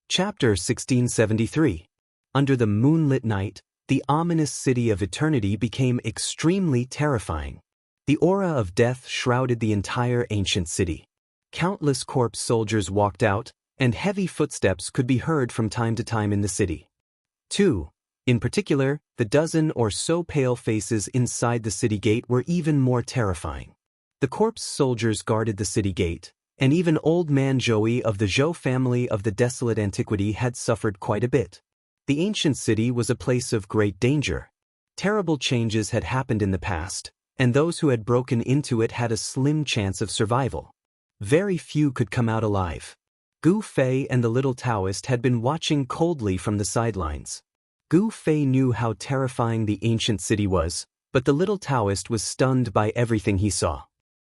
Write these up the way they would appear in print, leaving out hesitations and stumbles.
Chapter 1673. Under the moonlit night, the ominous city of eternity became extremely terrifying. The aura of death shrouded the entire ancient city. Countless corpse soldiers walked out, and heavy footsteps could be heard from time to time in the city. In particular, the dozen or so pale faces inside the city gate were even more terrifying. The corpse soldiers guarded the city gate, and even Old Man Joey of the Zhou family of the desolate antiquity had suffered quite a bit. The ancient city was a place of great danger. Terrible changes had happened in the past, and those who had broken into it had a slim chance of survival. Very few could come out alive. Gu Fei and the little Taoist had been watching coldly from the sidelines. Gu Fei knew how terrifying the ancient city was, but the little Taoist was stunned by everything he saw.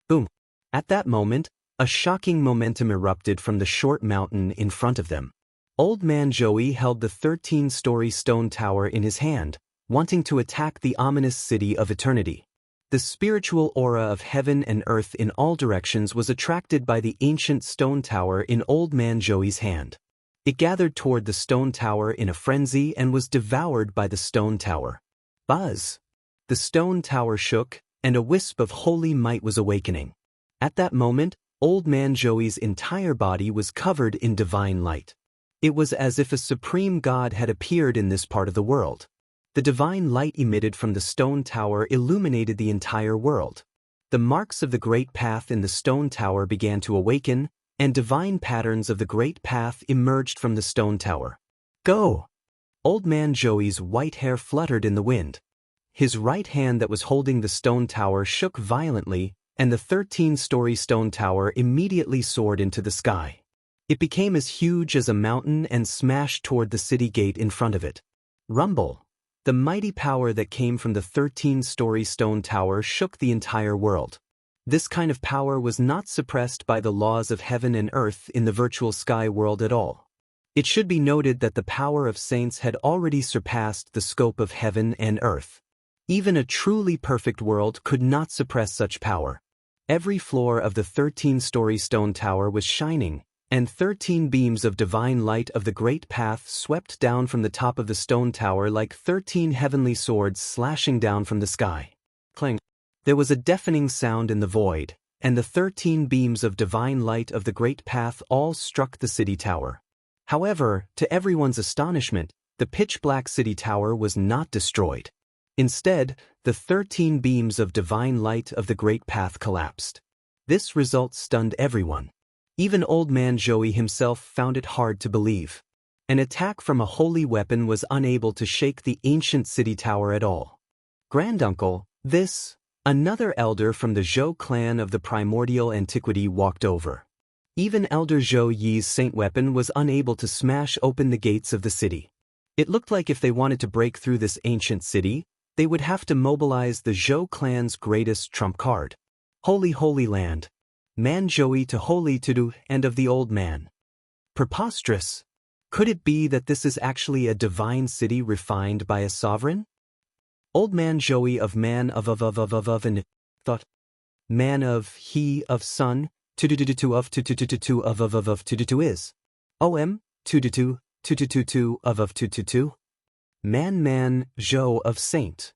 Boom! At that moment, a shocking momentum erupted from the short mountain in front of them. Old Man Joey held the 13-story stone tower in his hand, wanting to attack the ominous city of eternity. The spiritual aura of heaven and earth in all directions was attracted by the ancient stone tower in Old Man Joey's hand. It gathered toward the stone tower in a frenzy and was devoured by the stone tower. Buzz! The stone tower shook, and a wisp of holy might was awakening. At that moment, Old Man Joey's entire body was covered in divine light. It was as if a supreme god had appeared in this part of the world. The divine light emitted from the stone tower illuminated the entire world. The marks of the great path in the stone tower began to awaken, and divine patterns of the great path emerged from the stone tower. Go! Old Man Joey's white hair fluttered in the wind. His right hand that was holding the stone tower shook violently, and the 13-story stone tower immediately soared into the sky. It became as huge as a mountain and smashed toward the city gate in front of it. Rumble! The mighty power that came from the 13-story stone tower shook the entire world. This kind of power was not suppressed by the laws of heaven and earth in the virtual sky world at all. It should be noted that the power of saints had already surpassed the scope of heaven and earth. Even a truly perfect world could not suppress such power. Every floor of the 13-story stone tower was shining, and 13 beams of divine light of the great path swept down from the top of the stone tower like 13 heavenly swords slashing down from the sky. Clang! There was a deafening sound in the void, and the 13 beams of divine light of the great path all struck the city tower. However, to everyone's astonishment, the pitch-black city tower was not destroyed. Instead, the 13 beams of divine light of the great path collapsed. This result stunned everyone. Even Old Man Joey himself found it hard to believe. An attack from a holy weapon was unable to shake the ancient city tower at all. Granduncle, another elder from the Zhou clan of the primordial antiquity walked over. Even Elder Zhou Yi's saint weapon was unable to smash open the gates of the city. It looked like if they wanted to break through this ancient city, they would have to mobilize the Zhou clan's greatest trump card. Holy land. Man Joey to holy to do and of the old man. Preposterous. Could it be that this is actually a divine city refined by a sovereign? Old Man Joey of man of and thought. Man of he of son, to of to is. To of to. Man Zhou of saint.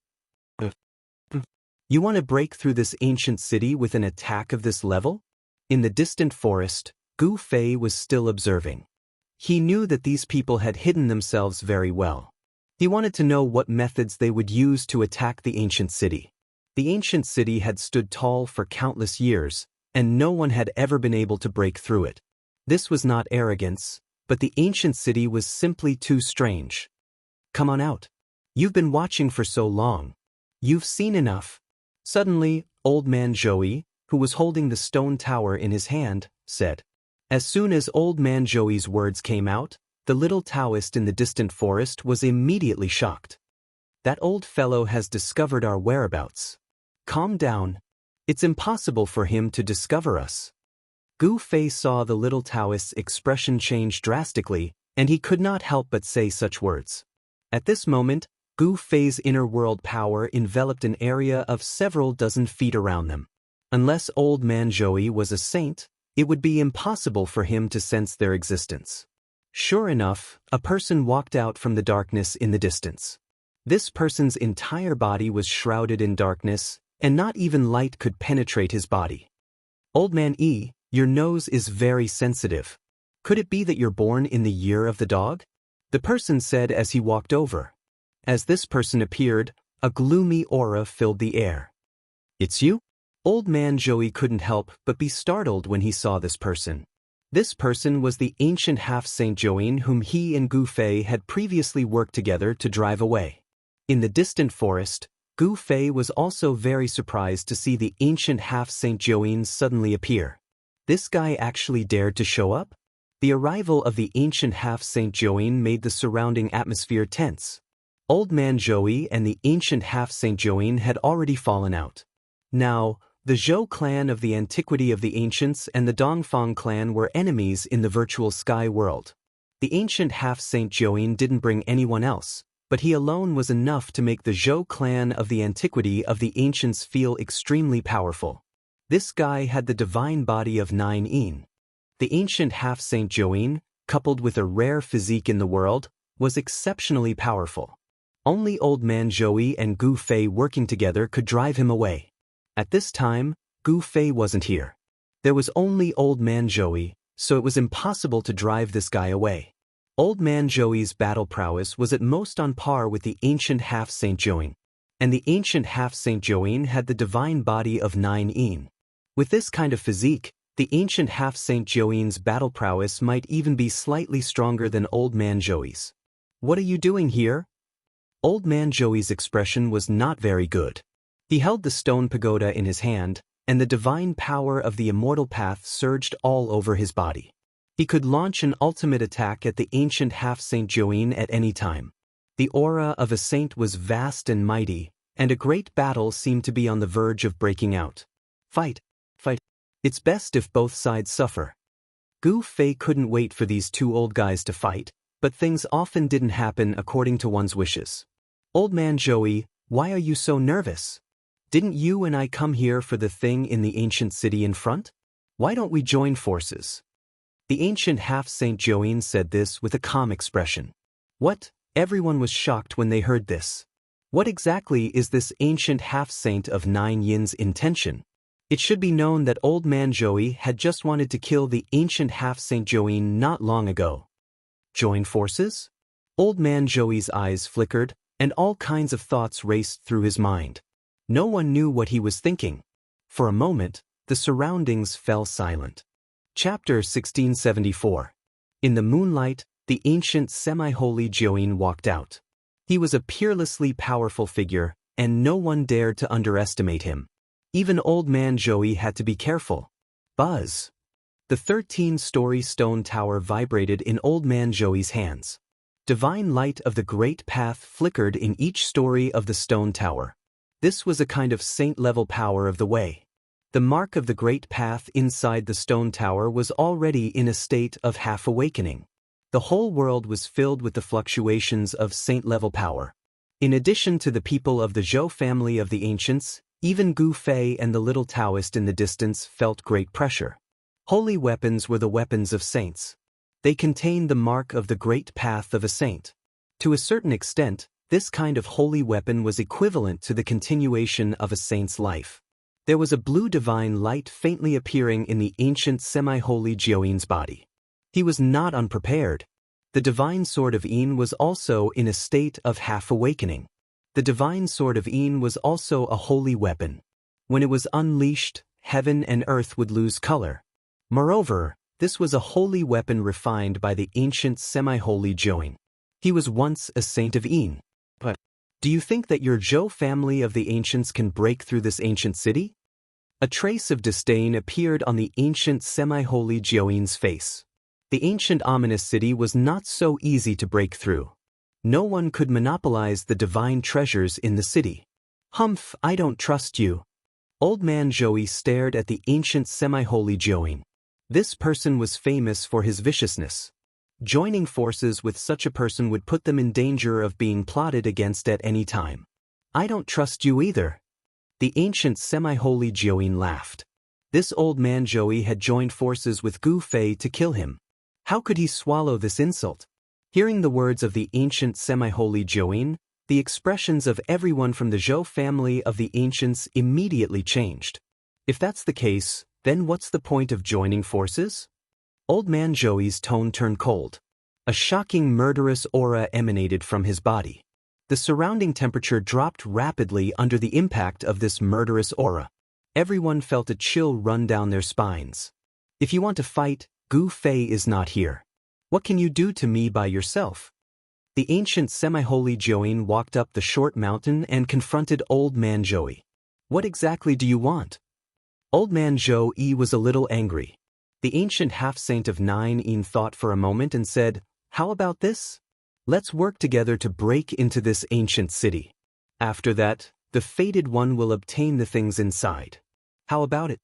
You want to break through this ancient city with an attack of this level? In the distant forest, Gu Fei was still observing. He knew that these people had hidden themselves very well. He wanted to know what methods they would use to attack the ancient city. The ancient city had stood tall for countless years, and no one had ever been able to break through it. This was not arrogance, but the ancient city was simply too strange. Come on out. You've been watching for so long. You've seen enough. Suddenly, Old Man Joey, who was holding the stone tower in his hand, said. As soon as Old Man Joey's words came out, the little Taoist in the distant forest was immediately shocked. That old fellow has discovered our whereabouts. Calm down. It's impossible for him to discover us. Gu Fei saw the little Taoist's expression change drastically, and he could not help but say such words. At this moment, Gu Fei's inner world power enveloped an area of several dozen feet around them. Unless Old Man Joey was a saint, it would be impossible for him to sense their existence. Sure enough, a person walked out from the darkness in the distance. This person's entire body was shrouded in darkness, and not even light could penetrate his body. Old man E, your nose is very sensitive. Could it be that you're born in the year of the dog? The person said as he walked over. As this person appeared, a gloomy aura filled the air. It's you? Old man Joey couldn't help but be startled when he saw this person. This person was the ancient half-saint Join whom he and Gu Fei had previously worked together to drive away. In the distant forest, Gu Fei was also very surprised to see the ancient half-saint Join suddenly appear. This guy actually dared to show up? The arrival of the ancient half-saint Join made the surrounding atmosphere tense. Old man Joey and the ancient half-saint Join had already fallen out. Now, the Zhou clan of the antiquity of the ancients and the Dongfang clan were enemies in the virtual sky world. The ancient half-saint Join didn't bring anyone else, but he alone was enough to make the Zhou clan of the antiquity of the ancients feel extremely powerful. This guy had the divine body of 9 yin. The ancient half-saint Join, coupled with a rare physique in the world, was exceptionally powerful. Only old man Joey and Gu Fei working together could drive him away. At this time, Gu Fei wasn't here. There was only old man Joey, so it was impossible to drive this guy away. Old man Joey's battle prowess was at most on par with the ancient half-saint Join, and the ancient half-saint Join had the divine body of 9 yin. With this kind of physique, the ancient half-saint Join's battle prowess might even be slightly stronger than old man Joey's. What are you doing here? Old man Joey's expression was not very good. He held the stone pagoda in his hand, and the divine power of the immortal path surged all over his body. He could launch an ultimate attack at the ancient half-saint Join at any time. The aura of a saint was vast and mighty, and a great battle seemed to be on the verge of breaking out. Fight! Fight! It's best if both sides suffer. Gu Fei couldn't wait for these two old guys to fight, but things often didn't happen according to one's wishes. Old man Joey, why are you so nervous? Didn't you and I come here for the thing in the ancient city in front? Why don't we join forces? The ancient half-saint Join said this with a calm expression. What? Everyone was shocked when they heard this. What exactly is this ancient half-saint of 9 yin's intention? It should be known that old man Joey had just wanted to kill the ancient half-saint Join not long ago. Join forces? Old man Joey's eyes flickered, and all kinds of thoughts raced through his mind. No one knew what he was thinking. For a moment, the surroundings fell silent. Chapter 1674. In the moonlight, the ancient semi-holy Join walked out. He was a peerlessly powerful figure, and no one dared to underestimate him. Even old man Joey had to be careful. Buzz! The 13-story stone tower vibrated in old man Joey's hands. Divine light of the great path flickered in each story of the stone tower. This was a kind of saint-level power of the way. The mark of the great path inside the stone tower was already in a state of half-awakening. The whole world was filled with the fluctuations of saint-level power. In addition to the people of the Zhou family of the ancients, even Gu Fei and the little Taoist in the distance felt great pressure. Holy weapons were the weapons of saints. They contained the mark of the great path of a saint. To a certain extent, this kind of holy weapon was equivalent to the continuation of a saint's life. There was a blue divine light faintly appearing in the ancient semi-holy Join's body. He was not unprepared. The divine sword of Yin was also in a state of half-awakening. The divine sword of Yin was also a holy weapon. When it was unleashed, heaven and earth would lose color. Moreover, this was a holy weapon refined by the ancient semi-holy Join. He was once a saint of Yin. But do you think that your Zhou family of the ancients can break through this ancient city? A trace of disdain appeared on the ancient semi-holy Join's face. The ancient ominous city was not so easy to break through. No one could monopolize the divine treasures in the city. Humph, I don't trust you. Old man Joey stared at the ancient semi-holy Join. This person was famous for his viciousness. Joining forces with such a person would put them in danger of being plotted against at any time. I don't trust you either. The ancient semi-holy Join laughed. This old man Joey had joined forces with Gu Fei to kill him. How could he swallow this insult? Hearing the words of the ancient semi-holy Zhouyin, the expressions of everyone from the Zhou family of the ancients immediately changed. If that's the case, then what's the point of joining forces? Old man Zhouyi's tone turned cold. A shocking murderous aura emanated from his body. The surrounding temperature dropped rapidly under the impact of this murderous aura. Everyone felt a chill run down their spines. If you want to fight, Gu Fei is not here. What can you do to me by yourself? The ancient semi-holy Zhouyin walked up the short mountain and confronted Old Man Zhouyi. What exactly do you want? Old Man Zhouyi was a little angry. The ancient half-saint of 9 thought for a moment and said, "How about this? Let's work together to break into this ancient city. After that, the fated one will obtain the things inside. How about it?"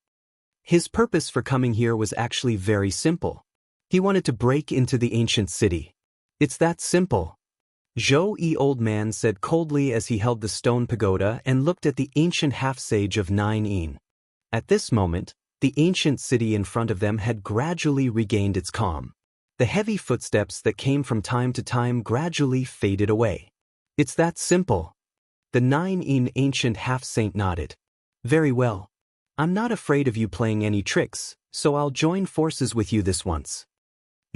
His purpose for coming here was actually very simple. He wanted to break into the ancient city. It's that simple. Zhouyi old man said coldly as he held the stone pagoda and looked at the ancient half-sage of 9. At this moment, the ancient city in front of them had gradually regained its calm. The heavy footsteps that came from time to time gradually faded away. It's that simple. The 9 ancient half-saint nodded. Very well. I'm not afraid of you playing any tricks, so I'll join forces with you this once.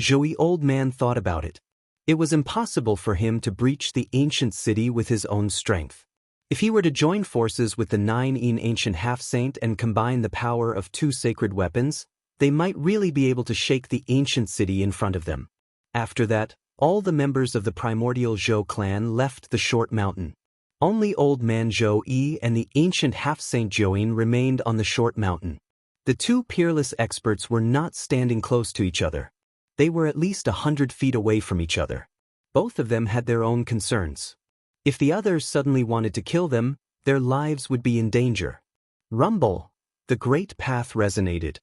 Zhouyi old man thought about it. It was impossible for him to breach the ancient city with his own strength. If he were to join forces with the 9 ancient half-saint and combine the power of 2 sacred weapons, they might really be able to shake the ancient city in front of them. After that, all the members of the primordial Zhou clan left the short mountain. Only Old Man Zhouyi and the ancient half-saint Zhouyin remained on the short mountain. The 2 peerless experts were not standing close to each other. They were at least 100 feet away from each other. Both of them had their own concerns. If the others suddenly wanted to kill them, their lives would be in danger. Rumble! The great path resonated.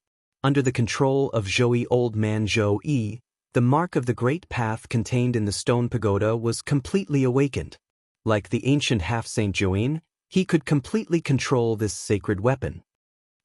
Under the control of Zhouyi Old Man Zhouyi, the mark of the great path contained in the stone pagoda was completely awakened. Like the ancient half-saint Zhouyin, he could completely control this sacred weapon.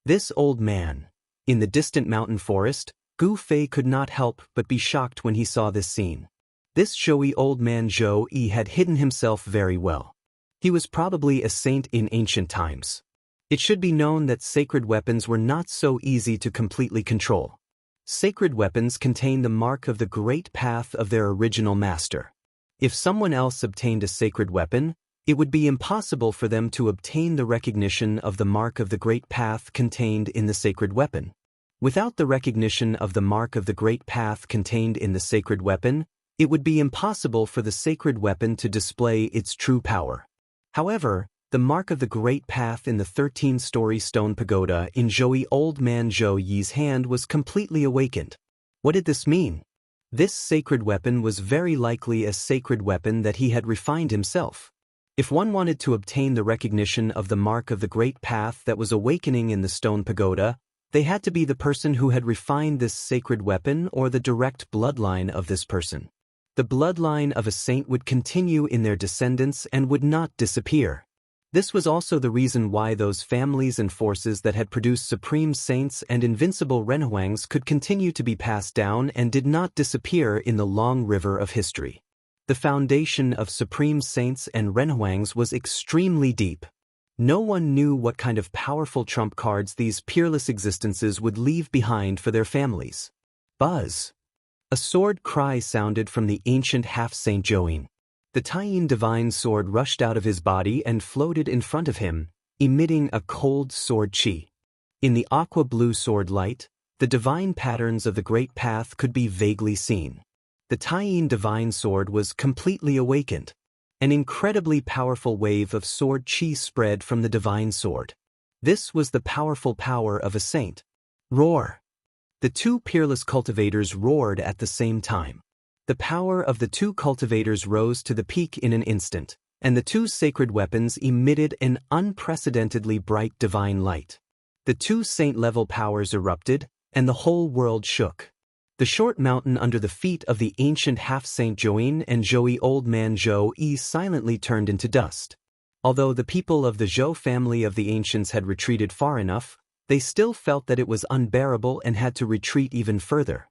This old man. In the distant mountain forest, Gu Fei could not help but be shocked when he saw this scene. This Zhouyi Old Man Zhouyi had hidden himself very well. He was probably a saint in ancient times. It should be known that sacred weapons were not so easy to completely control. Sacred weapons contain the mark of the great path of their original master. If someone else obtained a sacred weapon, it would be impossible for them to obtain the recognition of the mark of the great path contained in the sacred weapon. Without the recognition of the mark of the great path contained in the sacred weapon, it would be impossible for the sacred weapon to display its true power. However, the mark of the great path in the 13-story stone pagoda in Zhouyi Old Man Zhouyi's hand was completely awakened. What did this mean? This sacred weapon was very likely a sacred weapon that he had refined himself. If one wanted to obtain the recognition of the mark of the great path that was awakening in the stone pagoda, they had to be the person who had refined this sacred weapon or the direct bloodline of this person. The bloodline of a saint would continue in their descendants and would not disappear. This was also the reason why those families and forces that had produced supreme saints and invincible renhuangs could continue to be passed down and did not disappear in the long river of history. The foundation of supreme saints and renhuangs was extremely deep. No one knew what kind of powerful trump cards these peerless existences would leave behind for their families. Buzz! A sword cry sounded from the ancient half-saint Zhouyin. The Taiyin divine sword rushed out of his body and floated in front of him, emitting a cold sword chi. In the aqua-blue sword light, the divine patterns of the great path could be vaguely seen. The Taiyin divine sword was completely awakened. An incredibly powerful wave of sword chi spread from the divine sword. This was the powerful power of a saint. Roar! The 2 peerless cultivators roared at the same time. The power of the 2 cultivators rose to the peak in an instant, and the 2 sacred weapons emitted an unprecedentedly bright divine light. The 2 saint-level powers erupted, and the whole world shook. The short mountain under the feet of the ancient half-saint Zhouyin and Zhouyi Old Man Zhouyi silently turned into dust. Although the people of the Zhou family of the ancients had retreated far enough, they still felt that it was unbearable and had to retreat even further.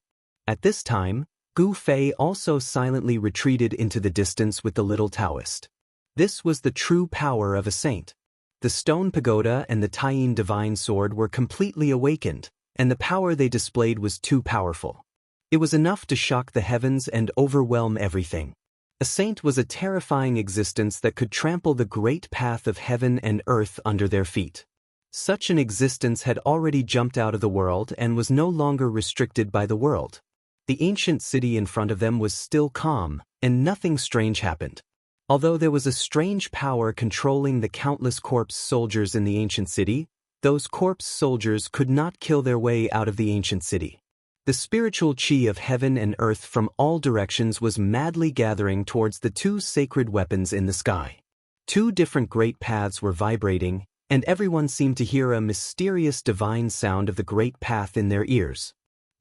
At this time, Gu Fei also silently retreated into the distance with the little Taoist. This was the true power of a saint. The stone pagoda and the Taiyin divine sword were completely awakened, and the power they displayed was too powerful. It was enough to shock the heavens and overwhelm everything. A saint was a terrifying existence that could trample the great path of heaven and earth under their feet. Such an existence had already jumped out of the world and was no longer restricted by the world. The ancient city in front of them was still calm, and nothing strange happened. Although there was a strange power controlling the countless corpse soldiers in the ancient city, those corpse soldiers could not kill their way out of the ancient city. The spiritual chi of heaven and earth from all directions was madly gathering towards the two sacred weapons in the sky. Two different great paths were vibrating, and everyone seemed to hear a mysterious divine sound of the great path in their ears.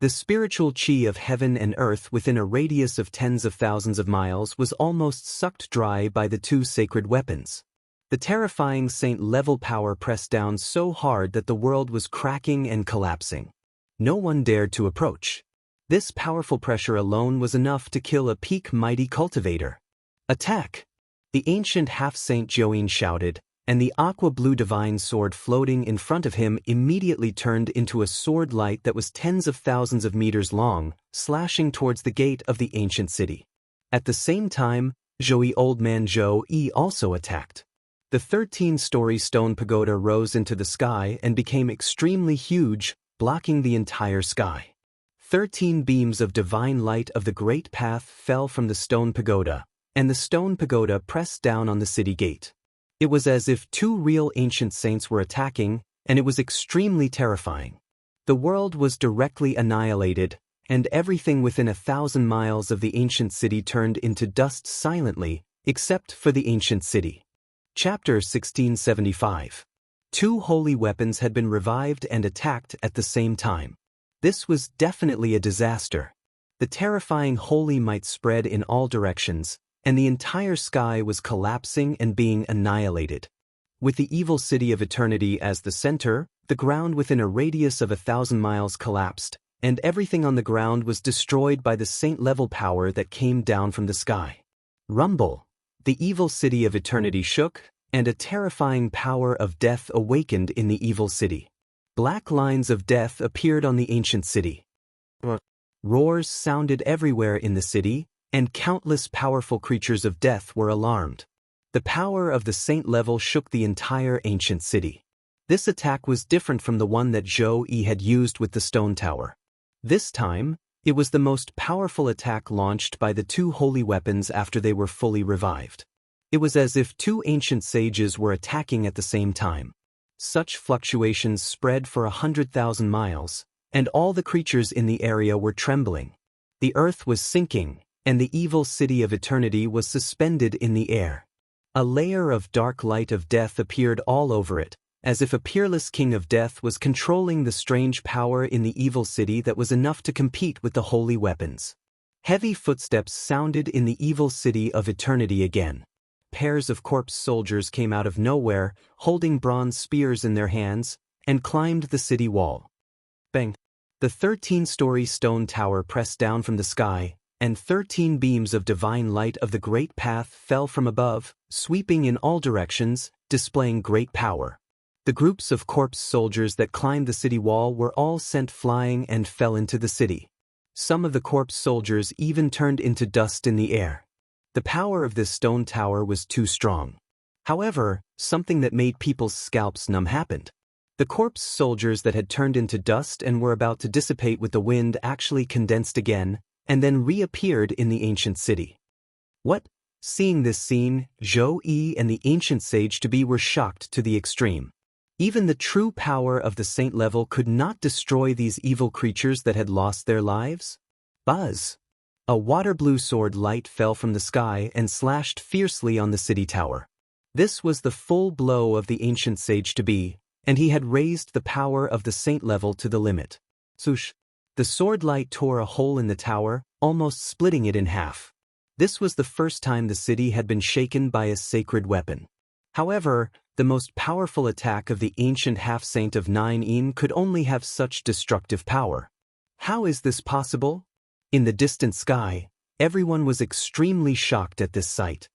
The spiritual chi of heaven and earth within a radius of tens of thousands of miles was almost sucked dry by the two sacred weapons. The terrifying saint-level power pressed down so hard that the world was cracking and collapsing. No one dared to approach. This powerful pressure alone was enough to kill a peak mighty cultivator. Attack! The ancient half-saint Join shouted, and the aqua-blue divine sword floating in front of him immediately turned into a sword light that was tens of thousands of meters long, slashing towards the gate of the ancient city. At the same time, Zhou Old Man Zhou Yi also attacked. The 13-story stone pagoda rose into the sky and became extremely huge, blocking the entire sky. 13 beams of divine light of the great path fell from the stone pagoda, and the stone pagoda pressed down on the city gate. It was as if two real ancient saints were attacking, and it was extremely terrifying. The world was directly annihilated, and everything within 1,000 miles of the ancient city turned into dust silently, except for the ancient city. Chapter 1675. Two holy weapons had been revived and attacked at the same time. This was definitely a disaster. The terrifying holy might spread in all directions, and the entire sky was collapsing and being annihilated. With the evil city of eternity as the center, the ground within a radius of 1,000 miles collapsed, and everything on the ground was destroyed by the saint-level power that came down from the sky. Rumble! The evil city of eternity shook, and a terrifying power of death awakened in the evil city. Black lines of death appeared on the ancient city. Roars sounded everywhere in the city, and countless powerful creatures of death were alarmed. The power of the saint level shook the entire ancient city. This attack was different from the one that Zhou Yi had used with the stone tower. This time, it was the most powerful attack launched by the two holy weapons after they were fully revived. It was as if two ancient sages were attacking at the same time. Such fluctuations spread for 100,000 miles, and all the creatures in the area were trembling. The earth was sinking, and the evil city of eternity was suspended in the air. A layer of dark light of death appeared all over it, as if a peerless king of death was controlling the strange power in the evil city that was enough to compete with the holy weapons. Heavy footsteps sounded in the evil city of eternity again. Pairs of corpse soldiers came out of nowhere, holding bronze spears in their hands, and climbed the city wall. Bang! The 13-story stone tower pressed down from the sky, and 13 beams of divine light of the great path fell from above, sweeping in all directions, displaying great power. The groups of corpse soldiers that climbed the city wall were all sent flying and fell into the city. Some of the corpse soldiers even turned into dust in the air. The power of this stone tower was too strong. However, something that made people's scalps numb happened. The corpse soldiers that had turned into dust and were about to dissipate with the wind actually condensed again, and then reappeared in the ancient city. What? Seeing this scene, Zhou Yi and the ancient sage-to-be were shocked to the extreme. Even the true power of the saint level could not destroy these evil creatures that had lost their lives? Buzz! A water-blue sword light fell from the sky and slashed fiercely on the city tower. This was the full blow of the ancient sage-to-be, and he had raised the power of the saint level to the limit. Swoosh! The sword light tore a hole in the tower, almost splitting it in half. This was the first time the city had been shaken by a sacred weapon. However, the most powerful attack of the ancient half-saint of 9 Yin could only have such destructive power. How is this possible? In the distant sky, everyone was extremely shocked at this sight.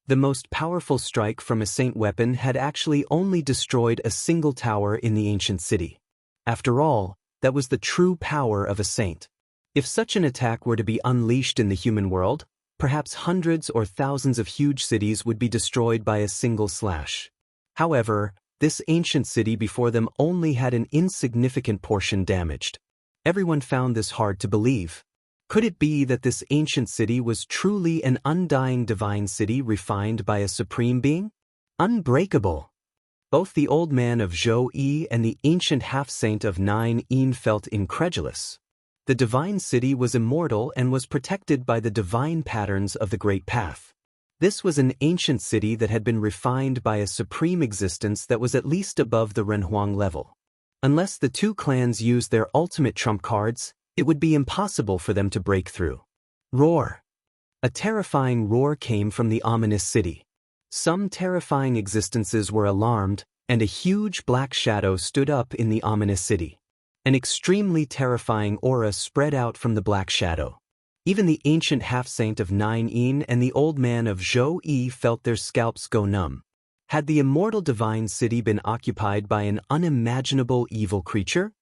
The most powerful strike from a saint weapon had actually only destroyed a single tower in the ancient city. After all, that was the true power of a saint. If such an attack were to be unleashed in the human world, perhaps hundreds or thousands of huge cities would be destroyed by a single slash. However, this ancient city before them only had an insignificant portion damaged. Everyone found this hard to believe. Could it be that this ancient city was truly an undying divine city refined by a supreme being? Unbreakable. Both the old man of Zhou-Yi and the ancient half-saint of Nine-Yin felt incredulous. The divine city was immortal and was protected by the divine patterns of the Great Path. This was an ancient city that had been refined by a supreme existence that was at least above the Renhuang level. Unless the two clans used their ultimate trump cards, it would be impossible for them to break through. Roar! A terrifying roar came from the ominous city. Some terrifying existences were alarmed, and a huge black shadow stood up in the ominous city. An extremely terrifying aura spread out from the black shadow. Even the ancient half-saint of Nine-Yin and the old man of Zhou-Yi felt their scalps go numb. Had the immortal divine city been occupied by an unimaginable evil creature?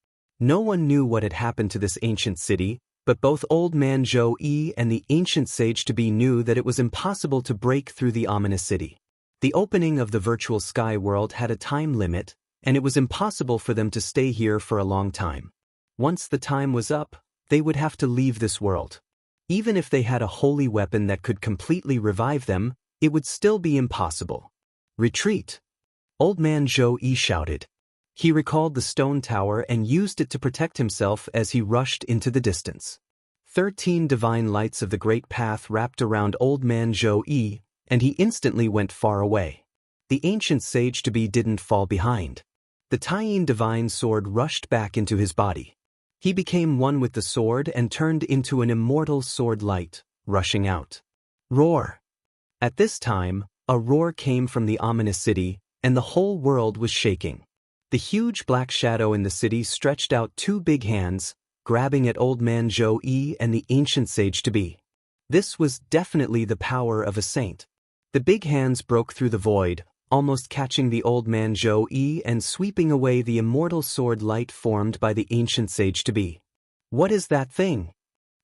No one knew what had happened to this ancient city, but both old man Zhou-Yi and the ancient sage-to-be knew that it was impossible to break through the ominous city. The opening of the virtual sky world had a time limit, and it was impossible for them to stay here for a long time. Once the time was up, they would have to leave this world. Even if they had a holy weapon that could completely revive them, it would still be impossible. Retreat! Old man Zhou-Yi shouted. He recalled the stone tower and used it to protect himself as he rushed into the distance. 13 divine lights of the Great Path wrapped around old man Zhou-Yi, and he instantly went far away. The ancient sage-to-be didn't fall behind. The Taiyin divine sword rushed back into his body. He became one with the sword and turned into an immortal sword light, rushing out. Roar! At this time, a roar came from the ominous city, and the whole world was shaking. The huge black shadow in the city stretched out two big hands, grabbing at old man Zhou-Yi and the ancient sage-to-be. This was definitely the power of a saint. The big hands broke through the void, almost catching the old man Zhou-Yi and sweeping away the immortal sword light formed by the ancient sage-to-be. What is that thing?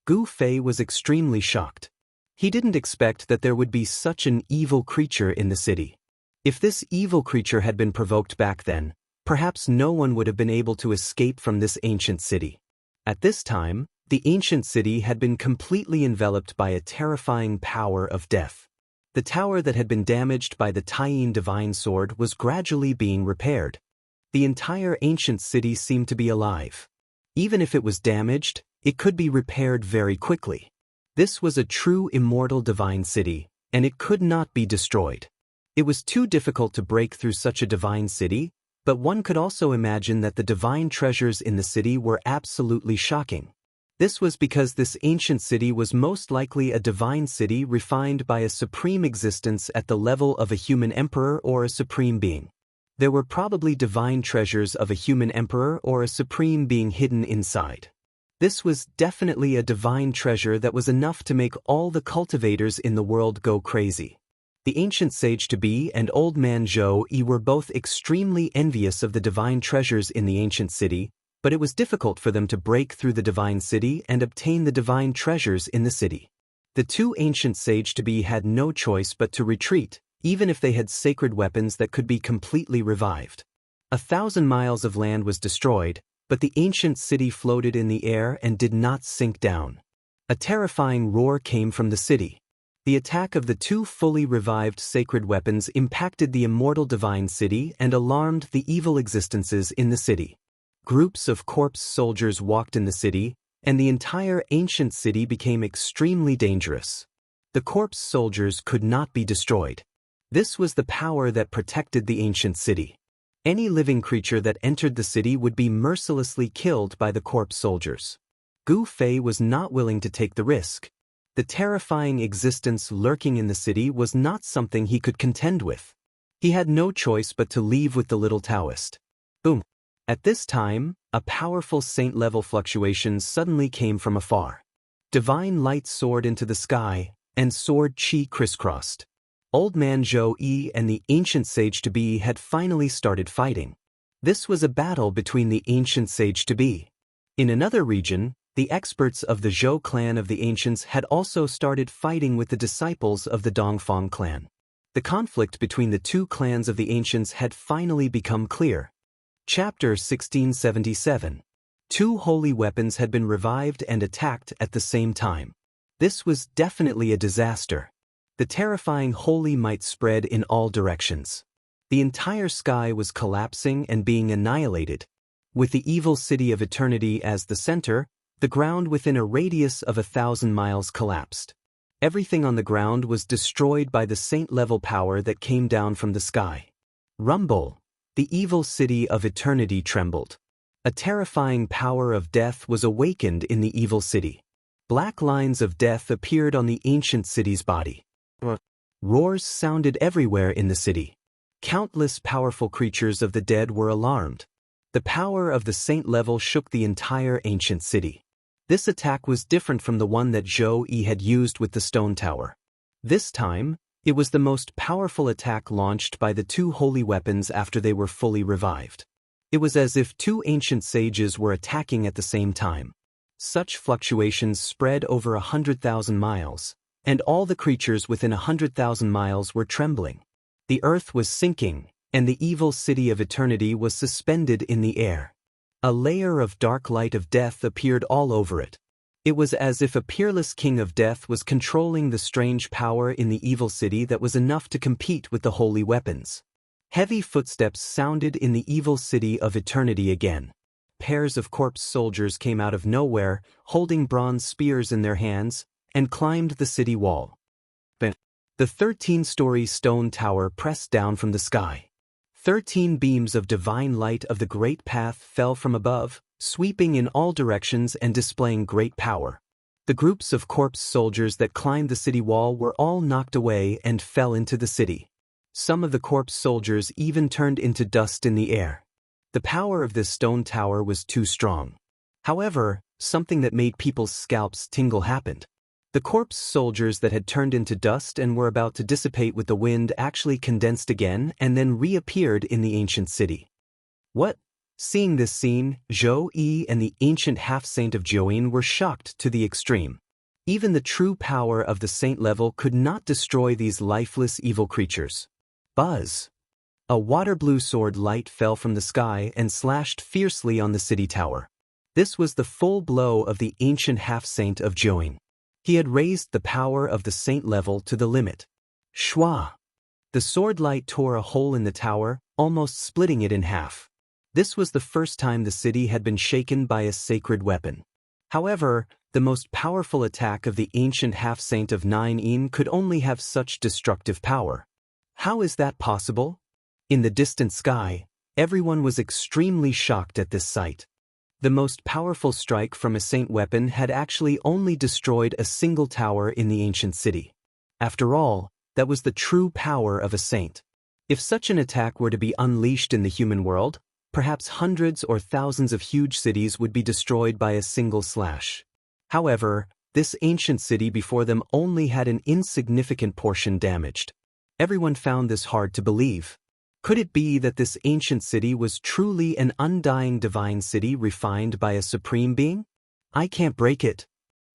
Gu Fei was extremely shocked. He didn't expect that there would be such an evil creature in the city. If this evil creature had been provoked back then, perhaps no one would have been able to escape from this ancient city. At this time, the ancient city had been completely enveloped by a terrifying power of death. The tower that had been damaged by the Taiyin divine sword was gradually being repaired. The entire ancient city seemed to be alive. Even if it was damaged, it could be repaired very quickly. This was a true immortal divine city, and it could not be destroyed. It was too difficult to break through such a divine city, but one could also imagine that the divine treasures in the city were absolutely shocking. This was because this ancient city was most likely a divine city refined by a supreme existence at the level of a human emperor or a supreme being. There were probably divine treasures of a human emperor or a supreme being hidden inside. This was definitely a divine treasure that was enough to make all the cultivators in the world go crazy. The ancient sage-to-be and old man Zhou-Yi were both extremely envious of the divine treasures in the ancient city, but it was difficult for them to break through the divine city and obtain the divine treasures in the city. The two ancient sage-to-be had no choice but to retreat, even if they had sacred weapons that could be completely revived. 1,000 miles of land was destroyed, but the ancient city floated in the air and did not sink down. A terrifying roar came from the city. The attack of the two fully revived sacred weapons impacted the immortal divine city and alarmed the evil existences in the city. Groups of corpse soldiers walked in the city, and the entire ancient city became extremely dangerous. The corpse soldiers could not be destroyed. This was the power that protected the ancient city. Any living creature that entered the city would be mercilessly killed by the corpse soldiers. Gu Fei was not willing to take the risk. The terrifying existence lurking in the city was not something he could contend with. He had no choice but to leave with the little Taoist. Boom! At this time, a powerful saint-level fluctuation suddenly came from afar. Divine light soared into the sky, and sword chi crisscrossed. Old Man Zhou Yi and the ancient sage-to-be had finally started fighting. This was a battle between the ancient sage-to-be. In another region, the experts of the Zhou clan of the ancients had also started fighting with the disciples of the Dongfang clan. The conflict between the two clans of the ancients had finally become clear. Chapter 1677. Two holy weapons had been revived and attacked at the same time. This was definitely a disaster. The terrifying holy might spread in all directions. The entire sky was collapsing and being annihilated. With the evil city of eternity as the center, the ground within a radius of 1,000 miles collapsed. Everything on the ground was destroyed by the saint-level power that came down from the sky. Rumble! The evil city of eternity trembled. A terrifying power of death was awakened in the evil city. Black lines of death appeared on the ancient city's body. Roars sounded everywhere in the city. Countless powerful creatures of the dead were alarmed. The power of the saint level shook the entire ancient city. This attack was different from the one that Zhou Yi had used with the stone tower. This time, it was the most powerful attack launched by the two holy weapons after they were fully revived. It was as if two ancient sages were attacking at the same time. Such fluctuations spread over 100,000 miles, and all the creatures within 100,000 miles were trembling. The earth was sinking, and the evil city of eternity was suspended in the air. A layer of dark light of death appeared all over it. It was as if a peerless king of death was controlling the strange power in the evil city that was enough to compete with the holy weapons. Heavy footsteps sounded in the evil city of eternity again. Pairs of corpse soldiers came out of nowhere, holding bronze spears in their hands, and climbed the city wall. The 13-story stone tower pressed down from the sky. 13 beams of divine light of the great path fell from above, sweeping in all directions and displaying great power. The groups of corpse soldiers that climbed the city wall were all knocked away and fell into the city. Some of the corpse soldiers even turned into dust in the air. The power of this stone tower was too strong. However, something that made people's scalps tingle happened. The corpse soldiers that had turned into dust and were about to dissipate with the wind actually condensed again and then reappeared in the ancient city. What? Seeing this scene, Zhou Yi and the ancient half-saint of Jiuyin were shocked to the extreme. Even the true power of the saint level could not destroy these lifeless evil creatures. Buzz! A water-blue sword light fell from the sky and slashed fiercely on the city tower. This was the full blow of the ancient half-saint of Jiuyin. He had raised the power of the saint level to the limit. Shwa! The sword light tore a hole in the tower, almost splitting it in half. This was the first time the city had been shaken by a sacred weapon. However, the most powerful attack of the ancient half-saint of Nine Yin could only have such destructive power. How is that possible? In the distant sky, everyone was extremely shocked at this sight. The most powerful strike from a saint weapon had actually only destroyed a single tower in the ancient city. After all, that was the true power of a saint. If such an attack were to be unleashed in the human world, perhaps hundreds or thousands of huge cities would be destroyed by a single slash. However, this ancient city before them only had an insignificant portion damaged. Everyone found this hard to believe. Could it be that this ancient city was truly an undying divine city refined by a supreme being? I can't break it.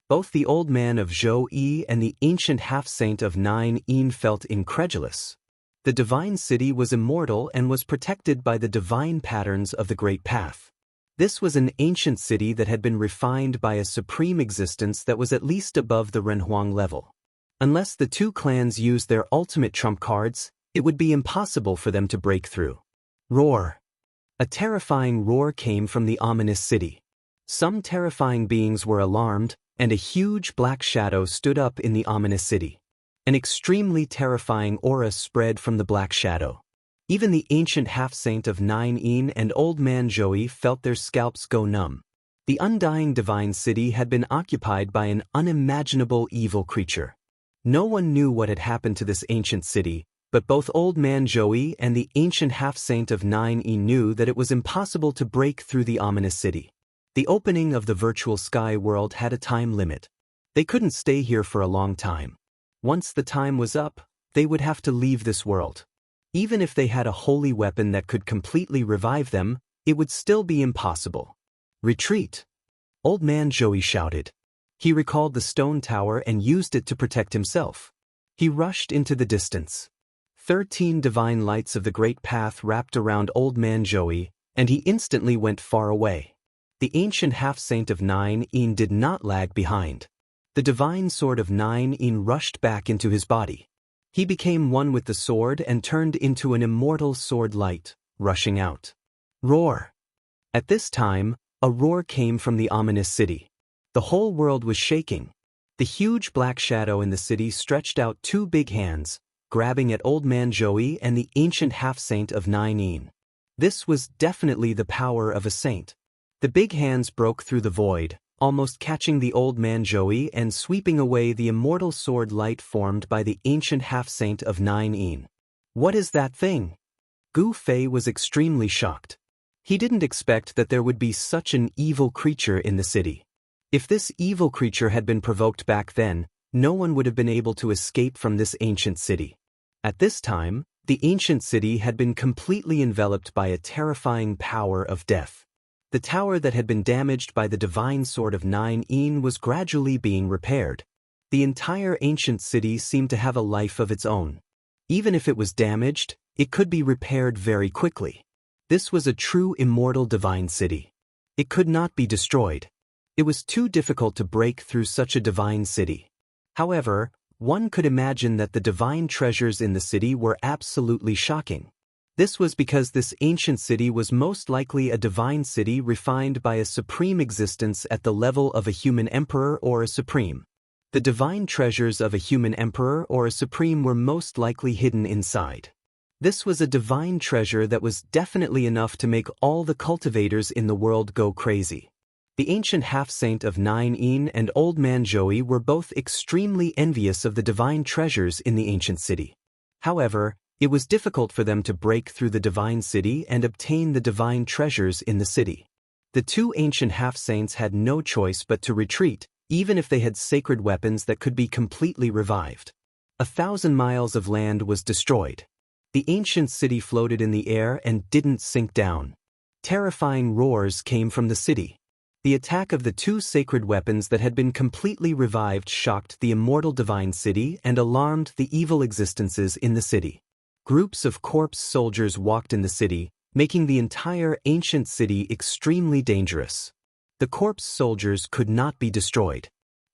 Both the old man of Zhou Yi and the ancient half-saint of Nine Yin felt incredulous. The divine city was immortal and was protected by the divine patterns of the Great Path. This was an ancient city that had been refined by a supreme existence that was at least above the Renhuang level. Unless the two clans used their ultimate trump cards, it would be impossible for them to break through. Roar! A terrifying roar came from the ominous city. Some terrifying beings were alarmed, and a huge black shadow stood up in the ominous city. An extremely terrifying aura spread from the black shadow. Even the ancient half-saint of Nine Yin and old man Zhou Yi felt their scalps go numb. The undying divine city had been occupied by an unimaginable evil creature. No one knew what had happened to this ancient city, but both old man Zhou Yi and the ancient half-saint of Nine Yin knew that it was impossible to break through the ominous city. The opening of the virtual sky world had a time limit. They couldn't stay here for a long time. Once the time was up, they would have to leave this world. Even if they had a holy weapon that could completely revive them, it would still be impossible. Retreat! Old Man Joey shouted. He recalled the stone tower and used it to protect himself. He rushed into the distance. 13 divine lights of the great path wrapped around Old Man Joey, and he instantly went far away. The ancient half-saint of Nine-een did not lag behind. The divine sword of Nine-een rushed back into his body. He became one with the sword and turned into an immortal sword light, rushing out. Roar! At this time, a roar came from the ominous city. The whole world was shaking. The huge black shadow in the city stretched out 2 big hands, grabbing at Old Man Joey and the ancient half-saint of Nine-een. This was definitely the power of a saint. The big hands broke through the void, almost catching the Old Man Joey and sweeping away the immortal sword light formed by the ancient half-saint of Nine-een. What is that thing? Gu Fei was extremely shocked. He didn't expect that there would be such an evil creature in the city. If this evil creature had been provoked back then, no one would have been able to escape from this ancient city. At this time, the ancient city had been completely enveloped by a terrifying power of death. The tower that had been damaged by the divine sword of Nine-een was gradually being repaired. The entire ancient city seemed to have a life of its own. Even if it was damaged, it could be repaired very quickly. This was a true immortal divine city. It could not be destroyed. It was too difficult to break through such a divine city. However, one could imagine that the divine treasures in the city were absolutely shocking. This was because this ancient city was most likely a divine city refined by a supreme existence at the level of a human emperor or a supreme. The divine treasures of a human emperor or a supreme were most likely hidden inside. This was a divine treasure that was definitely enough to make all the cultivators in the world go crazy. The ancient half-saint of Nine-een and Old Man Joey were both extremely envious of the divine treasures in the ancient city. However, it was difficult for them to break through the divine city and obtain the divine treasures in the city. The 2 ancient half-saints had no choice but to retreat, even if they had sacred weapons that could be completely revived. 1,000 miles of land was destroyed. The ancient city floated in the air and didn't sink down. Terrifying roars came from the city. The attack of the 2 sacred weapons that had been completely revived shocked the immortal divine city and alarmed the evil existences in the city. Groups of corpse soldiers walked in the city, making the entire ancient city extremely dangerous. The corpse soldiers could not be destroyed.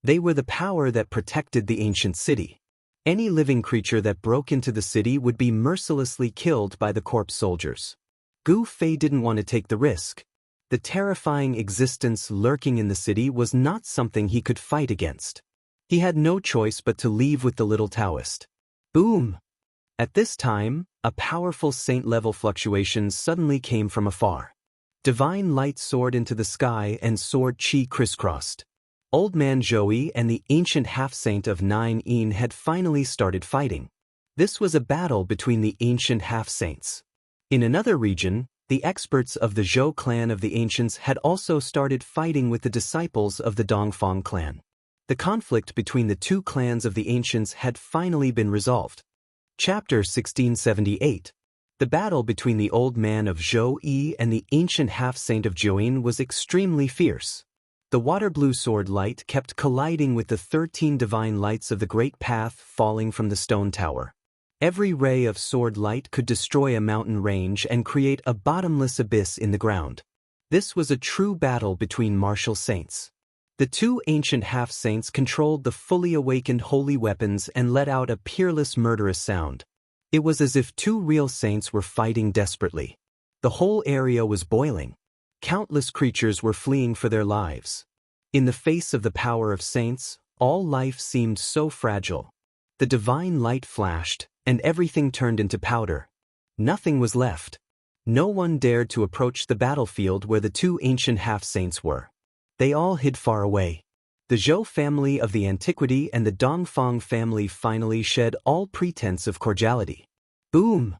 They were the power that protected the ancient city. Any living creature that broke into the city would be mercilessly killed by the corpse soldiers. Gu Fei didn't want to take the risk. The terrifying existence lurking in the city was not something he could fight against. He had no choice but to leave with the little Taoist. Boom! At this time, a powerful saint-level fluctuation suddenly came from afar. Divine light soared into the sky and sword chi crisscrossed. Old Man Joey and the ancient half-saint of Nine-een had finally started fighting. This was a battle between the ancient half-saints. In another region, the experts of the Zhou clan of the ancients had also started fighting with the disciples of the Dongfang clan. The conflict between the 2 clans of the ancients had finally been resolved. Chapter 1678. The battle between the old man of Zhou Yi and the ancient half-saint of Jiuyin was extremely fierce. The water-blue sword light kept colliding with the 13 divine lights of the great path falling from the stone tower. Every ray of sword light could destroy a mountain range and create a bottomless abyss in the ground. This was a true battle between martial saints. The 2 ancient half-saints controlled the fully awakened holy weapons and let out a peerless murderous sound. It was as if 2 real saints were fighting desperately. The whole area was boiling. Countless creatures were fleeing for their lives. In the face of the power of saints, all life seemed so fragile. The divine light flashed, and everything turned into powder. Nothing was left. No one dared to approach the battlefield where the 2 ancient half-saints were. They all hid far away. The Zhou family of the antiquity and the Dongfang family finally shed all pretense of cordiality. Boom!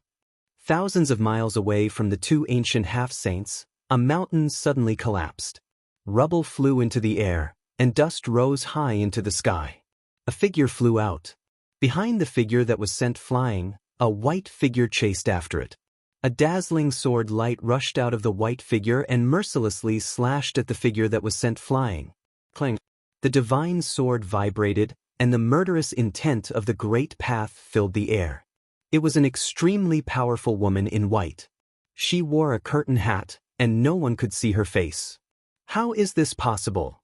Thousands of miles away from the 2 ancient half-saints, a mountain suddenly collapsed. Rubble flew into the air, and dust rose high into the sky. A figure flew out. Behind the figure that was sent flying, a white figure chased after it. A dazzling sword light rushed out of the white figure and mercilessly slashed at the figure that was sent flying. Clang! The divine sword vibrated, and the murderous intent of the great path filled the air. It was an extremely powerful woman in white. She wore a curtain hat, and no one could see her face. How is this possible?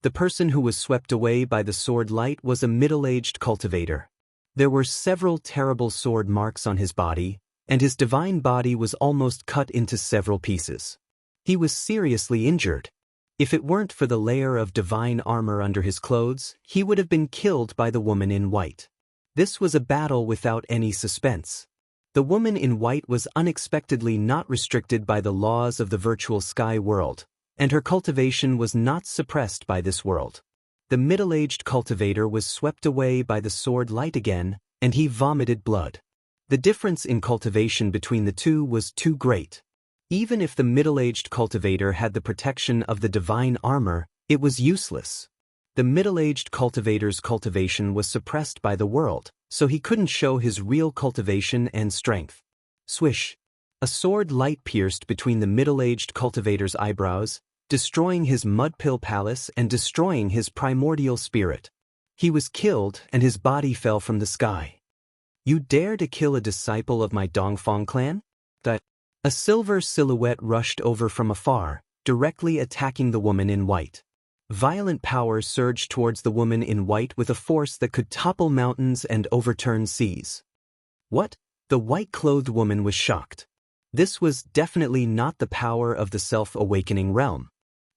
The person who was swept away by the sword light was a middle-aged cultivator. There were several terrible sword marks on his body, and his divine body was almost cut into several pieces. He was seriously injured. If it weren't for the layer of divine armor under his clothes, he would have been killed by the woman in white. This was a battle without any suspense. The woman in white was unexpectedly not restricted by the laws of the virtual sky world, and her cultivation was not suppressed by this world. The middle-aged cultivator was swept away by the sword light again, and he vomited blood. The difference in cultivation between the two was too great. Even if the middle-aged cultivator had the protection of the divine armor, it was useless. The middle-aged cultivator's cultivation was suppressed by the world, so he couldn't show his real cultivation and strength. Swish! A sword light pierced between the middle-aged cultivator's eyebrows, destroying his mud-pill palace and destroying his primordial spirit. He was killed and his body fell from the sky. You dare to kill a disciple of my Dongfang clan? A silver silhouette rushed over from afar, directly attacking the woman in white. Violent power surged towards the woman in white with a force that could topple mountains and overturn seas. What? The white-clothed woman was shocked. This was definitely not the power of the self-awakening realm.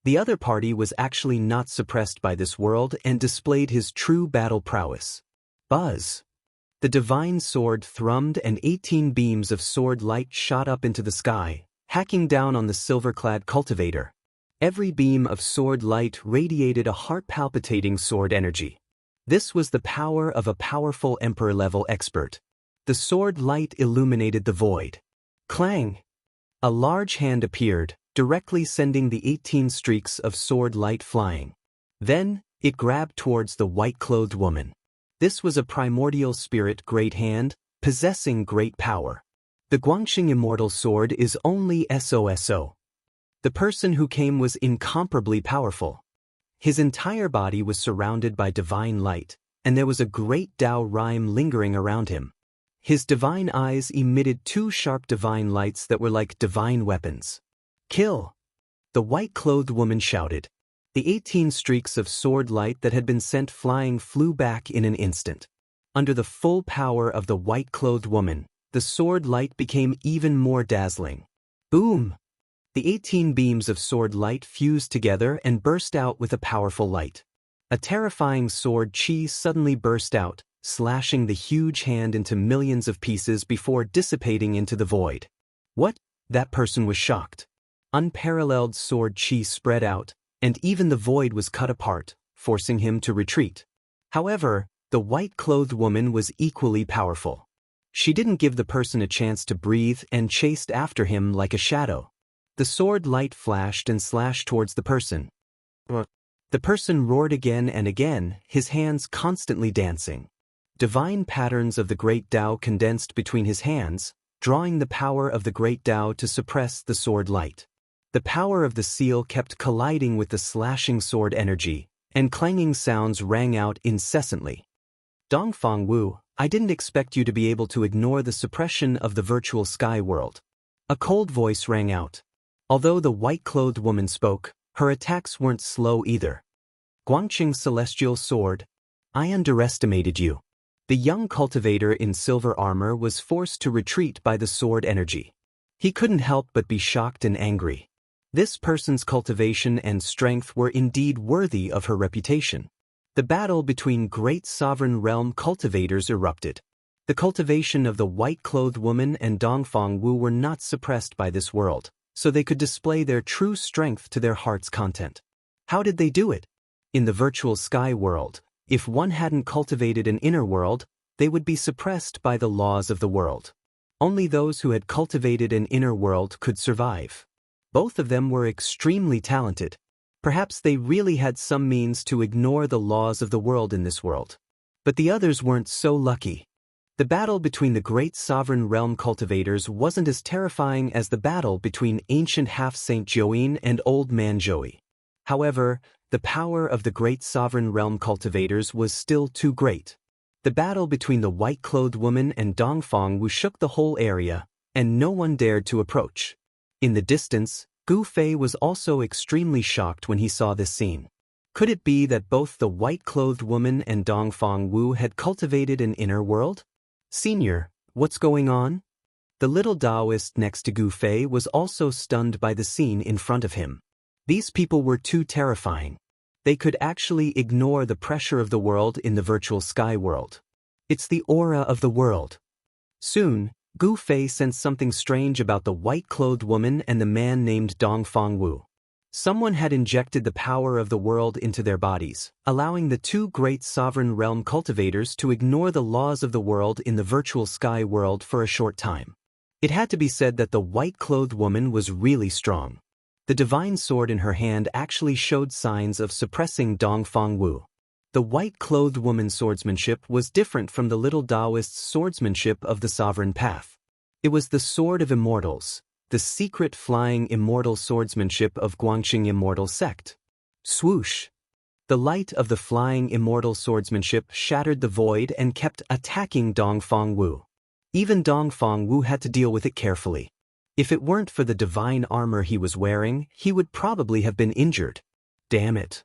The other party was actually not suppressed by this world and displayed his true battle prowess. Buzz! The divine sword thrummed and 18 beams of sword light shot up into the sky, hacking down on the silver-clad cultivator. Every beam of sword light radiated a heart-palpitating sword energy. This was the power of a powerful emperor-level expert. The sword light illuminated the void. Clang! A large hand appeared, directly sending the 18 streaks of sword light flying. Then, it grabbed towards the white-clothed woman. This was a primordial spirit great hand, possessing great power. The Guangxing immortal sword is only SOSO. The person who came was incomparably powerful. His entire body was surrounded by divine light, and there was a great Tao rhyme lingering around him. His divine eyes emitted 2 sharp divine lights that were like divine weapons. Kill! The white-clothed woman shouted. The 18 streaks of sword light that had been sent flying flew back in an instant. Under the full power of the white-clothed woman, the sword light became even more dazzling. Boom! The 18 beams of sword light fused together and burst out with a powerful light. A terrifying sword chi suddenly burst out, slashing the huge hand into millions of pieces before dissipating into the void. What? That person was shocked. Unparalleled sword chi spread out, and even the void was cut apart, forcing him to retreat. However, the white-clothed woman was equally powerful. She didn't give the person a chance to breathe and chased after him like a shadow. The sword light flashed and slashed towards the person. The person roared again and again, his hands constantly dancing. Divine patterns of the great Tao condensed between his hands, drawing the power of the great Tao to suppress the sword light. The power of the seal kept colliding with the slashing sword energy, and clanging sounds rang out incessantly. Dongfang Wu, I didn't expect you to be able to ignore the suppression of the virtual sky world. A cold voice rang out. Although the white-clothed woman spoke, her attacks weren't slow either. Guangxing Celestial Sword, I underestimated you. The young cultivator in silver armor was forced to retreat by the sword energy. He couldn't help but be shocked and angry. This person's cultivation and strength were indeed worthy of her reputation. The battle between great sovereign realm cultivators erupted. The cultivation of the white-clothed woman and Dongfang Wu were not suppressed by this world, so they could display their true strength to their heart's content. How did they do it? In the virtual sky world, if one hadn't cultivated an inner world, they would be suppressed by the laws of the world. Only those who had cultivated an inner world could survive. Both of them were extremely talented. Perhaps they really had some means to ignore the laws of the world in this world. But the others weren't so lucky. The battle between the great sovereign realm cultivators wasn't as terrifying as the battle between ancient half-Saint Joine and Old Man Joey. However, the power of the great sovereign realm cultivators was still too great. The battle between the white-clothed woman and Dongfang Wu shook the whole area, and no one dared to approach. In the distance, Gu Fei was also extremely shocked when he saw this scene. Could it be that both the white-clothed woman and Dongfang Wu had cultivated an inner world? Senior, what's going on? The little Taoist next to Gu Fei was also stunned by the scene in front of him. These people were too terrifying. They could actually ignore the pressure of the world in the virtual sky world. It's the aura of the world. Soon, Gu Fei sensed something strange about the white-clothed woman and the man named Dongfang Wu. Someone had injected the power of the world into their bodies, allowing the two great sovereign realm cultivators to ignore the laws of the world in the virtual sky world for a short time. It had to be said that the white-clothed woman was really strong. The divine sword in her hand actually showed signs of suppressing Dongfang Wu. The white-clothed woman's swordsmanship was different from the little Taoist's swordsmanship of the sovereign path. It was the sword of immortals, the secret flying immortal swordsmanship of Guangxing immortal sect. Swoosh! The light of the flying immortal swordsmanship shattered the void and kept attacking Dongfang Wu. Even Dongfang Wu had to deal with it carefully. If it weren't for the divine armor he was wearing, he would probably have been injured. Damn it.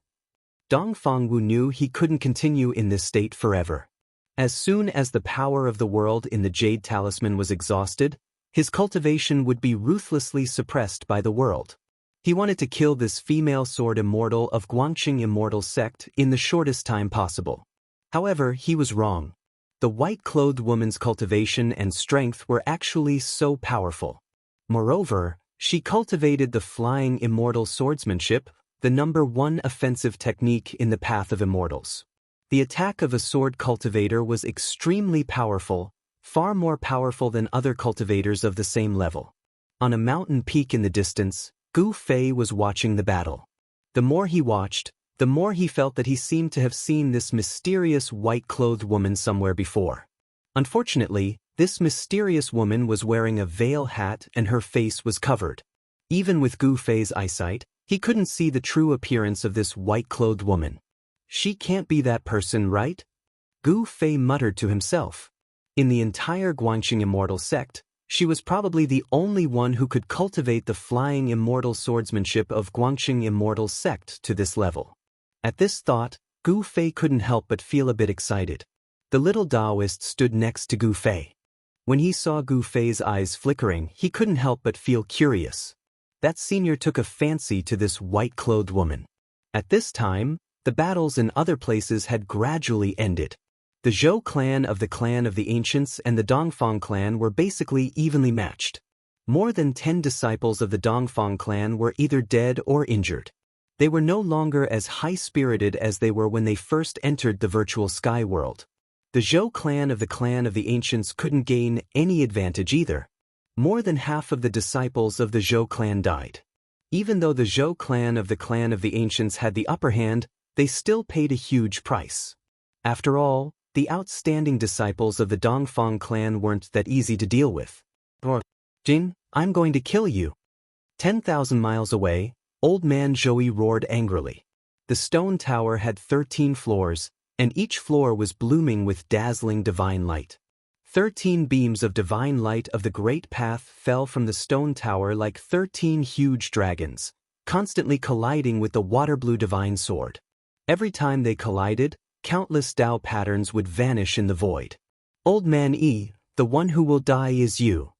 Dongfang Wu knew he couldn't continue in this state forever. As soon as the power of the world in the Jade Talisman was exhausted, his cultivation would be ruthlessly suppressed by the world. He wanted to kill this female sword immortal of Guangxing immortal sect in the shortest time possible. However, he was wrong. The white-clothed woman's cultivation and strength were actually so powerful. Moreover, she cultivated the flying immortal swordsmanship, the #1 offensive technique in the path of immortals. The attack of a sword cultivator was extremely powerful, far more powerful than other cultivators of the same level. On a mountain peak in the distance, Gu Fei was watching the battle. The more he watched, the more he felt that he seemed to have seen this mysterious white-clothed woman somewhere before. Unfortunately, this mysterious woman was wearing a veil hat and her face was covered. Even with Gu Fei's eyesight, he couldn't see the true appearance of this white-clothed woman. She can't be that person, right? Gu Fei muttered to himself. In the entire Guangxing immortal sect, she was probably the only one who could cultivate the flying immortal swordsmanship of Guangxing immortal sect to this level. At this thought, Gu Fei couldn't help but feel a bit excited. The little Taoist stood next to Gu Fei. When he saw Gu Fei's eyes flickering, he couldn't help but feel curious. That senior took a fancy to this white-clothed woman. At this time, the battles in other places had gradually ended. The Zhou clan of the Ancients and the Dongfang clan were basically evenly matched. More than 10 disciples of the Dongfang clan were either dead or injured. They were no longer as high-spirited as they were when they first entered the virtual sky world. The Zhou clan of the Ancients couldn't gain any advantage either. More than half of the disciples of the Zhou clan died. Even though the Zhou clan of the Ancients had the upper hand, they still paid a huge price. After all, the outstanding disciples of the Dongfang clan weren't that easy to deal with. Jin, I'm going to kill you. 10,000 miles away, Old Man Joey roared angrily. The stone tower had 13 floors, and each floor was blooming with dazzling divine light. 13 beams of divine light of the great path fell from the stone tower like 13 huge dragons, constantly colliding with the water-blue divine sword. Every time they collided, countless Tao patterns would vanish in the void. Old Man E, the one who will die is you.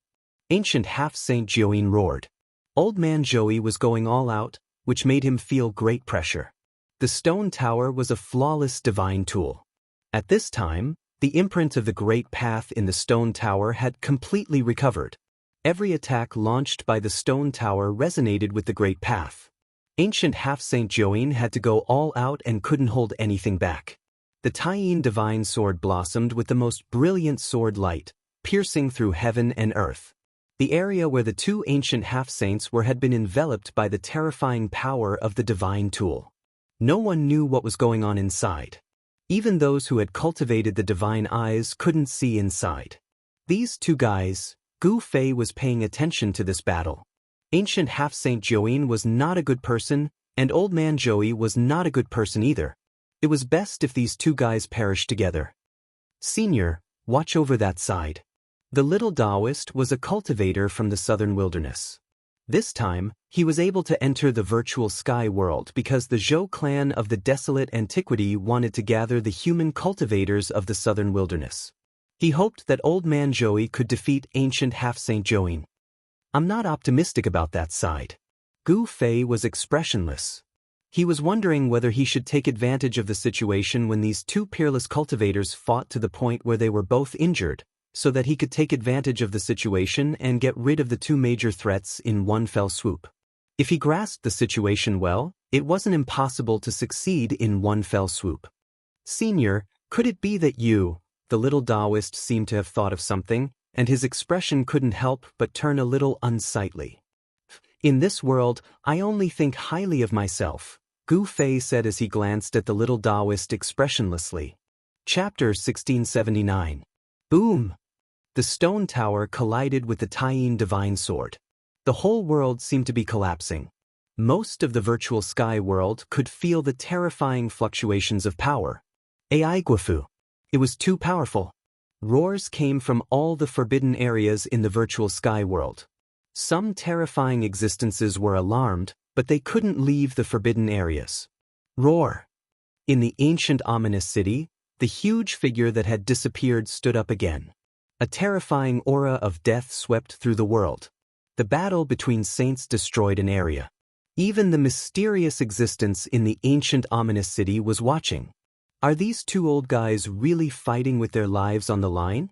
Ancient half-Saint Joine roared. Old Man Joey was going all out, which made him feel great pressure. The stone tower was a flawless divine tool. At this time, the imprint of the great path in the stone tower had completely recovered. Every attack launched by the stone tower resonated with the great path. Ancient half-Saint Joine had to go all out and couldn't hold anything back. The Taiyin divine sword blossomed with the most brilliant sword light, piercing through heaven and earth. The area where the two ancient half-saints were had been enveloped by the terrifying power of the divine tool. No one knew what was going on inside. Even those who had cultivated the divine eyes couldn't see inside. These two guys, Gu Fei was paying attention to this battle. Ancient half-saint Join was not a good person, and old man Joey was not a good person either. It was best if these two guys perished together. Senior, watch over that side. The little Taoist was a cultivator from the southern wilderness. This time, he was able to enter the virtual sky world because the Zhou clan of the desolate antiquity wanted to gather the human cultivators of the southern wilderness. He hoped that old man Joey could defeat ancient half-saint Join. I'm not optimistic about that side. Gu Fei was expressionless. He was wondering whether he should take advantage of the situation when these two peerless cultivators fought to the point where they were both injured, so that he could take advantage of the situation and get rid of the two major threats in one fell swoop. If he grasped the situation well, it wasn't impossible to succeed in one fell swoop. Senior, could it be that you, the little Taoist seemed to have thought of something, and his expression couldn't help but turn a little unsightly. In this world, I only think highly of myself, Gu Fei said as he glanced at the little Taoist expressionlessly. Chapter 1679. Boom! The stone tower collided with the Taiyin divine sword. The whole world seemed to be collapsing. Most of the virtual sky world could feel the terrifying fluctuations of power. Ai Guofu. It was too powerful. Roars came from all the forbidden areas in the virtual sky world. Some terrifying existences were alarmed, but they couldn't leave the forbidden areas. Roar! In the ancient ominous city, the huge figure that had disappeared stood up again. A terrifying aura of death swept through the world. The battle between saints destroyed an area. Even the mysterious existence in the ancient ominous city was watching. Are these two old guys really fighting with their lives on the line?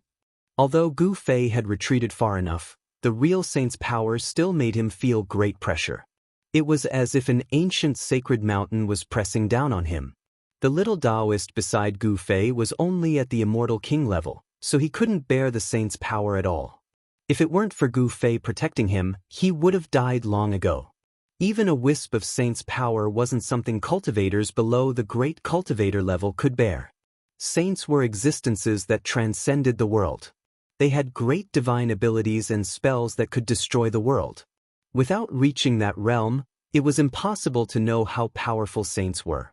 Although Gu Fei had retreated far enough, the real saint's power still made him feel great pressure. It was as if an ancient sacred mountain was pressing down on him. The little Taoist beside Gu Fei was only at the immortal king level, so he couldn't bear the saint's power at all. If it weren't for Gu Fei protecting him, he would have died long ago. Even a wisp of saint's power wasn't something cultivators below the great cultivator level could bear. Saints were existences that transcended the world. They had great divine abilities and spells that could destroy the world. Without reaching that realm, it was impossible to know how powerful saints were.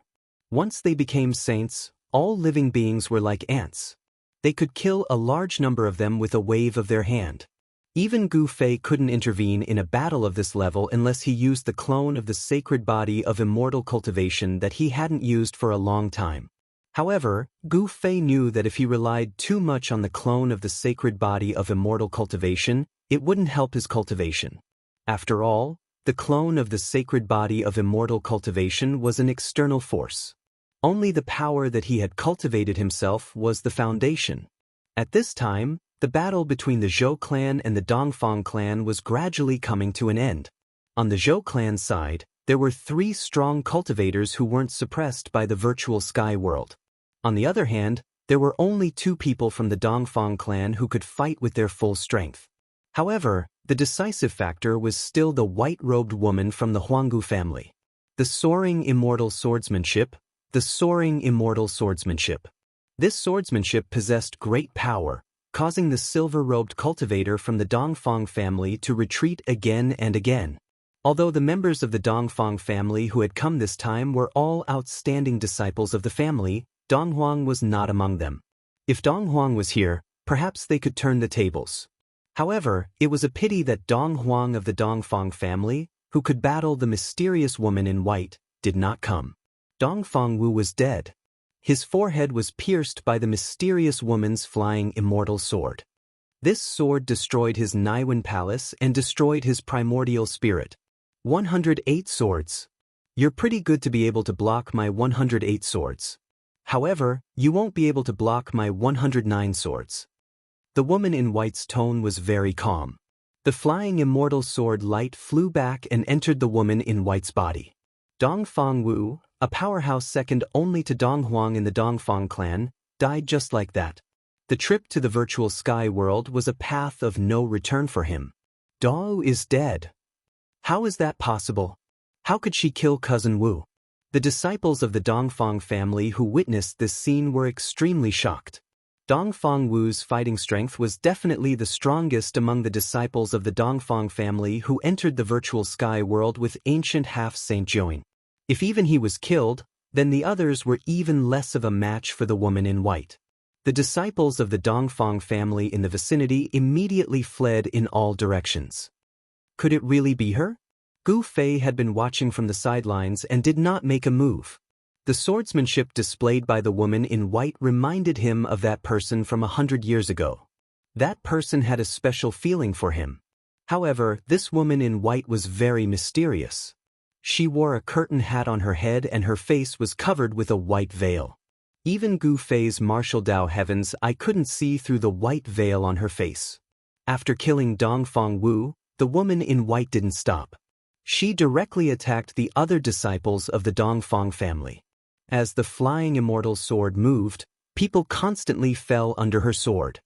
Once they became saints, all living beings were like ants. They could kill a large number of them with a wave of their hand. Even Gu Fei couldn't intervene in a battle of this level unless he used the clone of the sacred body of immortal cultivation that he hadn't used for a long time. However, Gu Fei knew that if he relied too much on the clone of the sacred body of immortal cultivation, it wouldn't help his cultivation. After all, the clone of the sacred body of immortal cultivation was an external force. Only the power that he had cultivated himself was the foundation. At this time, the battle between the Zhou clan and the Dongfang clan was gradually coming to an end. On the Zhou clan side, there were 3 strong cultivators who weren't suppressed by the virtual sky world. On the other hand, there were only 2 people from the Dongfang clan who could fight with their full strength. However, the decisive factor was still the white-robed woman from the Huanggu family. The soaring immortal swordsmanship. The soaring immortal swordsmanship. This swordsmanship possessed great power, causing the silver-robed cultivator from the Dongfang family to retreat again and again. Although the members of the Dongfang family who had come this time were all outstanding disciples of the family, Donghuang was not among them. If Donghuang was here, perhaps they could turn the tables. However, it was a pity that Donghuang of the Dongfang family, who could battle the mysterious woman in white, did not come. Dongfang Wu was dead. His forehead was pierced by the mysterious woman's flying immortal sword. This sword destroyed his Naiwen palace and destroyed his primordial spirit. 108 swords. You're pretty good to be able to block my 108 swords. However, you won't be able to block my 109 swords. The woman in white's tone was very calm. The flying immortal sword light flew back and entered the woman in white's body. Dongfang Wu, a powerhouse second only to Donghuang in the Dongfang clan, died just like that. The trip to the virtual sky world was a path of no return for him. Dao is dead. How is that possible? How could she kill Cousin Wu? The disciples of the Dongfang family who witnessed this scene were extremely shocked. Dongfang Wu's fighting strength was definitely the strongest among the disciples of the Dongfang family who entered the virtual sky world with ancient half-Saint Join. If even he was killed, then the others were even less of a match for the woman in white. The disciples of the Dongfang family in the vicinity immediately fled in all directions. Could it really be her? Gu Fei had been watching from the sidelines and did not make a move. The swordsmanship displayed by the woman in white reminded him of that person from 100 years ago. That person had a special feeling for him. However, this woman in white was very mysterious. She wore a curtain hat on her head and her face was covered with a white veil. Even Gu Fei's martial Dao heavens, I couldn't see through the white veil on her face. After killing Dongfang Wu, the woman in white didn't stop. She directly attacked the other disciples of the Dongfang family. As the flying immortal sword moved, people constantly fell under her sword.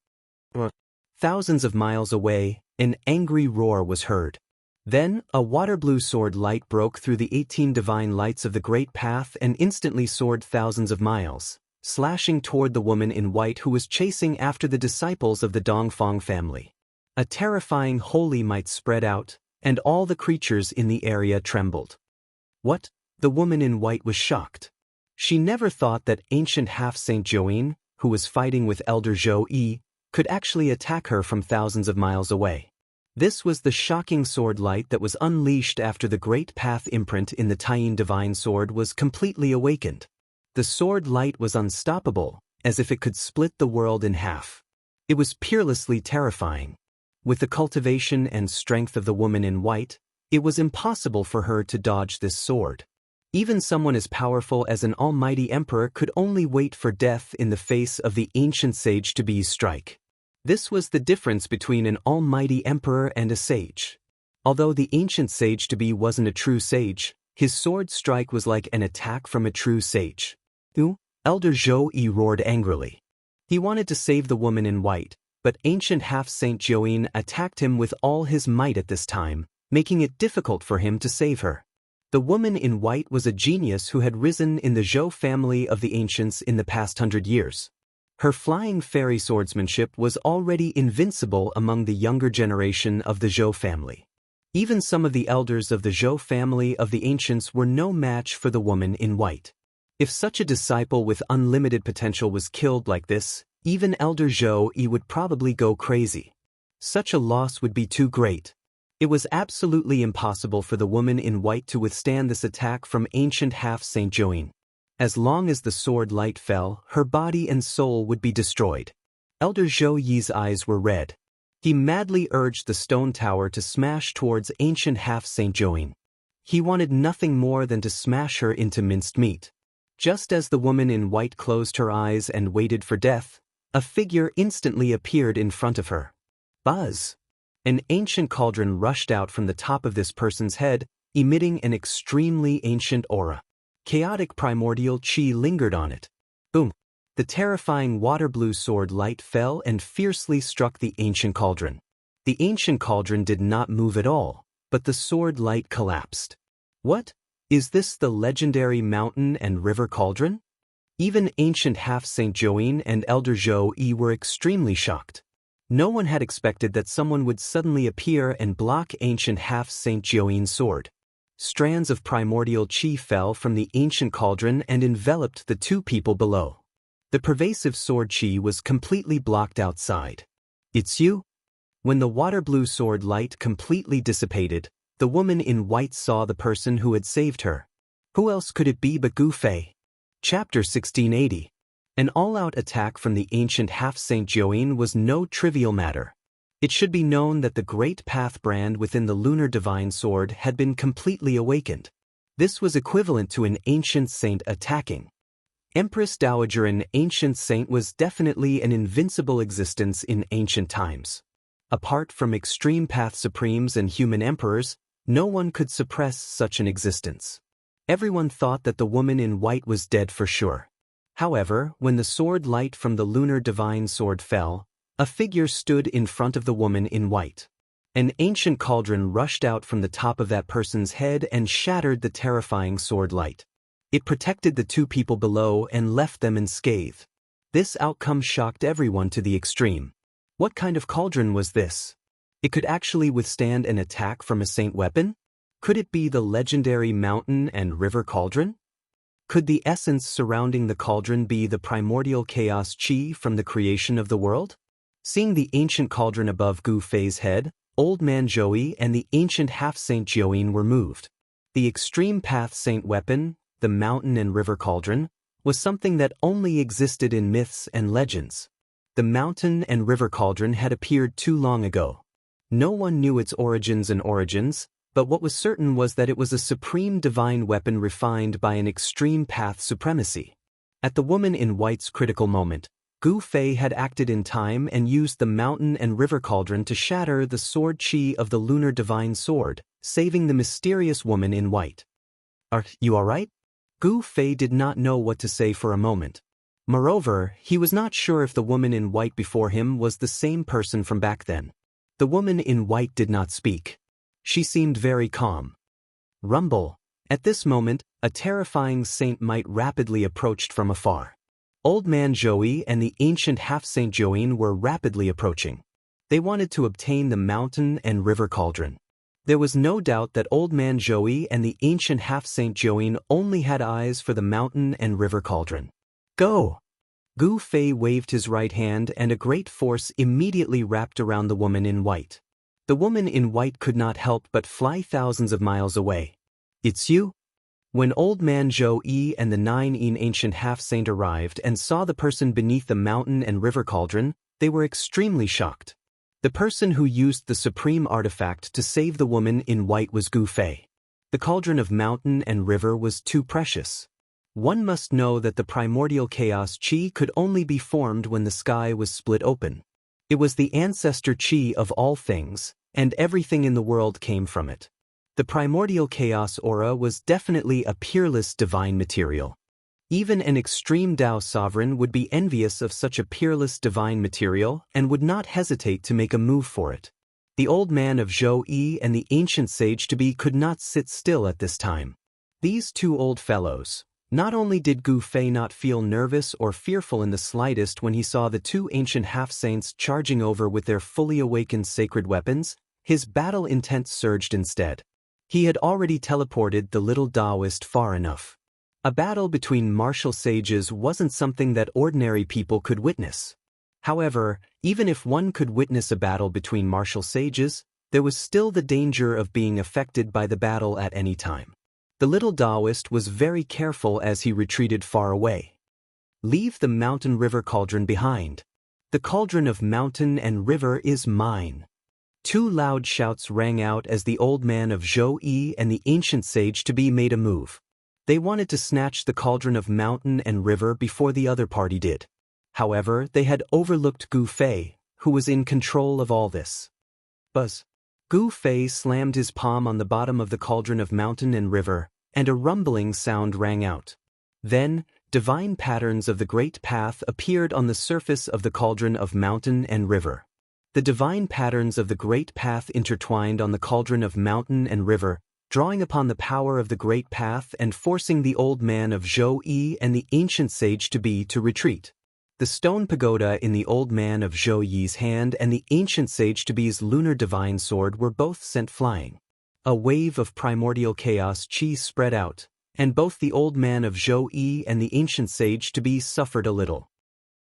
Thousands of miles away, an angry roar was heard. Then, a water-blue sword light broke through the 18 divine lights of the Great Path and instantly soared thousands of miles, slashing toward the woman in white who was chasing after the disciples of the Dongfang family. A terrifying holy might spread out, and all the creatures in the area trembled. What? The woman in white was shocked. She never thought that ancient half-Saint Join, who was fighting with Elder Zhou Yi, could actually attack her from thousands of miles away. This was the shocking sword light that was unleashed after the Great Path imprint in the Taiyin Divine Sword was completely awakened. The sword light was unstoppable, as if it could split the world in half. It was peerlessly terrifying. With the cultivation and strength of the woman in white, it was impossible for her to dodge this sword. Even someone as powerful as an almighty emperor could only wait for death in the face of the ancient sage to be's strike. This was the difference between an almighty emperor and a sage. Although the ancient sage to be wasn't a true sage, his sword strike was like an attack from a true sage. Elder Zhou Yi roared angrily. He wanted to save the woman in white, but ancient half-Saint Join attacked him with all his might at this time, making it difficult for him to save her. The woman in white was a genius who had risen in the Zhou family of the ancients in the past 100 years. Her flying fairy swordsmanship was already invincible among the younger generation of the Zhou family. Even some of the elders of the Zhou family of the ancients were no match for the woman in white. If such a disciple with unlimited potential was killed like this, even Elder Zhou Yi would probably go crazy. Such a loss would be too great. It was absolutely impossible for the woman in white to withstand this attack from ancient half-Saint Join. As long as the sword light fell, her body and soul would be destroyed. Elder Zhou Yi's eyes were red. He madly urged the stone tower to smash towards ancient half-Saint Join. He wanted nothing more than to smash her into minced meat. Just as the woman in white closed her eyes and waited for death, a figure instantly appeared in front of her. Buzz! An ancient cauldron rushed out from the top of this person's head, emitting an extremely ancient aura. Chaotic primordial chi lingered on it. Boom! The terrifying water-blue sword light fell and fiercely struck the ancient cauldron. The ancient cauldron did not move at all, but the sword light collapsed. What? Is this the legendary mountain and river cauldron? Even ancient half-Saint Join and Elder Zhou Yi were extremely shocked. No one had expected that someone would suddenly appear and block ancient half-Saint Join's sword. Strands of primordial chi fell from the ancient cauldron and enveloped the two people below. The pervasive sword chi was completely blocked outside. It's you? When the water-blue sword light completely dissipated, the woman in white saw the person who had saved her. Who else could it be but Gu Fei? Chapter 1680. An all-out attack from the ancient half-Saint Join was no trivial matter. It should be known that the Great Path brand within the Lunar Divine Sword had been completely awakened. This was equivalent to an ancient saint attacking. Empress Dowager, an ancient saint, was definitely an invincible existence in ancient times. Apart from extreme path supremes and human emperors, no one could suppress such an existence. Everyone thought that the woman in white was dead for sure. However, when the sword light from the Lunar Divine Sword fell, a figure stood in front of the woman in white. An ancient cauldron rushed out from the top of that person's head and shattered the terrifying sword light. It protected the two people below and left them unscathed. This outcome shocked everyone to the extreme. What kind of cauldron was this? It could actually withstand an attack from a saint weapon? Could it be the legendary mountain and river cauldron? Could the essence surrounding the cauldron be the primordial chaos chi from the creation of the world? Seeing the ancient cauldron above Gu Fei's head, Old Man Zhou and the ancient half-saint Jiuyin were moved. The extreme path saint weapon, the mountain and river cauldron, was something that only existed in myths and legends. The mountain and river cauldron had appeared too long ago. No one knew its origins, but what was certain was that it was a supreme divine weapon refined by an extreme path supremacy. At the woman in white's critical moment, Gu Fei had acted in time and used the mountain and river cauldron to shatter the sword chi of the lunar divine sword, saving the mysterious woman in white. "Are you all right?" Gu Fei did not know what to say for a moment. Moreover, he was not sure if the woman in white before him was the same person from back then. The woman in white did not speak. She seemed very calm. Rumble. At this moment, a terrifying saint might rapidly approached from afar. Old Man Zhou and the ancient half-saint Jiuyin were rapidly approaching. They wanted to obtain the mountain and river cauldron. There was no doubt that Old Man Zhou and the ancient half-saint Jiuyin only had eyes for the mountain and river cauldron. "Go!" Gu Fei waved his right hand and a great force immediately wrapped around the woman in white. The woman in white could not help but fly thousands of miles away. "It's you?" When Old Man Zhou and the 9 ancient half-saint arrived and saw the person beneath the mountain and river cauldron, they were extremely shocked. The person who used the supreme artifact to save the woman in white was Gu Fei. The cauldron of mountain and river was too precious. One must know that the primordial chaos chi could only be formed when the sky was split open. It was the ancestor chi of all things, and everything in the world came from it. The primordial chaos aura was definitely a peerless divine material. Even an extreme Tao sovereign would be envious of such a peerless divine material and would not hesitate to make a move for it. The old man of Zhou and the ancient sage-to-be could not sit still at this time. These two old fellows. Not only did Gu Fei not feel nervous or fearful in the slightest when he saw the two ancient half-saints charging over with their fully awakened sacred weapons, his battle intent surged instead. He had already teleported the little Taoist far enough. A battle between martial sages wasn't something that ordinary people could witness. However, even if one could witness a battle between martial sages, there was still the danger of being affected by the battle at any time. The little Taoist was very careful as he retreated far away. "Leave the mountain river cauldron behind. The cauldron of mountain and river is mine." Two loud shouts rang out as the old man of Zhou and the ancient sage-to-be made a move. They wanted to snatch the cauldron of mountain and river before the other party did. However, they had overlooked Gu Fei, who was in control of all this. Buzz. Gu Fei slammed his palm on the bottom of the cauldron of mountain and river, and a rumbling sound rang out. Then, divine patterns of the great path appeared on the surface of the cauldron of mountain and river. The divine patterns of the great path intertwined on the cauldron of mountain and river, drawing upon the power of the great path and forcing the old man of Zhou and the ancient sage-to-be to retreat. The stone pagoda in the old man of Zhou's hand and the ancient sage-to-be's lunar divine sword were both sent flying. A wave of primordial chaos chi spread out, and both the old man of Zhou and the ancient sage-to-be suffered a little.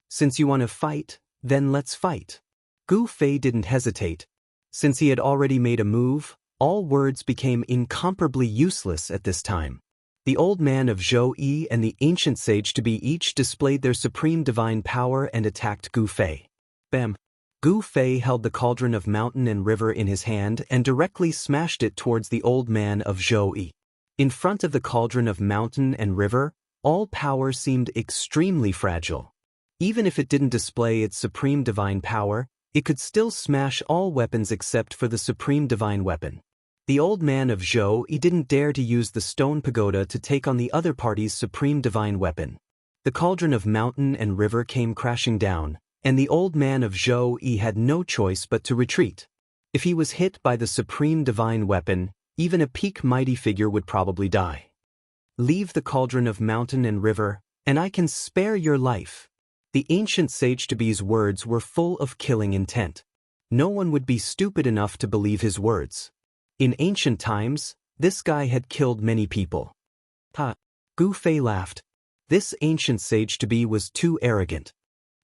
"Since you want to fight, then let's fight." Gu Fei didn't hesitate. Since he had already made a move, all words became incomparably useless at this time. The old man of Zhou and the ancient sage-to-be each displayed their supreme divine power and attacked Gu Fei. Bam! Gu Fei held the cauldron of mountain and river in his hand and directly smashed it towards the old man of Zhou. In front of the cauldron of mountain and river, all power seemed extremely fragile. Even if it didn't display its supreme divine power, it could still smash all weapons except for the supreme divine weapon. The old man of Zhou didn't dare to use the stone pagoda to take on the other party's supreme divine weapon. The cauldron of mountain and river came crashing down, and the old man of Zhou had no choice but to retreat. If he was hit by the supreme divine weapon, even a peak mighty figure would probably die. Leave the cauldron of mountain and river, and I can spare your life. The ancient sage-to-be's words were full of killing intent. No one would be stupid enough to believe his words. In ancient times, this guy had killed many people. Ha! Gu Fei laughed. This ancient sage-to-be was too arrogant.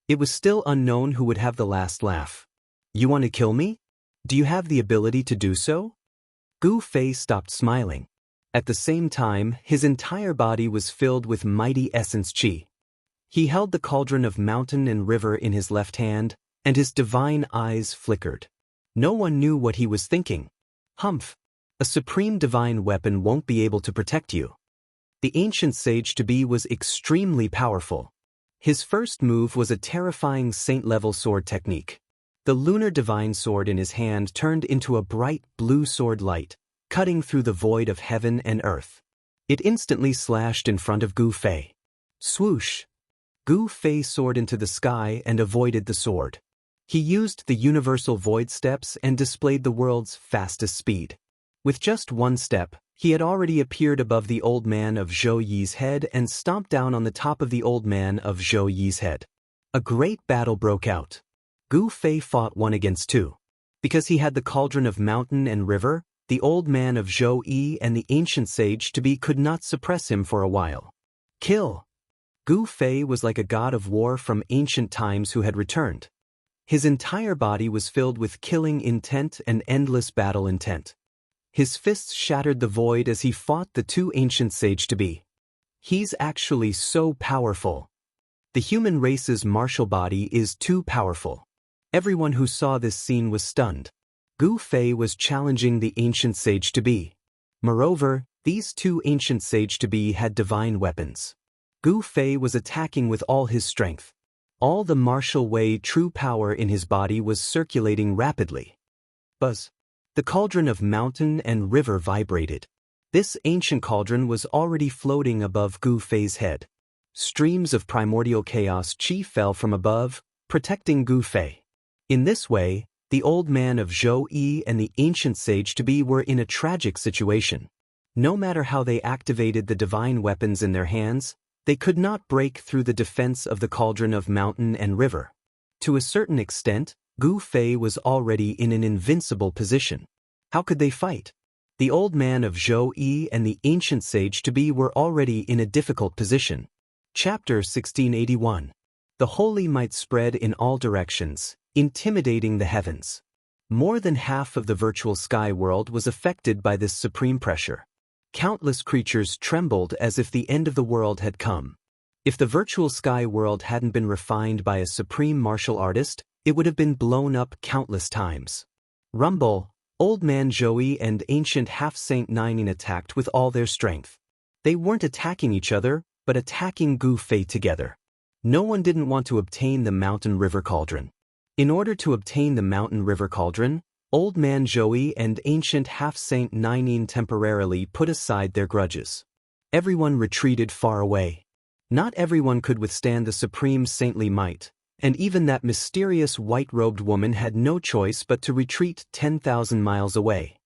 It was still unknown who would have the last laugh. You want to kill me? Do you have the ability to do so? Gu Fei stopped smiling. At the same time, his entire body was filled with mighty essence qi. He held the cauldron of mountain and river in his left hand, and his divine eyes flickered. No one knew what he was thinking. Humph! A supreme divine weapon won't be able to protect you. The ancient sage-to-be was extremely powerful. His first move was a terrifying saint-level sword technique. The lunar divine sword in his hand turned into a bright blue sword light, cutting through the void of heaven and earth. It instantly slashed in front of Gu Fei. Swoosh! Gu Fei soared into the sky and avoided the sword. He used the universal void steps and displayed the world's fastest speed. With just one step, he had already appeared above the old man of Zhou Yi's head and stomped down on the top of the old man of Zhou Yi's head. A great battle broke out. Gu Fei fought 1 against 2. Because he had the cauldron of mountain and river, the old man of Zhou Yi and the ancient sage-to-be could not suppress him for a while. Kill! Gu Fei was like a god of war from ancient times who had returned. His entire body was filled with killing intent and endless battle intent. His fists shattered the void as he fought the 2 ancient sage-to-be. He's actually so powerful. The human race's martial body is too powerful. Everyone who saw this scene was stunned. Gu Fei was challenging the ancient sage-to-be. Moreover, these 2 ancient sage-to-be had divine weapons. Gu Fei was attacking with all his strength. All the martial way true power in his body was circulating rapidly. Buzz! The cauldron of mountain and river vibrated. This ancient cauldron was already floating above Gu Fei's head. Streams of primordial chaos qi fell from above, protecting Gu Fei. In this way, the old man of Zhou Yi and the ancient sage-to-be were in a tragic situation. No matter how they activated the divine weapons in their hands, they could not break through the defense of the cauldron of mountain and river. To a certain extent, Gu Fei was already in an invincible position. How could they fight? The old man of Zhou Yi and the ancient sage-to-be were already in a difficult position. Chapter 1681. The holy might spread in all directions, intimidating the heavens. More than half of the virtual sky world was affected by this supreme pressure. Countless creatures trembled as if the end of the world had come. If the virtual sky world hadn't been refined by a supreme martial artist, it would have been blown up countless times. Rumble, old man Zhou and ancient half-saint Nining attacked with all their strength. They weren't attacking each other, but attacking Gu Fei together. No one didn't want to obtain the mountain river cauldron. In order to obtain the mountain river cauldron, old man Zhou and ancient half-saint Nining temporarily put aside their grudges. Everyone retreated far away. Not everyone could withstand the supreme saintly might, and even that mysterious white-robed woman had no choice but to retreat 10,000 miles away.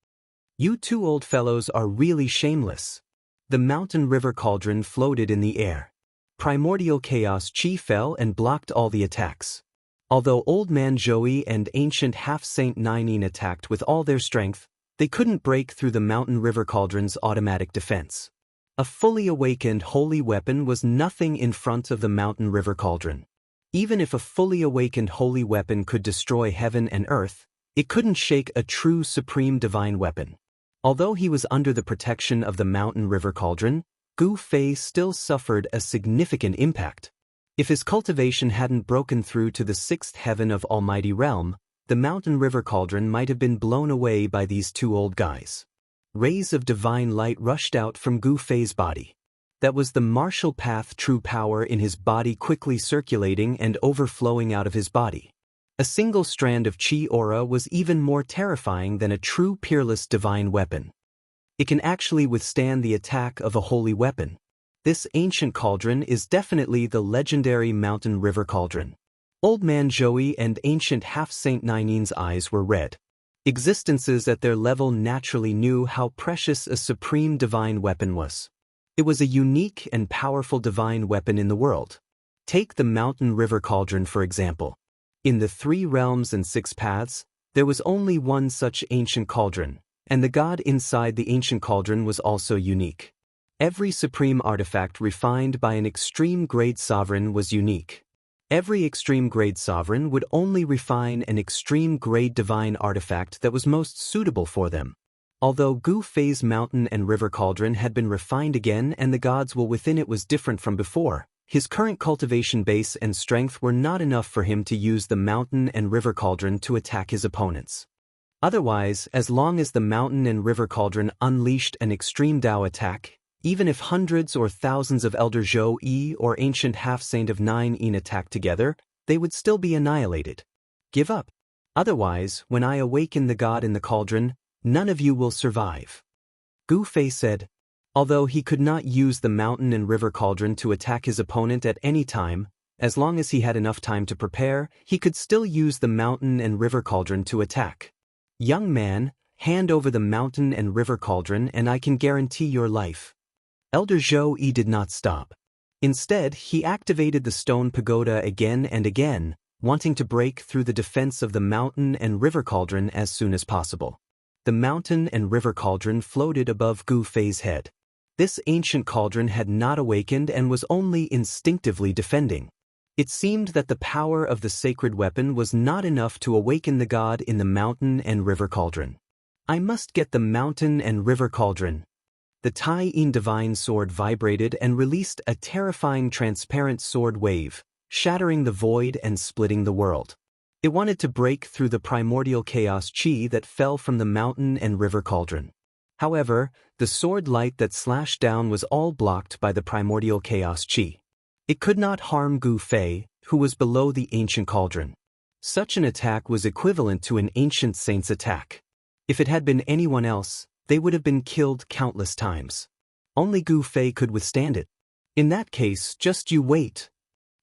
You 2 old fellows are really shameless. The mountain river cauldron floated in the air. Primordial chaos qi fell and blocked all the attacks. Although old man Zhou and ancient half-saint Nining attacked with all their strength, they couldn't break through the mountain river cauldron's automatic defense. A fully awakened holy weapon was nothing in front of the mountain river cauldron. Even if a fully awakened holy weapon could destroy heaven and earth, it couldn't shake a true supreme divine weapon. Although he was under the protection of the mountain river cauldron, Gu Fei still suffered a significant impact. If his cultivation hadn't broken through to the 6th heaven of Almighty Realm, the mountain river cauldron might have been blown away by these 2 old guys. Rays of divine light rushed out from Gu Fei's body. That was the martial path true power in his body quickly circulating and overflowing out of his body. A single strand of chi aura was even more terrifying than a true peerless divine weapon. It can actually withstand the attack of a holy weapon. This ancient cauldron is definitely the legendary mountain river cauldron. Old man Zhou and ancient half-saint Nining's eyes were red. Existences at their level naturally knew how precious a supreme divine weapon was. It was a unique and powerful divine weapon in the world. Take the mountain river cauldron for example. In the 3 realms and 6 paths, there was only one such ancient cauldron, and the god inside the ancient cauldron was also unique. Every supreme artifact refined by an extreme grade sovereign was unique. Every extreme grade sovereign would only refine an extreme grade divine artifact that was most suitable for them. Although Gu Fei's mountain and river cauldron had been refined again and the god's will within it was different from before, his current cultivation base and strength were not enough for him to use the mountain and river cauldron to attack his opponents. Otherwise, as long as the mountain and river cauldron unleashed an extreme Dao attack, even if hundreds or thousands of Elder Zhou Yi or Ancient Half-Saint of 9 Yin attacked together, they would still be annihilated. Give up. Otherwise, when I awaken the god in the cauldron, none of you will survive. Gu Fei said. Although he could not use the mountain and river cauldron to attack his opponent at any time, as long as he had enough time to prepare, he could still use the mountain and river cauldron to attack. Young man, hand over the mountain and river cauldron and I can guarantee your life. Elder Zhou Yi did not stop. Instead, he activated the stone pagoda again and again, wanting to break through the defense of the mountain and river cauldron as soon as possible. The mountain and river cauldron floated above Gu Fei's head. This ancient cauldron had not awakened and was only instinctively defending. It seemed that the power of the sacred weapon was not enough to awaken the god in the mountain and river cauldron. I must get the mountain and river cauldron. The Tai Yin divine sword vibrated and released a terrifying transparent sword wave, shattering the void and splitting the world. It wanted to break through the primordial chaos chi that fell from the mountain and river cauldron. However, the sword light that slashed down was all blocked by the primordial chaos chi. It could not harm Gu Fei, who was below the ancient cauldron. Such an attack was equivalent to an ancient saint's attack. If it had been anyone else, they would have been killed countless times. Only Gu Fei could withstand it. In that case, just you wait.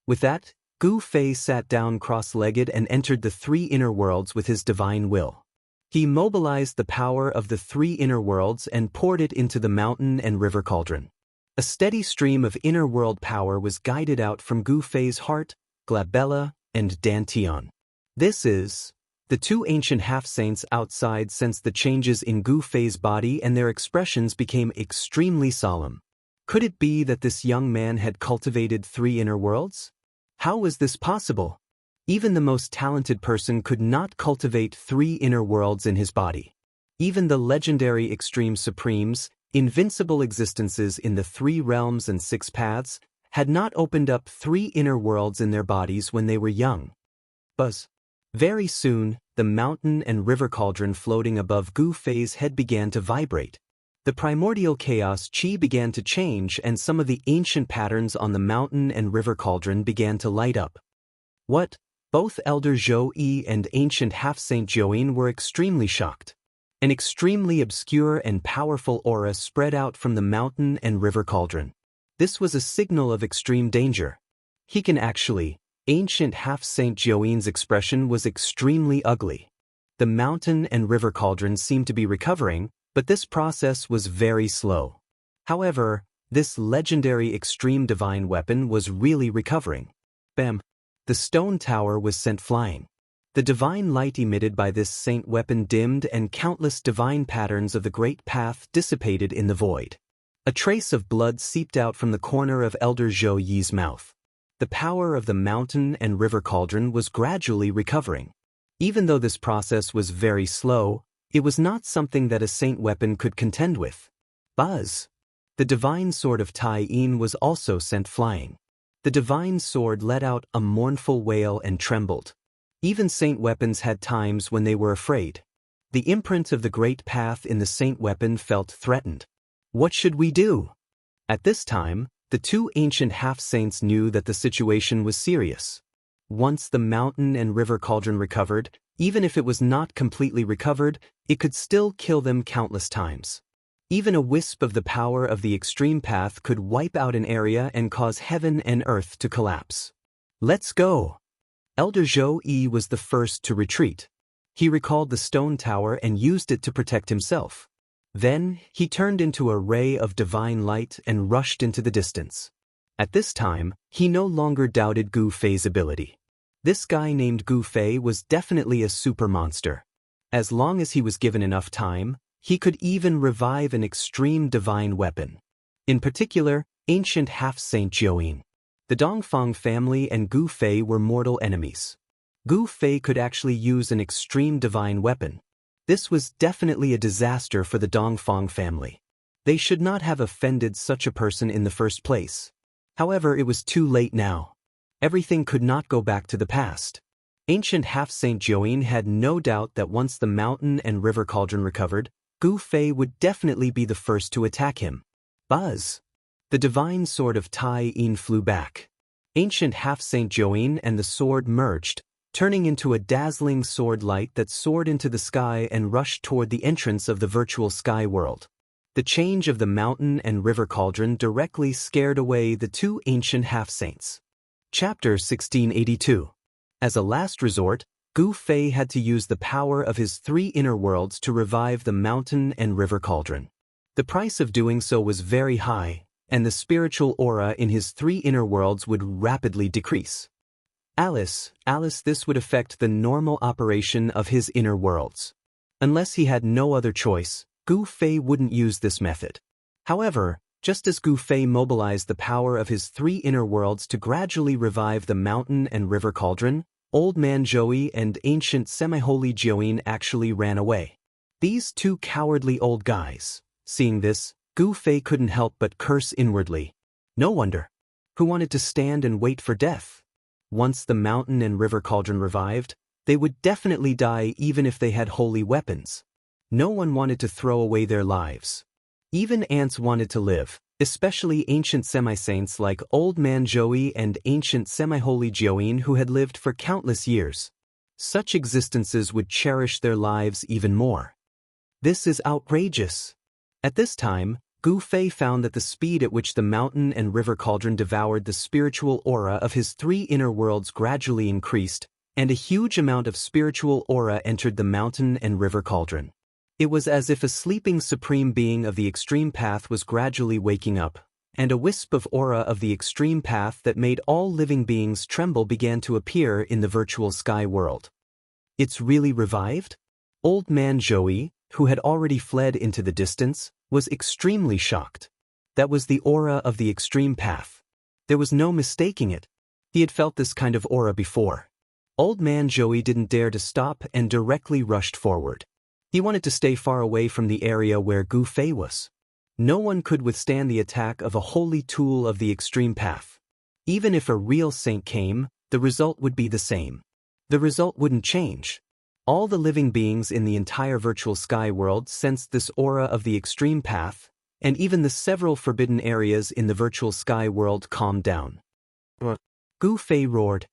With that, Gu Fei sat down cross-legged and entered the 3 inner worlds with his divine will. He mobilized the power of the 3 inner worlds and poured it into the mountain and river cauldron. A steady stream of inner world power was guided out from Gu Fei's heart, Glabella, and Dantian. This is, the 2 ancient half-saints outside sensed the changes in Gu Fei's body and their expressions became extremely solemn. Could it be that this young man had cultivated 3 inner worlds? How was this possible? Even the most talented person could not cultivate 3 inner worlds in his body. Even the legendary extreme supremes, invincible existences in the 3 realms and 6 paths, had not opened up 3 inner worlds in their bodies when they were young. Buzz. Very soon, the mountain and river cauldron floating above Gu Fei's head began to vibrate. The primordial chaos chi began to change and some of the ancient patterns on the mountain and river cauldron began to light up. What? Both Elder Zhou Yi and Ancient Half-Saint Zhouyin were extremely shocked. An extremely obscure and powerful aura spread out from the mountain and river cauldron. This was a signal of extreme danger. He can actually. Ancient Half-Saint Zhouyin's expression was extremely ugly. The mountain and river cauldron seemed to be recovering, but this process was very slow. However, this legendary extreme divine weapon was really recovering. Bam! The stone tower was sent flying. The divine light emitted by this saint weapon dimmed and countless divine patterns of the great path dissipated in the void. A trace of blood seeped out from the corner of Elder Zhou Yi's mouth. The power of the mountain and river cauldron was gradually recovering. Even though this process was very slow, it was not something that a saint weapon could contend with. Buzz! The divine sword of Tai Yin was also sent flying. The divine sword let out a mournful wail and trembled. Even saint weapons had times when they were afraid. The imprint of the great path in the saint weapon felt threatened. What should we do? At this time, the 2 ancient half-saints knew that the situation was serious. Once the mountain and river cauldron recovered, even if it was not completely recovered, it could still kill them countless times. Even a wisp of the power of the extreme path could wipe out an area and cause heaven and earth to collapse. Let's go! Elder Zhou Yi was the first to retreat. He recalled the stone tower and used it to protect himself. Then, he turned into a ray of divine light and rushed into the distance. At this time, he no longer doubted Gu Fei's ability. This guy named Gu Fei was definitely a super monster. As long as he was given enough time, he could even revive an extreme divine weapon. In particular, ancient half-saint Jiuyin. The Dongfang family and Gu Fei were mortal enemies. Gu Fei could actually use an extreme divine weapon. This was definitely a disaster for the Dongfang family. They should not have offended such a person in the first place. However, it was too late now. Everything could not go back to the past. Ancient half-saint Jiuyin had no doubt that once the mountain and river cauldron recovered, Gu Fei would definitely be the first to attack him. Buzz! The divine sword of Tai Yin flew back. Ancient half-saint Jiuyin and the sword merged, turning into a dazzling sword light that soared into the sky and rushed toward the entrance of the virtual sky world. The change of the mountain and river cauldron directly scared away the two ancient half-saints. Chapter 1682. As a last resort, Gu Fei had to use the power of his three inner worlds to revive the mountain and river cauldron. The price of doing so was very high, and the spiritual aura in his three inner worlds would rapidly decrease. Alice, this would affect the normal operation of his inner worlds. Unless he had no other choice, Gu Fei wouldn't use this method. However, just as Gu Fei mobilized the power of his three inner worlds to gradually revive the mountain and river cauldron, Old Man Zhou and ancient semi-holy Jiuyin actually ran away. These two cowardly old guys. Seeing this, Gu Fei couldn't help but curse inwardly. No wonder. Who wanted to stand and wait for death? Once the mountain and river cauldron revived, they would definitely die even if they had holy weapons. No one wanted to throw away their lives. Even ants wanted to live, especially ancient semi-saints like Old Man Zhou and ancient semi-holy Jiuyin who had lived for countless years. Such existences would cherish their lives even more. This is outrageous. At this time, Gu Fei found that the speed at which the mountain and river cauldron devoured the spiritual aura of his three inner worlds gradually increased, and a huge amount of spiritual aura entered the mountain and river cauldron. It was as if a sleeping supreme being of the extreme path was gradually waking up, and a wisp of aura of the extreme path that made all living beings tremble began to appear in the virtual sky world. It's really revived? Old Man Zhou, who had already fled into the distance, was extremely shocked. That was the aura of the extreme path. There was no mistaking it. He had felt this kind of aura before. Old Man Zhou didn't dare to stop and directly rushed forward. He wanted to stay far away from the area where Gu Fei was. No one could withstand the attack of a holy tool of the extreme path. Even if a real saint came, the result would be the same. The result wouldn't change. All the living beings in the entire virtual sky world sensed this aura of the extreme path, and even the several forbidden areas in the virtual sky world calmed down. Gu Fei roared.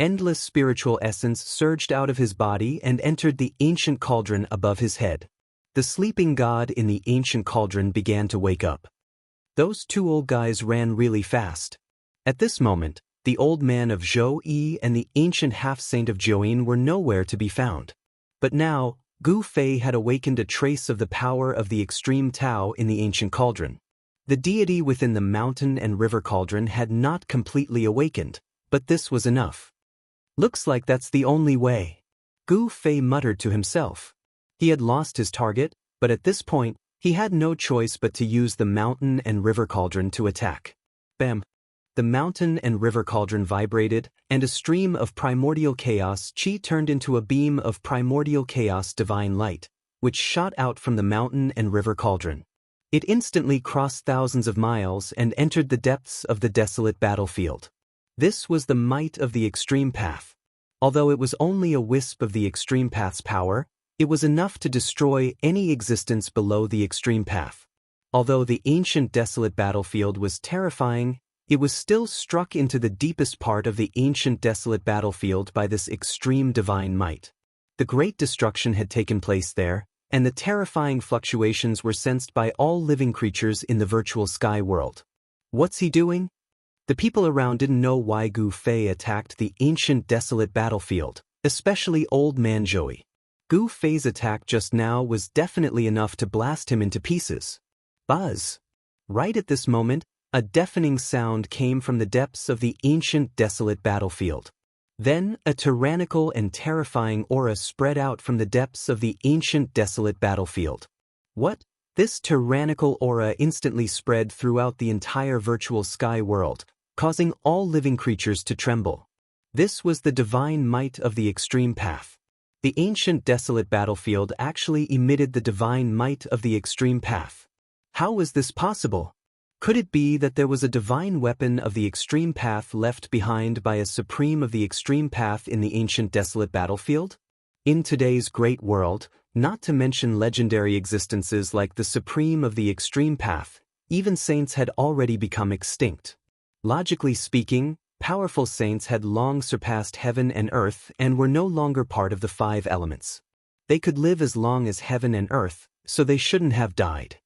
Endless spiritual essence surged out of his body and entered the ancient cauldron above his head. The sleeping god in the ancient cauldron began to wake up. Those two old guys ran really fast. At this moment, the old man of Zhou and the ancient half-saint of Jiuyin were nowhere to be found. But now, Gu Fei had awakened a trace of the power of the extreme Tao in the ancient cauldron. The deity within the mountain and river cauldron had not completely awakened, but this was enough. Looks like that's the only way. Gu Fei muttered to himself. He had lost his target, but at this point, he had no choice but to use the mountain and river cauldron to attack. Bam! The mountain and river cauldron vibrated, and a stream of primordial chaos chi turned into a beam of primordial chaos divine light, which shot out from the mountain and river cauldron. It instantly crossed thousands of miles and entered the depths of the desolate battlefield. This was the might of the extreme path. Although it was only a wisp of the extreme path's power, it was enough to destroy any existence below the extreme path. Although the ancient desolate battlefield was terrifying, it was still struck into the deepest part of the ancient desolate battlefield by this extreme divine might. The great destruction had taken place there, and the terrifying fluctuations were sensed by all living creatures in the virtual sky world. What's he doing? The people around didn't know why Gu Fei attacked the ancient desolate battlefield, especially Old Man Zhou. Gu Fei's attack just now was definitely enough to blast him into pieces. Buzz! Right at this moment, a deafening sound came from the depths of the ancient desolate battlefield. Then, a tyrannical and terrifying aura spread out from the depths of the ancient desolate battlefield. What? This tyrannical aura instantly spread throughout the entire virtual sky world, causing all living creatures to tremble. This was the divine might of the extreme path. The ancient desolate battlefield actually emitted the divine might of the extreme path. How was this possible? Could it be that there was a divine weapon of the extreme path left behind by a supreme of the extreme path in the ancient desolate battlefield? In today's great world, not to mention legendary existences like the supreme of the extreme path, even saints had already become extinct. Logically speaking, powerful saints had long surpassed heaven and earth and were no longer part of the five elements. They could live as long as heaven and earth, so they shouldn't have died.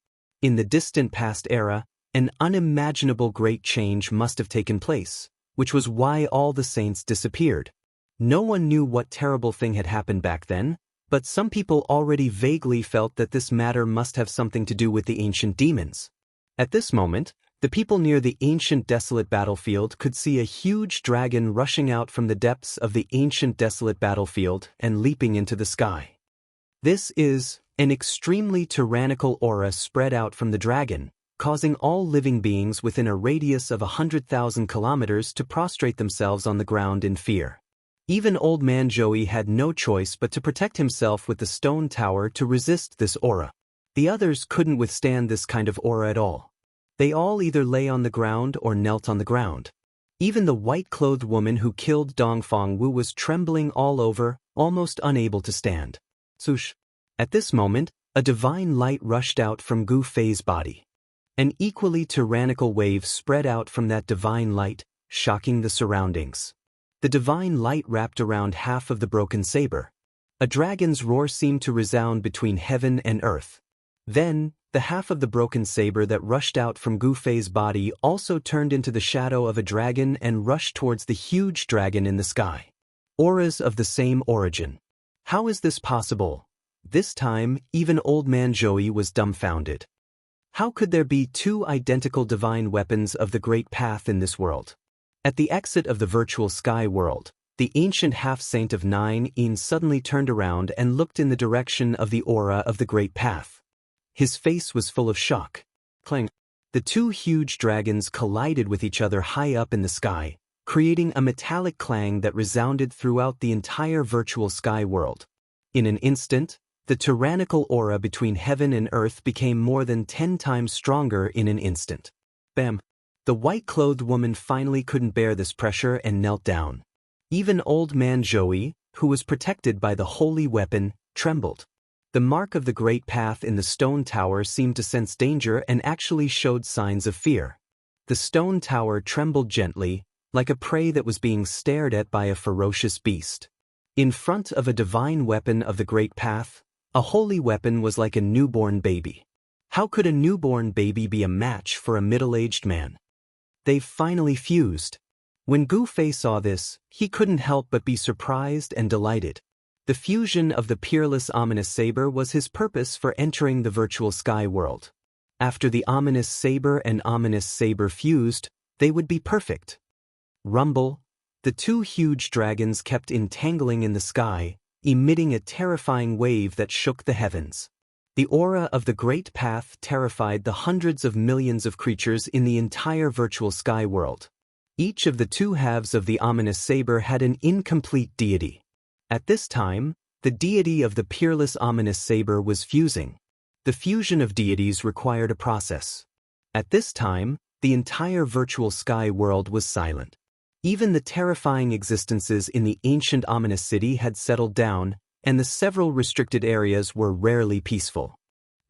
In the distant past era, an unimaginable great change must have taken place, which was why all the saints disappeared. No one knew what terrible thing had happened back then, but some people already vaguely felt that this matter must have something to do with the ancient demons. At this moment, the people near the ancient desolate battlefield could see a huge dragon rushing out from the depths of the ancient desolate battlefield and leaping into the sky. This is an extremely tyrannical aura spread out from the dragon, causing all living beings within a radius of 100,000 kilometers to prostrate themselves on the ground in fear. Even Old Man Joey had no choice but to protect himself with the stone tower to resist this aura. The others couldn't withstand this kind of aura at all. They all either lay on the ground or knelt on the ground. Even the white-clothed woman who killed Dongfang Wu was trembling all over, almost unable to stand. Swoosh! At this moment, a divine light rushed out from Gu Fei's body. An equally tyrannical wave spread out from that divine light, shocking the surroundings. The divine light wrapped around half of the broken saber. A dragon's roar seemed to resound between heaven and earth. Then, the half of the broken saber that rushed out from Gu Fei's body also turned into the shadow of a dragon and rushed towards the huge dragon in the sky. Auras of the same origin. How is this possible? This time, even Old Man Joey was dumbfounded. How could there be two identical divine weapons of the Great Path in this world? At the exit of the virtual sky world, the ancient half-saint of 9 suddenly turned around and looked in the direction of the aura of the Great Path. His face was full of shock. Clang! The two huge dragons collided with each other high up in the sky, creating a metallic clang that resounded throughout the entire virtual sky world. In an instant, the tyrannical aura between heaven and earth became more than 10 times stronger in an instant. Bam! The white-clothed woman finally couldn't bear this pressure and knelt down. Even Old Man Joey, who was protected by the holy weapon, trembled. The mark of the Great Path in the stone tower seemed to sense danger and actually showed signs of fear. The stone tower trembled gently, like a prey that was being stared at by a ferocious beast. In front of a divine weapon of the Great Path, a holy weapon was like a newborn baby. How could a newborn baby be a match for a middle-aged man? They've finally fused. When Gu Fei saw this, he couldn't help but be surprised and delighted. The fusion of the peerless ominous saber was his purpose for entering the virtual sky world. After the ominous saber and ominous saber fused, they would be perfect. Rumble! The two huge dragons kept entangling in the sky, emitting a terrifying wave that shook the heavens. The aura of the Great Path terrified the hundreds of millions of creatures in the entire virtual sky world. Each of the two halves of the ominous saber had an incomplete deity. At this time, the deity of the peerless ominous saber was fusing. The fusion of deities required a process. At this time, the entire virtual sky world was silent. Even the terrifying existences in the ancient ominous city had settled down, and the several restricted areas were rarely peaceful.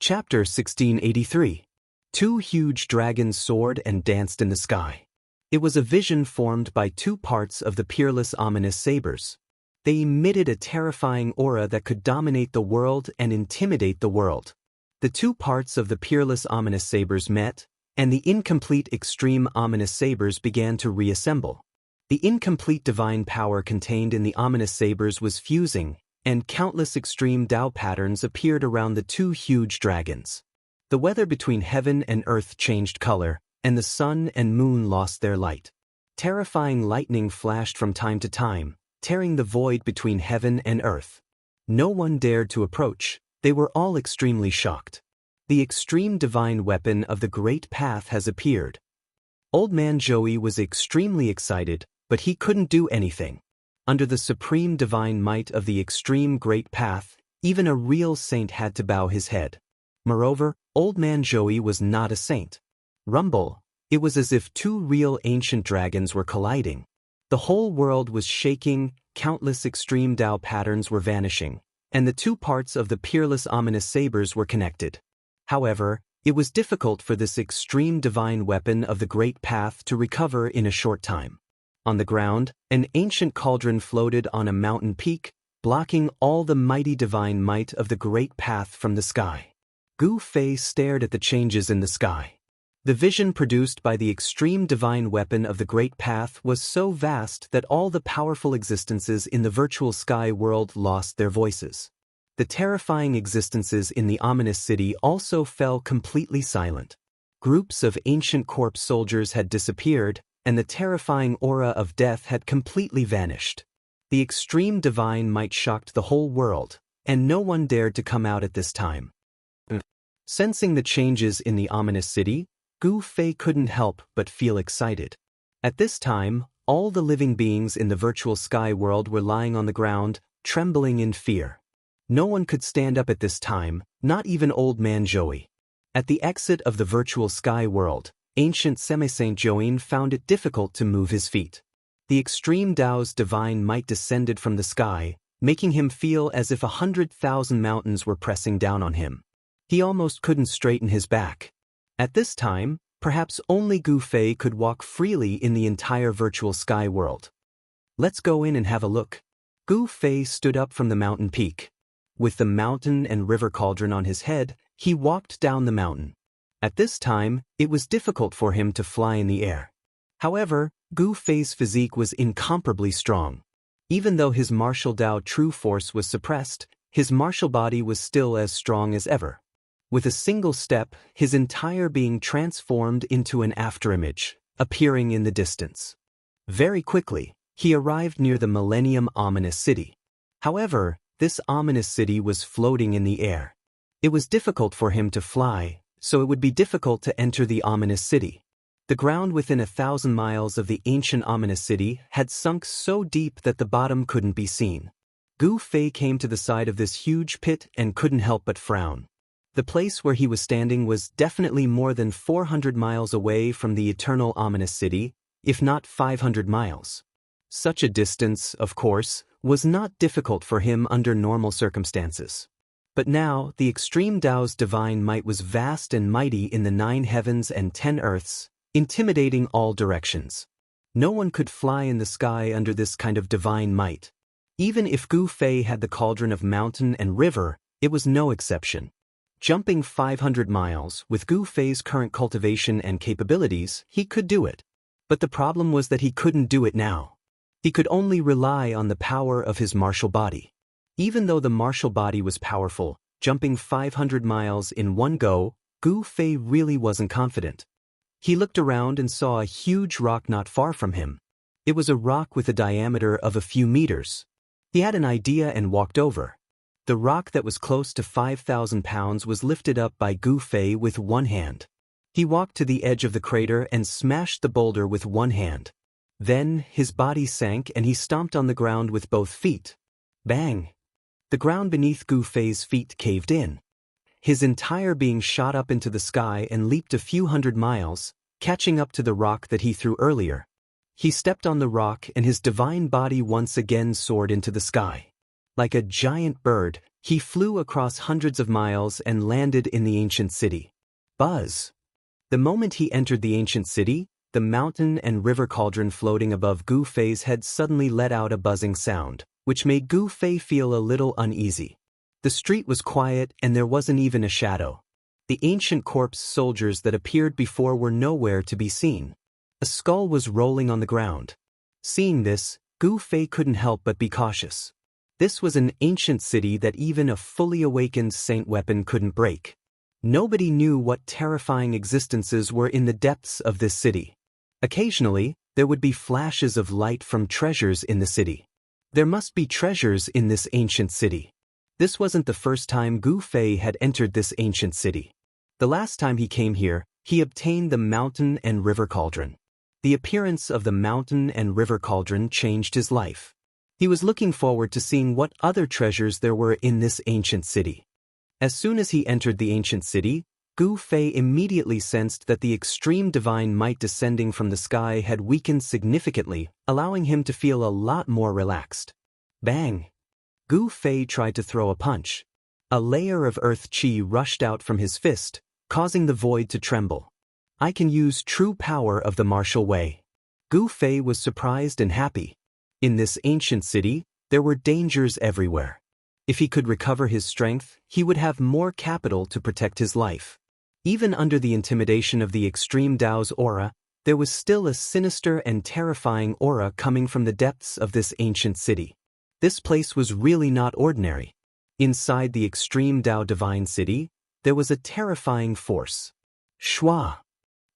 Chapter 1683. Two huge dragons soared and danced in the sky. It was a vision formed by two parts of the peerless ominous sabers. They emitted a terrifying aura that could dominate the world and intimidate the world. The two parts of the peerless ominous sabers met, and the incomplete extreme ominous sabers began to reassemble. The incomplete divine power contained in the ominous sabers was fusing, and countless extreme Tao patterns appeared around the two huge dragons. The weather between heaven and earth changed color, and the sun and moon lost their light. Terrifying lightning flashed from time to time, tearing the void between heaven and earth. No one dared to approach. They were all extremely shocked. The extreme divine weapon of the Great Path has appeared. Old Man Joey was extremely excited, but he couldn't do anything. Under the supreme divine might of the extreme Great Path, even a real saint had to bow his head. Moreover, Old Man Joey was not a saint. Rumble, it was as if two real ancient dragons were colliding. The whole world was shaking, countless extreme Tao patterns were vanishing, and the two parts of the peerless ominous sabers were connected. However, it was difficult for this extreme divine weapon of the Great Path to recover in a short time. On the ground, an ancient cauldron floated on a mountain peak, blocking all the mighty divine might of the Great Path from the sky. Gu Fei stared at the changes in the sky. The vision produced by the extreme divine weapon of the Great Path was so vast that all the powerful existences in the virtual sky world lost their voices. The terrifying existences in the ominous city also fell completely silent. Groups of ancient corpse soldiers had disappeared, and the terrifying aura of death had completely vanished. The extreme divine might shocked the whole world, and no one dared to come out at this time. Sensing the changes in the ominous city, Gu Fei couldn't help but feel excited. At this time, all the living beings in the virtual sky world were lying on the ground, trembling in fear. No one could stand up at this time, not even Old Man Joey. At the exit of the virtual sky world, ancient Semi-Saint Join found it difficult to move his feet. The extreme Tao's divine might descended from the sky, making him feel as if 100,000 mountains were pressing down on him. He almost couldn't straighten his back. At this time, perhaps only Gu Fei could walk freely in the entire virtual sky world. Let's go in and have a look. Gu Fei stood up from the mountain peak. With the mountain and river cauldron on his head, he walked down the mountain. At this time, it was difficult for him to fly in the air. However, Gu Fei's physique was incomparably strong. Even though his martial Tao true force was suppressed, his martial body was still as strong as ever. With a single step, his entire being transformed into an afterimage, appearing in the distance. Very quickly, he arrived near the Millennium Ominous City. However, this ominous city was floating in the air. It was difficult for him to fly, so it would be difficult to enter the ominous city. The ground within 1,000 miles of the ancient ominous city had sunk so deep that the bottom couldn't be seen. Gu Fei came to the side of this huge pit and couldn't help but frown. The place where he was standing was definitely more than 400 miles away from the eternal ominous city, if not 500 miles. Such a distance, of course, was not difficult for him under normal circumstances. But now, the extreme Tao's divine might was vast and mighty in the 9 heavens and 10 earths, intimidating all directions. No one could fly in the sky under this kind of divine might. Even if Gu Fei had the cauldron of mountain and river, it was no exception. Jumping 500 miles, with Gu Fei's current cultivation and capabilities, he could do it. But the problem was that he couldn't do it now. He could only rely on the power of his martial body. Even though the martial body was powerful, jumping 500 miles in one go, Gu Fei really wasn't confident. He looked around and saw a huge rock not far from him. It was a rock with a diameter of a few meters. He had an idea and walked over. The rock that was close to 5,000 pounds was lifted up by Gu Fei with one hand. He walked to the edge of the crater and smashed the boulder with one hand. Then, his body sank and he stomped on the ground with both feet. Bang! The ground beneath Gu Fei's feet caved in. His entire being shot up into the sky and leaped a few hundred miles, catching up to the rock that he threw earlier. He stepped on the rock and his divine body once again soared into the sky. Like a giant bird, he flew across hundreds of miles and landed in the ancient city. Buzz! The moment he entered the ancient city, the mountain and river cauldron floating above Gu Fei's head suddenly let out a buzzing sound, which made Gu Fei feel a little uneasy. The street was quiet and there wasn't even a shadow. The ancient corpse soldiers that appeared before were nowhere to be seen. A skull was rolling on the ground. Seeing this, Gu Fei couldn't help but be cautious. This was an ancient city that even a fully awakened saint weapon couldn't break. Nobody knew what terrifying existences were in the depths of this city. Occasionally, there would be flashes of light from treasures in the city. There must be treasures in this ancient city. This wasn't the first time Gu Fei had entered this ancient city. The last time he came here, he obtained the mountain and river cauldron. The appearance of the mountain and river cauldron changed his life. He was looking forward to seeing what other treasures there were in this ancient city. As soon as he entered the ancient city, Gu Fei immediately sensed that the extreme divine might descending from the sky had weakened significantly, allowing him to feel a lot more relaxed. Bang! Gu Fei tried to throw a punch. A layer of earth qi rushed out from his fist, causing the void to tremble. I can use true power of the martial way. Gu Fei was surprised and happy. In this ancient city, there were dangers everywhere. If he could recover his strength, he would have more capital to protect his life. Even under the intimidation of the extreme Dao's aura, there was still a sinister and terrifying aura coming from the depths of this ancient city. This place was really not ordinary. Inside the extreme Dao divine city, there was a terrifying force. Shua!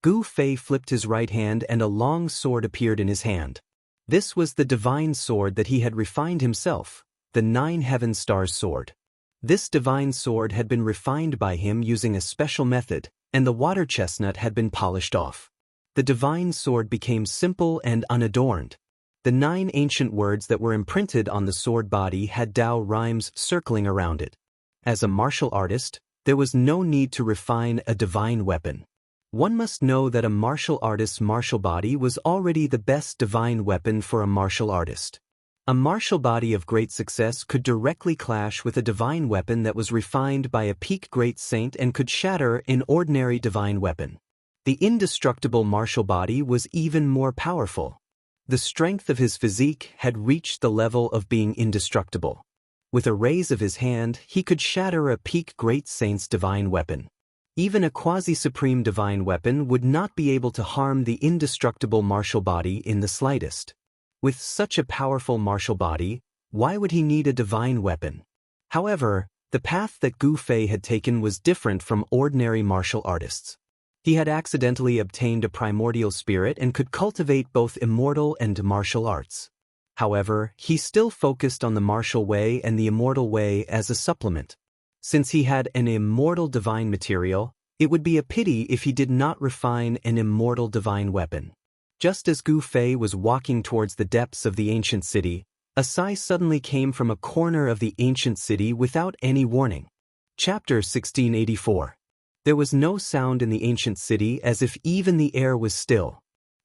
Gu Fei flipped his right hand and a long sword appeared in his hand. This was the divine sword that he had refined himself, the 9 Heaven Stars sword. This divine sword had been refined by him using a special method, and the water chestnut had been polished off. The divine sword became simple and unadorned. The 9 ancient words that were imprinted on the sword body had Dao rhymes circling around it. As a martial artist, there was no need to refine a divine weapon. One must know that a martial artist's martial body was already the best divine weapon for a martial artist. A martial body of great success could directly clash with a divine weapon that was refined by a peak great saint and could shatter an ordinary divine weapon. The indestructible martial body was even more powerful. The strength of his physique had reached the level of being indestructible. With a raise of his hand, he could shatter a peak great saint's divine weapon. Even a quasi-supreme divine weapon would not be able to harm the indestructible martial body in the slightest. With such a powerful martial body, why would he need a divine weapon? However, the path that Gu Fei had taken was different from ordinary martial artists. He had accidentally obtained a primordial spirit and could cultivate both immortal and martial arts. However, he still focused on the martial way and the immortal way as a supplement. Since he had an immortal divine material, it would be a pity if he did not refine an immortal divine weapon. Just as Gu Fei was walking towards the depths of the ancient city, a sigh suddenly came from a corner of the ancient city without any warning. Chapter 1684. There was no sound in the ancient city as if even the air was still.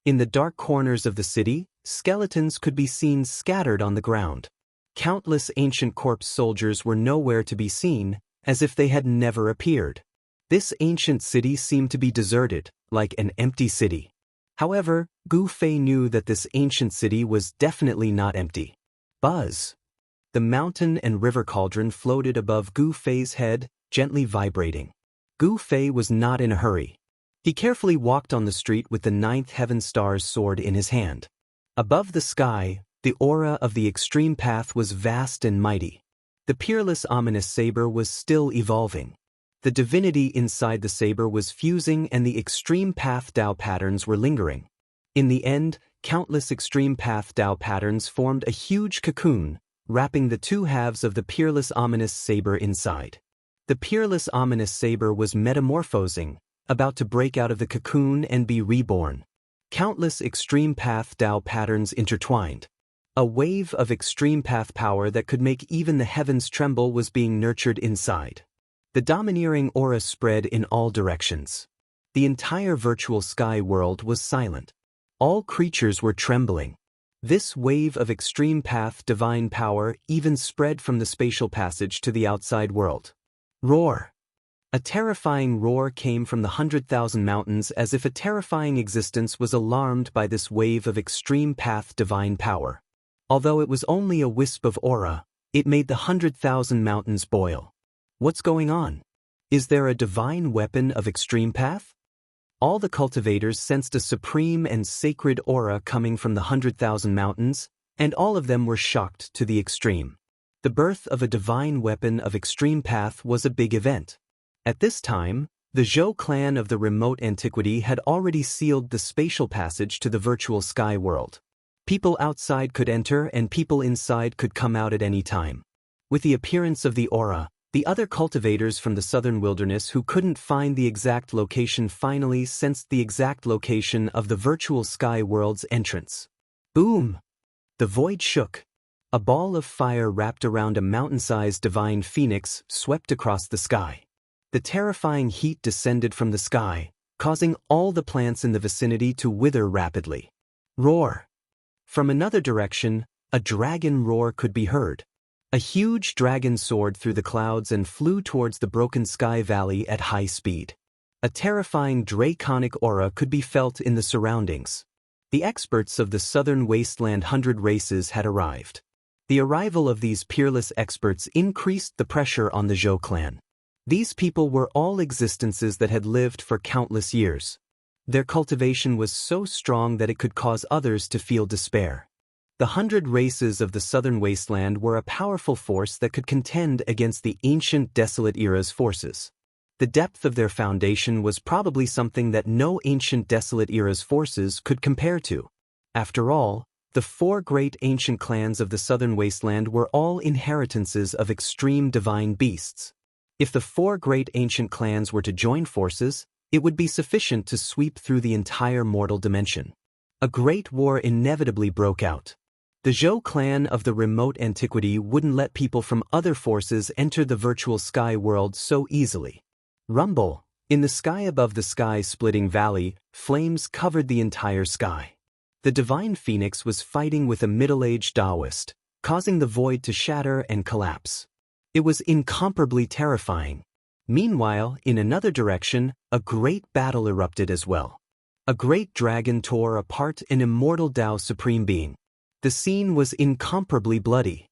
In the dark corners of the city, skeletons could be seen scattered on the ground. Countless ancient corpse soldiers were nowhere to be seen, as if they had never appeared. This ancient city seemed to be deserted, like an empty city. However, Gu Fei knew that this ancient city was definitely not empty. Buzz! The mountain and river cauldron floated above Gu Fei's head, gently vibrating. Gu Fei was not in a hurry. He carefully walked on the street with the 9th Heaven Star's sword in his hand. Above the sky, the aura of the extreme path was vast and mighty. The peerless ominous saber was still evolving. The divinity inside the saber was fusing and the extreme path Dao patterns were lingering. In the end, countless extreme path Dao patterns formed a huge cocoon, wrapping the 2 halves of the peerless ominous saber inside. The peerless ominous saber was metamorphosing, about to break out of the cocoon and be reborn. Countless extreme path Dao patterns intertwined. A wave of extreme path power that could make even the heavens tremble was being nurtured inside. The domineering aura spread in all directions. The entire virtual sky world was silent. All creatures were trembling. This wave of extreme path divine power even spread from the spatial passage to the outside world. Roar! A terrifying roar came from the 100,000 mountains as if a terrifying existence was alarmed by this wave of extreme path divine power. Although it was only a wisp of aura, it made the 100,000 mountains boil. What's going on? Is there a divine weapon of extreme path? All the cultivators sensed a supreme and sacred aura coming from the 100,000 mountains, and all of them were shocked to the extreme. The birth of a divine weapon of extreme path was a big event. At this time, the Zhou clan of the remote antiquity had already sealed the spatial passage to the virtual sky world. People outside could enter and people inside could come out at any time. With the appearance of the aura, the other cultivators from the southern wilderness who couldn't find the exact location finally sensed the exact location of the virtual sky world's entrance. Boom! The void shook. A ball of fire wrapped around a mountain-sized divine phoenix swept across the sky. The terrifying heat descended from the sky, causing all the plants in the vicinity to wither rapidly. Roar! From another direction, a dragon roar could be heard. A huge dragon soared through the clouds and flew towards the broken sky valley at high speed. A terrifying draconic aura could be felt in the surroundings. The experts of the southern wasteland 100 races had arrived. The arrival of these peerless experts increased the pressure on the Zhou clan. These people were all existences that had lived for countless years. Their cultivation was so strong that it could cause others to feel despair. The 100 races of the southern wasteland were a powerful force that could contend against the ancient Desolate Era's forces. The depth of their foundation was probably something that no ancient Desolate Era's forces could compare to. After all, the 4 great ancient clans of the southern wasteland were all inheritances of extreme divine beasts. If the 4 great ancient clans were to join forces, it would be sufficient to sweep through the entire mortal dimension. A great war inevitably broke out. The Zhou clan of the remote antiquity wouldn't let people from other forces enter the virtual sky world so easily. Rumble! In the sky above the sky-splitting valley, flames covered the entire sky. The divine phoenix was fighting with a middle-aged Taoist, causing the void to shatter and collapse. It was incomparably terrifying. Meanwhile, in another direction, a great battle erupted as well. A great dragon tore apart an immortal Tao Supreme Being. The scene was incomparably bloody.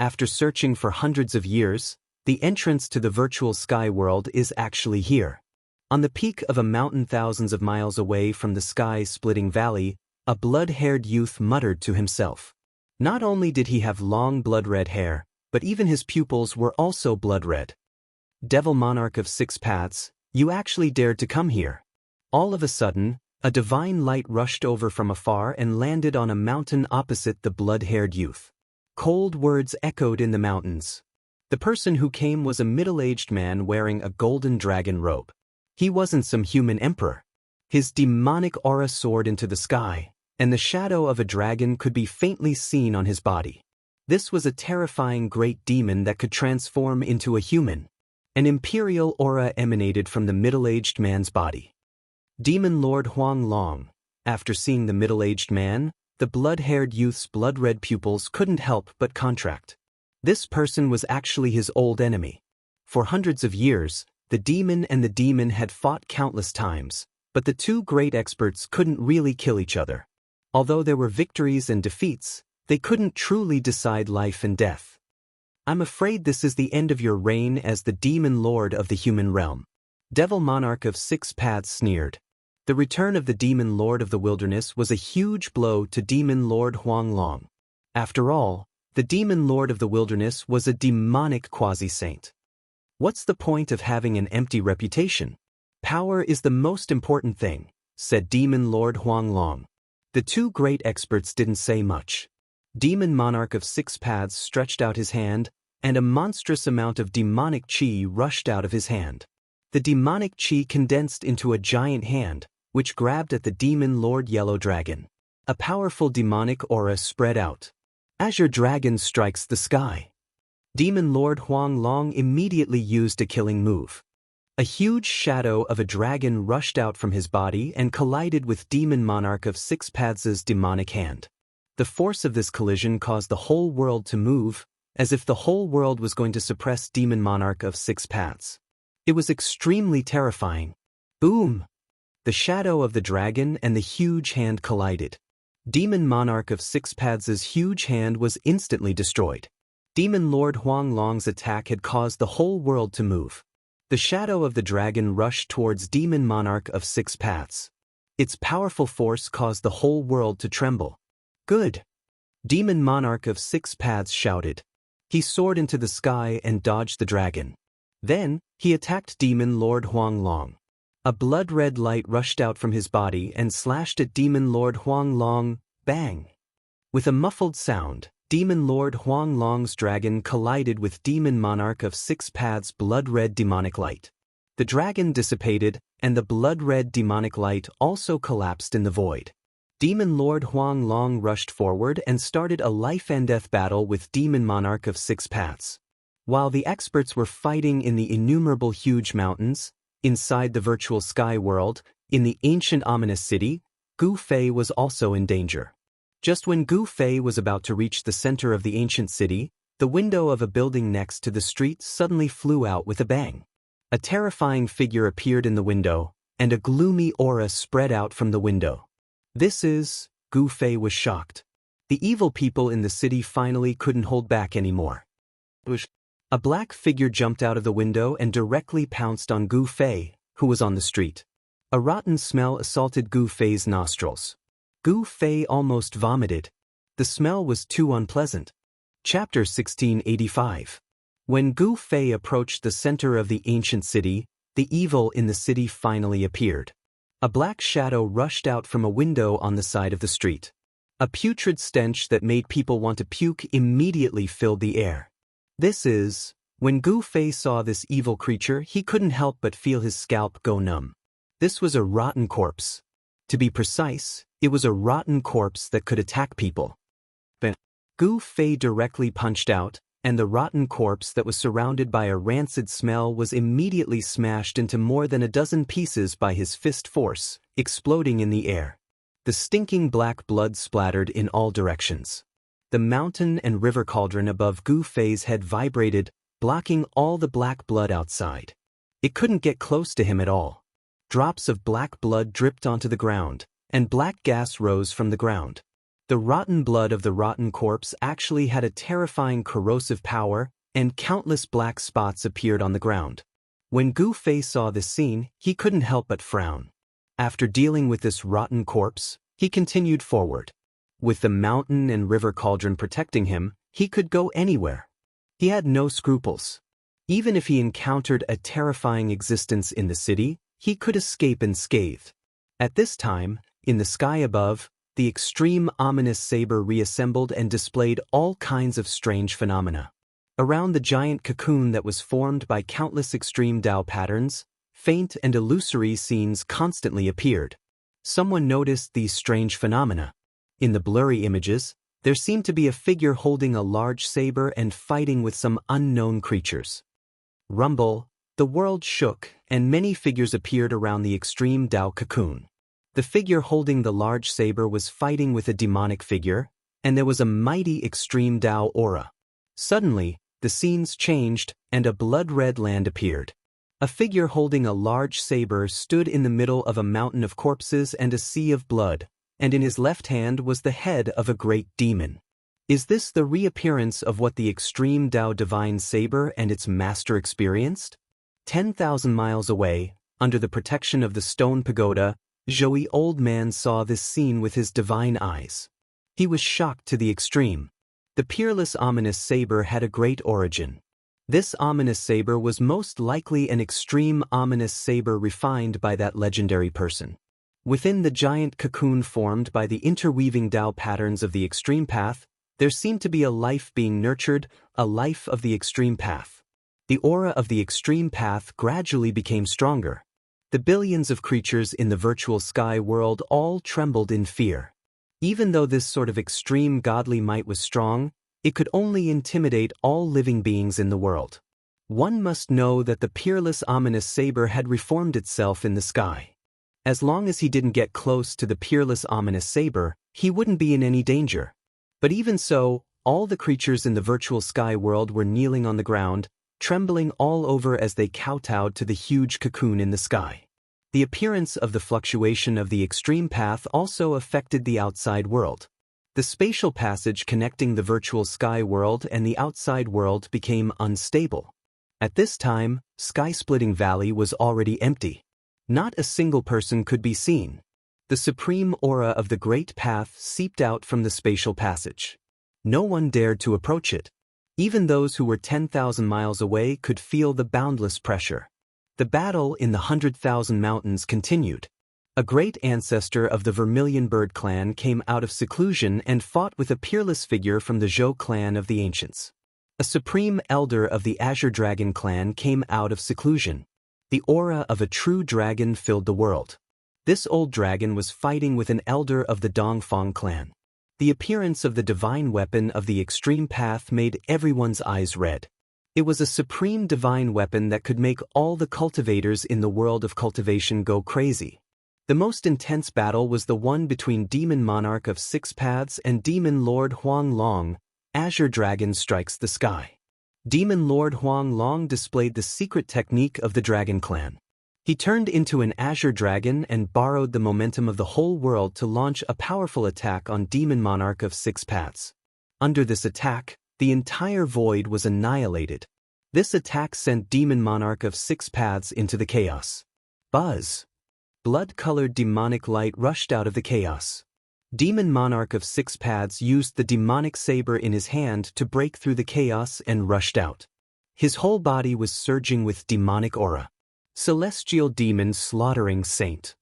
After searching for hundreds of years, the entrance to the virtual sky world is actually here. On the peak of a mountain thousands of miles away from the sky-splitting valley, a blood-haired youth muttered to himself. Not only did he have long blood-red hair, but even his pupils were also blood-red. Devil Monarch of 6 Paths, you actually dared to come here. All of a sudden, a divine light rushed over from afar and landed on a mountain opposite the blood-haired youth. Cold words echoed in the mountains. The person who came was a middle-aged man wearing a golden dragon robe. He wasn't some human emperor. His demonic aura soared into the sky, and the shadow of a dragon could be faintly seen on his body. This was a terrifying great demon that could transform into a human. An imperial aura emanated from the middle-aged man's body. Demon Lord Huang Long. After seeing the middle-aged man, the blood-haired youth's blood-red pupils couldn't help but contract. This person was actually his old enemy. For hundreds of years, the demon and the demon had fought countless times, but the 2 great experts couldn't really kill each other. Although there were victories and defeats, they couldn't truly decide life and death. I'm afraid this is the end of your reign as the demon lord of the human realm. Devil Monarch of 6 Paths sneered. The return of the demon lord of the wilderness was a huge blow to demon lord Huang Long. After all, the demon lord of the wilderness was a demonic quasi-saint. What's the point of having an empty reputation? Power is the most important thing, said demon lord Huang Long. The 2 great experts didn't say much. Demon Monarch of 6 Paths stretched out his hand, and a monstrous amount of demonic chi rushed out of his hand. The demonic chi condensed into a giant hand, which grabbed at the demon Lord Yellow Dragon. A powerful demonic aura spread out. Azure Dragon strikes the sky. Demon Lord Huang Long immediately used a killing move. A huge shadow of a dragon rushed out from his body and collided with Demon Monarch of 6 Paths' demonic hand. The force of this collision caused the whole world to move, as if the whole world was going to suppress Demon Monarch of 6 Paths. It was extremely terrifying. Boom! The shadow of the dragon and the huge hand collided. Demon Monarch of 6 Paths' huge hand was instantly destroyed. Demon Lord Huang Long's attack had caused the whole world to move. The shadow of the dragon rushed towards Demon Monarch of 6 Paths. Its powerful force caused the whole world to tremble. Good! Demon Monarch of 6 Paths shouted. He soared into the sky and dodged the dragon. Then, he attacked Demon Lord Huang Long. A blood-red light rushed out from his body and slashed at Demon Lord Huang Long. Bang! With a muffled sound, Demon Lord Huang Long's dragon collided with Demon Monarch of Six Paths' blood-red demonic light. The dragon dissipated, and the blood-red demonic light also collapsed in the void. Demon Lord Huang Long rushed forward and started a life-and-death battle with Demon Monarch of Six Paths. While the experts were fighting in the innumerable huge mountains, inside the virtual sky world, in the ancient ominous city, Gu Fei was also in danger. Just when Gu Fei was about to reach the center of the ancient city, the window of a building next to the street suddenly flew out with a bang. A terrifying figure appeared in the window, and a gloomy aura spread out from the window. Gu Fei was shocked. The evil people in the city finally couldn't hold back anymore. A black figure jumped out of the window and directly pounced on Gu Fei, who was on the street. A rotten smell assaulted Gu Fei's nostrils. Gu Fei almost vomited. The smell was too unpleasant. Chapter 1685. When Gu Fei approached the center of the ancient city, the evil in the city finally appeared. A black shadow rushed out from a window on the side of the street. A putrid stench that made people want to puke immediately filled the air. When Gu Fei saw this evil creature, he couldn't help but feel his scalp go numb. This was a rotten corpse. To be precise, it was a rotten corpse that could attack people. But Gu Fei directly punched out, and the rotten corpse that was surrounded by a rancid smell was immediately smashed into more than a dozen pieces by his fist force, exploding in the air. The stinking black blood splattered in all directions. The mountain and river cauldron above Gu Fei's head vibrated, blocking all the black blood outside. It couldn't get close to him at all. Drops of black blood dripped onto the ground, and black gas rose from the ground. The rotten blood of the rotten corpse actually had a terrifying corrosive power, and countless black spots appeared on the ground. When Gu Fei saw this scene, he couldn't help but frown. After dealing with this rotten corpse, he continued forward. With the mountain and river cauldron protecting him, he could go anywhere. He had no scruples. Even if he encountered a terrifying existence in the city, he could escape unscathed. At this time, in the sky above, the extreme ominous saber reassembled and displayed all kinds of strange phenomena. Around the giant cocoon that was formed by countless extreme Tao patterns, faint and illusory scenes constantly appeared. Someone noticed these strange phenomena. In the blurry images, there seemed to be a figure holding a large saber and fighting with some unknown creatures. Rumble, the world shook, and many figures appeared around the extreme Tao cocoon. The figure holding the large saber was fighting with a demonic figure, and there was a mighty extreme Tao aura. Suddenly, the scenes changed, and a blood-red land appeared. A figure holding a large saber stood in the middle of a mountain of corpses and a sea of blood, and in his left hand was the head of a great demon. Is this the reappearance of what the extreme Tao divine saber and its master experienced? 10,000 miles away, under the protection of the stone pagoda, Zhouyi old man saw this scene with his divine eyes. He was shocked to the extreme. The peerless ominous saber had a great origin. This ominous saber was most likely an extreme ominous saber refined by that legendary person. Within the giant cocoon formed by the interweaving Tao patterns of the extreme path, there seemed to be a life being nurtured, a life of the extreme path. The aura of the extreme path gradually became stronger. The billions of creatures in the virtual sky world all trembled in fear. Even though this sort of extreme godly might was strong, it could only intimidate all living beings in the world. One must know that the peerless ominous saber had reformed itself in the sky. As long as he didn't get close to the peerless ominous saber, he wouldn't be in any danger. But even so, all the creatures in the virtual sky world were kneeling on the ground, trembling all over as they kowtowed to the huge cocoon in the sky. The appearance of the fluctuation of the extreme path also affected the outside world. The spatial passage connecting the virtual sky world and the outside world became unstable. At this time, Sky Splitting Valley was already empty. Not a single person could be seen. The supreme aura of the great path seeped out from the spatial passage. No one dared to approach it. Even those who were 10,000 miles away could feel the boundless pressure. The battle in the 100,000 mountains continued. A great ancestor of the Vermilion Bird clan came out of seclusion and fought with a peerless figure from the Zhou clan of the ancients. A supreme elder of the Azure Dragon clan came out of seclusion. The aura of a true dragon filled the world. This old dragon was fighting with an elder of the Dongfang clan. The appearance of the divine weapon of the extreme path made everyone's eyes red. It was a supreme divine weapon that could make all the cultivators in the world of cultivation go crazy. The most intense battle was the one between Demon Monarch of Six Paths and Demon Lord Huang Long. Azure Dragon strikes the sky. Demon Lord Huang Long displayed the secret technique of the Dragon Clan. He turned into an Azure Dragon and borrowed the momentum of the whole world to launch a powerful attack on Demon Monarch of Six Paths. Under this attack, the entire void was annihilated. This attack sent Demon Monarch of Six Paths into the chaos. Buzz! Blood-colored demonic light rushed out of the chaos. Demon Monarch of Six Paths used the demonic saber in his hand to break through the chaos and rushed out. His whole body was surging with demonic aura. Celestial demon slaughtering saint.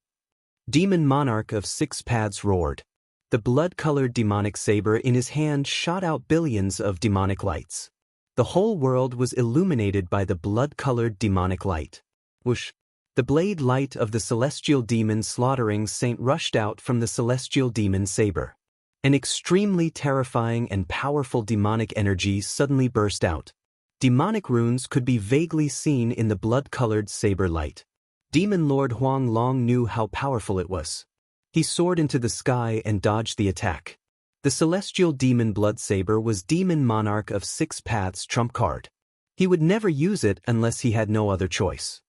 Demon Monarch of Six Paths roared. The blood-colored demonic saber in his hand shot out billions of demonic lights. The whole world was illuminated by the blood-colored demonic light. Whoosh! The blade light of the celestial demon slaughtering saint rushed out from the celestial demon saber. An extremely terrifying and powerful demonic energy suddenly burst out. Demonic runes could be vaguely seen in the blood-colored saber light. Demon Lord Huang Long knew how powerful it was. He soared into the sky and dodged the attack. The celestial demon blood saber was Demon Monarch of Six Paths' trump card. He would never use it unless he had no other choice.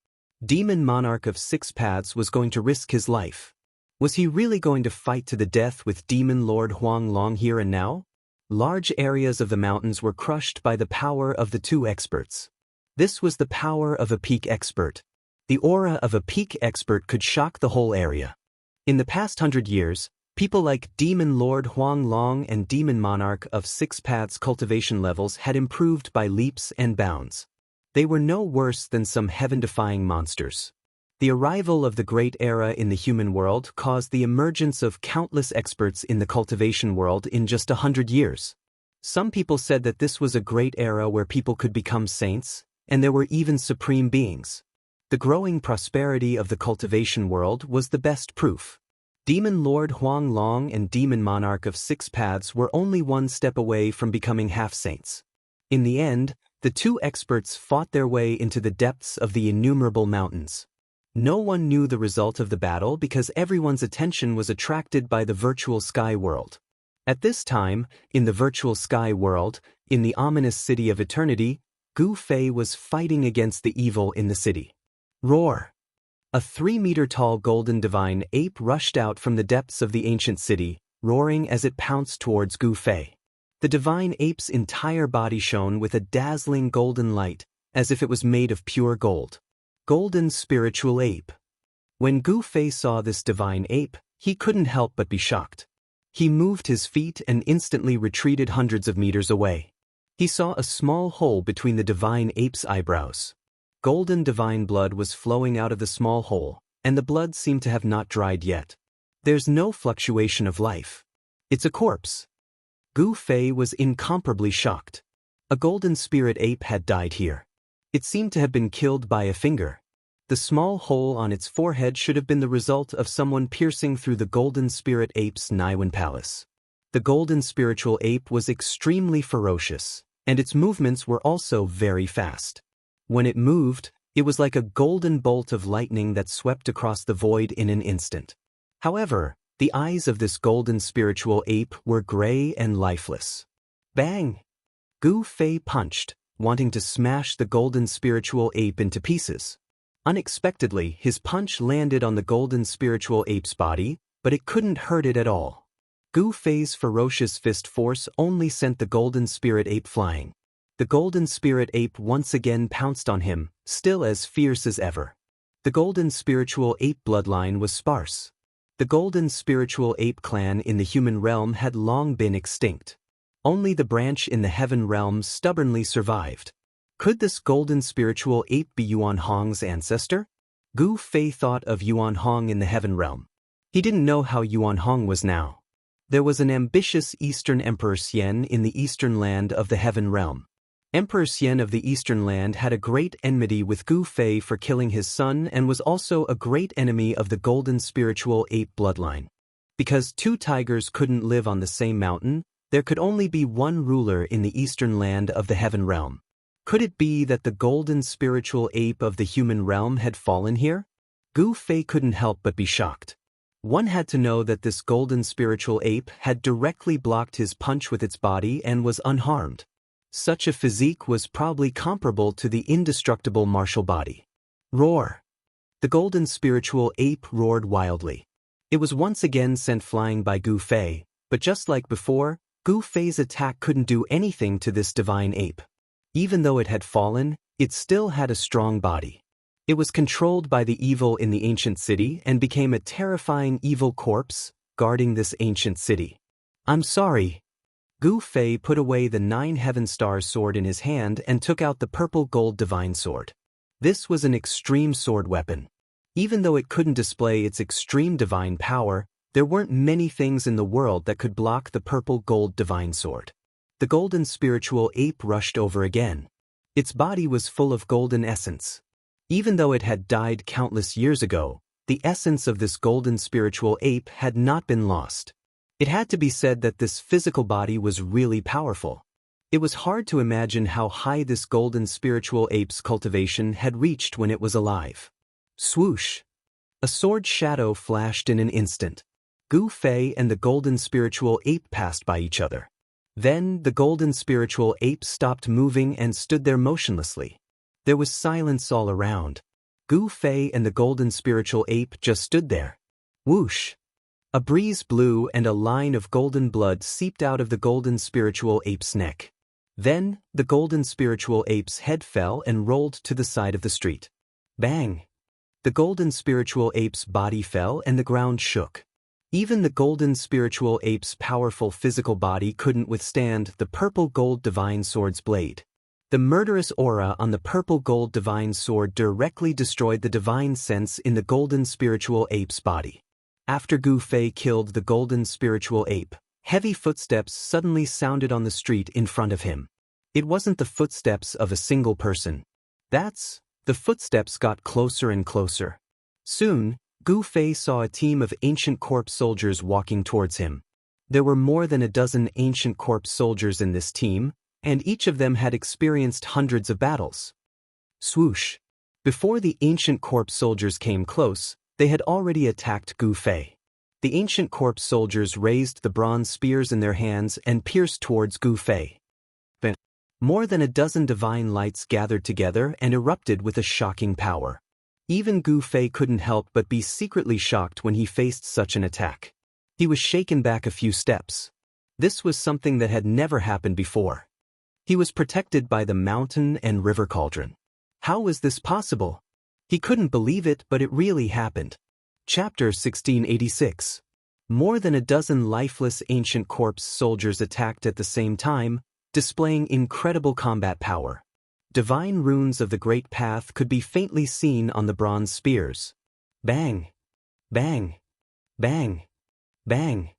Demon Monarch of Six Paths was going to risk his life. Was he really going to fight to the death with Demon Lord Huang Long here and now? Large areas of the mountains were crushed by the power of the two experts. This was the power of a peak expert. The aura of a peak expert could shock the whole area. In the past 100 years, people like Demon Lord Huang Long and Demon Monarch of Six Paths' cultivation levels had improved by leaps and bounds. They were no worse than some heaven-defying monsters. The arrival of the Great Era in the human world caused the emergence of countless experts in the cultivation world in just 100 years. Some people said that this was a great era where people could become saints, and there were even supreme beings. The growing prosperity of the cultivation world was the best proof. Demon Lord Huang Long and Demon Monarch of Six Paths were only one step away from becoming half-saints. In the end, the two experts fought their way into the depths of the innumerable mountains. No one knew the result of the battle because everyone's attention was attracted by the virtual sky world. At this time, in the virtual sky world, in the ominous city of eternity, Gu Fei was fighting against the evil in the city. Roar! A 3-meter-tall golden divine ape rushed out from the depths of the ancient city, roaring as it pounced towards Gu Fei. The divine ape's entire body shone with a dazzling golden light, as if it was made of pure gold. Golden spiritual ape. When Gu Fei saw this divine ape, he couldn't help but be shocked. He moved his feet and instantly retreated hundreds of meters away. He saw a small hole between the divine ape's eyebrows. Golden divine blood was flowing out of the small hole, and the blood seemed to have not dried yet. There's no fluctuation of life. It's a corpse. Gu Fei was incomparably shocked. A golden spirit ape had died here. It seemed to have been killed by a finger. The small hole on its forehead should have been the result of someone piercing through the golden spirit ape's Niwen palace. The golden spiritual ape was extremely ferocious, and its movements were also very fast. When it moved, it was like a golden bolt of lightning that swept across the void in an instant. However, the eyes of this golden spiritual ape were gray and lifeless. Bang! Gu Fei punched, wanting to smash the golden spiritual ape into pieces. Unexpectedly, his punch landed on the golden spiritual ape's body, but it couldn't hurt it at all. Gu Fei's ferocious fist force only sent the golden spirit ape flying. The golden spirit ape once again pounced on him, still as fierce as ever. The golden spiritual ape bloodline was sparse. The golden spiritual ape clan in the human realm had long been extinct. Only the branch in the heaven realm stubbornly survived. Could this golden spiritual ape be Yuan Hong's ancestor? Gu Fei thought of Yuan Hong in the heaven realm. He didn't know how Yuan Hong was now. There was an ambitious Eastern Emperor Xian in the eastern land of the heaven realm. Emperor Xian of the eastern land had a great enmity with Gu Fei for killing his son and was also a great enemy of the golden spiritual ape bloodline. Because two tigers couldn't live on the same mountain, there could only be one ruler in the eastern land of the heaven realm. Could it be that the golden spiritual ape of the human realm had fallen here? Gu Fei couldn't help but be shocked. One had to know that this golden spiritual ape had directly blocked his punch with its body and was unharmed. Such a physique was probably comparable to the indestructible martial body. Roar! The golden spiritual ape roared wildly. It was once again sent flying by Gu Fei, but just like before, Gu Fei's attack couldn't do anything to this divine ape. Even though it had fallen, it still had a strong body. It was controlled by the evil in the ancient city and became a terrifying evil corpse, guarding this ancient city. I'm sorry. Gu Fei put away the 9 Heaven Star sword in his hand and took out the purple gold divine sword. This was an extreme sword weapon. Even though it couldn't display its extreme divine power, there weren't many things in the world that could block the purple gold divine sword. The golden spiritual ape rushed over again. Its body was full of golden essence. Even though it had died countless years ago, the essence of this golden spiritual ape had not been lost. It had to be said that this physical body was really powerful. It was hard to imagine how high this golden spiritual ape's cultivation had reached when it was alive. Swoosh! A sword shadow flashed in an instant. Gu Fei and the golden spiritual ape passed by each other. Then the golden spiritual ape stopped moving and stood there motionlessly. There was silence all around. Gu Fei and the golden spiritual ape just stood there. Whoosh! A breeze blew and a line of golden blood seeped out of the golden spiritual ape's neck. Then, the golden spiritual ape's head fell and rolled to the side of the street. Bang! The golden spiritual ape's body fell and the ground shook. Even the golden spiritual ape's powerful physical body couldn't withstand the purple gold divine sword's blade. The murderous aura on the purple gold divine sword directly destroyed the divine sense in the golden spiritual ape's body. After Gu Fei killed the golden spiritual ape, heavy footsteps suddenly sounded on the street in front of him. It wasn't the footsteps of a single person. The footsteps got closer and closer. Soon, Gu Fei saw a team of ancient corpse soldiers walking towards him. There were more than a dozen ancient corpse soldiers in this team, and each of them had experienced hundreds of battles. Swoosh! Before the ancient corpse soldiers came close, they had already attacked Gu Fei. The ancient corpse soldiers raised the bronze spears in their hands and pierced towards Gu Fei. More than a dozen divine lights gathered together and erupted with a shocking power. Even Gu Fei couldn't help but be secretly shocked when he faced such an attack. He was shaken back a few steps. This was something that had never happened before. He was protected by the mountain and river cauldron. How was this possible? He couldn't believe it, but it really happened. Chapter 1686. More than a dozen lifeless ancient corpse soldiers attacked at the same time, displaying incredible combat power. Divine runes of the Great Path could be faintly seen on the bronze spears. Bang! Bang! Bang! Bang!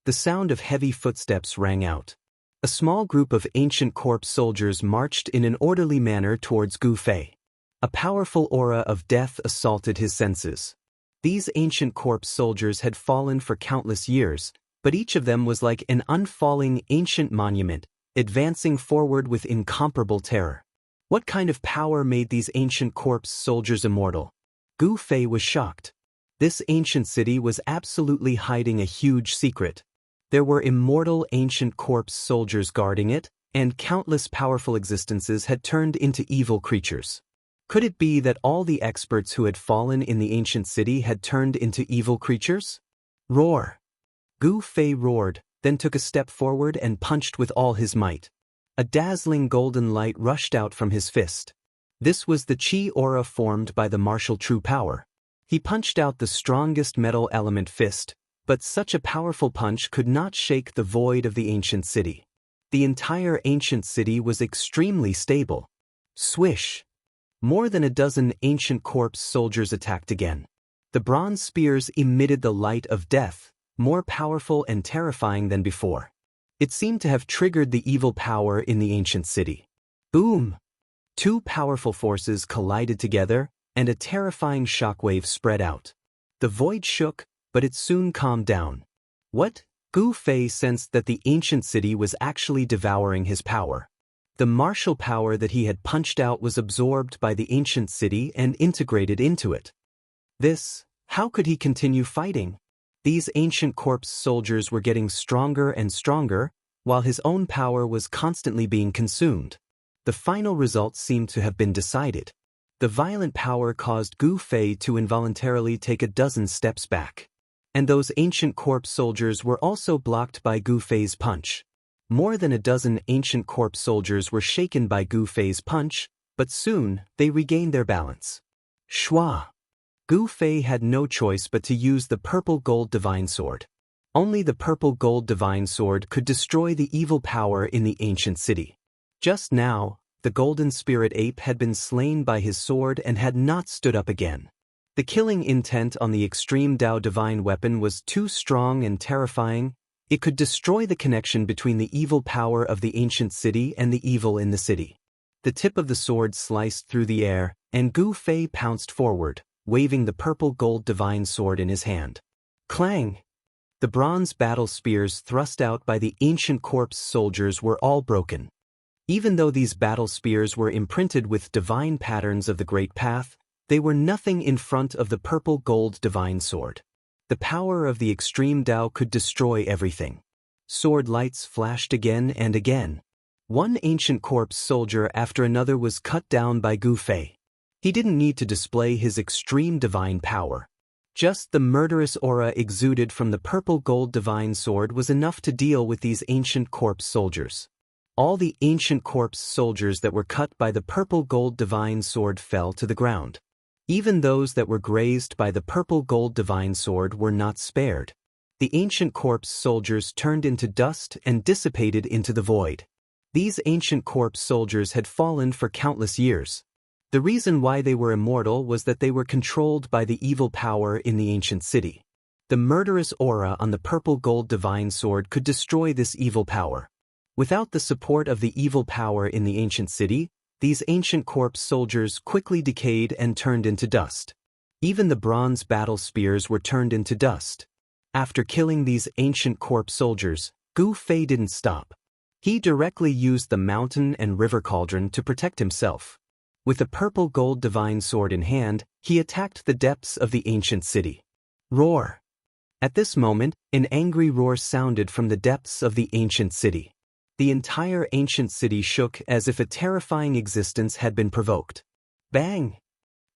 The sound of heavy footsteps rang out. A small group of ancient corpse soldiers marched in an orderly manner towards Gu Fei. A powerful aura of death assaulted his senses. These ancient corpse soldiers had fallen for countless years, but each of them was like an unfalling ancient monument, advancing forward with incomparable terror. What kind of power made these ancient corpse soldiers immortal? Gu Fei was shocked. This ancient city was absolutely hiding a huge secret. There were immortal ancient corpse soldiers guarding it, and countless powerful existences had turned into evil creatures. Could it be that all the experts who had fallen in the ancient city had turned into evil creatures? Roar! Gu Fei roared, then took a step forward and punched with all his might. A dazzling golden light rushed out from his fist. This was the chi aura formed by the martial true power. He punched out the strongest metal element fist, but such a powerful punch could not shake the void of the ancient city. The entire ancient city was extremely stable. Swish! More than a dozen ancient corpse soldiers attacked again. The bronze spears emitted the light of death, more powerful and terrifying than before. It seemed to have triggered the evil power in the ancient city. Boom! Two powerful forces collided together, and a terrifying shockwave spread out. The void shook, but it soon calmed down. What? Gu Fei sensed that the ancient city was actually devouring his power. The martial power that he had punched out was absorbed by the ancient city and integrated into it. How could he continue fighting? These ancient corpse soldiers were getting stronger and stronger, while his own power was constantly being consumed. The final result seemed to have been decided. The violent power caused Gu Fei to involuntarily take a dozen steps back. And those ancient corpse soldiers were also blocked by Gu Fei's punch. More than a dozen ancient corpse soldiers were shaken by Gu Fei's punch, but soon they regained their balance. Shua! Gu Fei had no choice but to use the purple gold divine sword. Only the purple gold divine sword could destroy the evil power in the ancient city. Just now, the golden spirit ape had been slain by his sword and had not stood up again. The killing intent on the extreme Dao divine weapon was too strong and terrifying. It could destroy the connection between the evil power of the ancient city and the evil in the city. The tip of the sword sliced through the air, and Gu Fei pounced forward, waving the purple gold divine sword in his hand. Clang! The bronze battle spears thrust out by the ancient corpse soldiers were all broken. Even though these battle spears were imprinted with divine patterns of the Great Path, they were nothing in front of the purple gold divine sword. The power of the extreme Dao could destroy everything. Sword lights flashed again and again. One ancient corpse soldier after another was cut down by Gu Fei. He didn't need to display his extreme divine power. Just the murderous aura exuded from the purple gold divine sword was enough to deal with these ancient corpse soldiers. All the ancient corpse soldiers that were cut by the purple gold divine sword fell to the ground. Even those that were grazed by the purple gold divine sword were not spared. The ancient corpse soldiers turned into dust and dissipated into the void. These ancient corpse soldiers had fallen for countless years. The reason why they were immortal was that they were controlled by the evil power in the ancient city. The murderous aura on the purple gold divine sword could destroy this evil power. Without the support of the evil power in the ancient city, these ancient corpse soldiers quickly decayed and turned into dust. Even the bronze battle spears were turned into dust. After killing these ancient corpse soldiers, Gu Fei didn't stop. He directly used the mountain and river cauldron to protect himself. With the purple gold divine sword in hand, he attacked the depths of the ancient city. Roar! At this moment, an angry roar sounded from the depths of the ancient city. The entire ancient city shook as if a terrifying existence had been provoked. Bang!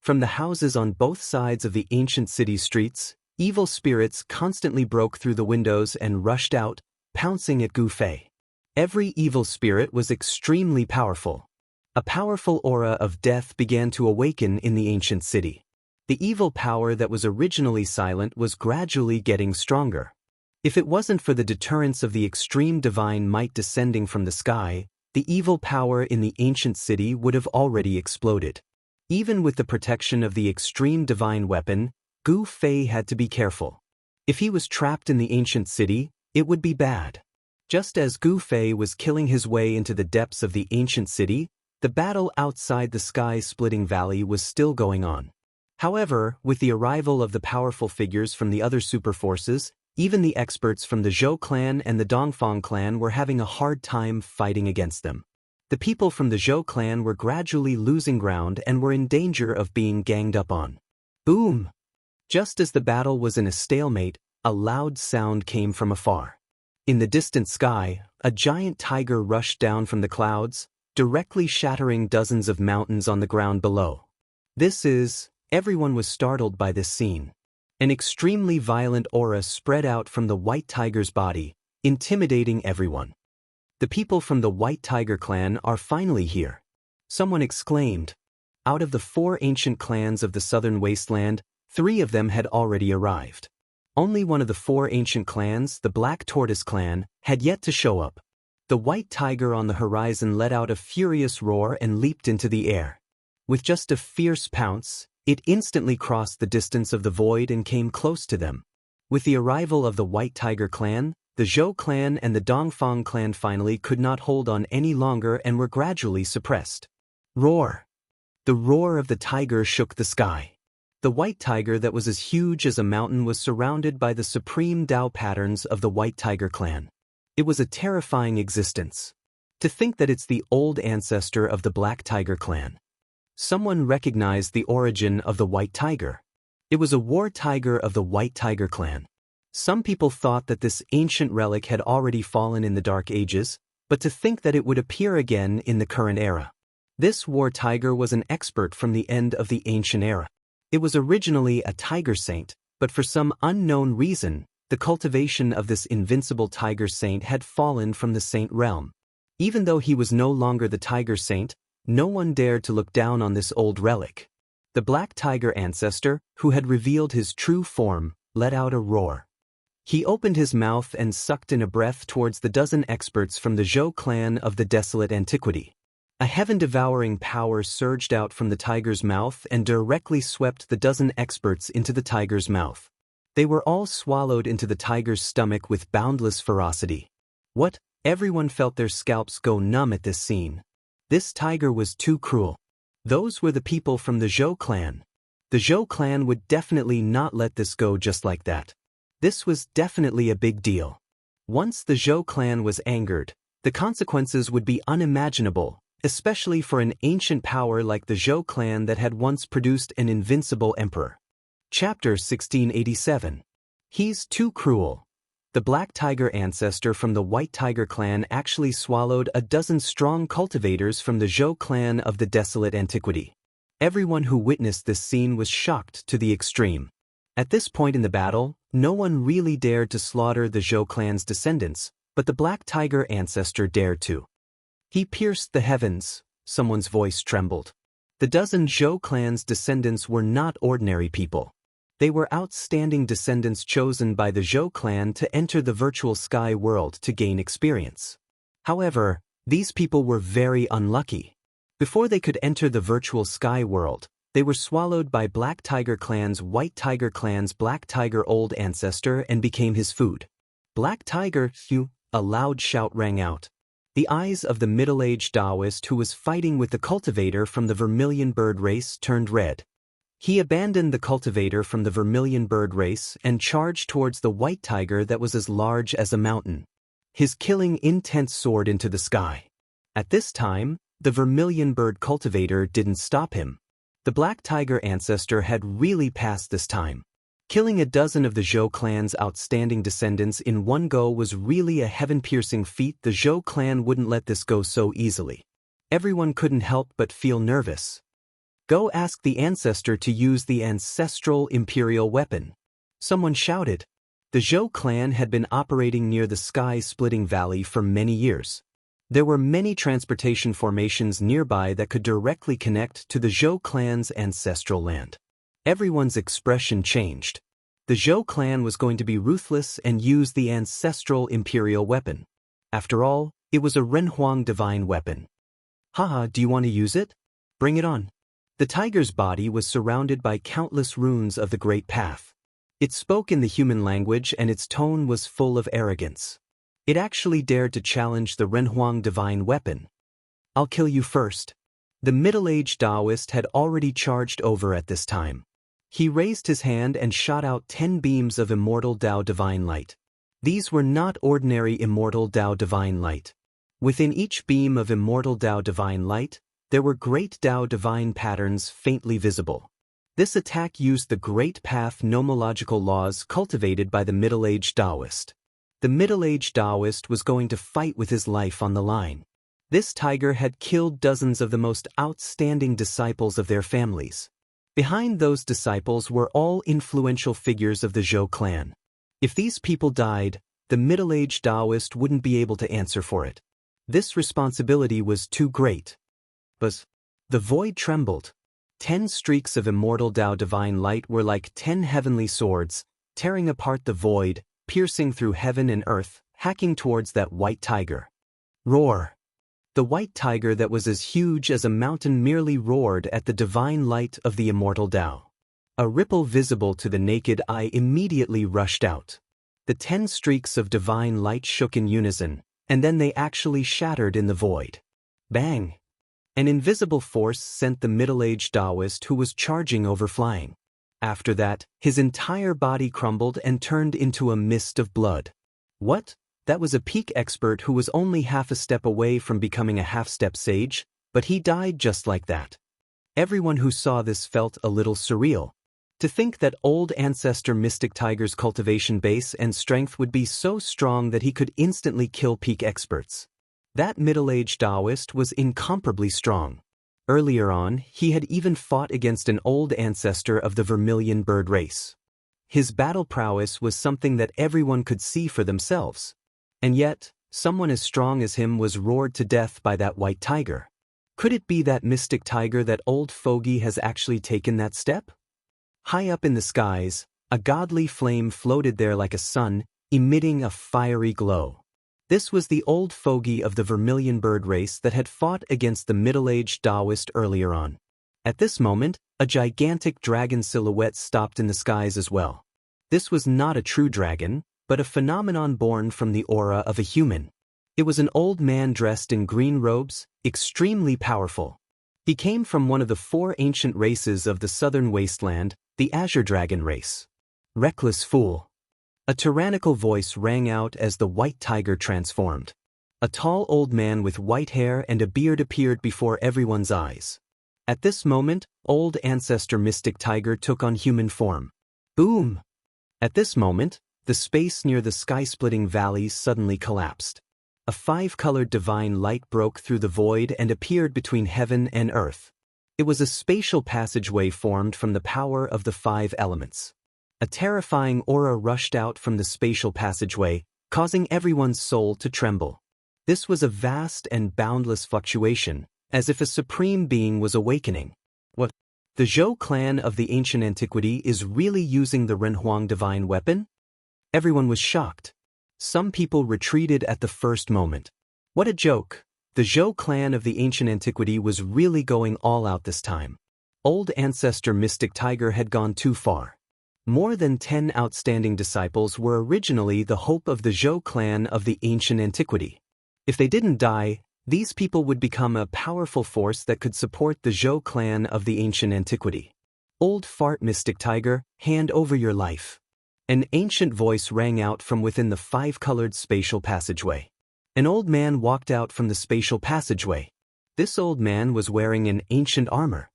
From the houses on both sides of the ancient city streets, evil spirits constantly broke through the windows and rushed out, pouncing at Gu Fei. Every evil spirit was extremely powerful. A powerful aura of death began to awaken in the ancient city. The evil power that was originally silent was gradually getting stronger. If it wasn't for the deterrence of the extreme divine might descending from the sky, the evil power in the ancient city would have already exploded. Even with the protection of the extreme divine weapon, Gu Fei had to be careful. If he was trapped in the ancient city, it would be bad. Just as Gu Fei was killing his way into the depths of the ancient city, the battle outside the sky-splitting valley was still going on. However, with the arrival of the powerful figures from the other superforces, even the experts from the Zhou clan and the Dongfang clan were having a hard time fighting against them. The people from the Zhou clan were gradually losing ground and were in danger of being ganged up on. Boom! Just as the battle was in a stalemate, a loud sound came from afar. In the distant sky, a giant tiger rushed down from the clouds, directly shattering dozens of mountains on the ground below. Everyone was startled by this scene. An extremely violent aura spread out from the white tiger's body, intimidating everyone. The people from the White Tiger clan are finally here. Someone exclaimed. Out of the 4 ancient clans of the southern wasteland, 3 of them had already arrived. Only one of the 4 ancient clans, the Black Tortoise clan, had yet to show up. The white tiger on the horizon let out a furious roar and leaped into the air. With just a fierce pounce, it instantly crossed the distance of the void and came close to them. With the arrival of the White Tiger clan, the Zhou clan and the Dongfang clan finally could not hold on any longer and were gradually suppressed. Roar! The roar of the tiger shook the sky. The white tiger that was as huge as a mountain was surrounded by the supreme Tao patterns of the White Tiger clan. It was a terrifying existence. To think that it's the old ancestor of the Black Tiger clan. Someone recognized the origin of the White Tiger. It was a war tiger of the White Tiger clan. Some people thought that this ancient relic had already fallen in the Dark Ages, but to think that it would appear again in the current era. This war tiger was an expert from the end of the ancient era. It was originally a tiger saint, but for some unknown reason, the cultivation of this invincible tiger saint had fallen from the saint realm. Even though he was no longer the tiger saint, no one dared to look down on this old relic. The Black Tiger ancestor, who had revealed his true form, let out a roar. He opened his mouth and sucked in a breath towards the dozen experts from the Zhou clan of the desolate antiquity. A heaven-devouring power surged out from the tiger's mouth and directly swept the dozen experts into the tiger's mouth. They were all swallowed into the tiger's stomach with boundless ferocity. What? Everyone felt their scalps go numb at this scene. This tiger was too cruel. Those were the people from the Zhou clan. The Zhou clan would definitely not let this go just like that. This was definitely a big deal. Once the Zhou clan was angered, the consequences would be unimaginable, especially for an ancient power like the Zhou clan that had once produced an invincible emperor. Chapter 1687. He's too cruel. The Black Tiger ancestor from the White Tiger clan actually swallowed a dozen strong cultivators from the Zhou clan of the desolate antiquity. Everyone who witnessed this scene was shocked to the extreme. At this point in the battle, no one really dared to slaughter the Zhou clan's descendants, but the Black Tiger ancestor dared to. He pierced the heavens. Someone's voice trembled. The dozen Zhou clan's descendants were not ordinary people. They were outstanding descendants chosen by the Zhou clan to enter the virtual sky world to gain experience. However, these people were very unlucky. Before they could enter the virtual sky world, they were swallowed by Black Tiger clan's White Tiger clan's Black Tiger old ancestor and became his food. Black Tiger, phew, a loud shout rang out. The eyes of the middle-aged Taoist who was fighting with the cultivator from the vermilion bird race turned red. He abandoned the cultivator from the vermilion bird race and charged towards the white tiger that was as large as a mountain. His killing intent soared into the sky. At this time, the vermilion bird cultivator didn't stop him. The Black Tiger ancestor had really passed this time. Killing a dozen of the Zhou clan's outstanding descendants in one go was really a heaven-piercing feat. The Zhou clan wouldn't let this go so easily. Everyone couldn't help but feel nervous. Go ask the ancestor to use the ancestral imperial weapon. Someone shouted. The Zhou clan had been operating near the sky-splitting valley for many years. There were many transportation formations nearby that could directly connect to the Zhou clan's ancestral land. Everyone's expression changed. The Zhou clan was going to be ruthless and use the ancestral imperial weapon. After all, it was a Renhuang divine weapon. Haha, do you want to use it? Bring it on. The tiger's body was surrounded by countless runes of the Great Path. It spoke in the human language and its tone was full of arrogance. It actually dared to challenge the Renhuang divine weapon. I'll kill you first. The middle-aged Taoist had already charged over at this time. He raised his hand and shot out 10 beams of immortal Tao divine light. These were not ordinary immortal Tao divine light. Within each beam of immortal Tao divine light, there were great Tao divine patterns faintly visible. This attack used the Great Path nomological laws cultivated by the middle-aged Taoist. The middle-aged Taoist was going to fight with his life on the line. This tiger had killed dozens of the most outstanding disciples of their families. Behind those disciples were all influential figures of the Zhou clan. If these people died, the middle-aged Taoist wouldn't be able to answer for it. This responsibility was too great. But the void trembled. 10 streaks of immortal Tao divine light were like 10 heavenly swords, tearing apart the void, piercing through heaven and earth, hacking towards that white tiger. Roar. The white tiger that was as huge as a mountain merely roared at the divine light of the immortal Tao. A ripple visible to the naked eye immediately rushed out. The 10 streaks of divine light shook in unison, and then they actually shattered in the void. Bang! An invisible force sent the middle-aged Taoist who was charging over flying. After that, his entire body crumbled and turned into a mist of blood. What? That was a peak expert who was only half a step away from becoming a half-step sage, but he died just like that. Everyone who saw this felt a little surreal. To think that old ancestor Mystic Tiger's cultivation base and strength would be so strong that he could instantly kill peak experts. That middle-aged Taoist was incomparably strong. Earlier on, he had even fought against an old ancestor of the vermilion bird race. His battle prowess was something that everyone could see for themselves. And yet, someone as strong as him was roared to death by that white tiger. Could it be that Mystic Tiger that old fogey has actually taken that step? High up in the skies, a godly flame floated there like a sun, emitting a fiery glow. This was the old fogey of the vermilion bird race that had fought against the middle-aged Taoist earlier on. At this moment, a gigantic dragon silhouette stopped in the skies as well. This was not a true dragon, but a phenomenon born from the aura of a human. It was an old man dressed in green robes, extremely powerful. He came from one of the 4 ancient races of the southern wasteland, the Azure Dragon race. Reckless fool. A tyrannical voice rang out as the white tiger transformed. A tall old man with white hair and a beard appeared before everyone's eyes. At this moment, old ancestor Mystic Tiger took on human form. Boom! At this moment, the space near the sky-splitting valleys suddenly collapsed. A 5-colored divine light broke through the void and appeared between heaven and earth. It was a spatial passageway formed from the power of the 5 elements. A terrifying aura rushed out from the spatial passageway, causing everyone's soul to tremble. This was a vast and boundless fluctuation, as if a supreme being was awakening. What? The Zhou clan of the ancient antiquity is really using the Renhuang divine weapon? Everyone was shocked. Some people retreated at the first moment. What a joke! The Zhou clan of the ancient antiquity was really going all out this time. Old ancestor Mystic Tiger had gone too far. More than 10 outstanding disciples were originally the hope of the Zhou clan of the ancient antiquity. If they didn't die, these people would become a powerful force that could support the Zhou clan of the ancient antiquity. Old fart Mystic Tiger, hand over your life. An ancient voice rang out from within the 5-colored spatial passageway. An old man walked out from the spatial passageway. This old man was wearing an ancient armor.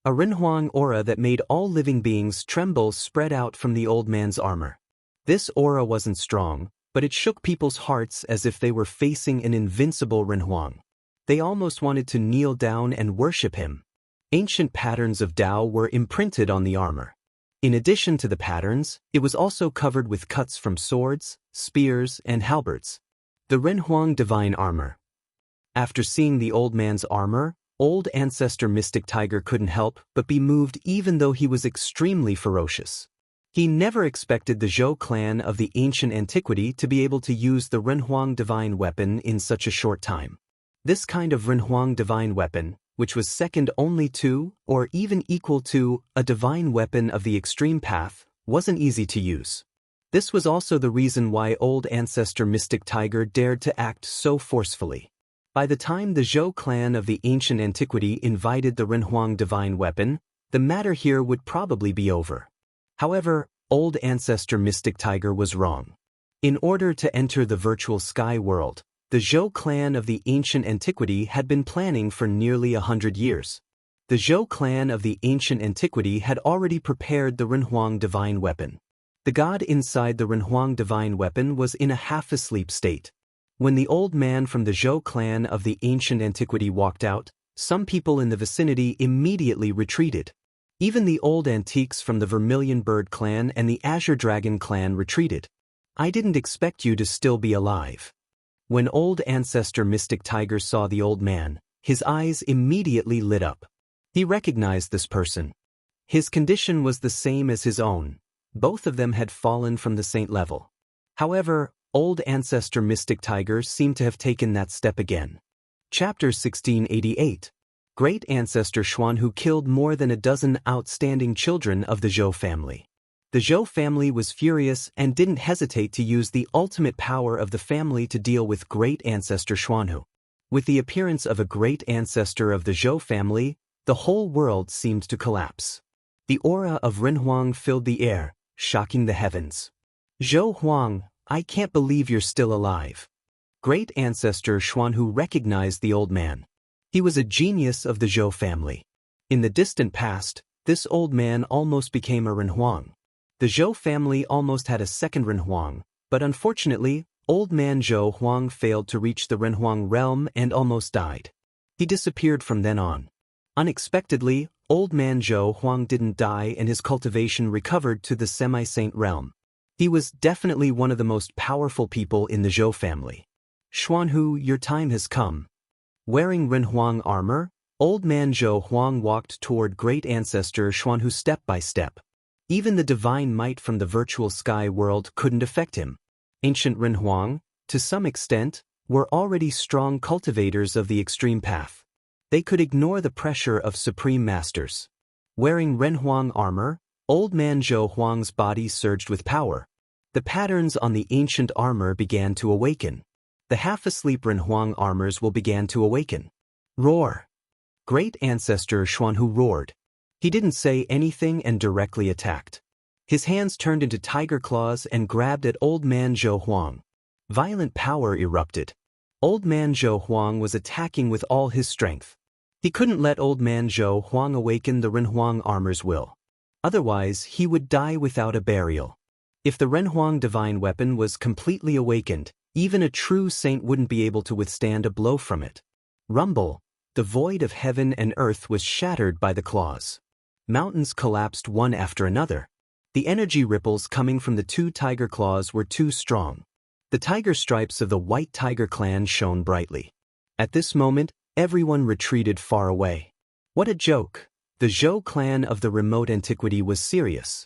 A Renhuang aura that made all living beings tremble spread out from the old man's armor. This aura wasn't strong, but it shook people's hearts as if they were facing an invincible Renhuang. They almost wanted to kneel down and worship him. Ancient patterns of Tao were imprinted on the armor. In addition to the patterns, it was also covered with cuts from swords, spears, and halberds. The Renhuang divine armor. After seeing the old man's armor, old ancestor Mystic Tiger couldn't help but be moved even though he was extremely ferocious. He never expected the Zhou clan of the ancient antiquity to be able to use the Renhuang divine weapon in such a short time. This kind of Renhuang divine weapon, which was second only to, or even equal to, a divine weapon of the extreme path, wasn't easy to use. This was also the reason why old ancestor Mystic Tiger dared to act so forcefully. By the time the Zhou clan of the ancient antiquity invited the Renhuang divine weapon, the matter here would probably be over. However, old ancestor Mystic Tiger was wrong. In order to enter the virtual sky world, the Zhou clan of the ancient antiquity had been planning for nearly 100 years. The Zhou clan of the ancient antiquity had already prepared the Renhuang divine weapon. The god inside the Renhuang divine weapon was in a half-asleep state. When the old man from the Zhou clan of the ancient antiquity walked out, some people in the vicinity immediately retreated. Even the old antiques from the Vermilion Bird clan and the Azure Dragon clan retreated. I didn't expect you to still be alive. When old ancestor Mystic Tiger saw the old man, his eyes immediately lit up. He recognized this person. His condition was the same as his own. Both of them had fallen from the saint level. However, old ancestor mystic tiger seemed to have taken that step again. Chapter 1688. Great ancestor Xuan who killed more than a dozen outstanding children of the Zhou family. The Zhou family was furious and didn't hesitate to use the ultimate power of the family to deal with great ancestor Xuanhu. With the appearance of a great ancestor of the Zhou family, the whole world seemed to collapse. The aura of Renhuang filled the air, shocking the heavens. Zhou Huang, I can't believe you're still alive. Great ancestor Xuanhu recognized the old man. He was a genius of the Zhou family. In the distant past, this old man almost became a Renhuang. The Zhou family almost had a second Renhuang, but unfortunately, old man Zhou Huang failed to reach the Renhuang realm and almost died. He disappeared from then on. Unexpectedly, old man Zhou Huang didn't die and his cultivation recovered to the semi-saint realm. He was definitely one of the most powerful people in the Zhou family. Xuanhu, your time has come. Wearing Renhuang armor, old man Zhou Huang walked toward great ancestor Xuanhu step by step. Even the divine might from the virtual sky world couldn't affect him. Ancient Renhuang, to some extent, were already strong cultivators of the extreme path. They could ignore the pressure of supreme masters. Wearing Renhuang armor, old man Zhou Huang's body surged with power. The patterns on the ancient armor began to awaken. The half-asleep Renhuang armors will began to awaken. Roar! Great ancestor Xuanhu roared. He didn't say anything and directly attacked. His hands turned into tiger claws and grabbed at old man Zhou Huang. Violent power erupted. Old man Zhou Huang was attacking with all his strength. He couldn't let old man Zhou Huang awaken the Renhuang armor's will. Otherwise, he would die without a burial. If the Renhuang divine weapon was completely awakened, even a true saint wouldn't be able to withstand a blow from it. Rumble! The void of heaven and earth was shattered by the claws. Mountains collapsed one after another. The energy ripples coming from the two tiger claws were too strong. The tiger stripes of the white tiger clan shone brightly. At this moment, everyone retreated far away. What a joke! The Zhou clan of the remote antiquity was serious.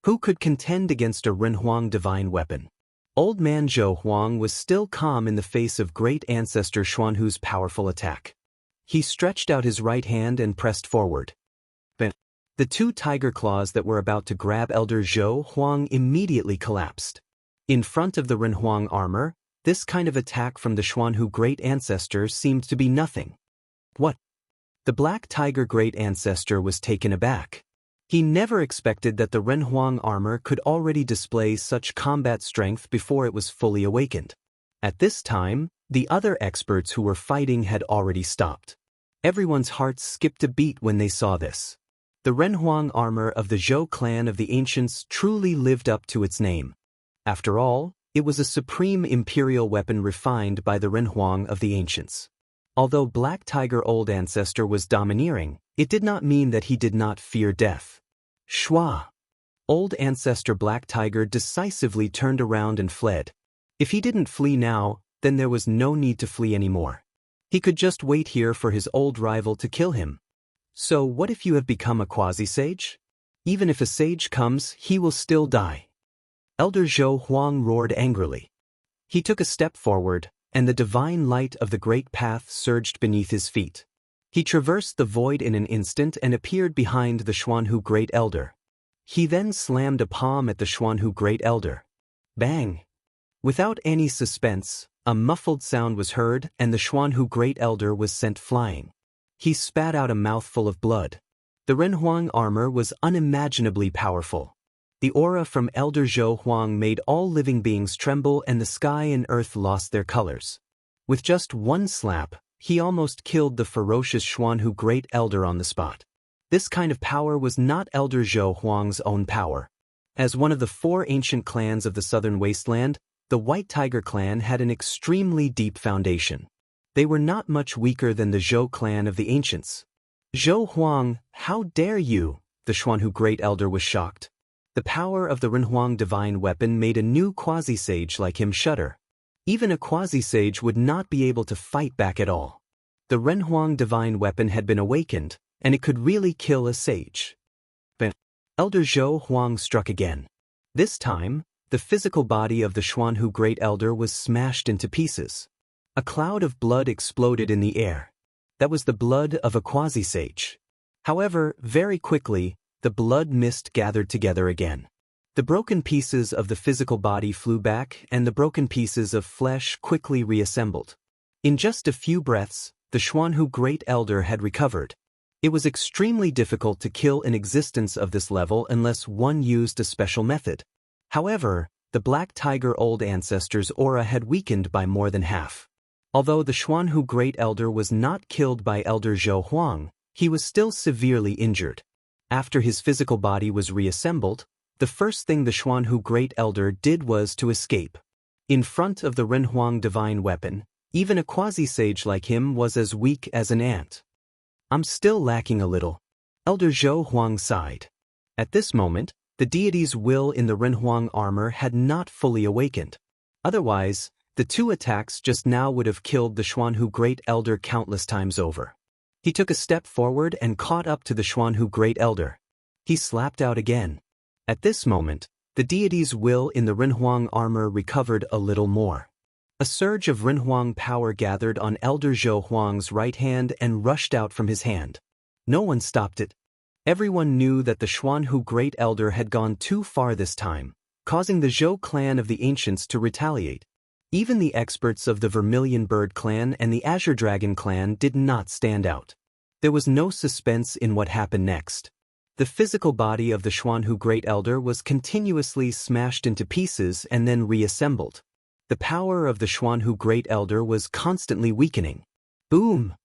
Who could contend against a Renhuang divine weapon? Old man Zhou Huang was still calm in the face of great ancestor Xuanhu's powerful attack. He stretched out his right hand and pressed forward. The two tiger claws that were about to grab Elder Zhou Huang immediately collapsed. In front of the Renhuang armor, this kind of attack from the Xuanhu great ancestor seemed to be nothing. What? The black tiger great ancestor was taken aback. He never expected that the Renhuang armor could already display such combat strength before it was fully awakened. At this time, the other experts who were fighting had already stopped. Everyone's hearts skipped a beat when they saw this. The Renhuang armor of the Zhou clan of the ancients truly lived up to its name. After all, it was a supreme imperial weapon refined by the Renhuang of the ancients. Although Black Tiger Old Ancestor was domineering, it did not mean that he did not fear death. Shua! Old Ancestor Black Tiger decisively turned around and fled. If he didn't flee now, then there was no need to flee anymore. He could just wait here for his old rival to kill him. So what if you have become a quasi-sage? Even if a sage comes, he will still die. Elder Zhou Huang roared angrily. He took a step forward, and the divine light of the great path surged beneath his feet. He traversed the void in an instant and appeared behind the Xuanhu Great Elder. He then slammed a palm at the Xuanhu Great Elder. Bang! Without any suspense, a muffled sound was heard and the Xuanhu Great Elder was sent flying. He spat out a mouthful of blood. The Renhuang armor was unimaginably powerful. The aura from Elder Zhou Huang made all living beings tremble and the sky and earth lost their colors. With just one slap, he almost killed the ferocious Xuanhu Great Elder on the spot. This kind of power was not Elder Zhou Huang's own power. As one of the four ancient clans of the southern wasteland, the White Tiger clan had an extremely deep foundation. They were not much weaker than the Zhou clan of the ancients. Zhou Huang, how dare you? The Xuanhu Great Elder was shocked. The power of the Renhuang divine weapon made a new quasi-sage like him shudder. Even a quasi-sage would not be able to fight back at all. The Renhuang divine weapon had been awakened, and it could really kill a sage. But Elder Zhou Huang struck again. This time, the physical body of the Xuanhu Great Elder was smashed into pieces. A cloud of blood exploded in the air. That was the blood of a quasi-sage. However, very quickly, the blood mist gathered together again. The broken pieces of the physical body flew back, and the broken pieces of flesh quickly reassembled. In just a few breaths, the Xuanhu Great Elder had recovered. It was extremely difficult to kill an existence of this level unless one used a special method. However, the Black Tiger Old Ancestor's aura had weakened by more than half. Although the Xuanhu Great Elder was not killed by Elder Zhou Huang, he was still severely injured. After his physical body was reassembled, the first thing the Xuanhu Great Elder did was to escape. In front of the Renhuang divine weapon, even a quasi-sage like him was as weak as an ant. "I'm still lacking a little." Elder Zhou Huang sighed. At this moment, the deity's will in the Renhuang armor had not fully awakened. Otherwise, the two attacks just now would have killed the Xuanhu Great Elder countless times over. He took a step forward and caught up to the Xuanhu Great Elder. He slapped out again. At this moment, the deity's will in the Renhuang armor recovered a little more. A surge of Renhuang power gathered on Elder Zhou Huang's right hand and rushed out from his hand. No one stopped it. Everyone knew that the Xuanhu Great Elder had gone too far this time, causing the Zhou clan of the ancients to retaliate. Even the experts of the Vermilion Bird clan and the Azure Dragon clan did not stand out. There was no suspense in what happened next. The physical body of the Xuanhu Great Elder was continuously smashed into pieces and then reassembled. The power of the Xuanhu Great Elder was constantly weakening. Boom!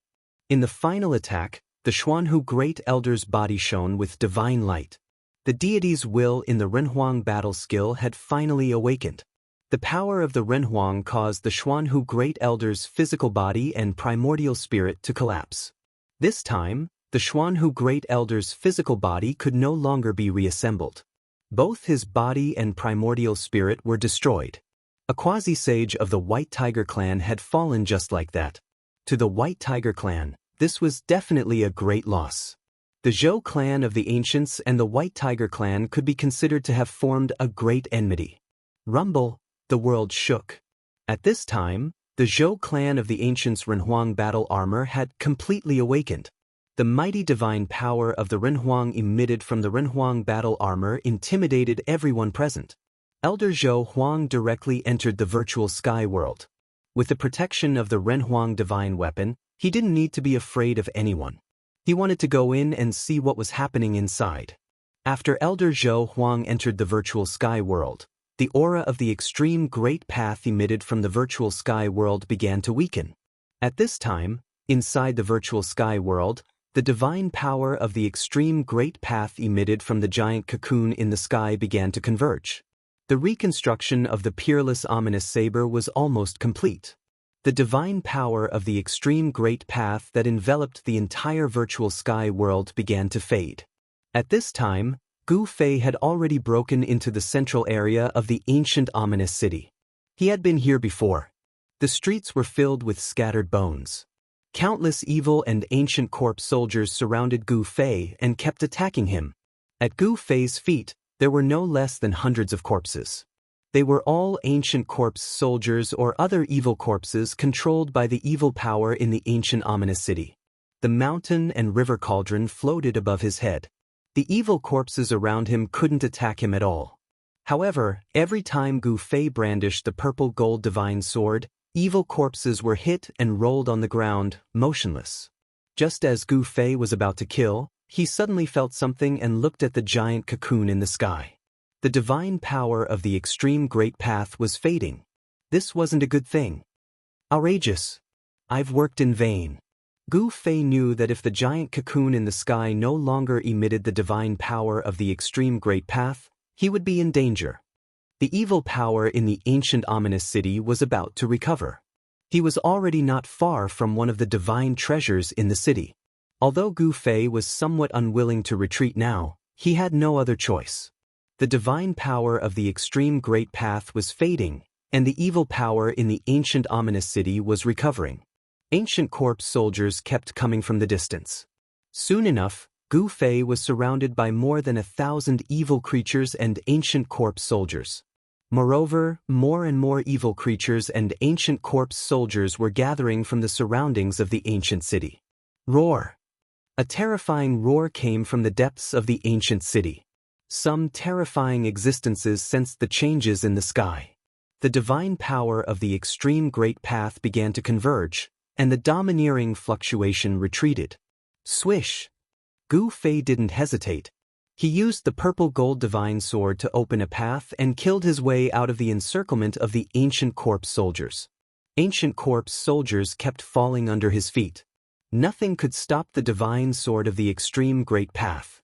In the final attack, the Xuanhu Great Elder's body shone with divine light. The deity's will in the Renhuang battle skill had finally awakened. The power of the Renhuang caused the Xuanhu Great Elder's physical body and primordial spirit to collapse. This time, the Xuanhu Great Elder's physical body could no longer be reassembled. Both his body and primordial spirit were destroyed. A quasi-sage of the White Tiger clan had fallen just like that. To the White Tiger clan, this was definitely a great loss. The Zhou clan of the ancients and the White Tiger clan could be considered to have formed a great enmity. Rumble, the world shook. At this time, the Zhou clan of the ancients' Renhuang battle armor had completely awakened. The mighty divine power of the Renhuang emitted from the Renhuang battle armor intimidated everyone present. Elder Zhou Huang directly entered the virtual sky world. With the protection of the Renhuang divine weapon, he didn't need to be afraid of anyone. He wanted to go in and see what was happening inside. After Elder Zhou Huang entered the virtual sky world, the aura of the extreme great path emitted from the virtual sky world began to weaken. At this time, inside the virtual sky world, the divine power of the extreme great path emitted from the giant cocoon in the sky began to converge. The reconstruction of the peerless ominous saber was almost complete. The divine power of the extreme great path that enveloped the entire virtual sky world began to fade. At this time, Gu Fei had already broken into the central area of the ancient ominous city. He had been here before. The streets were filled with scattered bones. Countless evil and ancient corpse soldiers surrounded Gu Fei and kept attacking him. At Gu Fei's feet, there were no less than hundreds of corpses. They were all ancient corpse soldiers or other evil corpses controlled by the evil power in the ancient ominous city. The mountain and river cauldron floated above his head. The evil corpses around him couldn't attack him at all. However, every time Gu Fei brandished the purple gold divine sword, evil corpses were hit and rolled on the ground, motionless. Just as Gu Fei was about to kill, he suddenly felt something and looked at the giant cocoon in the sky. The divine power of the extreme great path was fading. This wasn't a good thing. Outrageous. I've worked in vain. Gu Fei knew that if the giant cocoon in the sky no longer emitted the divine power of the extreme great path, he would be in danger. The evil power in the ancient ominous city was about to recover. He was already not far from one of the divine treasures in the city. Although Gu Fei was somewhat unwilling to retreat now, he had no other choice. The divine power of the extreme great path was fading, and the evil power in the ancient ominous city was recovering. Ancient corpse soldiers kept coming from the distance. Soon enough, Gu Fei was surrounded by more than 1,000 evil creatures and ancient corpse soldiers. Moreover, more and more evil creatures and ancient corpse soldiers were gathering from the surroundings of the ancient city. Roar! A terrifying roar came from the depths of the ancient city. Some terrifying existences sensed the changes in the sky. The divine power of the extreme great path began to converge, and the domineering fluctuation retreated. Swish! Gu Fei didn't hesitate. He used the purple gold divine sword to open a path and killed his way out of the encirclement of the ancient corpse soldiers. Ancient corpse soldiers kept falling under his feet. Nothing could stop the divine sword of the extreme great path.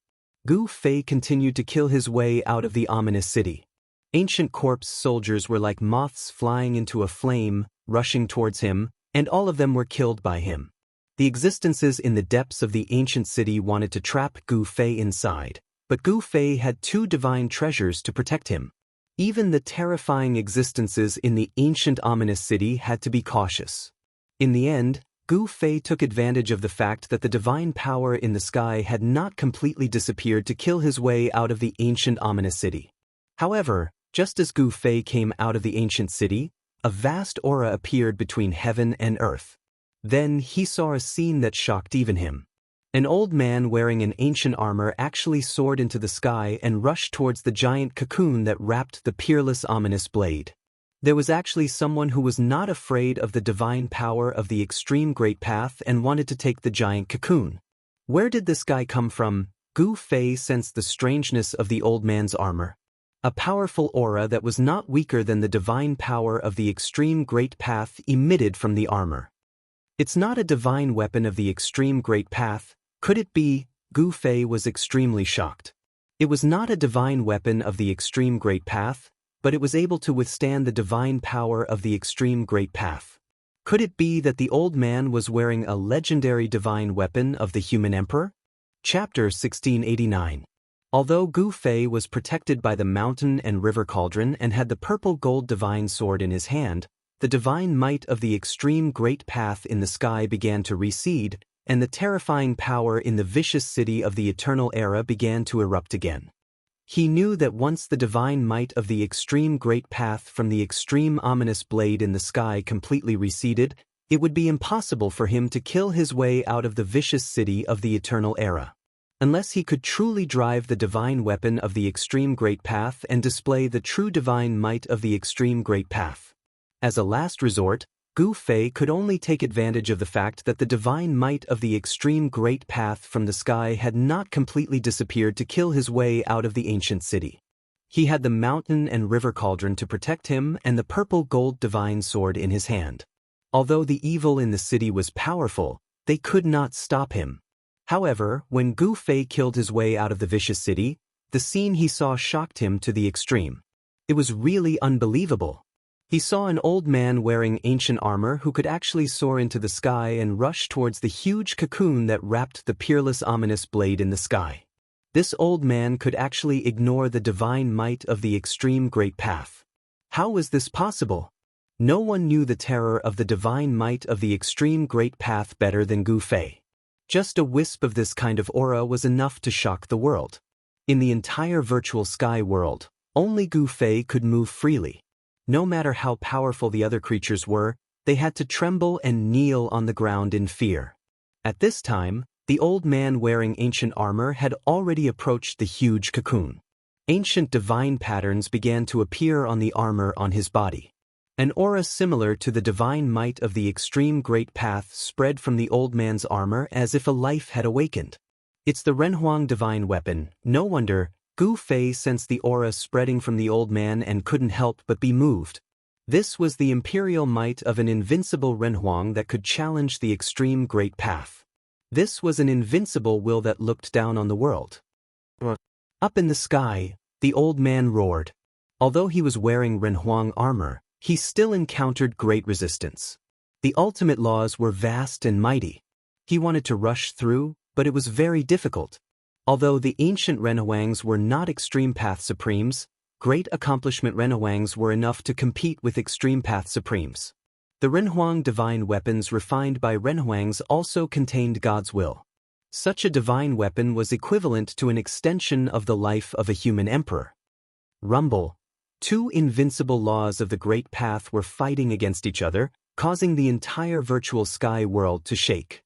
Gu Fei continued to kill his way out of the ominous city. Ancient corpse soldiers were like moths flying into a flame, rushing towards him, and all of them were killed by him. The existences in the depths of the ancient city wanted to trap Gu Fei inside, but Gu Fei had two divine treasures to protect him. Even the terrifying existences in the ancient ominous city had to be cautious. In the end, Gu Fei took advantage of the fact that the divine power in the sky had not completely disappeared to kill his way out of the ancient ominous city. However, just as Gu Fei came out of the ancient city, a vast aura appeared between heaven and earth. Then he saw a scene that shocked even him. An old man wearing an ancient armor actually soared into the sky and rushed towards the giant cocoon that wrapped the peerless ominous blade. There was actually someone who was not afraid of the divine power of the extreme great path and wanted to take the giant cocoon. Where did this guy come from? Gu Fei sensed the strangeness of the old man's armor. A powerful aura that was not weaker than the divine power of the extreme great path emitted from the armor. It's not a divine weapon of the extreme great path. Could it be? Gu Fei was extremely shocked. It was not a divine weapon of the extreme great path, but it was able to withstand the divine power of the extreme great path. Could it be that the old man was wearing a legendary divine weapon of the human emperor? Chapter 1689. Although Gu Fei was protected by the mountain and river cauldron and had the purple gold divine sword in his hand, the divine might of the extreme great path in the sky began to recede, and the terrifying power in the vicious city of the eternal era began to erupt again. He knew that once the divine might of the extreme great path from the extreme ominous blade in the sky completely receded, it would be impossible for him to kill his way out of the vicious city of the eternal era. Unless he could truly drive the divine weapon of the extreme great path and display the true divine might of the extreme great path. As a last resort, Gu Fei could only take advantage of the fact that the divine might of the extreme great path from the sky had not completely disappeared to kill his way out of the ancient city. He had the mountain and river cauldron to protect him and the purple gold divine sword in his hand. Although the evil in the city was powerful, they could not stop him. However, when Gu Fei killed his way out of the vicious city, the scene he saw shocked him to the extreme. It was really unbelievable. He saw an old man wearing ancient armor who could actually soar into the sky and rush towards the huge cocoon that wrapped the peerless ominous blade in the sky. This old man could actually ignore the divine might of the extreme great path. How was this possible? No one knew the terror of the divine might of the extreme great path better than Gu Fei. Just a wisp of this kind of aura was enough to shock the world. In the entire virtual sky world, only Gu Fei could move freely. No matter how powerful the other creatures were, they had to tremble and kneel on the ground in fear. At this time, the old man wearing ancient armor had already approached the huge cocoon. Ancient divine patterns began to appear on the armor on his body. An aura similar to the divine might of the extreme great path spread from the old man's armor as if a life had awakened. It's the Renhuang divine weapon. No wonder Gu Fei sensed the aura spreading from the old man and couldn't help but be moved. This was the imperial might of an invincible Renhuang that could challenge the extreme great path. This was an invincible will that looked down on the world. Up in the sky, the old man roared. Although he was wearing Renhuang armor, he still encountered great resistance. The ultimate laws were vast and mighty. He wanted to rush through, but it was very difficult. Although the ancient Renhuangs were not extreme path supremes, great accomplishment Renhuangs were enough to compete with extreme path supremes. The Renhuang divine weapons refined by Renhuangs also contained God's will. Such a divine weapon was equivalent to an extension of the life of a human emperor. Rumble. Two invincible laws of the Great Path were fighting against each other, causing the entire virtual sky world to shake.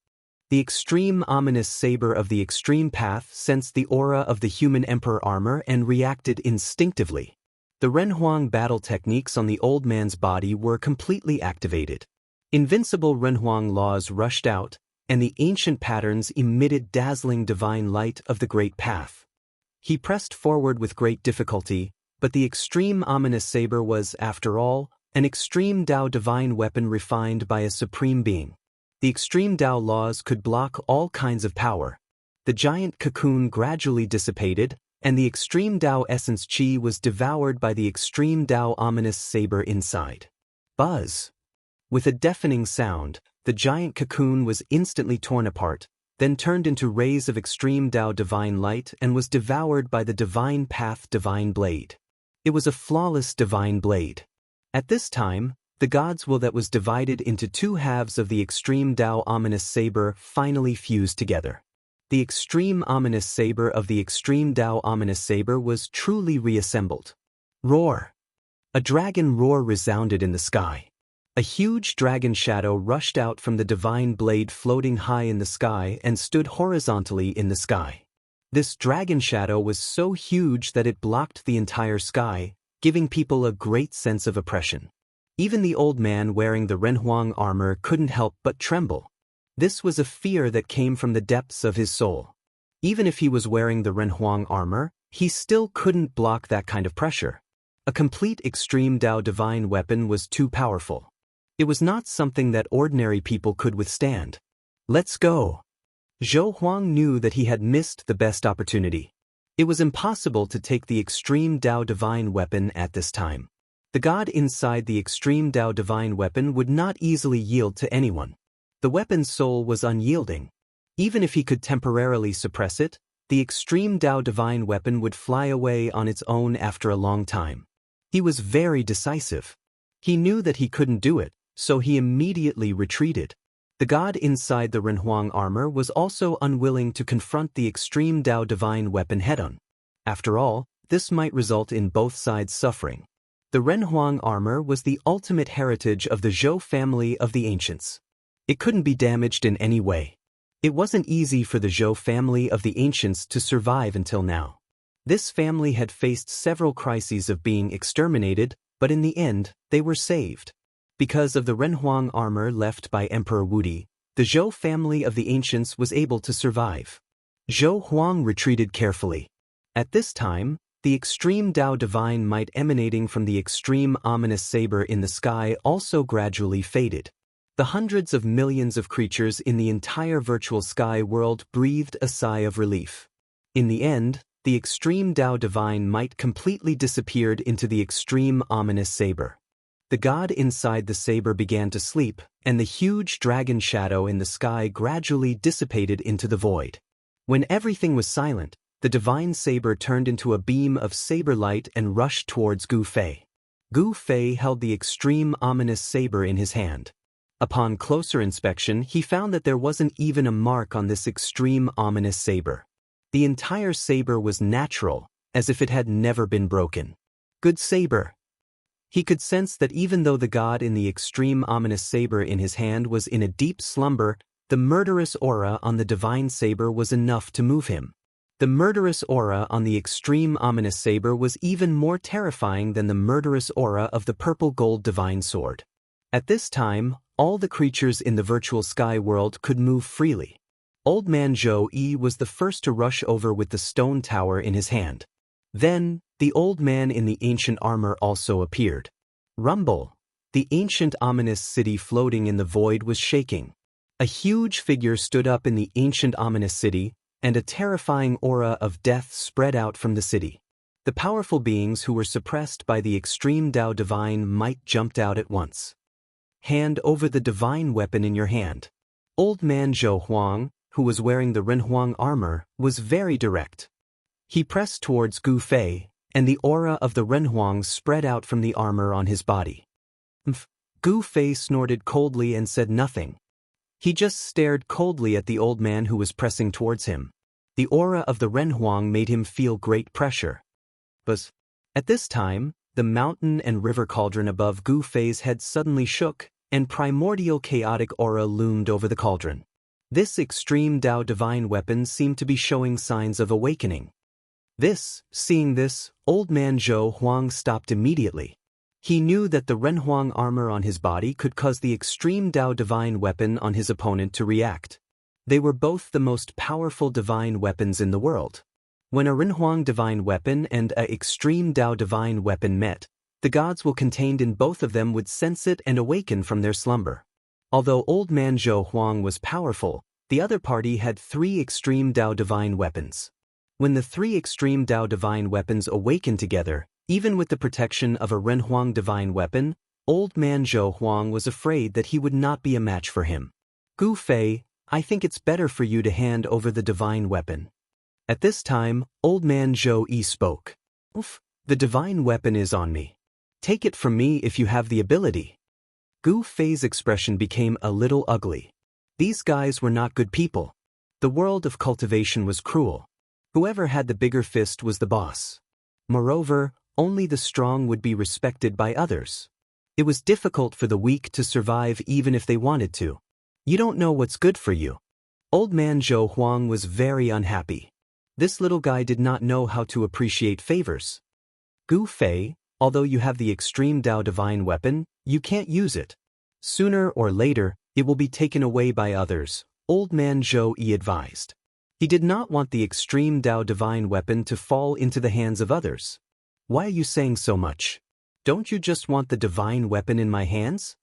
The extreme ominous saber of the extreme path sensed the aura of the human emperor armor and reacted instinctively. The Renhuang battle techniques on the old man's body were completely activated. Invincible Renhuang laws rushed out, and the ancient patterns emitted dazzling divine light of the Great Path. He pressed forward with great difficulty, but the extreme ominous saber was, after all, an extreme Tao divine weapon refined by a supreme being. The extreme Tao laws could block all kinds of power. The giant cocoon gradually dissipated, and the extreme Tao essence Qi was devoured by the extreme Tao ominous saber inside. Buzz! With a deafening sound, the giant cocoon was instantly torn apart, then turned into rays of extreme Tao divine light and was devoured by the divine path divine blade. It was a flawless divine blade. At this time, the God's will that was divided into two halves of the extreme Tao ominous saber finally fused together. The extreme ominous saber of the extreme Tao ominous saber was truly reassembled. Roar! A dragon roar resounded in the sky. A huge dragon shadow rushed out from the divine blade floating high in the sky and stood horizontally in the sky. This dragon shadow was so huge that it blocked the entire sky, giving people a great sense of oppression. Even the old man wearing the Renhuang armor couldn't help but tremble. This was a fear that came from the depths of his soul. Even if he was wearing the Renhuang armor, he still couldn't block that kind of pressure. A complete extreme Tao divine weapon was too powerful. It was not something that ordinary people could withstand. Let's go! Zhou Huang knew that he had missed the best opportunity. It was impossible to take the extreme Tao divine weapon at this time. The God inside the extreme Tao divine weapon would not easily yield to anyone. The weapon's soul was unyielding. Even if he could temporarily suppress it, the extreme Tao divine weapon would fly away on its own after a long time. He was very decisive. He knew that he couldn't do it, so he immediately retreated. The God inside the Renhuang armor was also unwilling to confront the extreme Tao divine weapon head-on. After all, this might result in both sides suffering. The Renhuang armor was the ultimate heritage of the Zhou family of the ancients. It couldn't be damaged in any way. It wasn't easy for the Zhou family of the ancients to survive until now. This family had faced several crises of being exterminated, but in the end, they were saved. Because of the Renhuang armor left by Emperor Wudi, the Zhou family of the ancients was able to survive. Zhou Huang retreated carefully. At this time, the extreme Tao divine might emanating from the extreme ominous saber in the sky also gradually faded. The hundreds of millions of creatures in the entire virtual sky world breathed a sigh of relief. In the end, the extreme Tao divine might completely disappeared into the extreme ominous saber. The God inside the saber began to sleep, and the huge dragon shadow in the sky gradually dissipated into the void. When everything was silent, the divine saber turned into a beam of saber light and rushed towards Gu Fei. Gu Fei held the extreme ominous saber in his hand. Upon closer inspection, he found that there wasn't even a mark on this extreme ominous saber. The entire saber was natural, as if it had never been broken. Good saber. He could sense that even though the God in the extreme ominous saber in his hand was in a deep slumber, the murderous aura on the divine saber was enough to move him. The murderous aura on the extreme ominous saber was even more terrifying than the murderous aura of the purple gold divine sword. At this time, all the creatures in the virtual sky world could move freely. Old man Zhou Yi was the first to rush over with the stone tower in his hand. Then, the old man in the ancient armor also appeared. Rumble! The ancient ominous city floating in the void was shaking. A huge figure stood up in the ancient ominous city, and a terrifying aura of death spread out from the city. The powerful beings who were suppressed by the extreme Tao divine might jumped out at once. Hand over the divine weapon in your hand. Old man Zhou Huang, who was wearing the Renhuang armor, was very direct. He pressed towards Gu Fei, and the aura of the Renhuang spread out from the armor on his body. Gu Fei snorted coldly and said nothing. He just stared coldly at the old man who was pressing towards him. The aura of the Renhuang made him feel great pressure. But at this time, the mountain and river cauldron above Gu Fei's head suddenly shook, and primordial chaotic aura loomed over the cauldron. This extreme Dao divine weapon seemed to be showing signs of awakening. Seeing this, old man Zhou Huang stopped immediately. He knew that the Renhuang armor on his body could cause the extreme Dao divine weapon on his opponent to react. They were both the most powerful divine weapons in the world. When a Renhuang divine weapon and a extreme Dao divine weapon met, the gods contained in both of them would sense it and awaken from their slumber. Although old man Zhou Huang was powerful, the other party had 3 extreme Dao divine weapons. When the 3 extreme Dao divine weapons awakened together, even with the protection of a Renhuang divine weapon, old man Zhou Huang was afraid that he would not be a match for him. Gu Fei, I think it's better for you to hand over the divine weapon. At this time, old man Zhou Yi spoke. Oof, the divine weapon is on me. Take it from me if you have the ability. Gu Fei's expression became a little ugly. These guys were not good people. The world of cultivation was cruel. Whoever had the bigger fist was the boss. Moreover, only the strong would be respected by others. It was difficult for the weak to survive even if they wanted to. You don't know what's good for you. Old man Zhou Huang was very unhappy. This little guy did not know how to appreciate favors. Gu Fei, although you have the extreme Dao divine weapon, you can't use it. Sooner or later, it will be taken away by others, old man Zhou Yi advised. He did not want the extreme Dao divine weapon to fall into the hands of others. Why are you saying so much? Don't you just want the divine weapon in my hands?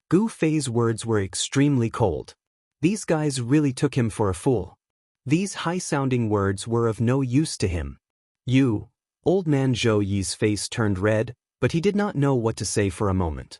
Gu Fei's words were extremely cold. These guys really took him for a fool. These high-sounding words were of no use to him. Old man Zhou Yi's face turned red, but he did not know what to say for a moment.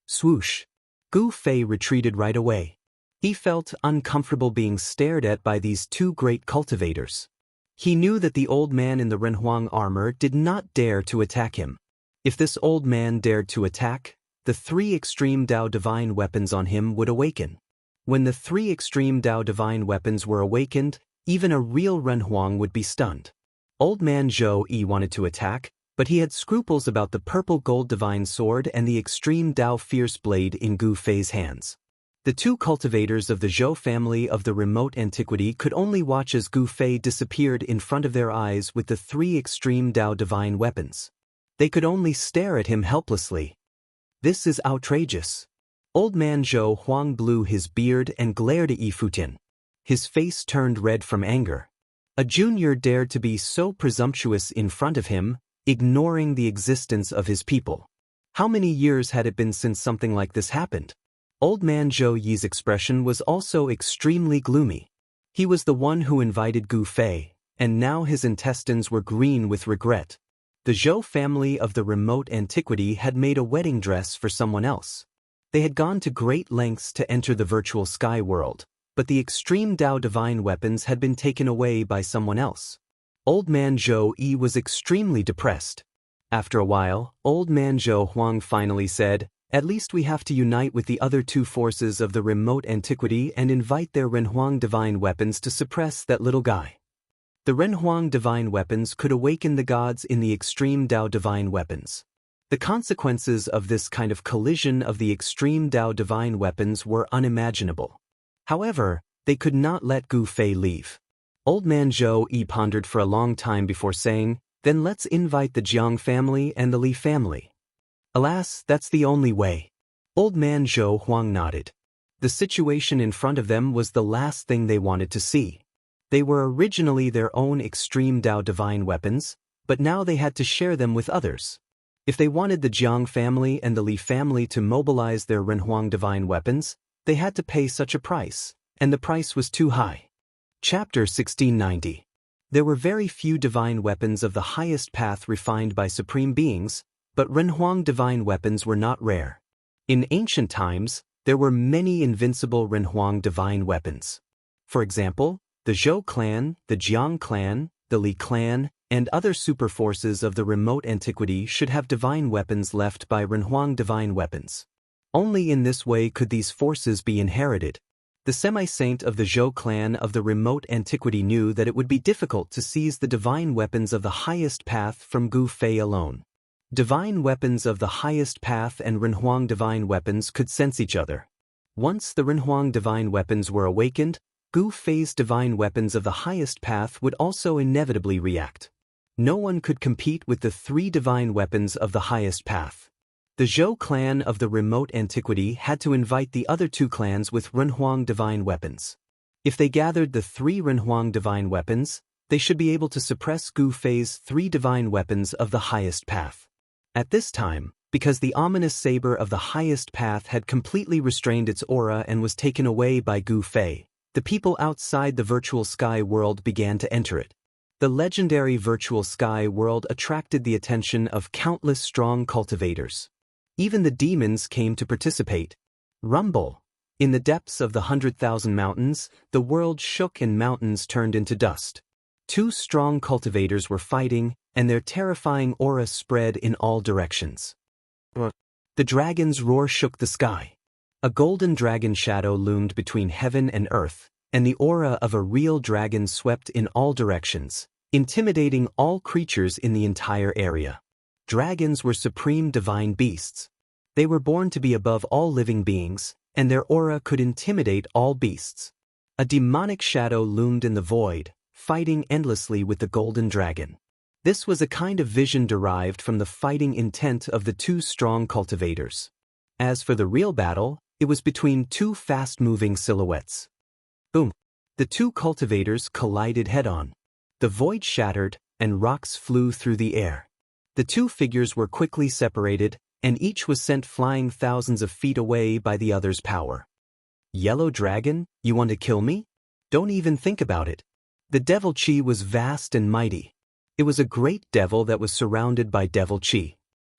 Swoosh! Gu Fei retreated right away. He felt uncomfortable being stared at by these 2 great cultivators. He knew that the old man in the Renhuang armor did not dare to attack him. If this old man dared to attack, the 3 extreme Dao divine weapons on him would awaken. When the 3 extreme Dao divine weapons were awakened, even a real Renhuang would be stunned. Old man Zhou Yi wanted to attack, but he had scruples about the purple gold divine sword and the extreme Dao fierce blade in Gu Fei's hands. The 2 cultivators of the Zhou family of the remote antiquity could only watch as Gu Fei disappeared in front of their eyes with the 3 extreme Dao divine weapons. They could only stare at him helplessly. This is outrageous. Old man Zhou Huang blew his beard and glared at Yi Futian. His face turned red from anger. A junior dared to be so presumptuous in front of him, ignoring the existence of his people. How many years had it been since something like this happened? Old man Zhou Yi's expression was also extremely gloomy. He was the one who invited Gu Fei, and now his intestines were green with regret. The Zhou family of the remote antiquity had made a wedding dress for someone else. They had gone to great lengths to enter the virtual sky world, but the extreme Dao divine weapons had been taken away by someone else. Old man Zhou Yi was extremely depressed. After a while, old man Zhou Huang finally said, "At least we have to unite with the other 2 forces of the remote antiquity and invite their Renhuang divine weapons to suppress that little guy." The Renhuang divine weapons could awaken the gods in the extreme Dao divine weapons. The consequences of this kind of collision of the extreme Dao divine weapons were unimaginable. However, they could not let Gu Fei leave. Old man Zhou Yi pondered for a long time before saying, "Then let's invite the Jiang family and the Li family." Alas, that's the only way. Old man Zhou Huang nodded. The situation in front of them was the last thing they wanted to see. They were originally their own extreme Dao divine weapons, but now they had to share them with others. If they wanted the Jiang family and the Li family to mobilize their Renhuang divine weapons, they had to pay such a price, and the price was too high. Chapter 1690. There were very few divine weapons of the highest path refined by supreme beings, but Renhuang divine weapons were not rare. In ancient times, there were many invincible Renhuang divine weapons. For example, the Zhou clan, the Jiang clan, the Li clan, and other super forces of the remote antiquity should have divine weapons left by Renhuang divine weapons. Only in this way could these forces be inherited. The semi-saint of the Zhou clan of the remote antiquity knew that it would be difficult to seize the divine weapons of the highest path from Gu Fei alone. Divine weapons of the highest path and Renhuang divine weapons could sense each other. Once the Renhuang divine weapons were awakened, Gu Fei's divine weapons of the highest path would also inevitably react. No one could compete with the 3 divine weapons of the highest path. The Zhou clan of the remote antiquity had to invite the other 2 clans with Renhuang divine weapons. If they gathered the 3 Renhuang divine weapons, they should be able to suppress Gu Fei's 3 divine weapons of the highest path. At this time, because the ominous saber of the highest path had completely restrained its aura and was taken away by Gu Fei, the people outside the virtual sky world began to enter it. The legendary virtual sky world attracted the attention of countless strong cultivators. Even the demons came to participate. Rumble. In the depths of the 100,000 mountains, the world shook and mountains turned into dust. 2 strong cultivators were fighting, and their terrifying aura spread in all directions. The dragon's roar shook the sky. A golden dragon shadow loomed between heaven and earth, and the aura of a real dragon swept in all directions, intimidating all creatures in the entire area. Dragons were supreme divine beasts. They were born to be above all living beings, and their aura could intimidate all beasts. A demonic shadow loomed in the void, fighting endlessly with the golden dragon. This was a kind of vision derived from the fighting intent of the 2 strong cultivators. As for the real battle, it was between 2 fast-moving silhouettes. Boom! The 2 cultivators collided head-on. The void shattered, and rocks flew through the air. The 2 figures were quickly separated, and each was sent flying thousands of feet away by the other's power. Yellow Dragon, you want to kill me? Don't even think about it. The devil chi was vast and mighty. It was a great devil that was surrounded by devil chi.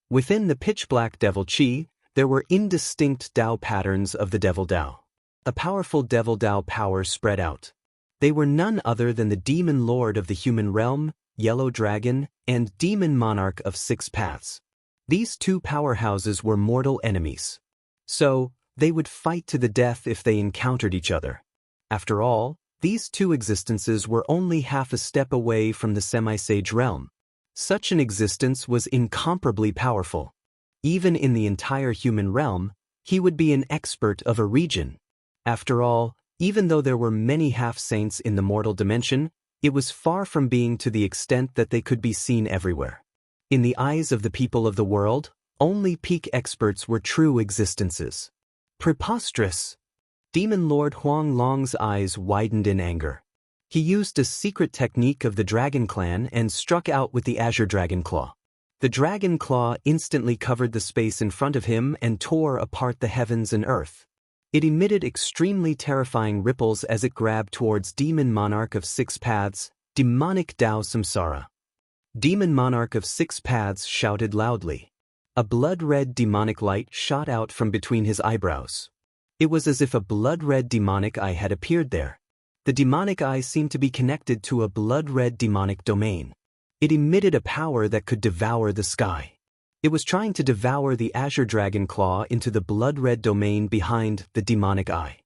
Within the pitch-black devil chi, there were indistinct Dao patterns of the devil Dao. A powerful devil Dao power spread out. They were none other than the demon lord of the human realm, Yellow Dragon, and demon monarch of 6 paths. These 2 powerhouses were mortal enemies. So, they would fight to the death if they encountered each other. After all, these 2 existences were only half a step away from the semi-sage realm. Such an existence was incomparably powerful. Even in the entire human realm, he would be an expert of a region. After all, even though there were many half-saints in the mortal dimension, it was far from being to the extent that they could be seen everywhere. In the eyes of the people of the world, only peak experts were true existences. Preposterous! Demon Lord Huang Long's eyes widened in anger. He used a secret technique of the Dragon Clan and struck out with the Azure Dragon Claw. The Dragon Claw instantly covered the space in front of him and tore apart the heavens and earth. It emitted extremely terrifying ripples as it grabbed towards Demon Monarch of 6 Paths, Demonic Dao Samsara. Demon Monarch of 6 Paths shouted loudly. A blood-red demonic light shot out from between his eyebrows. It was as if a blood-red demonic eye had appeared there. The demonic eye seemed to be connected to a blood-red demonic domain. It emitted a power that could devour the sky. It was trying to devour the Azure Dragon Claw into the blood-red domain behind the demonic eye.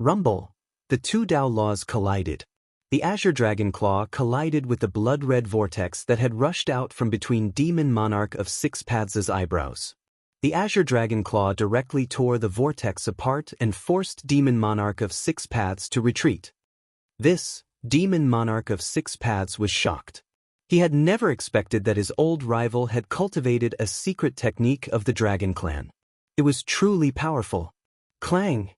Rumble! The 2 Dao laws collided. The Azure Dragon Claw collided with the blood-red vortex that had rushed out from between Demon Monarch of 6 Paths' eyebrows. The Azure Dragon Claw directly tore the vortex apart and forced Demon Monarch of 6 Paths to retreat. This, Demon Monarch of 6 Paths was shocked. He had never expected that his old rival had cultivated a secret technique of the Dragon Clan. It was truly powerful. Clang!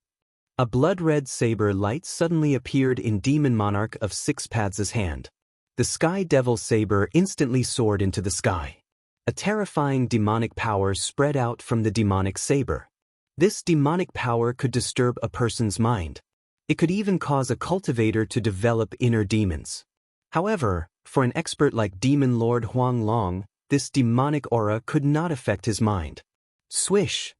A blood-red saber light suddenly appeared in Demon Monarch of 6 Paths' hand. The Sky Devil saber instantly soared into the sky. A terrifying demonic power spread out from the demonic saber. This demonic power could disturb a person's mind. It could even cause a cultivator to develop inner demons. However, for an expert like Demon Lord Huang Long, this demonic aura could not affect his mind. Swish!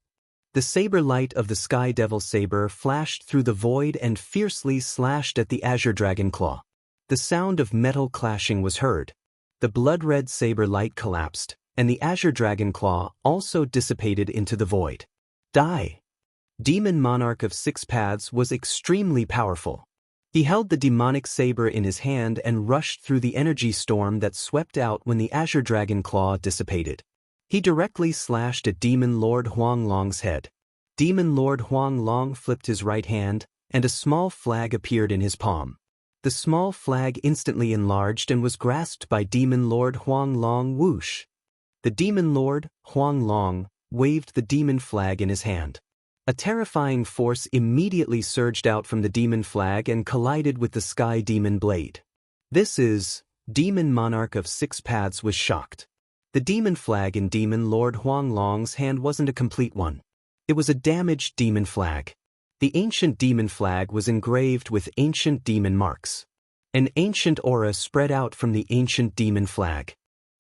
The saber light of the Sky Devil saber flashed through the void and fiercely slashed at the Azure Dragon Claw. The sound of metal clashing was heard. The blood-red saber light collapsed, and the Azure Dragon Claw also dissipated into the void. Die! Demon Monarch of 6 Paths was extremely powerful. He held the demonic saber in his hand and rushed through the energy storm that swept out when the Azure Dragon Claw dissipated. He directly slashed at Demon Lord Huang Long's head. Demon Lord Huang Long flipped his right hand, and a small flag appeared in his palm. The small flag instantly enlarged and was grasped by Demon Lord Huang Long. Whoosh! The Demon Lord, Huang Long, waved the demon flag in his hand. A terrifying force immediately surged out from the demon flag and collided with the sky demon blade. This is, Demon Monarch of Six Paths was shocked. The demon flag in Demon Lord Huang Long's hand wasn't a complete one. It was a damaged demon flag. The ancient demon flag was engraved with ancient demon marks. An ancient aura spread out from the ancient demon flag.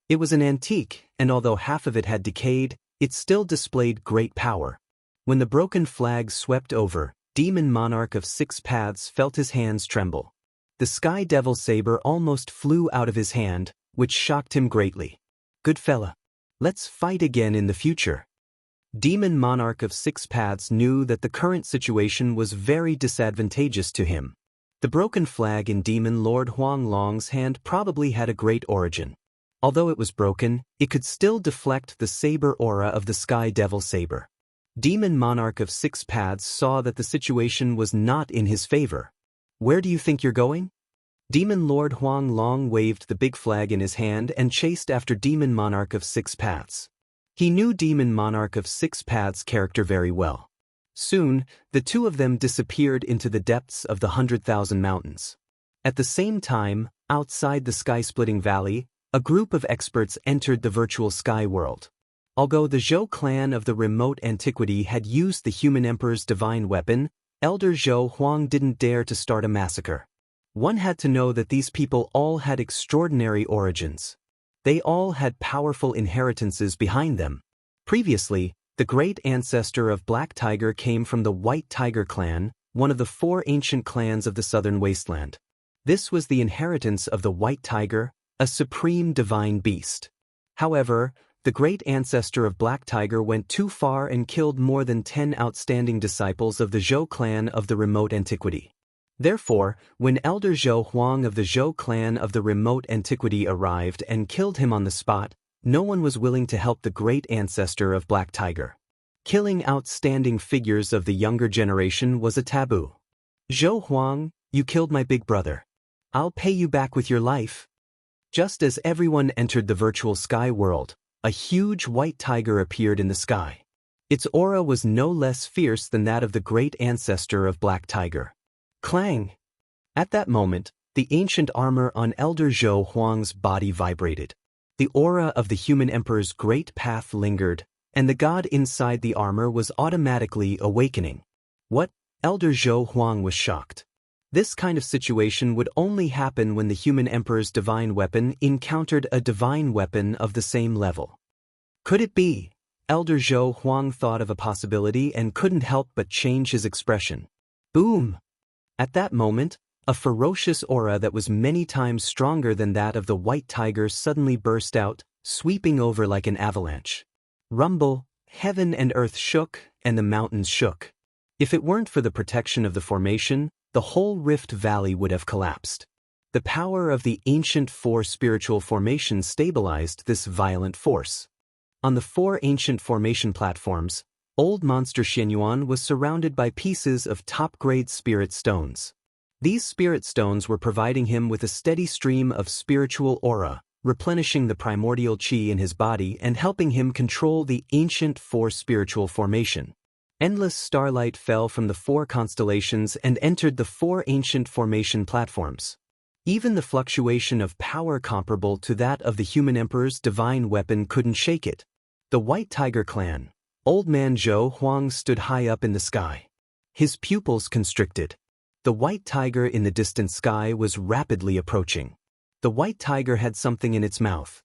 It was an antique, and although half of it had decayed, it still displayed great power. When the broken flag swept over, Demon Monarch of Six Paths felt his hands tremble. The Sky Devil saber almost flew out of his hand, which shocked him greatly. Good fella. Let's fight again in the future. Demon Monarch of Six Paths knew that the current situation was very disadvantageous to him. The broken flag in Demon Lord Huang Long's hand probably had a great origin. Although it was broken, it could still deflect the saber aura of the Sky Devil saber. Demon Monarch of Six Paths saw that the situation was not in his favor. Where do you think you're going? Demon Lord Huang Long waved the big flag in his hand and chased after Demon Monarch of Six Paths. He knew Demon Monarch of Six Paths' character very well. Soon, the two of them disappeared into the depths of the 100,000 mountains. At the same time, outside the sky-splitting valley, a group of experts entered the virtual sky world. Although the Zhou clan of the remote antiquity had used the human emperor's divine weapon, Elder Zhou Huang didn't dare to start a massacre. One had to know that these people all had extraordinary origins. They all had powerful inheritances behind them. Previously, the great ancestor of Black Tiger came from the White Tiger clan, one of the 4 ancient clans of the southern wasteland. This was the inheritance of the White Tiger, a supreme divine beast. However, the great ancestor of Black Tiger went too far and killed more than 10 outstanding disciples of the Zhou clan of the remote antiquity. Therefore, when Elder Zhou Huang of the Zhou clan of the remote antiquity arrived and killed him on the spot, no one was willing to help the great ancestor of Black Tiger. Killing outstanding figures of the younger generation was a taboo. Zhou Huang, you killed my big brother. I'll pay you back with your life. Just as everyone entered the virtual sky world, a huge white tiger appeared in the sky. Its aura was no less fierce than that of the great ancestor of Black Tiger. Clang! At that moment, the ancient armor on Elder Zhou Huang's body vibrated. The aura of the human emperor's great path lingered, and the god inside the armor was automatically awakening. What? Elder Zhou Huang was shocked. This kind of situation would only happen when the human emperor's divine weapon encountered a divine weapon of the same level. Could it be? Elder Zhou Huang thought of a possibility and couldn't help but change his expression. Boom! At that moment, a ferocious aura that was many times stronger than that of the white tiger suddenly burst out, sweeping over like an avalanche. Rumble, heaven and earth shook, and the mountains shook. If it weren't for the protection of the formation, the whole Rift Valley would have collapsed. The power of the ancient 4 spiritual formations stabilized this violent force. On the 4 ancient formation platforms, Old Monster Xianyuan was surrounded by pieces of top-grade spirit stones. These spirit stones were providing him with a steady stream of spiritual aura, replenishing the primordial qi in his body and helping him control the ancient 4 spiritual formation. Endless starlight fell from the 4 constellations and entered the 4 ancient formation platforms. Even the fluctuation of power comparable to that of the human emperor's divine weapon couldn't shake it. The White Tiger clan, Old Man Zhou Huang, stood high up in the sky. His pupils constricted. The white tiger in the distant sky was rapidly approaching. The white tiger had something in its mouth.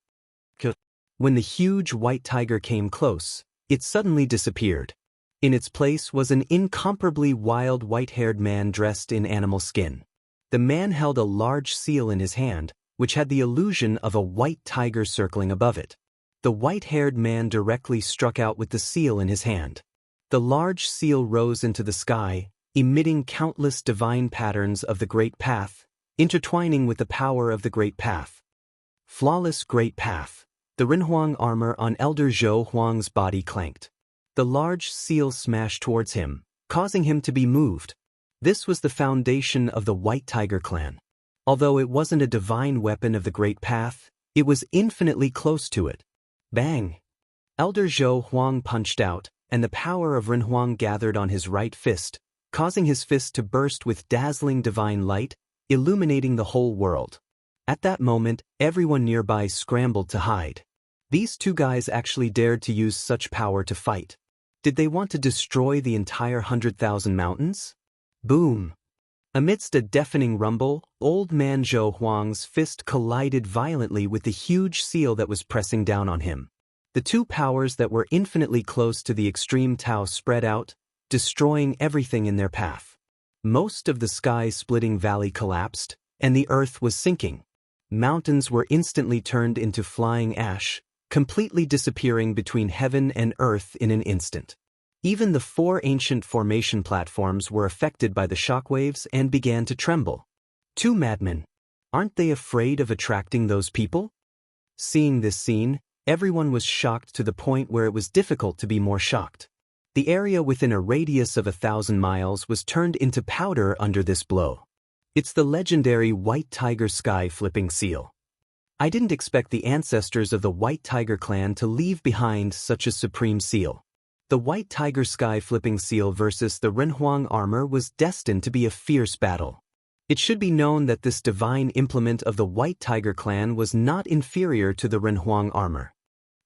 When the huge white tiger came close, it suddenly disappeared. In its place was an incomparably wild white-haired man dressed in animal skin. The man held a large seal in his hand, which had the illusion of a white tiger circling above it. The white-haired man directly struck out with the seal in his hand. The large seal rose into the sky, emitting countless divine patterns of the Great Path, intertwining with the power of the Great Path. Flawless Great Path. The Renhuang armor on Elder Zhou Huang's body clanked. The large seal smashed towards him, causing him to be moved. This was the foundation of the White Tiger clan. Although it wasn't a divine weapon of the Great Path, it was infinitely close to it. Bang! Elder Zhou Huang punched out, and the power of Renhuang gathered on his right fist, causing his fist to burst with dazzling divine light, illuminating the whole world. At that moment, everyone nearby scrambled to hide. These two guys actually dared to use such power to fight. Did they want to destroy the entire 100,000 mountains? Boom! Amidst a deafening rumble, Old Man Zhou Huang's fist collided violently with the huge seal that was pressing down on him. The two powers that were infinitely close to the extreme Tao spread out, destroying everything in their path. Most of the sky-splitting valley collapsed, and the earth was sinking. Mountains were instantly turned into flying ash, completely disappearing between heaven and earth in an instant. Even the 4 ancient formation platforms were affected by the shockwaves and began to tremble. 2 madmen. Aren't they afraid of attracting those people? Seeing this scene, everyone was shocked to the point where it was difficult to be more shocked. The area within a radius of 1,000 miles was turned into powder under this blow. It's the legendary White Tiger Sky Flipping Seal. I didn't expect the ancestors of the White Tiger clan to leave behind such a supreme seal. The White Tiger Sky Flipping Seal versus the Renhuang armor was destined to be a fierce battle. It should be known that this divine implement of the White Tiger clan was not inferior to the Renhuang armor.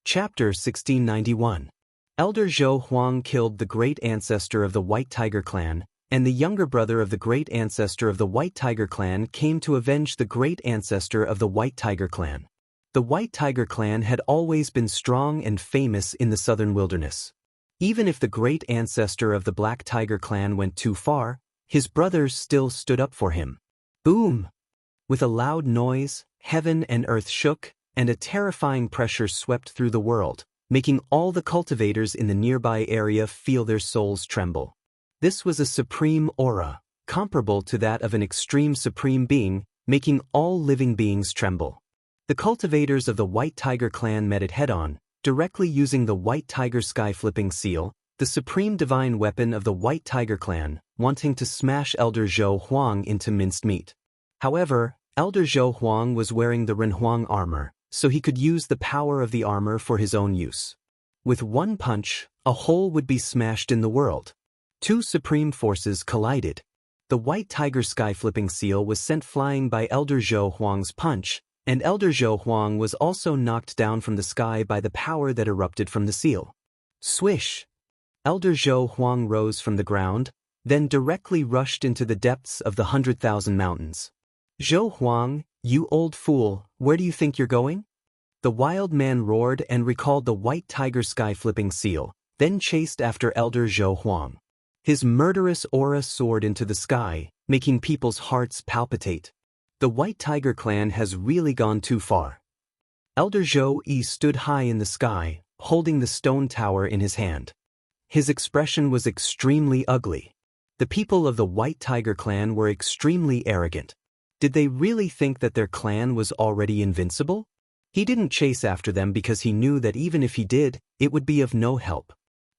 Chapter 1691. Elder Zhou Huang killed the great ancestor of the White Tiger clan, and the younger brother of the great ancestor of the White Tiger clan came to avenge the great ancestor of the White Tiger clan. The White Tiger clan had always been strong and famous in the southern wilderness. Even if the great ancestor of the Black Tiger clan went too far, his brothers still stood up for him. Boom! With a loud noise, heaven and earth shook, and a terrifying pressure swept through the world, making all the cultivators in the nearby area feel their souls tremble. This was a supreme aura, comparable to that of an extreme supreme being, making all living beings tremble. The cultivators of the White Tiger clan met it head-on, directly using the White Tiger Sky Flipping Seal, the supreme divine weapon of the White Tiger clan, wanting to smash Elder Zhou Huang into minced meat. However, Elder Zhou Huang was wearing the Renhuang armor, so he could use the power of the armor for his own use. With one punch, a hole would be smashed in the world. 2 supreme forces collided. The White Tiger Sky Flipping Seal was sent flying by Elder Zhou Huang's punch, and Elder Zhou Huang was also knocked down from the sky by the power that erupted from the seal. Swish! Elder Zhou Huang rose from the ground, then directly rushed into the depths of the 100,000 mountains. Zhou Huang, you old fool, where do you think you're going? The wild man roared and recalled the White Tiger Sky Flipping Seal, then chased after Elder Zhou Huang. His murderous aura soared into the sky, making people's hearts palpitate. The White Tiger clan has really gone too far. Elder Zhou Yi stood high in the sky, holding the stone tower in his hand. His expression was extremely ugly. The people of the White Tiger clan were extremely arrogant. Did they really think that their clan was already invincible? He didn't chase after them because he knew that even if he did, it would be of no help.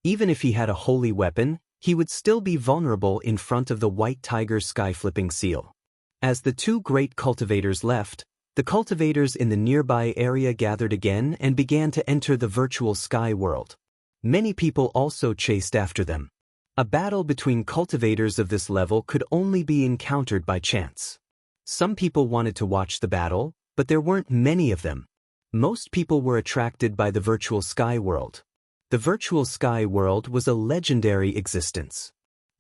Even if he had a holy weapon, he would still be vulnerable in front of the White Tiger Sky Flipping Seal. As the 2 great cultivators left, the cultivators in the nearby area gathered again and began to enter the virtual sky world. Many people also chased after them. A battle between cultivators of this level could only be encountered by chance. Some people wanted to watch the battle, but there weren't many of them. Most people were attracted by the virtual sky world. The virtual sky world was a legendary existence.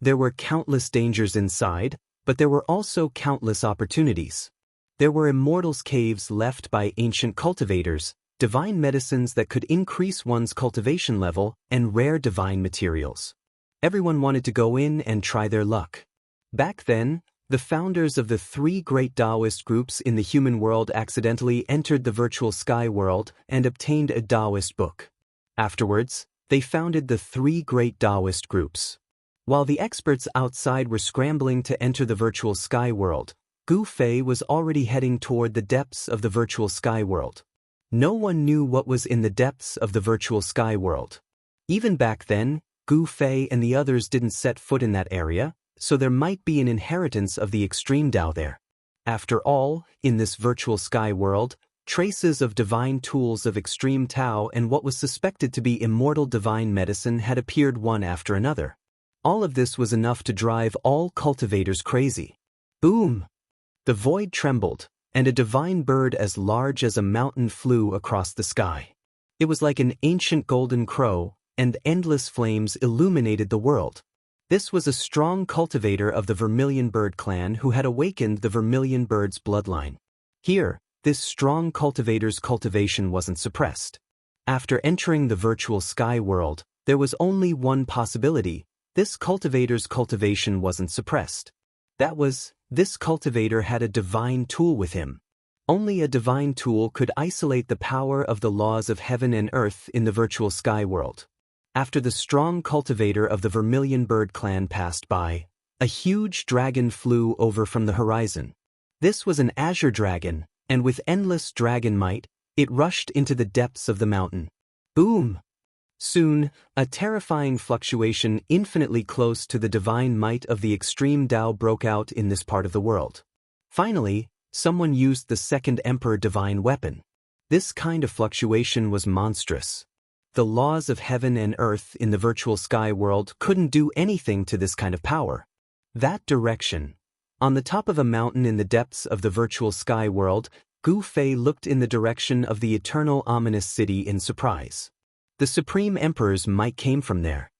There were countless dangers inside, but there were also countless opportunities. There were immortals' caves left by ancient cultivators, divine medicines that could increase one's cultivation level, and rare divine materials. Everyone wanted to go in and try their luck. Back then, the founders of the 3 great Taoist groups in the human world accidentally entered the virtual sky world and obtained a Taoist book. Afterwards, they founded the 3 great Taoist groups. While the experts outside were scrambling to enter the virtual sky world, Gu Fei was already heading toward the depths of the virtual sky world. No one knew what was in the depths of the virtual sky world. Even back then, Gu Fei and the others didn't set foot in that area, so there might be an inheritance of the extreme Dao there. After all, in this virtual sky world, traces of divine tools of extreme Tao and what was suspected to be immortal divine medicine had appeared one after another. All of this was enough to drive all cultivators crazy. Boom! The void trembled, and a divine bird as large as a mountain flew across the sky. It was like an ancient golden crow, and endless flames illuminated the world. This was a strong cultivator of the Vermilion Bird clan who had awakened the Vermilion Bird's bloodline. Here, this strong cultivator's cultivation wasn't suppressed. After entering the virtual sky world, there was only one possibility: this cultivator's cultivation wasn't suppressed. That was, this cultivator had a divine tool with him. Only a divine tool could isolate the power of the laws of heaven and earth in the virtual sky world. After the strong cultivator of the Vermilion Bird clan passed by, a huge dragon flew over from the horizon. This was an azure dragon, and with endless dragon might, it rushed into the depths of the mountain. Boom! Soon, a terrifying fluctuation infinitely close to the divine might of the extreme Tao broke out in this part of the world. Finally, someone used the second Emperor divine weapon. This kind of fluctuation was monstrous. The laws of heaven and earth in the virtual sky world couldn't do anything to this kind of power. That direction. On the top of a mountain in the depths of the virtual sky world, Gu Fei looked in the direction of the eternal ominous city in surprise. The Supreme Emperor's might came from there.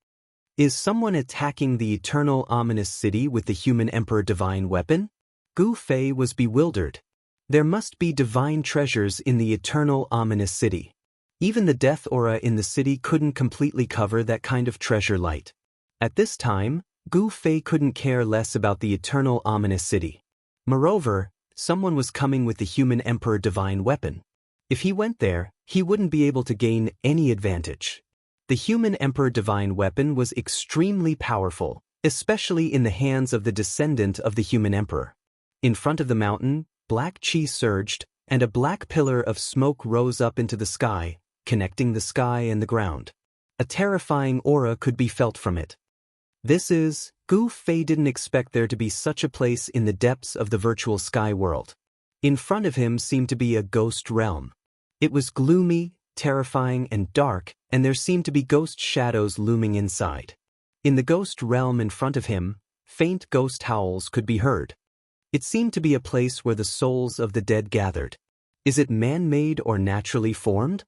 Is someone attacking the eternal ominous city with the human emperor divine weapon? Gu Fei was bewildered. There must be divine treasures in the eternal ominous city. Even the death aura in the city couldn't completely cover that kind of treasure light. At this time, Gu Fei couldn't care less about the eternal ominous city. Moreover, someone was coming with the human emperor divine weapon. If he went there, he wouldn't be able to gain any advantage. The human emperor divine weapon was extremely powerful, especially in the hands of the descendant of the human emperor. In front of the mountain, black chi surged, and a black pillar of smoke rose up into the sky, connecting the sky and the ground. A terrifying aura could be felt from it. Gu Fei didn't expect there to be such a place in the depths of the virtual sky world. In front of him seemed to be a ghost realm. It was gloomy, terrifying, and dark, and there seemed to be ghost shadows looming inside. In the ghost realm in front of him, faint ghost howls could be heard. It seemed to be a place where the souls of the dead gathered. Is it man-made or naturally formed?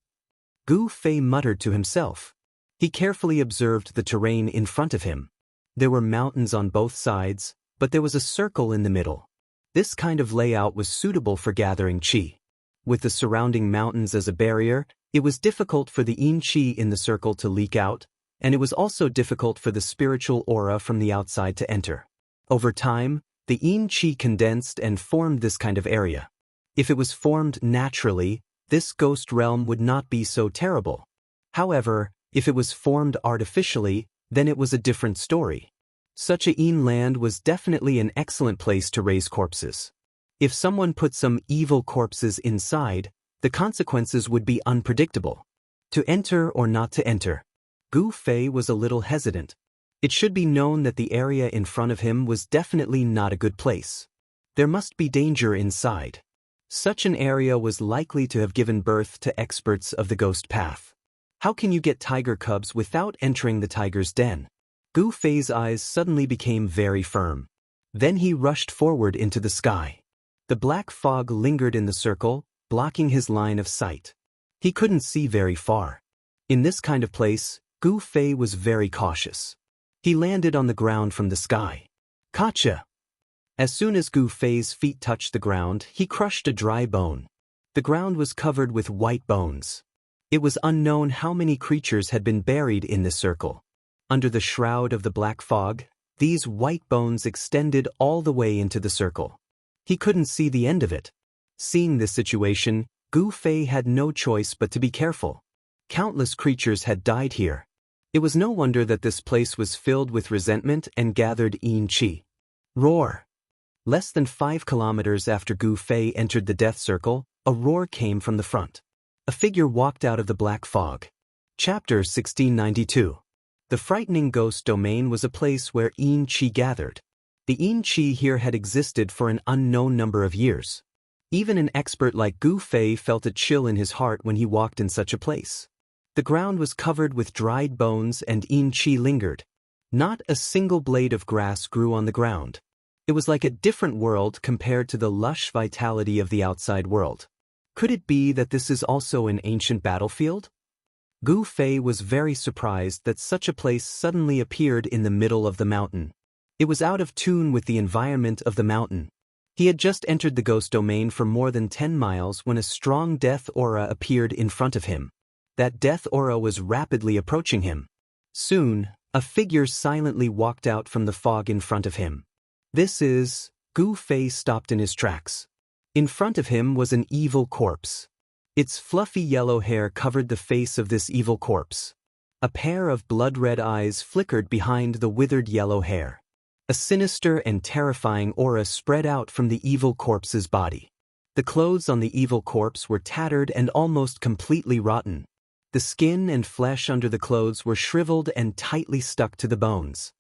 Gu Fei muttered to himself. He carefully observed the terrain in front of him. There were mountains on both sides, but there was a circle in the middle. This kind of layout was suitable for gathering qi. With the surrounding mountains as a barrier, it was difficult for the yin qi in the circle to leak out, and it was also difficult for the spiritual aura from the outside to enter. Over time, the yin qi condensed and formed this kind of area. If it was formed naturally, this ghost realm would not be so terrible. However, if it was formed artificially, then it was a different story. Such a yin land was definitely an excellent place to raise corpses. If someone put some evil corpses inside, the consequences would be unpredictable. To enter or not to enter. Gu Fei was a little hesitant. It should be known that the area in front of him was definitely not a good place. There must be danger inside. Such an area was likely to have given birth to experts of the ghost path. How can you get tiger cubs without entering the tiger's den? Gu Fei's eyes suddenly became very firm. Then he rushed forward into the sky. The black fog lingered in the circle, blocking his line of sight. He couldn't see very far. In this kind of place, Gu Fei was very cautious. He landed on the ground from the sky. Gotcha! As soon as Gu Fei's feet touched the ground, he crushed a dry bone. The ground was covered with white bones. It was unknown how many creatures had been buried in this circle. Under the shroud of the black fog, these white bones extended all the way into the circle. He couldn't see the end of it. Seeing this situation, Gu Fei had no choice but to be careful. Countless creatures had died here. It was no wonder that this place was filled with resentment and gathered yin qi. Roar! Less than 5 kilometers after Gu Fei entered the death circle, a roar came from the front. A figure walked out of the black fog. Chapter 1692. The frightening ghost domain was a place where Xianxia gathered. The Xianxia here had existed for an unknown number of years. Even an expert like Gu Fei felt a chill in his heart when he walked in such a place. The ground was covered with dried bones and Xianxia lingered. Not a single blade of grass grew on the ground. It was like a different world compared to the lush vitality of the outside world. Could it be that this is also an ancient battlefield? Gu Fei was very surprised that such a place suddenly appeared in the middle of the mountain. It was out of tune with the environment of the mountain. He had just entered the ghost domain for more than 10 miles when a strong death aura appeared in front of him. That death aura was rapidly approaching him. Soon, a figure silently walked out from the fog in front of him. Gu Fei stopped in his tracks. In front of him was an evil corpse. Its fluffy yellow hair covered the face of this evil corpse. A pair of blood-red eyes flickered behind the withered yellow hair. A sinister and terrifying aura spread out from the evil corpse's body. The clothes on the evil corpse were tattered and almost completely rotten. The skin and flesh under the clothes were shriveled and tightly stuck to the bones.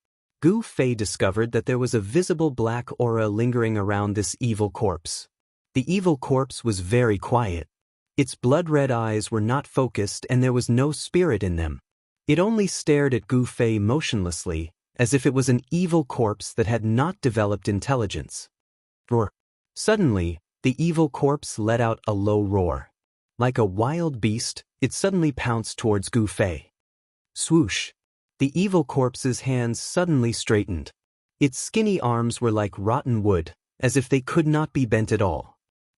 Gu Fei discovered that there was a visible black aura lingering around this evil corpse. The evil corpse was very quiet. Its blood-red eyes were not focused and there was no spirit in them. It only stared at Gu Fei motionlessly, as if it was an evil corpse that had not developed intelligence. Roar. Suddenly, the evil corpse let out a low roar. Like a wild beast, it suddenly pounced towards Gu Fei. Swoosh! The evil corpse's hands suddenly straightened. Its skinny arms were like rotten wood, as if they could not be bent at all.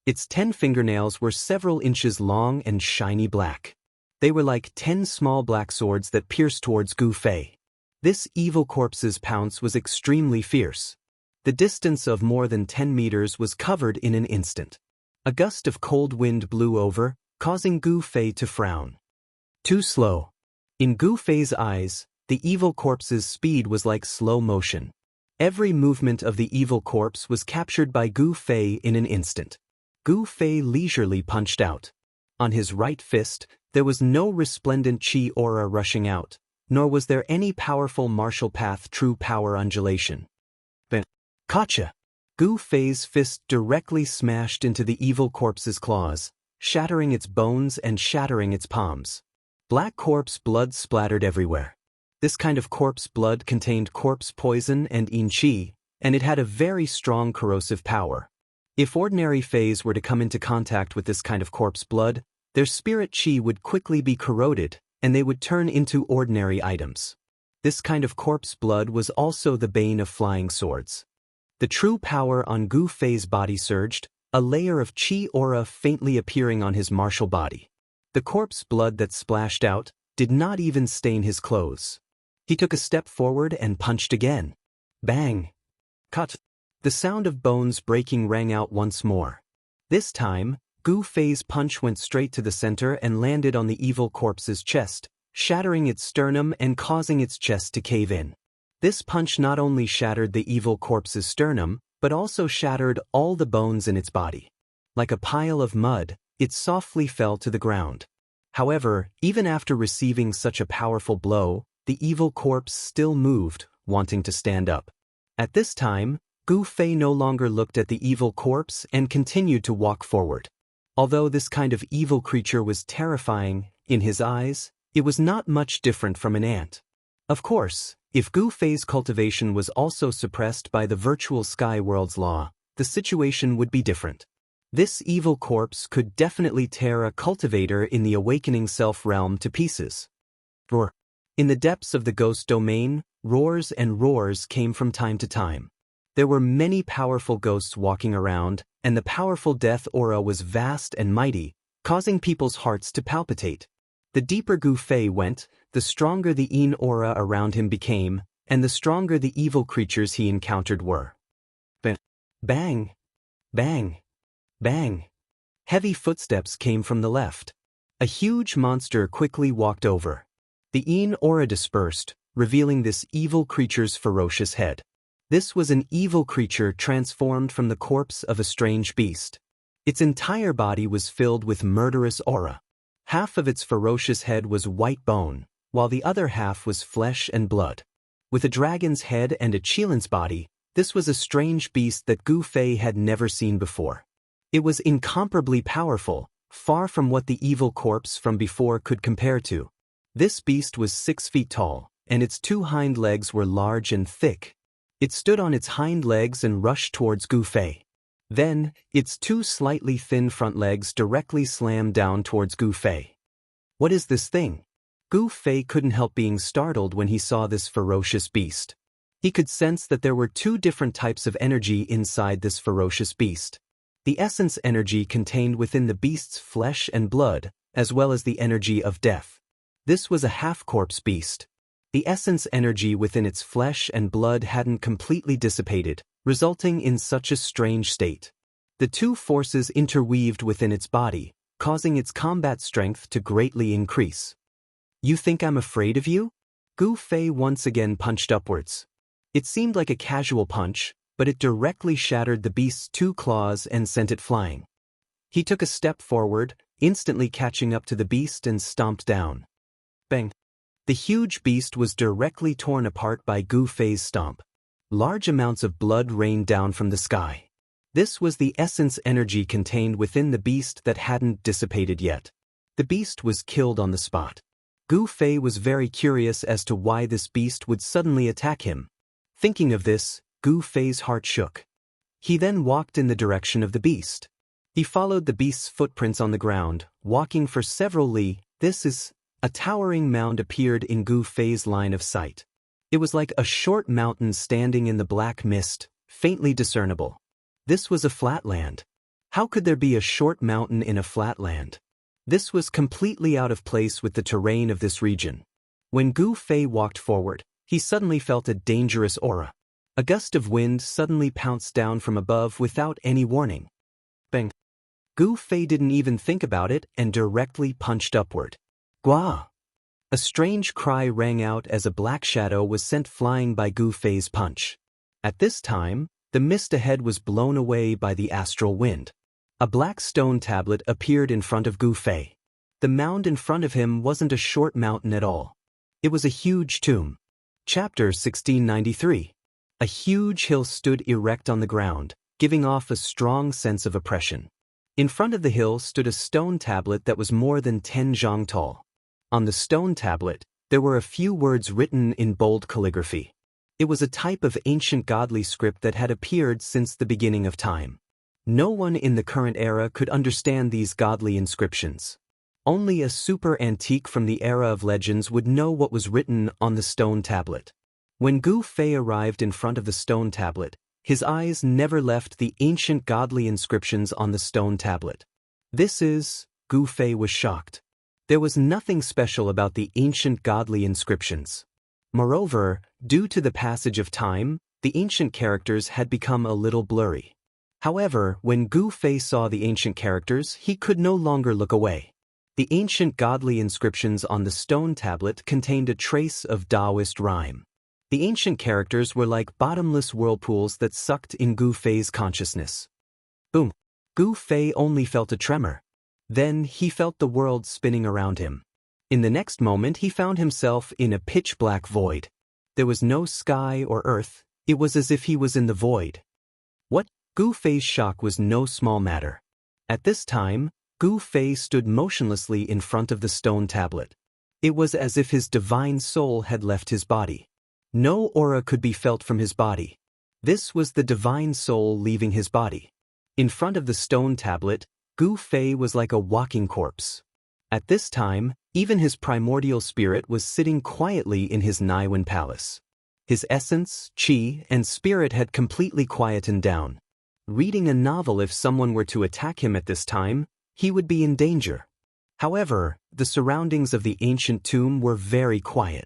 Its 10 fingernails were several inches long and shiny black. They were like 10 small black swords that pierced towards Gu Fei. This evil corpse's pounce was extremely fierce. The distance of more than 10 meters was covered in an instant. A gust of cold wind blew over, causing Gu Fei to frown. Too slow. In Gu Fei's eyes, the evil corpse's speed was like slow motion. Every movement of the evil corpse was captured by Gu Fei in an instant. Gu Fei leisurely punched out. On his right fist, there was no resplendent chi aura rushing out, nor was there any powerful martial path true power undulation. Gotcha! Gu Fei's fist directly smashed into the evil corpse's claws, shattering its bones and shattering its palms. Black corpse blood splattered everywhere. This kind of corpse blood contained corpse poison and Xianxia, and it had a very strong corrosive power. If ordinary Feis were to come into contact with this kind of corpse blood, their spirit chi would quickly be corroded, and they would turn into ordinary items. This kind of corpse blood was also the bane of flying swords. The true power on Gu Fei's body surged, a layer of chi aura faintly appearing on his martial body. The corpse blood that splashed out did not even stain his clothes. He took a step forward and punched again. Bang! Cut! The sound of bones breaking rang out once more. This time, Gu Fei's punch went straight to the center and landed on the evil corpse's chest, shattering its sternum and causing its chest to cave in. This punch not only shattered the evil corpse's sternum, but also shattered all the bones in its body. Like a pile of mud, it softly fell to the ground. However, even after receiving such a powerful blow, the evil corpse still moved, wanting to stand up. At this time, Gu Fei no longer looked at the evil corpse and continued to walk forward. Although this kind of evil creature was terrifying, in his eyes, it was not much different from an ant. Of course, if Gu Fei's cultivation was also suppressed by the virtual sky world's law, the situation would be different. This evil corpse could definitely tear a cultivator in the awakening self realm to pieces. Roar. In the depths of the ghost domain, roars and roars came from time to time. There were many powerful ghosts walking around, and the powerful death aura was vast and mighty, causing people's hearts to palpitate. The deeper Gu Fei went, the stronger the Yin aura around him became, and the stronger the evil creatures he encountered were. Bang! Bang! Bang! Heavy footsteps came from the left. A huge monster quickly walked over. The Yin aura dispersed, revealing this evil creature's ferocious head. This was an evil creature transformed from the corpse of a strange beast. Its entire body was filled with murderous aura. Half of its ferocious head was white bone, while the other half was flesh and blood. With a dragon's head and a Qilin's body, this was a strange beast that Gu Fei had never seen before. It was incomparably powerful, far from what the evil corpse from before could compare to. This beast was 6 feet tall, and its 2 hind legs were large and thick. It stood on its hind legs and rushed towards Gu Fei. Then, its 2 slightly thin front legs directly slammed down towards Gu Fei. What is this thing? Gu Fei couldn't help being startled when he saw this ferocious beast. He could sense that there were 2 different types of energy inside this ferocious beast. The essence energy contained within the beast's flesh and blood, as well as the energy of death. This was a half-corpse beast. The essence energy within its flesh and blood hadn't completely dissipated, resulting in such a strange state. The 2 forces interweaved within its body, causing its combat strength to greatly increase. You think I'm afraid of you? Gu Fei once again punched upwards. It seemed like a casual punch, but it directly shattered the beast's 2 claws and sent it flying. He took a step forward, instantly catching up to the beast and stomped down. Bang! The huge beast was directly torn apart by Gu Fei's stomp. Large amounts of blood rained down from the sky. This was the essence energy contained within the beast that hadn't dissipated yet. The beast was killed on the spot. Gu Fei was very curious as to why this beast would suddenly attack him. Thinking of this, Gu Fei's heart shook. He then walked in the direction of the beast. He followed the beast's footprints on the ground, walking for several li. A towering mound appeared in Gu Fei's line of sight. It was like a short mountain standing in the black mist, faintly discernible. This was a flatland. How could there be a short mountain in a flatland? This was completely out of place with the terrain of this region. When Gu Fei walked forward, he suddenly felt a dangerous aura. A gust of wind suddenly pounced down from above without any warning. Bang! Gu Fei didn't even think about it and directly punched upward. Gua! A strange cry rang out as a black shadow was sent flying by Gu Fei's punch. At this time, the mist ahead was blown away by the astral wind. A black stone tablet appeared in front of Gu Fei. The mound in front of him wasn't a short mountain at all. It was a huge tomb. Chapter 1693. A huge hill stood erect on the ground, giving off a strong sense of oppression. In front of the hill stood a stone tablet that was more than 10 zhang tall. On the stone tablet, there were a few words written in bold calligraphy. It was a type of ancient godly script that had appeared since the beginning of time. No one in the current era could understand these godly inscriptions. Only a super antique from the era of legends would know what was written on the stone tablet. When Gu Fei arrived in front of the stone tablet, his eyes never left the ancient godly inscriptions on the stone tablet. Gu Fei was shocked. There was nothing special about the ancient godly inscriptions. Moreover, due to the passage of time, the ancient characters had become a little blurry. However, when Gu Fei saw the ancient characters, he could no longer look away. The ancient godly inscriptions on the stone tablet contained a trace of Taoist rhyme. The ancient characters were like bottomless whirlpools that sucked in Gu Fei's consciousness. Boom! Gu Fei only felt a tremor. Then he felt the world spinning around him. In the next moment he found himself in a pitch-black void. There was no sky or earth, it was as if he was in the void. What? Gu Fei's shock was no small matter. At this time, Gu Fei stood motionlessly in front of the stone tablet. It was as if his divine soul had left his body. No aura could be felt from his body. This was the divine soul leaving his body. In front of the stone tablet, Gu Fei was like a walking corpse. At this time, even his primordial spirit was sitting quietly in his Naiwen palace. His essence, qi, and spirit had completely quietened down. Reading a novel, if someone were to attack him at this time, he would be in danger. However, the surroundings of the ancient tomb were very quiet.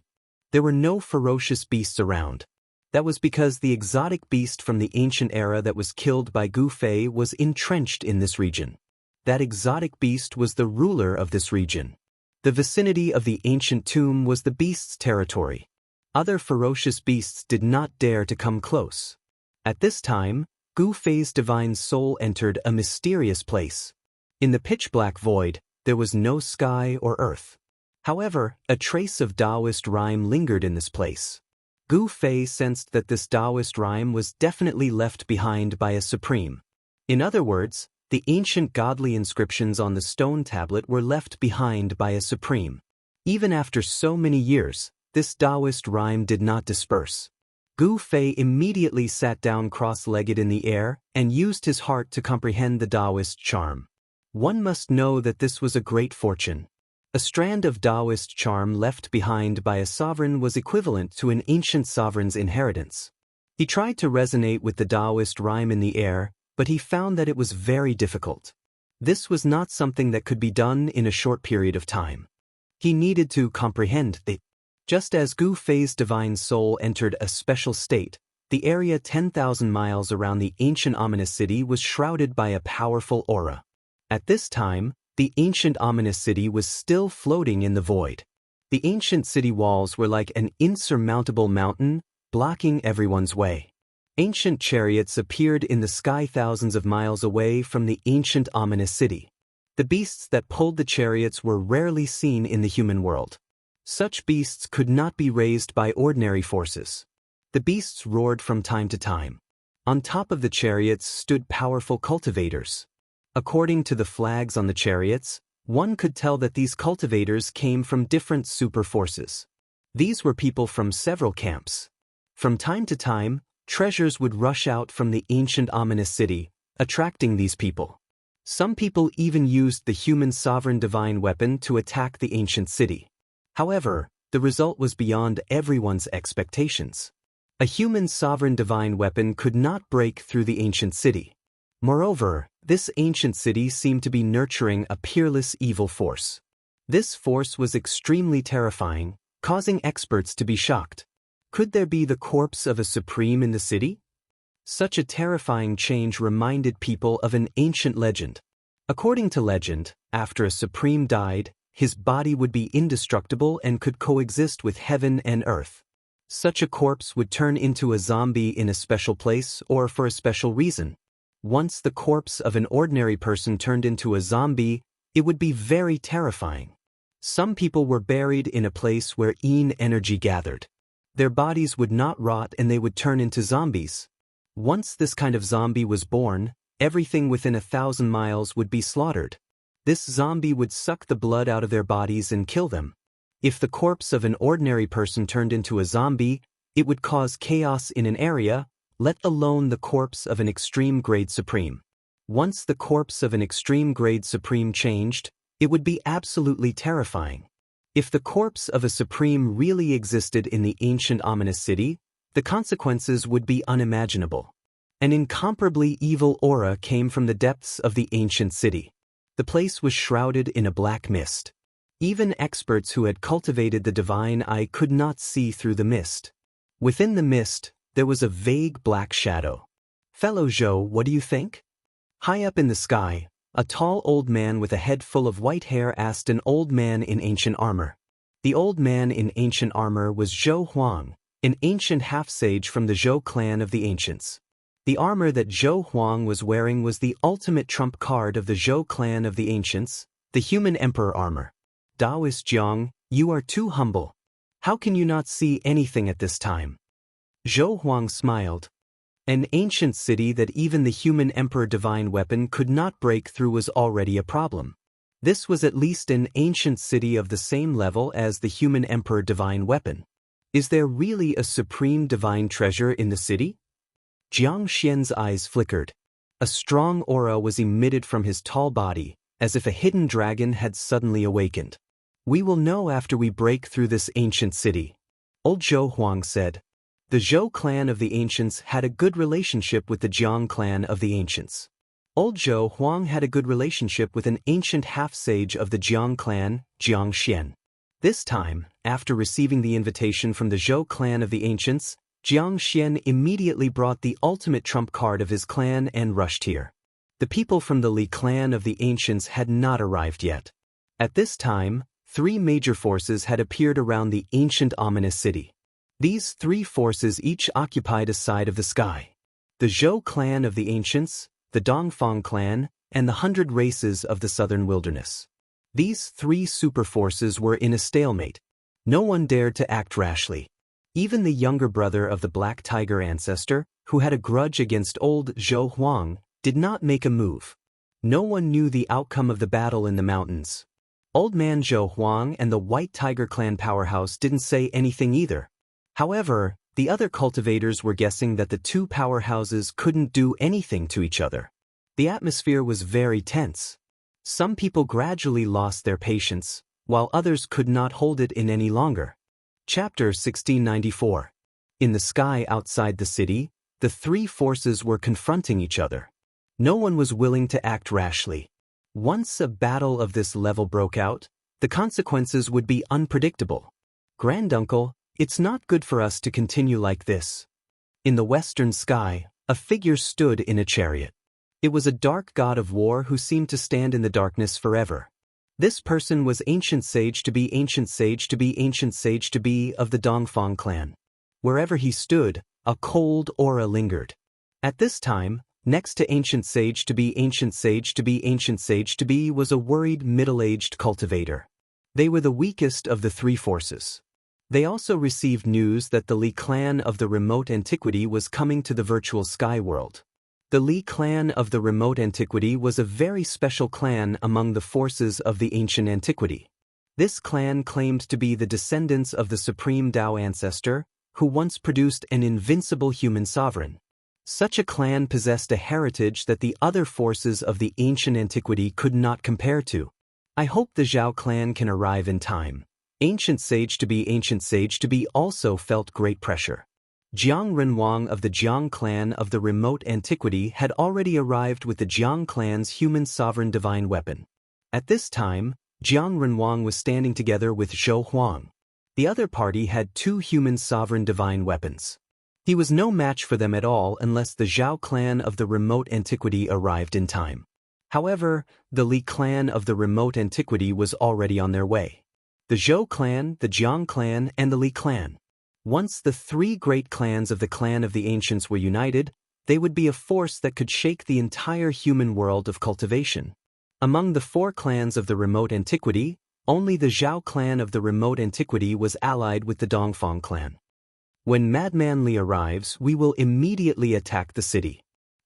There were no ferocious beasts around. That was because the exotic beast from the ancient era that was killed by Gu Fei was entrenched in this region. That exotic beast was the ruler of this region. The vicinity of the ancient tomb was the beast's territory. Other ferocious beasts did not dare to come close. At this time, Gu Fei's divine soul entered a mysterious place. In the pitch-black void, there was no sky or earth. However, a trace of Taoist rhyme lingered in this place. Gu Fei sensed that this Taoist rhyme was definitely left behind by a supreme. In other words, the ancient godly inscriptions on the stone tablet were left behind by a supreme. Even after so many years, this Taoist rhyme did not disperse. Gu Fei immediately sat down cross-legged in the air and used his heart to comprehend the Taoist charm. One must know that this was a great fortune. A strand of Taoist charm left behind by a sovereign was equivalent to an ancient sovereign's inheritance. He tried to resonate with the Taoist rhyme in the air, but he found that it was very difficult. This was not something that could be done in a short period of time. He needed to comprehend it. Just as Gu Fei's divine soul entered a special state, the area 10,000 miles around the ancient ominous city was shrouded by a powerful aura. At this time, the ancient ominous city was still floating in the void. The ancient city walls were like an insurmountable mountain, blocking everyone's way. Ancient chariots appeared in the sky thousands of miles away from the ancient ominous city. The beasts that pulled the chariots were rarely seen in the human world. Such beasts could not be raised by ordinary forces. The beasts roared from time to time. On top of the chariots stood powerful cultivators. According to the flags on the chariots, one could tell that these cultivators came from different super forces. These were people from several camps. From time to time, treasures would rush out from the ancient ominous city, attracting these people. Some people even used the human sovereign divine weapon to attack the ancient city. However, the result was beyond everyone's expectations. A human sovereign divine weapon could not break through the ancient city. Moreover, this ancient city seemed to be nurturing a peerless evil force. This force was extremely terrifying, causing experts to be shocked. Could there be the corpse of a supreme in the city? Such a terrifying change reminded people of an ancient legend. According to legend, after a supreme died, his body would be indestructible and could coexist with heaven and earth. Such a corpse would turn into a zombie in a special place or for a special reason. Once the corpse of an ordinary person turned into a zombie, it would be very terrifying. Some people were buried in a place where Yin energy gathered. Their bodies would not rot and they would turn into zombies. Once this kind of zombie was born, everything within 1,000 miles would be slaughtered. This zombie would suck the blood out of their bodies and kill them. If the corpse of an ordinary person turned into a zombie, it would cause chaos in an area, let alone the corpse of an extreme grade supreme. Once the corpse of an extreme grade supreme changed, it would be absolutely terrifying. If the corpse of a supreme really existed in the ancient ominous city, the consequences would be unimaginable. An incomparably evil aura came from the depths of the ancient city. The place was shrouded in a black mist. Even experts who had cultivated the divine eye could not see through the mist. Within the mist, there was a vague black shadow. Fellow Zhou, what do you think? High up in the sky, a tall old man with a head full of white hair asked an old man in ancient armor. The old man in ancient armor was Zhou Huang, an ancient half-sage from the Zhou clan of the ancients. The armor that Zhou Huang was wearing was the ultimate trump card of the Zhou clan of the ancients, the human emperor armor. Taoist Jiang, you are too humble. How can you not see anything at this time? Zhou Huang smiled. An ancient city that even the human emperor divine weapon could not break through was already a problem. This was at least an ancient city of the same level as the human emperor divine weapon. Is there really a supreme divine treasure in the city? Jiang Xian's eyes flickered. A strong aura was emitted from his tall body, as if a hidden dragon had suddenly awakened. We will know after we break through this ancient city. Old Zhou Huang said. The Zhou clan of the ancients had a good relationship with the Jiang clan of the ancients. Old Zhou Huang had a good relationship with an ancient half-sage of the Jiang clan, Jiang Xian. This time, after receiving the invitation from the Zhou clan of the ancients, Jiang Xian immediately brought the ultimate trump card of his clan and rushed here. The people from the Li clan of the ancients had not arrived yet. At this time, 3 major forces had appeared around the ancient ominous city. These 3 forces each occupied a side of the sky. The Zhou clan of the ancients, the Dongfang clan, and the 100 races of the southern wilderness. These three superforces were in a stalemate. No one dared to act rashly. Even the younger brother of the Black Tiger ancestor, who had a grudge against old Zhou Huang, did not make a move. No one knew the outcome of the battle in the mountains. Old man Zhou Huang and the White Tiger clan powerhouse didn't say anything either. However, the other cultivators were guessing that the two powerhouses couldn't do anything to each other. The atmosphere was very tense. Some people gradually lost their patience, while others could not hold it in any longer. Chapter 1694. In the sky outside the city, the three forces were confronting each other. No one was willing to act rashly. Once a battle of this level broke out, the consequences would be unpredictable. Granduncle, it's not good for us to continue like this. In the western sky, a figure stood in a chariot. It was a dark god of war who seemed to stand in the darkness forever. This person was ancient sage to be ancient sage to be ancient sage to be of the Dongfang clan. Wherever he stood, a cold aura lingered. At this time, next to ancient sage to be ancient sage to be ancient sage to be was a worried middle-aged cultivator. They were the weakest of the three forces. They also received news that the Li clan of the remote antiquity was coming to the virtual sky world. The Li clan of the remote antiquity was a very special clan among the forces of the ancient antiquity. This clan claimed to be the descendants of the supreme Tao ancestor, who once produced an invincible human sovereign. Such a clan possessed a heritage that the other forces of the ancient antiquity could not compare to. I hope the Zhao clan can arrive in time. Ancient sage to be also felt great pressure. Jiang Renwang of the Jiang clan of the remote antiquity had already arrived with the Jiang clan's human sovereign divine weapon. At this time, Jiang Renwang was standing together with Zhou Huang. The other party had two human sovereign divine weapons. He was no match for them at all unless the Zhao clan of the remote antiquity arrived in time. However, the Li clan of the remote antiquity was already on their way. The Zhou clan, the Jiang clan, and the Li clan. Once the three great clans of the clan of the ancients were united, they would be a force that could shake the entire human world of cultivation. Among the four clans of the remote antiquity, only the Zhao clan of the remote antiquity was allied with the Dongfang clan. When Madman Li arrives, we will immediately attack the city.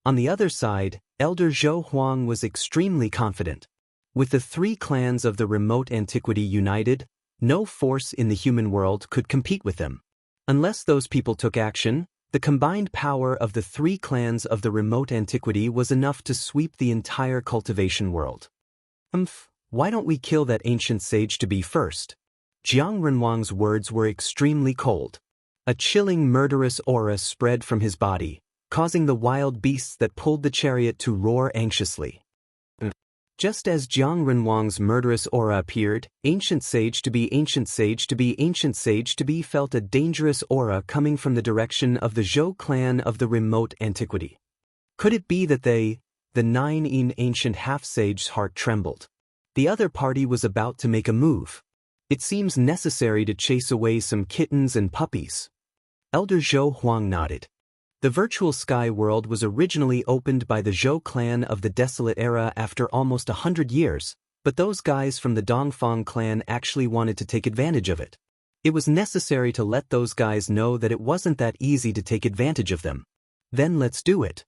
On the other side, Elder Zhou Huang was extremely confident. With the three clans of the remote antiquity united, no force in the human world could compete with them. Unless those people took action, the combined power of the three clans of the remote antiquity was enough to sweep the entire cultivation world. Why don't we kill that ancient sage to be first? Jiang Renwang's words were extremely cold. A chilling murderous aura spread from his body, causing the wild beasts that pulled the chariot to roar anxiously. Just as Jiang Renwang's murderous aura appeared, ancient sage to be ancient sage to be ancient sage to be felt a dangerous aura coming from the direction of the Zhou clan of the remote antiquity. Could it be that the nine-in ancient half-sage's heart trembled? The other party was about to make a move. It seems necessary to chase away some kittens and puppies. Elder Zhou Huang nodded. The virtual sky world was originally opened by the Zhou clan of the Desolate Era after almost 100 years, but those guys from the Dongfang clan actually wanted to take advantage of it. It was necessary to let those guys know that it wasn't that easy to take advantage of them. Then let's do it.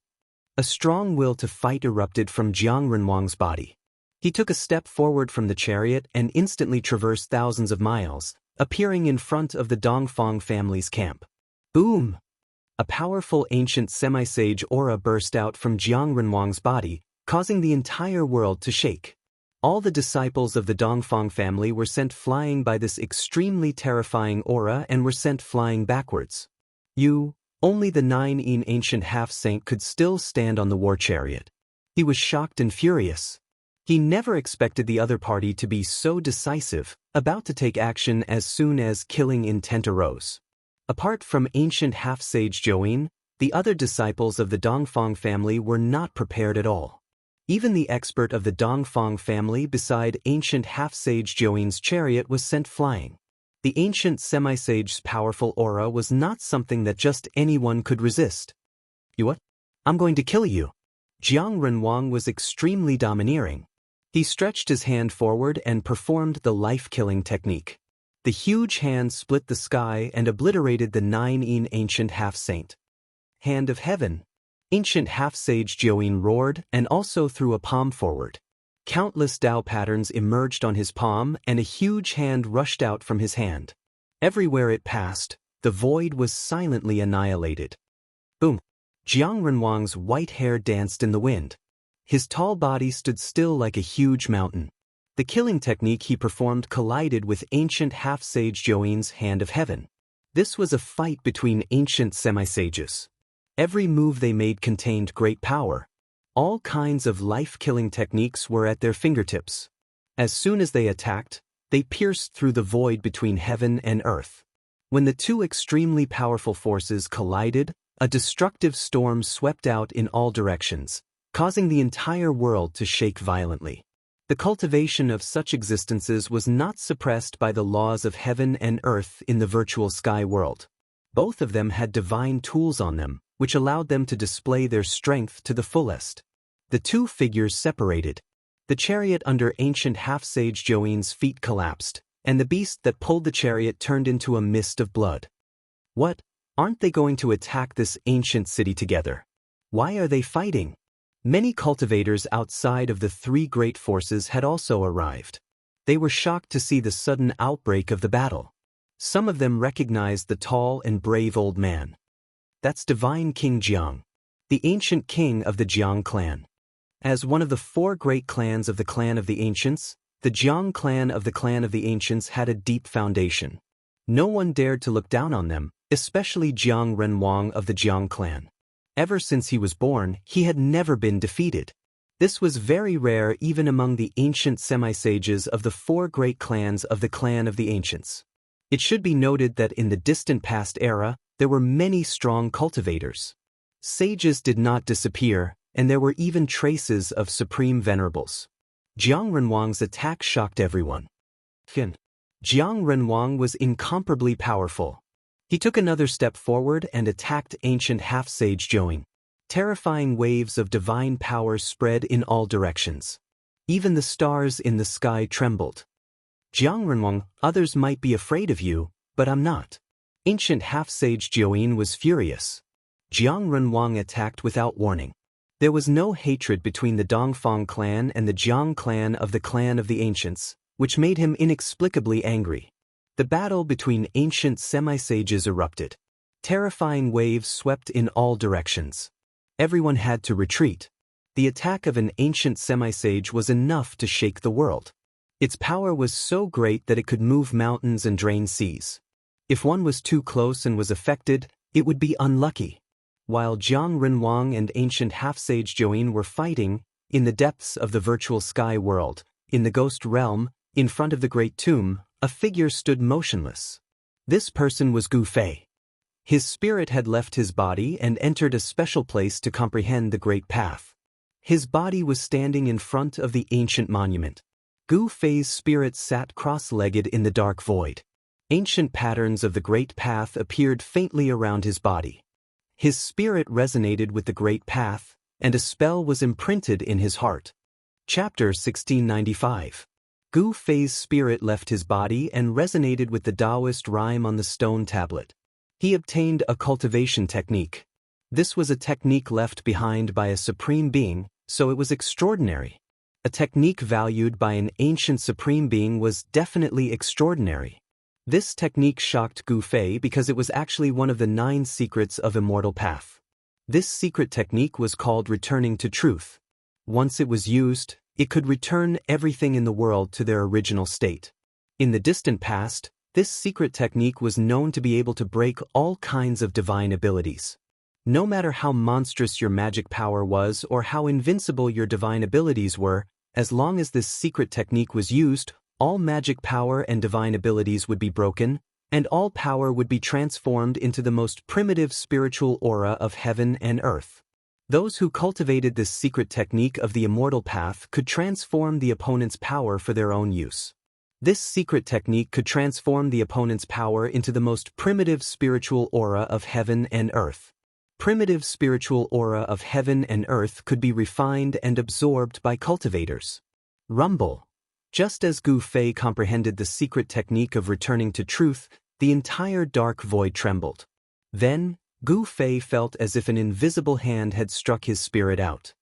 A strong will to fight erupted from Jiang Renwang's body. He took a step forward from the chariot and instantly traversed thousands of miles, appearing in front of the Dongfang family's camp. Boom! A powerful ancient semi-sage aura burst out from Jiang Renwang's body, causing the entire world to shake. All the disciples of the Dongfang family were sent flying by this extremely terrifying aura and were sent flying backwards. Only the nine-in ancient half-saint could still stand on the war chariot. He was shocked and furious. He never expected the other party to be so decisive, about to take action as soon as killing intent arose. Apart from ancient half-sage Zhouyin, the other disciples of the Dongfang family were not prepared at all. Even the expert of the Dongfang family beside ancient half-sage Zhouyin's chariot was sent flying. The ancient semi-sage's powerful aura was not something that just anyone could resist. You what? I'm going to kill you. Jiang Renwang was extremely domineering. He stretched his hand forward and performed the life-killing technique. The huge hand split the sky and obliterated the 9 ancient half-saint. Hand of Heaven. Ancient half-sage Jiuyin roared and also threw a palm forward. Countless Tao patterns emerged on his palm and a huge hand rushed out from his hand. Everywhere it passed, the void was silently annihilated. Boom! Jiang Renwang's white hair danced in the wind. His tall body stood still like a huge mountain. The killing technique he performed collided with ancient half-sage Jiuyin's Hand of Heaven. This was a fight between ancient semi-sages. Every move they made contained great power. All kinds of life-killing techniques were at their fingertips. As soon as they attacked, they pierced through the void between heaven and earth. When the two extremely powerful forces collided, a destructive storm swept out in all directions, causing the entire world to shake violently. The cultivation of such existences was not suppressed by the laws of heaven and earth in the virtual sky world. Both of them had divine tools on them, which allowed them to display their strength to the fullest. The two figures separated. The chariot under ancient half-sage Jiuyin's feet collapsed, and the beast that pulled the chariot turned into a mist of blood. What? Aren't they going to attack this ancient city together? Why are they fighting? Many cultivators outside of the three great forces had also arrived. They were shocked to see the sudden outbreak of the battle. Some of them recognized the tall and brave old man. That's Divine King Jiang, the ancient king of the Jiang clan. As one of the four great clans of the Clan of the Ancients, the Jiang clan of the Clan of the Ancients had a deep foundation. No one dared to look down on them, especially Jiang Renwang of the Jiang clan. Ever since he was born, he had never been defeated. This was very rare even among the ancient semi-sages of the four great clans of the Clan of the Ancients. It should be noted that in the distant past era, there were many strong cultivators. Sages did not disappear, and there were even traces of supreme venerables. Jiang Renwang's attack shocked everyone. Jiang Renwang was incomparably powerful. He took another step forward and attacked ancient half-sage Jiuyin. Terrifying waves of divine power spread in all directions. Even the stars in the sky trembled. Jiang Renwang, others might be afraid of you, but I'm not. Ancient half-sage Jiuyin was furious. Jiang Renwang attacked without warning. There was no hatred between the Dongfang clan and the Jiang clan of the Clan of the Ancients, which made him inexplicably angry. The battle between ancient semi-sages erupted. Terrifying waves swept in all directions. Everyone had to retreat. The attack of an ancient semi-sage was enough to shake the world. Its power was so great that it could move mountains and drain seas. If one was too close and was affected, it would be unlucky. While Jiang Renwang and ancient half-sage Jiuyin were fighting, in the depths of the virtual sky world, in the ghost realm, in front of the great tomb, a figure stood motionless. This person was Gu Fei. His spirit had left his body and entered a special place to comprehend the great path. His body was standing in front of the ancient monument. Gu Fei's spirit sat cross-legged in the dark void. Ancient patterns of the great path appeared faintly around his body. His spirit resonated with the great path, and a spell was imprinted in his heart. Chapter 1695. Gu Fei's spirit left his body and resonated with the Taoist rhyme on the stone tablet. He obtained a cultivation technique. This was a technique left behind by a supreme being, so it was extraordinary. A technique valued by an ancient supreme being was definitely extraordinary. This technique shocked Gu Fei because it was actually one of the 9 secrets of Immortal Path. This secret technique was called Returning to Truth. Once it was used, it could return everything in the world to their original state. In the distant past, this secret technique was known to be able to break all kinds of divine abilities. No matter how monstrous your magic power was or how invincible your divine abilities were, as long as this secret technique was used, all magic power and divine abilities would be broken, and all power would be transformed into the most primitive spiritual aura of heaven and earth. Those who cultivated this secret technique of the Immortal Path could transform the opponent's power for their own use. This secret technique could transform the opponent's power into the most primitive spiritual aura of heaven and earth. Primitive spiritual aura of heaven and earth could be refined and absorbed by cultivators. Rumble. Just as Gu Fei comprehended the secret technique of returning to truth, the entire dark void trembled. Then, Gu Fei felt as if an invisible hand had struck his spirit out.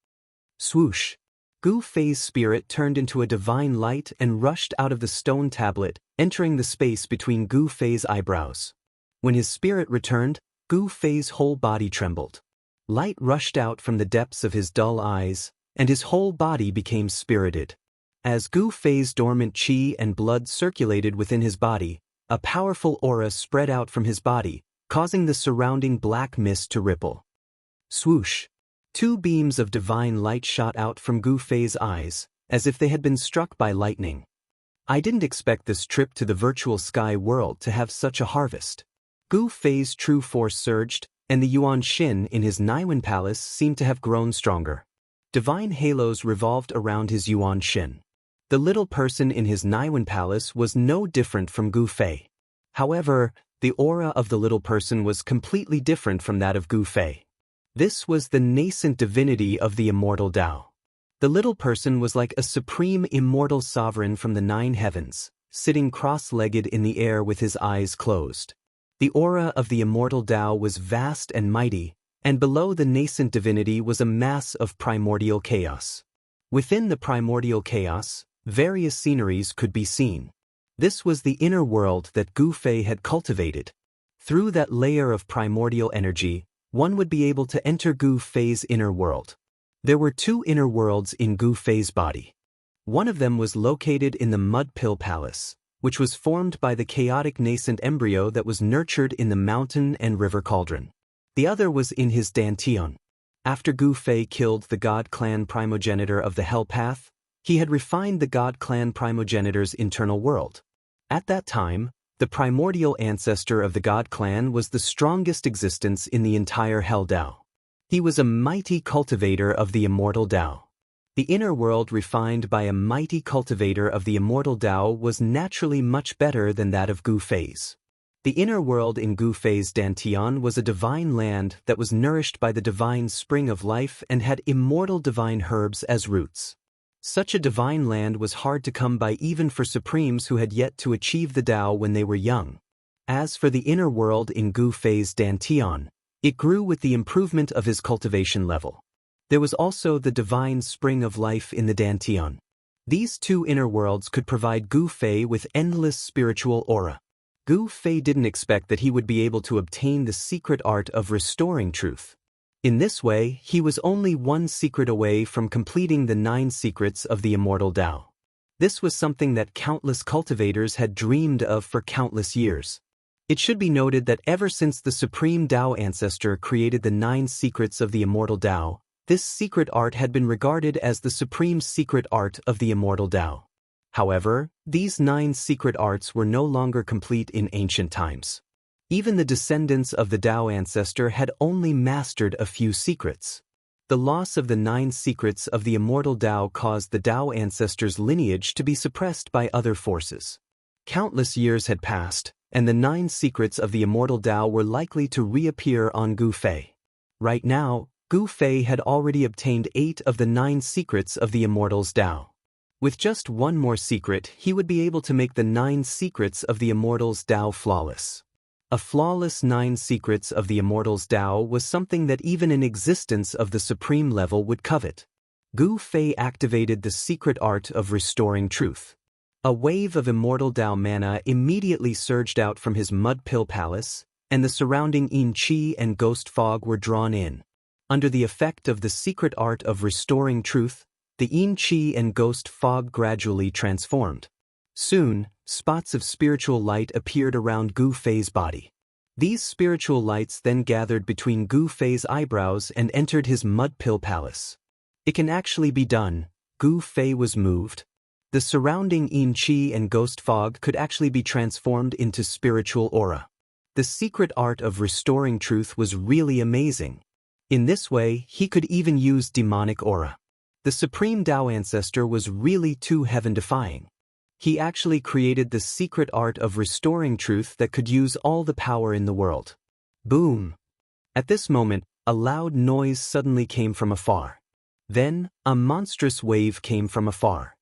Swoosh! Gu Fei's spirit turned into a divine light and rushed out of the stone tablet, entering the space between Gu Fei's eyebrows. When his spirit returned, Gu Fei's whole body trembled. Light rushed out from the depths of his dull eyes, and his whole body became spirited. As Gu Fei's dormant qi and blood circulated within his body, a powerful aura spread out from his body, causing the surrounding black mist to ripple. Swoosh! Two beams of divine light shot out from Gu Fei's eyes, as if they had been struck by lightning. I didn't expect this trip to the virtual sky world to have such a harvest. Gu Fei's true force surged, and the Yuan Xin in his Naiwen Palace seemed to have grown stronger. Divine halos revolved around his Yuan Xin. The little person in his Naiwen Palace was no different from Gu Fei. However, the aura of the little person was completely different from that of Gu Fei. This was the nascent divinity of the immortal Tao. The little person was like a supreme immortal sovereign from the 9 heavens, sitting cross-legged in the air with his eyes closed. The aura of the immortal Tao was vast and mighty, and below the nascent divinity was a mass of primordial chaos. Within the primordial chaos, various sceneries could be seen. This was the inner world that Gu Fei had cultivated. Through that layer of primordial energy, one would be able to enter Gu Fei's inner world. There were 2 inner worlds in Gu Fei's body. One of them was located in the Mud Pill Palace, which was formed by the chaotic nascent embryo that was nurtured in the mountain and river cauldron. The other was in his Dantian. After Gu Fei killed the God Clan primogenitor of the Hell Path, he had refined the God Clan primogenitor's internal world. At that time, the primordial ancestor of the God Clan was the strongest existence in the entire Hell Dao. He was a mighty cultivator of the immortal Dao. The inner world refined by a mighty cultivator of the immortal Dao was naturally much better than that of Gu Fei's. The inner world in Gu Fei's Dantian was a divine land that was nourished by the divine spring of life and had immortal divine herbs as roots. Such a divine land was hard to come by even for supremes who had yet to achieve the Tao when they were young. As for the inner world in Gu Fei's Dantian, it grew with the improvement of his cultivation level. There was also the divine spring of life in the Dantian. These 2 inner worlds could provide Gu Fei with endless spiritual aura. Gu Fei didn't expect that he would be able to obtain the secret art of restoring truth. In this way, he was only 1 secret away from completing the 9 secrets of the immortal Tao. This was something that countless cultivators had dreamed of for countless years. It should be noted that ever since the Supreme Tao Ancestor created the 9 secrets of the immortal Tao, this secret art had been regarded as the supreme secret art of the immortal Tao. However, these 9 secret arts were no longer complete in ancient times. Even the descendants of the Tao Ancestor had only mastered a few secrets. The loss of the 9 secrets of the immortal Tao caused the Tao Ancestor's lineage to be suppressed by other forces. Countless years had passed, and the 9 secrets of the immortal Tao were likely to reappear on Gu Fei. Right now, Gu Fei had already obtained 8 of the 9 secrets of the immortal's Tao. With just 1 more secret, he would be able to make the 9 secrets of the immortal's Tao flawless. A flawless 9 secrets of the immortal's Tao was something that even an existence of the supreme level would covet. Gu Fei activated the secret art of restoring truth. A wave of immortal Tao mana immediately surged out from his Mud Pill Palace, and the surrounding Yin Qi and ghost fog were drawn in. Under the effect of the secret art of restoring truth, the Yin Qi and ghost fog gradually transformed. Soon, spots of spiritual light appeared around Gu Fei's body. These spiritual lights then gathered between Gu Fei's eyebrows and entered his Mud Pill Palace. It can actually be done. Gu Fei was moved. The surrounding Yin Qi and ghost fog could actually be transformed into spiritual aura. The secret art of restoring truth was really amazing. In this way, he could even use demonic aura. The Supreme Tao Ancestor was really too heaven-defying. He actually created the secret art of restoring truth that could use all the power in the world. Boom! At this moment, a loud noise suddenly came from afar. Then, a monstrous wave came from afar.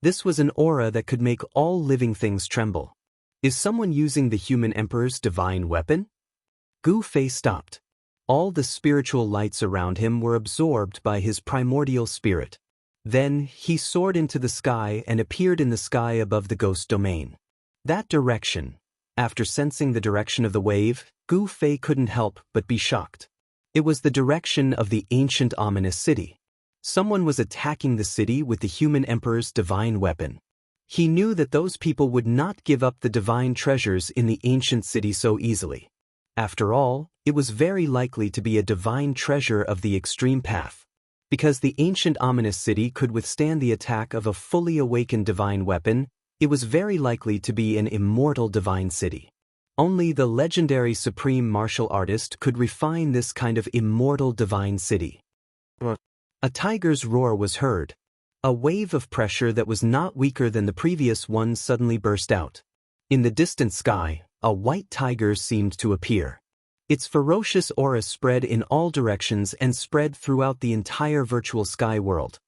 This was an aura that could make all living things tremble. Is someone using the human emperor's divine weapon? Gu Fei stopped. All the spiritual lights around him were absorbed by his primordial spirit. Then, he soared into the sky and appeared in the sky above the ghost domain. That direction. After sensing the direction of the wave, Gu Fei couldn't help but be shocked. It was the direction of the ancient ominous city. Someone was attacking the city with the human emperor's divine weapon. He knew that those people would not give up the divine treasures in the ancient city so easily. After all, it was very likely to be a divine treasure of the extreme path. Because the ancient ominous city could withstand the attack of a fully awakened divine weapon, it was very likely to be an immortal divine city. Only the legendary supreme martial artist could refine this kind of immortal divine city. A tiger's roar was heard. A wave of pressure that was not weaker than the previous one suddenly burst out. In the distant sky, a white tiger seemed to appear. Its ferocious aura spread in all directions and spread throughout the entire virtual sky world.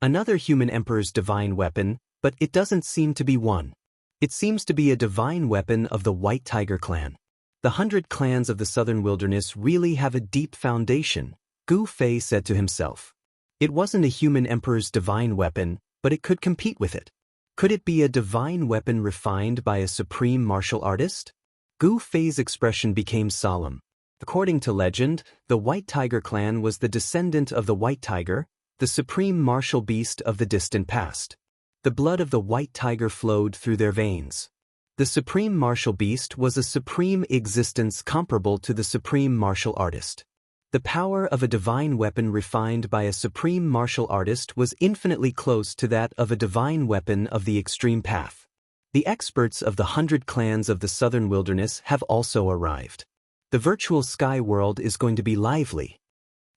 Another human emperor's divine weapon, but it doesn't seem to be one. It seems to be a divine weapon of the White Tiger clan. The 100 clans of the southern wilderness really have a deep foundation, Gu Fei said to himself. It wasn't a human emperor's divine weapon, but it could compete with it. Could it be a divine weapon refined by a supreme martial artist? Gu Fei's expression became solemn. According to legend, the White Tiger clan was the descendant of the White Tiger, the supreme martial beast of the distant past. The blood of the White Tiger flowed through their veins. The supreme martial beast was a supreme existence comparable to the supreme martial artist. The power of a divine weapon refined by a supreme martial artist was infinitely close to that of a divine weapon of the extreme path. The experts of the 100 clans of the southern wilderness have also arrived. The virtual sky world is going to be lively.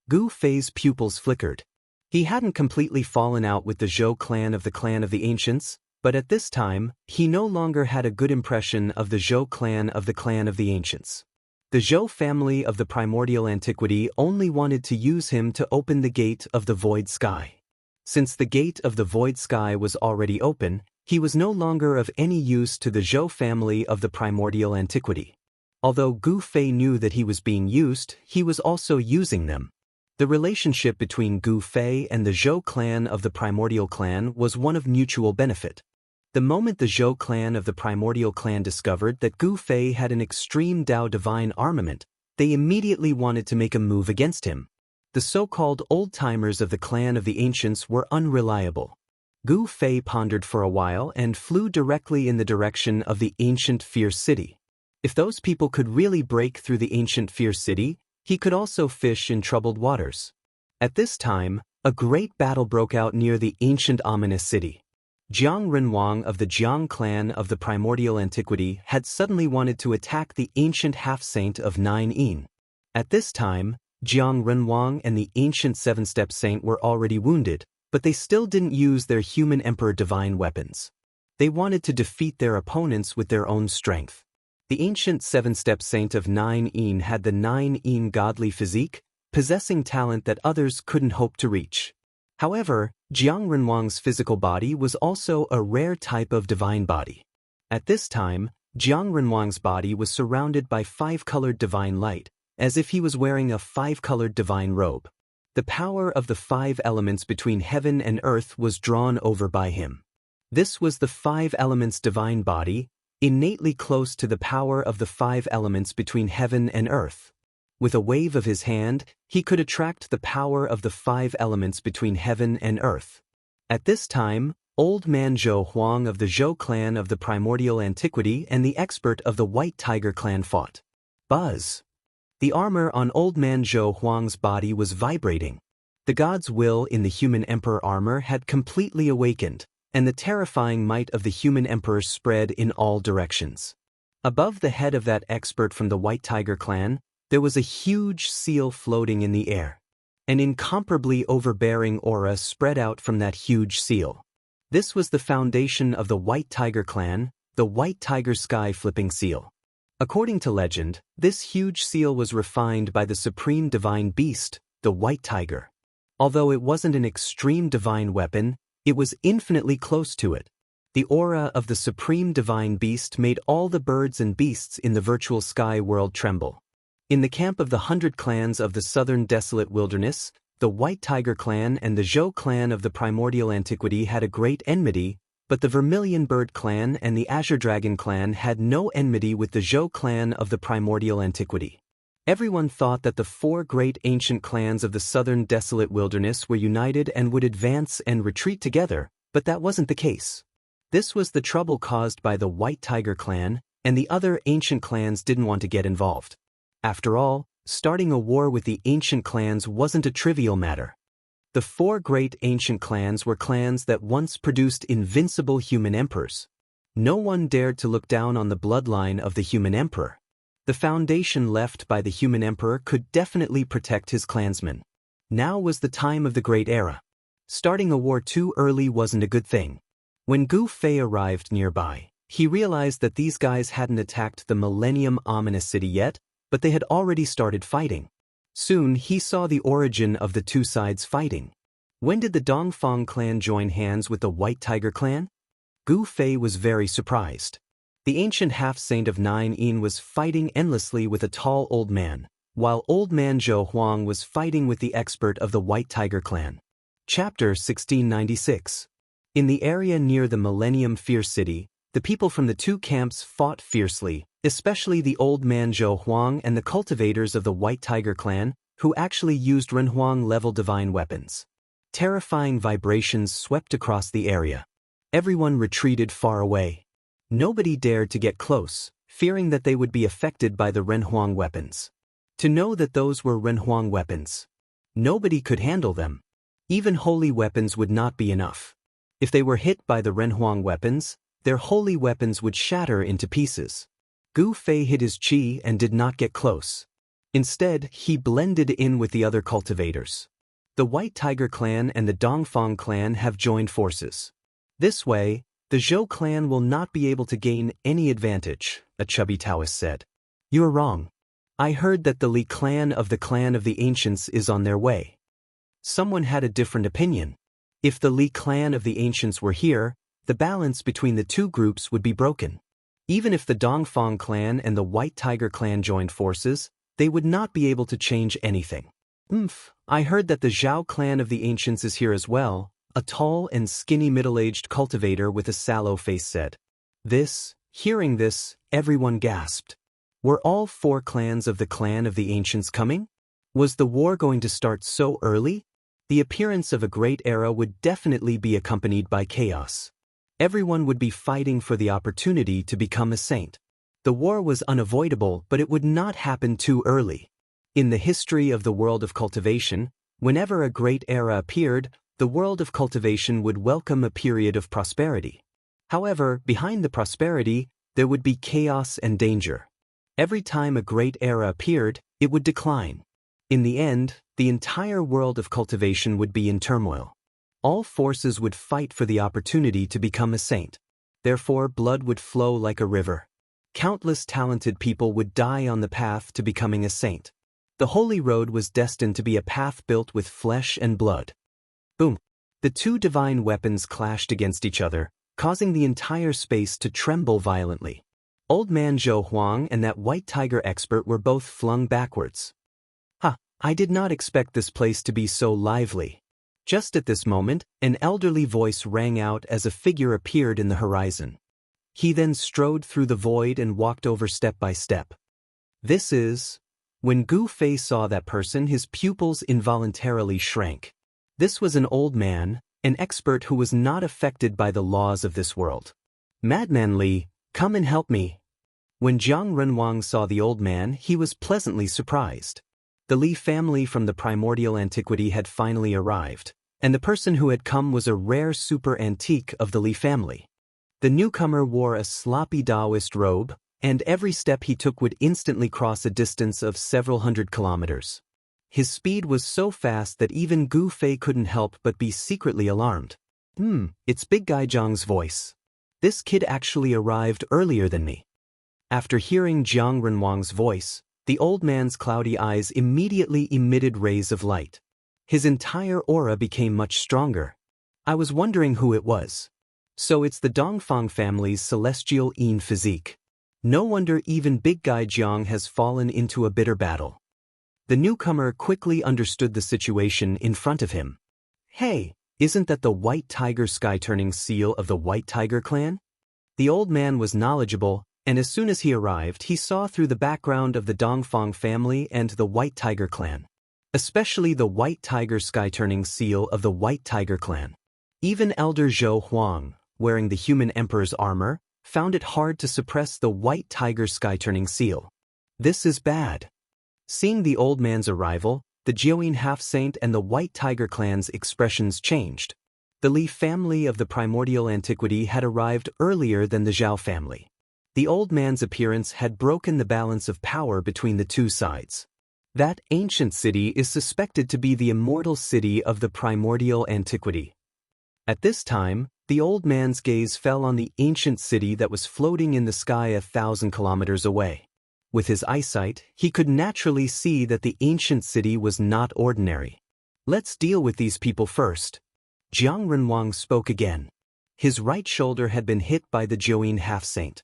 Gu Fei's pupils flickered. He hadn't completely fallen out with the Zhou clan of the ancients, but at this time, he no longer had a good impression of the Zhou clan of the ancients. The Zhou family of the primordial antiquity only wanted to use him to open the gate of the void sky. Since the gate of the void sky was already open, he was no longer of any use to the Zhou family of the primordial antiquity. Although Gu Fei knew that he was being used, he was also using them. The relationship between Gu Fei and the Zhou clan of the primordial clan was one of mutual benefit. The moment the Zhou clan of the primordial clan discovered that Gu Fei had an extreme Dao divine armament, they immediately wanted to make a move against him. The so-called old-timers of the clan of the ancients were unreliable. Gu Fei pondered for a while and flew directly in the direction of the ancient fierce city. If those people could really break through the ancient fierce city, he could also fish in troubled waters. At this time, a great battle broke out near the ancient ominous city. Jiang Renwang of the Jiang clan of the primordial antiquity had suddenly wanted to attack the ancient half-saint of 9 Yin. At this time, Jiang Renwang and the ancient 7-step saint were already wounded, but they still didn't use their human emperor divine weapons. They wanted to defeat their opponents with their own strength. The ancient 7-step saint of 9 Yin had the 9 Yin godly physique, possessing talent that others couldn't hope to reach. However, Jiang Renwang's physical body was also a rare type of divine body. At this time, Jiang Renwang's body was surrounded by 5-colored divine light, as if he was wearing a 5-colored divine robe. The power of the 5 elements between heaven and earth was drawn over by him. This was the 5 elements divine body, innately close to the power of the 5 elements between heaven and earth. With a wave of his hand, he could attract the power of the 5 elements between heaven and earth. At this time, Old Man Zhou Huang of the Zhou clan of the primordial antiquity and the expert of the White Tiger clan fought. Buzz! The armor on Old Man Zhou Huang's body was vibrating. The god's will in the human emperor armor had completely awakened, and the terrifying might of the human emperor spread in all directions. Above the head of that expert from the White Tiger clan, there was a huge seal floating in the air. An incomparably overbearing aura spread out from that huge seal. This was the foundation of the White Tiger clan, the White Tiger Sky Flipping Seal. According to legend, this huge seal was refined by the supreme divine beast, the White Tiger. Although it wasn't an extreme divine weapon, It was infinitely close to it. The aura of the supreme divine beast made all the birds and beasts in the virtual sky world tremble. In the camp of the 100 clans of the southern desolate wilderness, the White Tiger clan and the Zhou clan of the primordial antiquity had a great enmity, but the Vermilion Bird clan and the Azure Dragon clan had no enmity with the Zhou clan of the primordial antiquity. Everyone thought that the 4 great ancient clans of the southern desolate wilderness were united and would advance and retreat together, but that wasn't the case. This was the trouble caused by the White Tiger clan, and the other ancient clans didn't want to get involved. After all, starting a war with the ancient clans wasn't a trivial matter. The 4 great ancient clans were clans that once produced invincible human emperors. No one dared to look down on the bloodline of the human emperor. The foundation left by the human emperor could definitely protect his clansmen. Now was the time of the great era. Starting a war too early wasn't a good thing. When Gu Fei arrived nearby, he realized that these guys hadn't attacked the Millennium Ominous City yet, but they had already started fighting. Soon he saw the origin of the 2 sides fighting. When did the Dongfang clan join hands with the White Tiger clan? Gu Fei was very surprised. The ancient half-saint of 9 Yin was fighting endlessly with a tall old man, while old man Zhou Huang was fighting with the expert of the White Tiger clan. Chapter 1696. In the area near the Millennium Fierce City, the people from the 2 camps fought fiercely, especially the old man Zhou Huang and the cultivators of the White Tiger clan, who actually used Renhuang-level divine weapons. Terrifying vibrations swept across the area. Everyone retreated far away. Nobody dared to get close, fearing that they would be affected by the Renhuang weapons. To know that those were Renhuang weapons. Nobody could handle them. Even holy weapons would not be enough. If they were hit by the Renhuang weapons, their holy weapons would shatter into pieces. Gu Fei hid his qi and did not get close. Instead, he blended in with the other cultivators. The White Tiger clan and the Dongfang clan have joined forces. This way, the Zhou clan will not be able to gain any advantage, a chubby Taoist said. You're wrong. I heard that the Li clan of the Ancients is on their way. Someone had a different opinion. If the Li clan of the Ancients were here, the balance between the 2 groups would be broken. Even if the Dongfang clan and the White Tiger clan joined forces, they would not be able to change anything. I heard that the Zhao clan of the Ancients is here as well, a tall and skinny middle-aged cultivator with a sallow face said. Hearing this, everyone gasped. Were all 4 clans of the clan of the Ancients coming? Was the war going to start so early? The appearance of a great era would definitely be accompanied by chaos. Everyone would be fighting for the opportunity to become a saint. The war was unavoidable, but it would not happen too early. In the history of the world of cultivation, whenever a great era appeared, the world of cultivation would welcome a period of prosperity. However, behind the prosperity, there would be chaos and danger. Every time a great era appeared, it would decline. In the end, the entire world of cultivation would be in turmoil. All forces would fight for the opportunity to become a saint. Therefore, blood would flow like a river. Countless talented people would die on the path to becoming a saint. The holy road was destined to be a path built with flesh and blood. Boom! The 2 divine weapons clashed against each other, causing the entire space to tremble violently. Old man Zhou Huang and that White Tiger expert were both flung backwards. I did not expect this place to be so lively. Just at this moment, an elderly voice rang out as a figure appeared in the horizon. He then strode through the void and walked over step by step. When Gu Fei saw that person, his pupils involuntarily shrank. This was an old man, an expert who was not affected by the laws of this world. Madman Li, come and help me. When Jiang Renwang saw the old man, he was pleasantly surprised. The Li family from the primordial antiquity had finally arrived, and the person who had come was a rare super antique of the Li family. The newcomer wore a sloppy Taoist robe, and every step he took would instantly cross a distance of several hundred kilometers. His speed was so fast that even Gu Fei couldn't help but be secretly alarmed. It's Big Guy Zhang's voice. This kid actually arrived earlier than me. After hearing Jiang Renwang's voice, the old man's cloudy eyes immediately emitted rays of light. His entire aura became much stronger. I was wondering who it was. So it's the Dongfang family's celestial Yin physique. No wonder even big guy Jiang has fallen into a bitter battle. The newcomer quickly understood the situation in front of him. Hey, isn't that the White Tiger sky-turning seal of the White Tiger clan? The old man was knowledgeable, and as soon as he arrived he saw through the background of the Dongfang family and the White Tiger clan. Especially the White Tiger sky-turning seal of the White Tiger clan. Even Elder Zhou Huang, wearing the human emperor's armor, found it hard to suppress the White Tiger sky-turning seal. This is bad. Seeing the old man's arrival, the Jiuyin half-saint and the White Tiger clan's expressions changed. The Li family of the primordial antiquity had arrived earlier than the Zhao family. The old man's appearance had broken the balance of power between the two sides. That ancient city is suspected to be the immortal city of the primordial antiquity. At this time, the old man's gaze fell on the ancient city that was floating in the sky 1,000 kilometers away. With his eyesight, he could naturally see that the ancient city was not ordinary. Let's deal with these people first. Jiang Renwang spoke again. His right shoulder had been hit by the Jiuyin half-saint.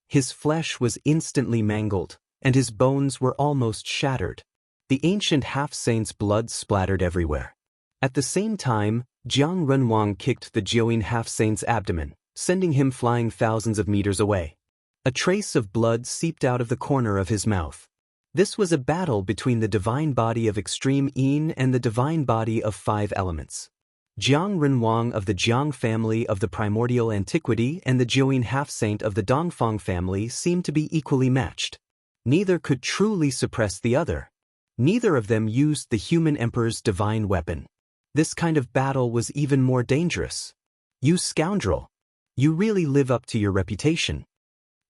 His flesh was instantly mangled, and his bones were almost shattered. The ancient half-saint's blood splattered everywhere. At the same time, Jiang Renwang kicked the Jiuyin half-saint's abdomen, sending him flying thousands of meters away. A trace of blood seeped out of the corner of his mouth. This was a battle between the divine body of extreme Yin and the divine body of 5 elements. Jiang Renwang of the Jiang family of the primordial antiquity and the Jiuyin half-saint of the Dongfang family seemed to be equally matched. Neither could truly suppress the other. Neither of them used the human emperor's divine weapon. This kind of battle was even more dangerous. You scoundrel! You really live up to your reputation.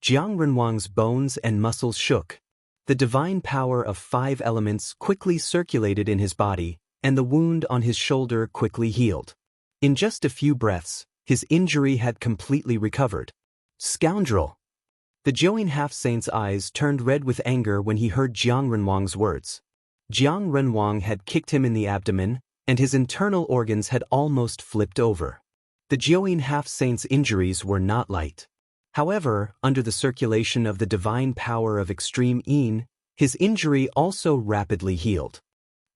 Jiang Renwang's bones and muscles shook. The divine power of 5 elements quickly circulated in his body, and the wound on his shoulder quickly healed. In just a few breaths, his injury had completely recovered. Scoundrel! The Jiuyin half-saint's eyes turned red with anger when he heard Jiang Renwang's words. Jiang Renwang had kicked him in the abdomen, and his internal organs had almost flipped over. The Jiuyin half-saint's injuries were not light. However, under the circulation of the divine power of extreme Yin, his injury also rapidly healed.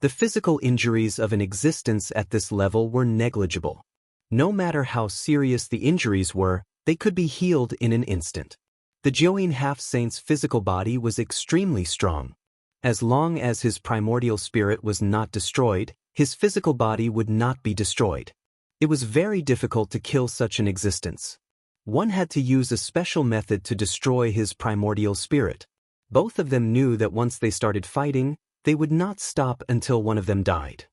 The physical injuries of an existence at this level were negligible. No matter how serious the injuries were, they could be healed in an instant. The Jiuyin half-saint's physical body was extremely strong. As long as his primordial spirit was not destroyed, his physical body would not be destroyed. It was very difficult to kill such an existence. One had to use a special method to destroy his primordial spirit. Both of them knew that once they started fighting, they would not stop until one of them died.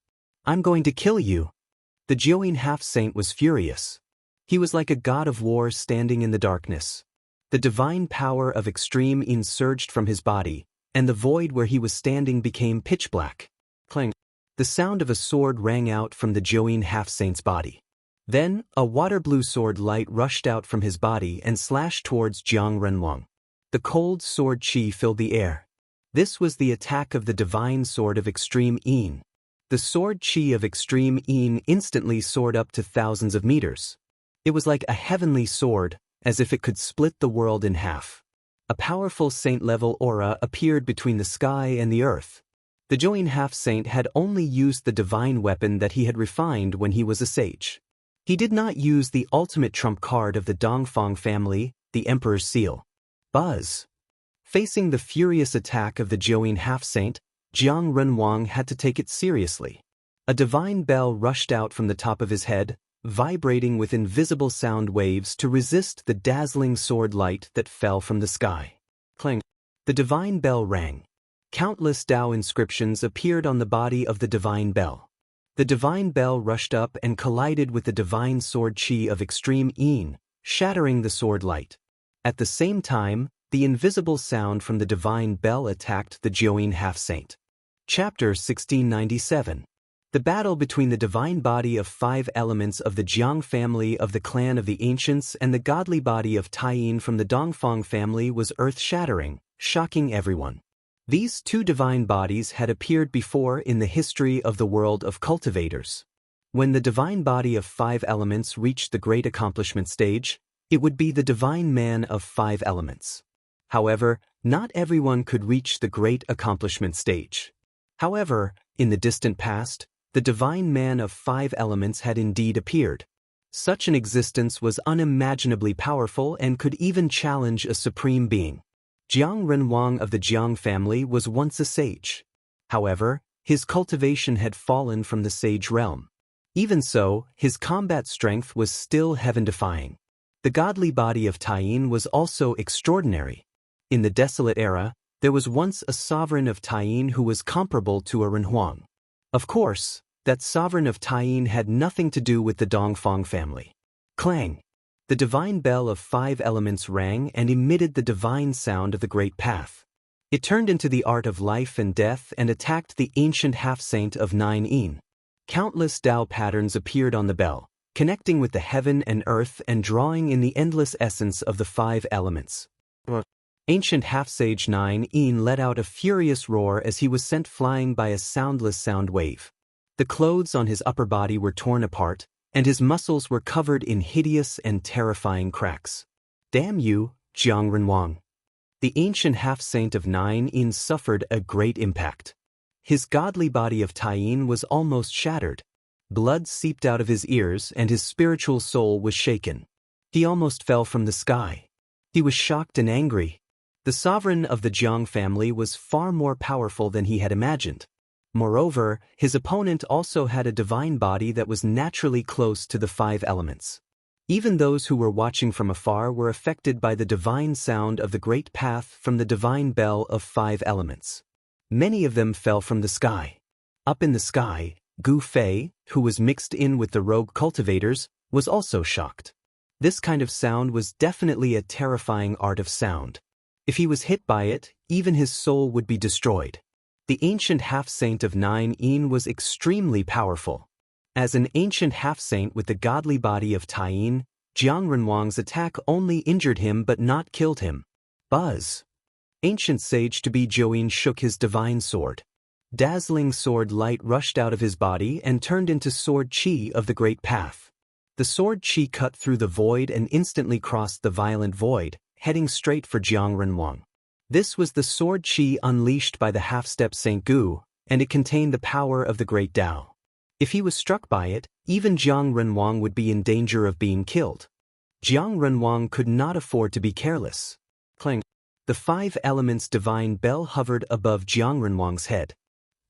I'm going to kill you. The Jiuyin half-saint was furious. He was like a god of war standing in the darkness. The divine power of extreme Yin surged from his body, and the void where he was standing became pitch black. Clang. The sound of a sword rang out from the Jiuyin half-saint's body. Then, a water-blue sword light rushed out from his body and slashed towards Jiang Renwang. The cold sword chi filled the air. This was the attack of the divine sword of extreme Yin. The sword chi of extreme Yin instantly soared up to thousands of meters. It was like a heavenly sword, as if it could split the world in half. A powerful saint-level aura appeared between the sky and the earth. The Jiuyin half-saint had only used the divine weapon that he had refined when he was a sage. He did not use the ultimate trump card of the Dongfang family, the Emperor's Seal. Buzz! Facing the furious attack of the Jiuyin half-saint, Jiang Renwang had to take it seriously. A divine bell rushed out from the top of his head, vibrating with invisible sound waves to resist the dazzling sword light that fell from the sky. Clang! The divine bell rang. Countless Tao inscriptions appeared on the body of the divine bell. The divine bell rushed up and collided with the divine sword chi of extreme Yin, shattering the sword light. At the same time, the invisible sound from the divine bell attacked the Jiuyin half-saint. Chapter 1697. The battle between the divine body of 5 elements of the Jiang family of the clan of the ancients and the godly body of Taiyin from the Dongfang family was earth-shattering, shocking everyone. These 2 divine bodies had appeared before in the history of the world of cultivators. When the divine body of 5 elements reached the great accomplishment stage, it would be the divine man of 5 elements. However, not everyone could reach the great accomplishment stage. However, in the distant past, the divine man of 5 elements had indeed appeared. Such an existence was unimaginably powerful and could even challenge a supreme being. Jiang Renwang of the Jiang family was once a sage. However, his cultivation had fallen from the sage realm. Even so, his combat strength was still heaven-defying. The godly body of Taiyin was also extraordinary. In the desolate era, there was once a sovereign of Taiyin who was comparable to a Renhuang. Of course, that sovereign of Taiyin had nothing to do with the Dongfang family. Clang! The divine bell of 5 elements rang and emitted the divine sound of the great path. It turned into the art of life and death and attacked the ancient half-saint of 9 Yin. Countless Tao patterns appeared on the bell, connecting with the heaven and earth and drawing in the endless essence of the 5 elements. Ancient half-sage 9 Yin let out a furious roar as he was sent flying by a soundless sound wave. The clothes on his upper body were torn apart, and his muscles were covered in hideous and terrifying cracks. Damn you, Jiang Renwang! The ancient half-saint of 9 Yin suffered a great impact. His godly body of Taiyin was almost shattered. Blood seeped out of his ears and his spiritual soul was shaken. He almost fell from the sky. He was shocked and angry. The sovereign of the Jiang family was far more powerful than he had imagined. Moreover, his opponent also had a divine body that was naturally close to the 5 elements. Even those who were watching from afar were affected by the divine sound of the great path from the divine bell of 5 elements. Many of them fell from the sky. Up in the sky, Gu Fei, who was mixed in with the rogue cultivators, was also shocked. This kind of sound was definitely a terrifying art of sound. If he was hit by it, even his soul would be destroyed. The ancient half-saint of 9 Yin was extremely powerful. As an ancient half-saint with the godly body of Taiyin, Jiang Renwang's attack only injured him but not killed him. Buzz! Ancient sage to be Join shook his divine sword. Dazzling sword light rushed out of his body and turned into sword chi of the great path. The sword chi cut through the void and instantly crossed the violent void, heading straight for Jiang Renwang. This was the sword chi unleashed by the half-step Saint Gu, and it contained the power of the great Tao. If he was struck by it, even Jiang Renwang would be in danger of being killed. Jiang Renwang could not afford to be careless. Clang! The 5 elements divine bell hovered above Jiang Renwang's head.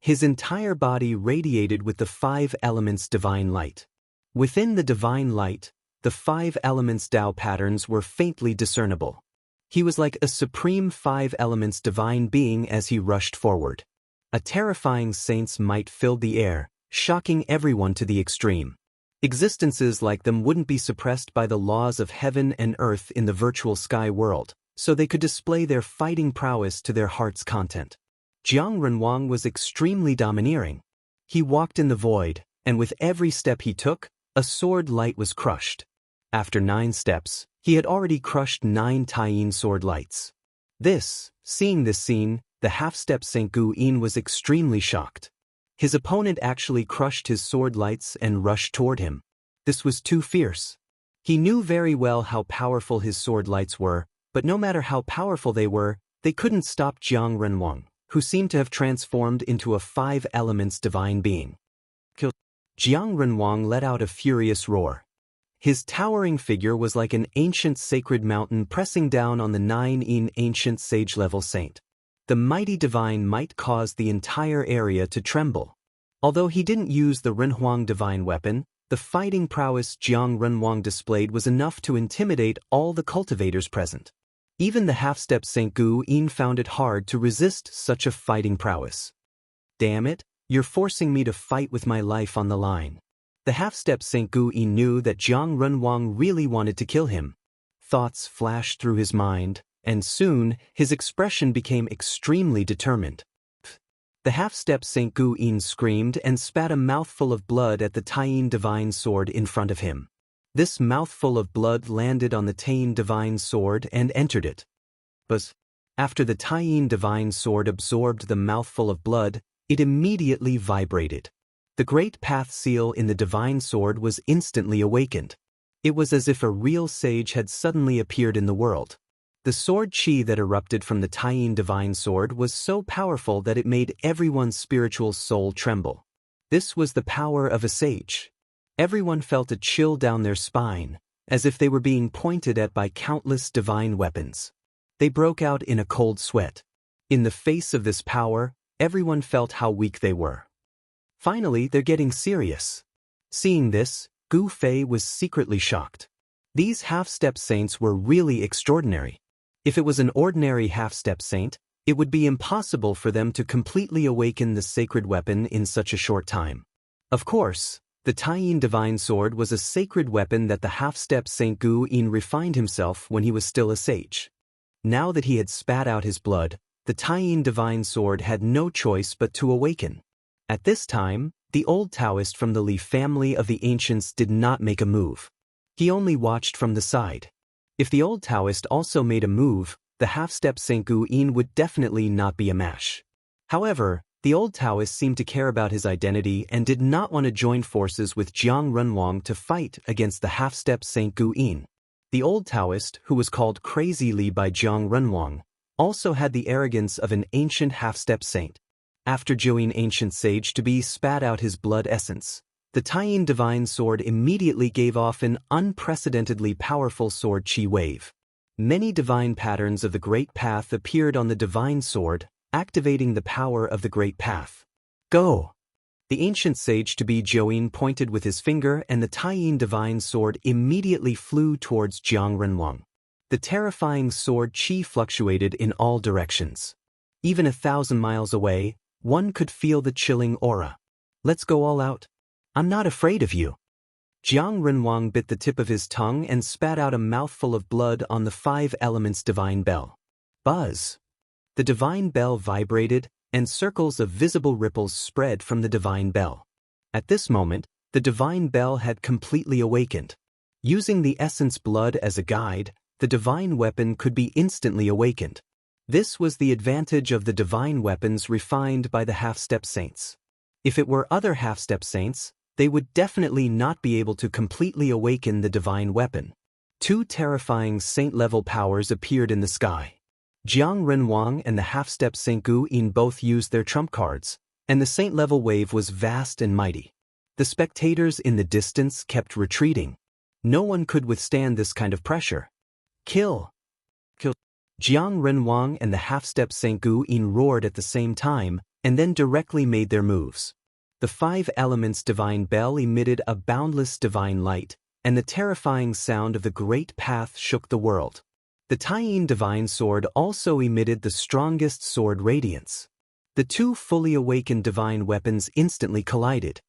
His entire body radiated with the 5 elements divine light. Within the divine light, the 5 elements Tao patterns were faintly discernible. He was like a supreme 5 elements divine being as he rushed forward. A terrifying saint's might filled the air, shocking everyone to the extreme. Existences like them wouldn't be suppressed by the laws of heaven and earth in the virtual sky world, so they could display their fighting prowess to their heart's content. Jiang Renwang was extremely domineering. He walked in the void, and with every step he took, a sword light was crushed. After 9 steps, he had already crushed 9 Taiyin sword lights. Seeing this scene, the half-step Saint Gu Yin was extremely shocked. His opponent actually crushed his sword lights and rushed toward him. This was too fierce. He knew very well how powerful his sword lights were, but no matter how powerful they were, they couldn't stop Jiang Renwang, who seemed to have transformed into a 5 elements divine being. Jiang Renwang let out a furious roar. His towering figure was like an ancient sacred mountain pressing down on the 9 Yin ancient sage-level saint. The mighty divine might caused the entire area to tremble. Although he didn't use the Renhuang divine weapon, the fighting prowess Jiang Renwang displayed was enough to intimidate all the cultivators present. Even the half-step Saint Gu Yin found it hard to resist such a fighting prowess. Damn it, you're forcing me to fight with my life on the line. The half-step Saint Gu Yin knew that Jiang Renwang really wanted to kill him. Thoughts flashed through his mind, and soon his expression became extremely determined. The half-step Saint Gu Yin screamed and spat a mouthful of blood at the Taiyin divine sword in front of him. This mouthful of blood landed on the Taiyin divine sword and entered it. But after the Taiyin divine sword absorbed the mouthful of blood, it immediately vibrated. The great path seal in the divine sword was instantly awakened. It was as if a real sage had suddenly appeared in the world. The sword chi that erupted from the Tying divine sword was so powerful that it made everyone's spiritual soul tremble. This was the power of a sage. Everyone felt a chill down their spine, as if they were being pointed at by countless divine weapons. They broke out in a cold sweat. In the face of this power, everyone felt how weak they were. Finally, they're getting serious. Seeing this, Gu Fei was secretly shocked. These half-step saints were really extraordinary. If it was an ordinary half-step saint, it would be impossible for them to completely awaken the sacred weapon in such a short time. Of course, the Tying divine sword was a sacred weapon that the half-step Saint Gu Yin refined himself when he was still a sage. Now that he had spat out his blood, the Tying divine sword had no choice but to awaken. At this time, the old Taoist from the Li family of the ancients did not make a move. He only watched from the side. If the old Taoist also made a move, the half-step Saint Gu Yin would definitely not be a match. However, the old Taoist seemed to care about his identity and did not want to join forces with Jiang Renwang to fight against the half-step Saint Gu Yin. The old Taoist, who was called Crazy Li by Jiang Renwang, also had the arrogance of an ancient half-step saint. After Join ancient sage to be spat out his blood essence, the Tying divine sword immediately gave off an unprecedentedly powerful sword chi wave. Many divine patterns of the Great Path appeared on the divine sword, activating the power of the Great Path. Go! The ancient sage to be Join pointed with his finger and the Tying divine sword immediately flew towards Jiang Renwang. The terrifying sword chi fluctuated in all directions. Even 1,000 miles away, one could feel the chilling aura. Let's go all out. I'm not afraid of you. Jiang Renwang bit the tip of his tongue and spat out a mouthful of blood on the 5 elements divine bell. Buzz! The divine bell vibrated, and circles of visible ripples spread from the divine bell. At this moment, the divine bell had completely awakened. Using the essence blood as a guide, the divine weapon could be instantly awakened. This was the advantage of the divine weapons refined by the half-step saints. If it were other half-step saints, they would definitely not be able to completely awaken the divine weapon. 2 terrifying saint-level powers appeared in the sky. Jiang Renwang and the half-step Saint Gu Yin both used their trump cards, and the saint-level wave was vast and mighty. The spectators in the distance kept retreating. No one could withstand this kind of pressure. Kill! Kill! Jiang Renwang and the half-step Saint Gu Yin roared at the same time, and then directly made their moves. The 5 elements divine bell emitted a boundless divine light, and the terrifying sound of the Great Path shook the world. The Tying divine sword also emitted the strongest sword radiance. The 2 fully awakened divine weapons instantly collided.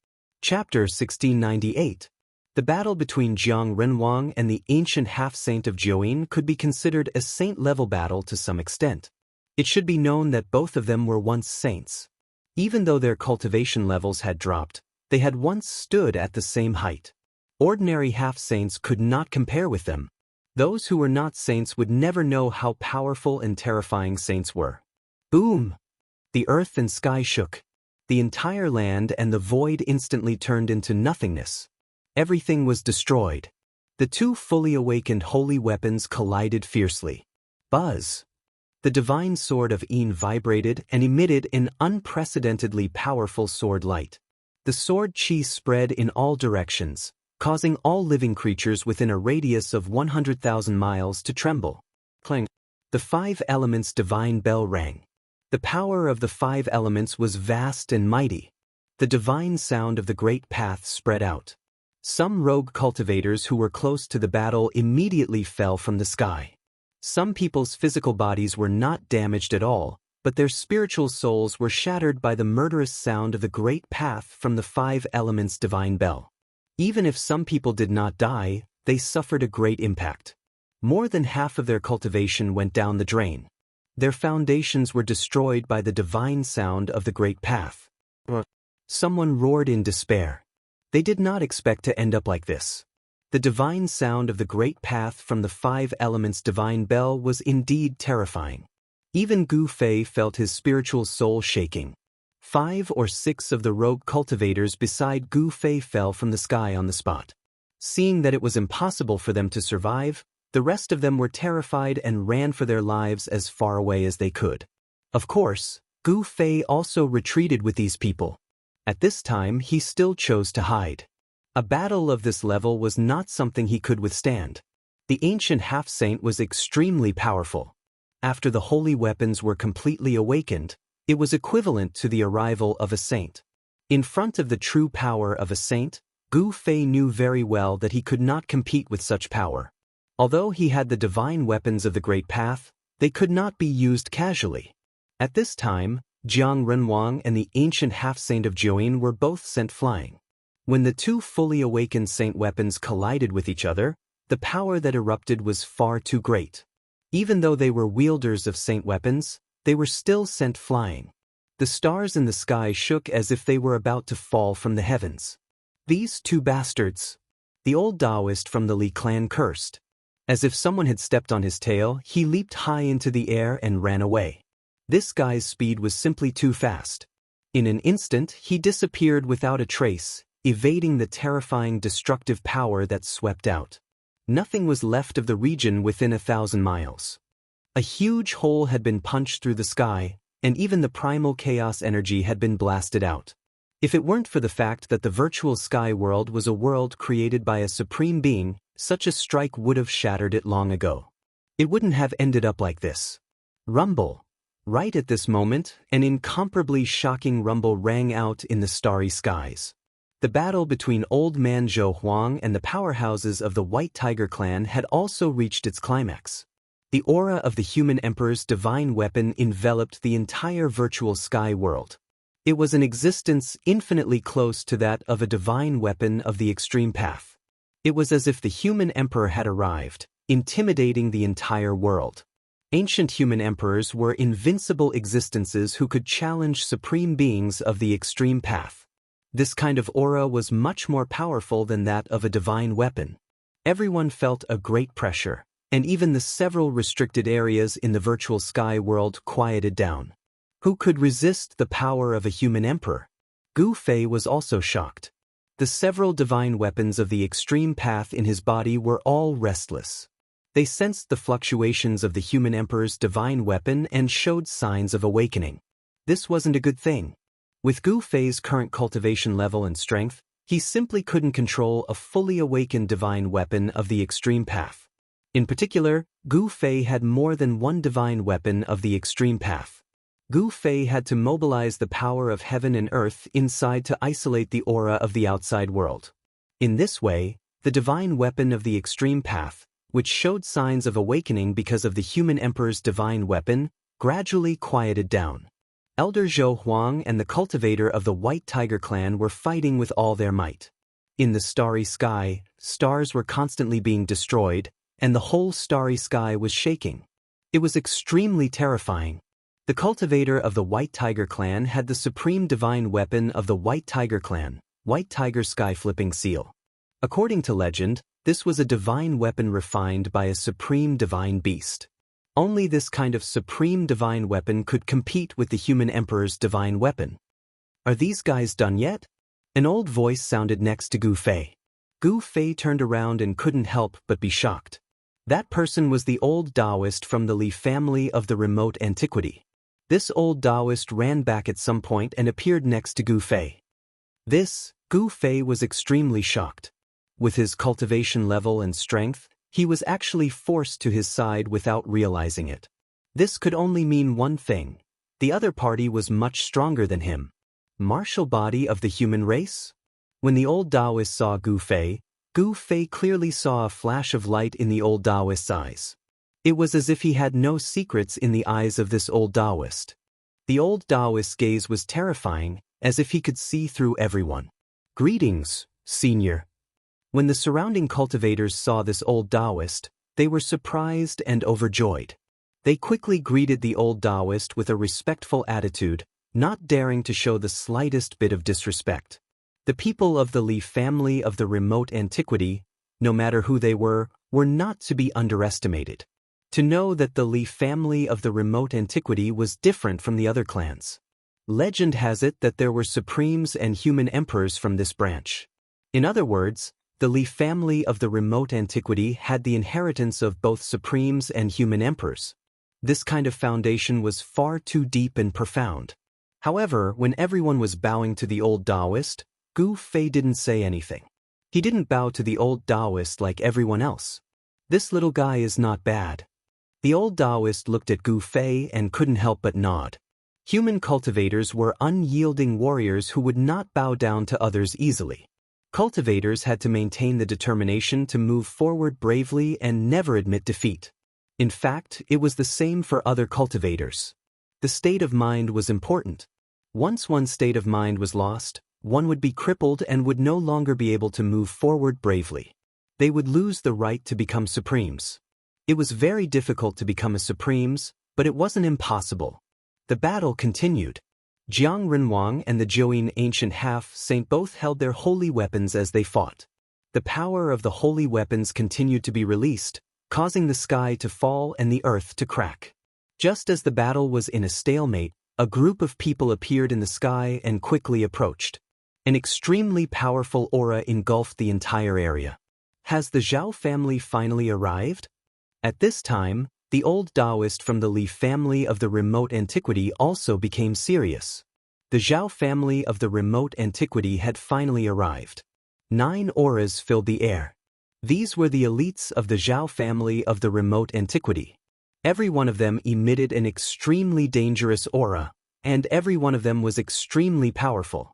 Chapter 1698. The battle between Jiang Renwang and the ancient half-saint of Join could be considered a saint-level battle to some extent. It should be known that both of them were once saints. Even though their cultivation levels had dropped, they had once stood at the same height. Ordinary half-saints could not compare with them. Those who were not saints would never know how powerful and terrifying saints were. Boom! The earth and sky shook. The entire land and the void instantly turned into nothingness. Everything was destroyed. The 2 fully awakened holy weapons collided fiercely. Buzz! The divine sword of Yin vibrated and emitted an unprecedentedly powerful sword light. The sword chi spread in all directions, causing all living creatures within a radius of 100,000 miles to tremble. Clang! The 5 elements divine bell rang. The power of the 5 elements was vast and mighty. The divine sound of the Great Path spread out. Some rogue cultivators who were close to the battle immediately fell from the sky. Some people's physical bodies were not damaged at all, but their spiritual souls were shattered by the murderous sound of the Great Path from the 5 elements divine bell. Even if some people did not die, they suffered a great impact. More than half of their cultivation went down the drain. Their foundations were destroyed by the divine sound of the Great Path. Someone roared in despair. They did not expect to end up like this. The divine sound of the Great Path from the 5 elements divine bell was indeed terrifying. Even Gu Fei felt his spiritual soul shaking. 5 or 6 of the rogue cultivators beside Gu Fei fell from the sky on the spot. Seeing that it was impossible for them to survive, the rest of them were terrified and ran for their lives as far away as they could. Of course, Gu Fei also retreated with these people. At this time, he still chose to hide. A battle of this level was not something he could withstand. The ancient half-saint was extremely powerful. After the holy weapons were completely awakened, it was equivalent to the arrival of a saint. In front of the true power of a saint, Gu Fei knew very well that he could not compete with such power. Although he had the divine weapons of the Great Path, they could not be used casually. At this time, Jiang Renwang and the ancient half-saint of Jiuyin were both sent flying. When the two fully awakened saint weapons collided with each other, the power that erupted was far too great. Even though they were wielders of saint weapons, they were still sent flying. The stars in the sky shook as if they were about to fall from the heavens. These two bastards! The old Taoist from the Li clan cursed. As if someone had stepped on his tail, he leaped high into the air and ran away. This guy's speed was simply too fast. In an instant, he disappeared without a trace, evading the terrifying destructive power that swept out. Nothing was left of the region within 1,000 miles. A huge hole had been punched through the sky, and even the primal chaos energy had been blasted out. If it weren't for the fact that the virtual sky world was a world created by a supreme being, such a strike would have shattered it long ago. It wouldn't have ended up like this. Rumble. Right at this moment, an incomparably shocking rumble rang out in the starry skies. The battle between Old Man Zhou Huang and the powerhouses of the White Tiger clan had also reached its climax. The aura of the human emperor's divine weapon enveloped the entire virtual sky world. It was an existence infinitely close to that of a divine weapon of the extreme path. It was as if the human emperor had arrived, intimidating the entire world. Ancient human emperors were invincible existences who could challenge supreme beings of the extreme path. This kind of aura was much more powerful than that of a divine weapon. Everyone felt a great pressure, and even the several restricted areas in the virtual sky world quieted down. Who could resist the power of a human emperor? Gu Fei was also shocked. The several divine weapons of the extreme path in his body were all restless. They sensed the fluctuations of the human emperor's divine weapon and showed signs of awakening. This wasn't a good thing. With Gu Fei's current cultivation level and strength, he simply couldn't control a fully awakened divine weapon of the extreme path. In particular, Gu Fei had more than one divine weapon of the extreme path. Gu Fei had to mobilize the power of heaven and earth inside to isolate the aura of the outside world. In this way, the divine weapon of the extreme path, which showed signs of awakening because of the human emperor's divine weapon, gradually quieted down. Elder Zhou Huang and the cultivator of the White Tiger clan were fighting with all their might. In the starry sky, stars were constantly being destroyed, and the whole starry sky was shaking. It was extremely terrifying. The cultivator of the White Tiger clan had the supreme divine weapon of the White Tiger clan, White Tiger Sky-Flipping Seal. According to legend, this was a divine weapon refined by a supreme divine beast. Only this kind of supreme divine weapon could compete with the human emperor's divine weapon. Are these guys done yet? An old voice sounded next to Gu Fei. Gu Fei turned around and couldn't help but be shocked. That person was the old Taoist from the Li family of the remote antiquity. This old Taoist ran back at some point and appeared next to Gu Fei. Gu Fei was extremely shocked. With his cultivation level and strength, he was actually forced to his side without realizing it. This could only mean one thing. The other party was much stronger than him. Martial body of the human race? When the old Taoist saw Gu Fei clearly saw a flash of light in the old Taoist's eyes. It was as if he had no secrets in the eyes of this old Taoist. The old Taoist's gaze was terrifying, as if he could see through everyone. Greetings, senior. When the surrounding cultivators saw this old Taoist, they were surprised and overjoyed. They quickly greeted the old Taoist with a respectful attitude, not daring to show the slightest bit of disrespect. The people of the Li family of the remote antiquity, no matter who they were not to be underestimated. To know that the Li family of the remote antiquity was different from the other clans. Legend has it that there were supremes and human emperors from this branch. In other words, the Li family of the remote antiquity had the inheritance of both supremes and human emperors. This kind of foundation was far too deep and profound. However, when everyone was bowing to the old Taoist, Gu Fei didn't say anything. He didn't bow to the old Taoist like everyone else. This little guy is not bad. The old Taoist looked at Gu Fei and couldn't help but nod. Human cultivators were unyielding warriors who would not bow down to others easily. Cultivators had to maintain the determination to move forward bravely and never admit defeat. In fact, it was the same for other cultivators. The state of mind was important. Once one's state of mind was lost, one would be crippled and would no longer be able to move forward bravely. They would lose the right to become supremes. It was very difficult to become a supremes, but it wasn't impossible. The battle continued. Jiang Renhuang and the Zhouyin ancient half-saint both held their holy weapons as they fought. The power of the holy weapons continued to be released, causing the sky to fall and the earth to crack. Just as the battle was in a stalemate, a group of people appeared in the sky and quickly approached. An extremely powerful aura engulfed the entire area. Has the Zhao family finally arrived? At this time, the old Taoist from the Li family of the remote antiquity also became serious. The Zhao family of the remote antiquity had finally arrived. 9 auras filled the air. These were the elites of the Zhao family of the remote antiquity. Every one of them emitted an extremely dangerous aura, and every one of them was extremely powerful.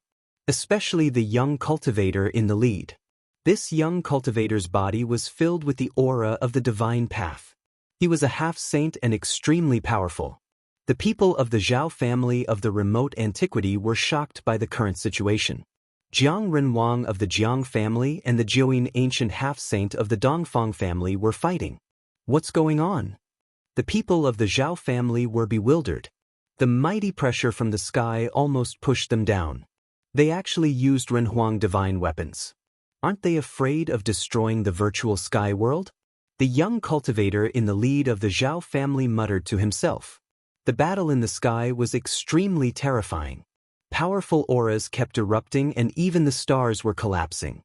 Especially the young cultivator in the lead. This young cultivator's body was filled with the aura of the divine path. He was a half-saint and extremely powerful. The people of the Zhao family of the remote antiquity were shocked by the current situation. Jiang Renhuang of the Jiang family and the Zhouyin ancient half-saint of the Dongfang family were fighting. What's going on? The people of the Zhao family were bewildered. The mighty pressure from the sky almost pushed them down. They actually used Renhuang divine weapons. Aren't they afraid of destroying the virtual sky world? The young cultivator in the lead of the Zhao family muttered to himself. The battle in the sky was extremely terrifying. Powerful auras kept erupting and even the stars were collapsing.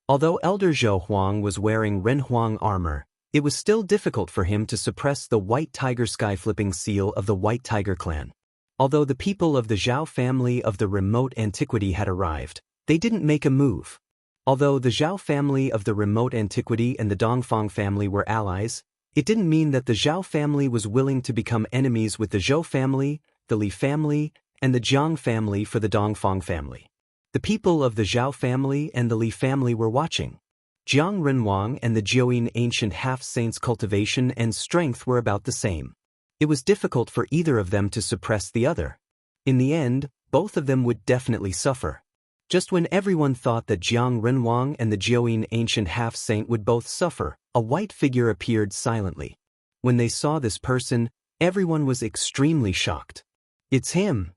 Although Elder Zhou Huang was wearing Renhuang armor, it was still difficult for him to suppress the White Tiger sky-flipping seal of the White Tiger clan. Although the people of the Zhao family of the remote antiquity had arrived, they didn't make a move. Although the Zhao family of the remote antiquity and the Dongfang family were allies, it didn't mean that the Zhao family was willing to become enemies with the Zhou family, the Li family, and the Jiang family for the Dongfang family. The people of the Zhao family and the Li family were watching. Jiang Renhuang and the Zhouyin ancient half-saints' cultivation and strength were about the same. It was difficult for either of them to suppress the other. In the end, both of them would definitely suffer. Just when everyone thought that Jiang Renhuang and the Zhouyin ancient half-saint would both suffer, a white figure appeared silently. When they saw this person, everyone was extremely shocked. It's him.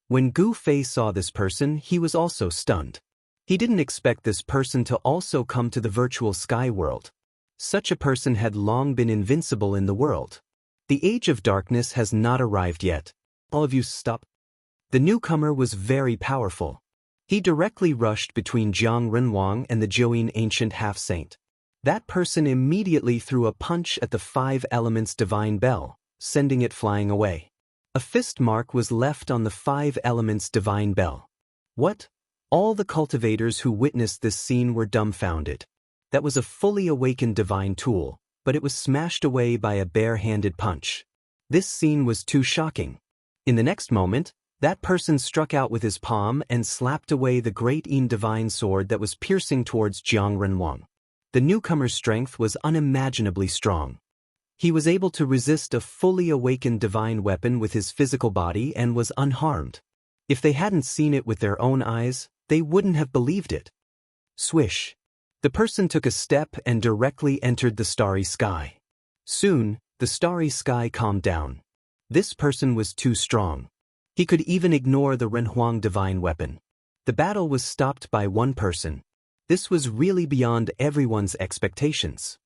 When Gu Fei saw this person, he was also stunned. He didn't expect this person to also come to the virtual sky world. Such a person had long been invincible in the world. The age of darkness has not arrived yet. All of you stop. The newcomer was very powerful. He directly rushed between Jiang Renhuang and the Zhouyin ancient half-saint. That person immediately threw a punch at the 5 elements divine bell, sending it flying away. A fist mark was left on the 5 elements divine bell. What? All the cultivators who witnessed this scene were dumbfounded. That was a fully awakened divine tool, but it was smashed away by a bare-handed punch. This scene was too shocking. In the next moment, that person struck out with his palm and slapped away the great Yin divine sword that was piercing towards Jiang Renhuang. The newcomer's strength was unimaginably strong. He was able to resist a fully awakened divine weapon with his physical body and was unharmed. If they hadn't seen it with their own eyes, they wouldn't have believed it. Swish. The person took a step and directly entered the starry sky. Soon, the starry sky calmed down. This person was too strong. He could even ignore the Renhuang divine weapon. The battle was stopped by one person. This was really beyond everyone's expectations.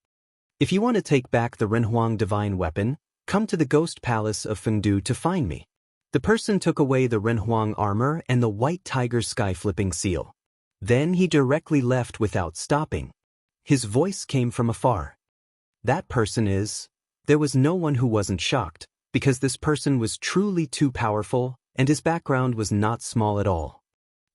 If you want to take back the Renhuang divine weapon, come to the Ghost Palace of Fengdu to find me. The person took away the Renhuang armor and the white tiger sky-flipping seal. Then he directly left without stopping. His voice came from afar. That person is... There was no one who wasn't shocked, because this person was truly too powerful, and his background was not small at all.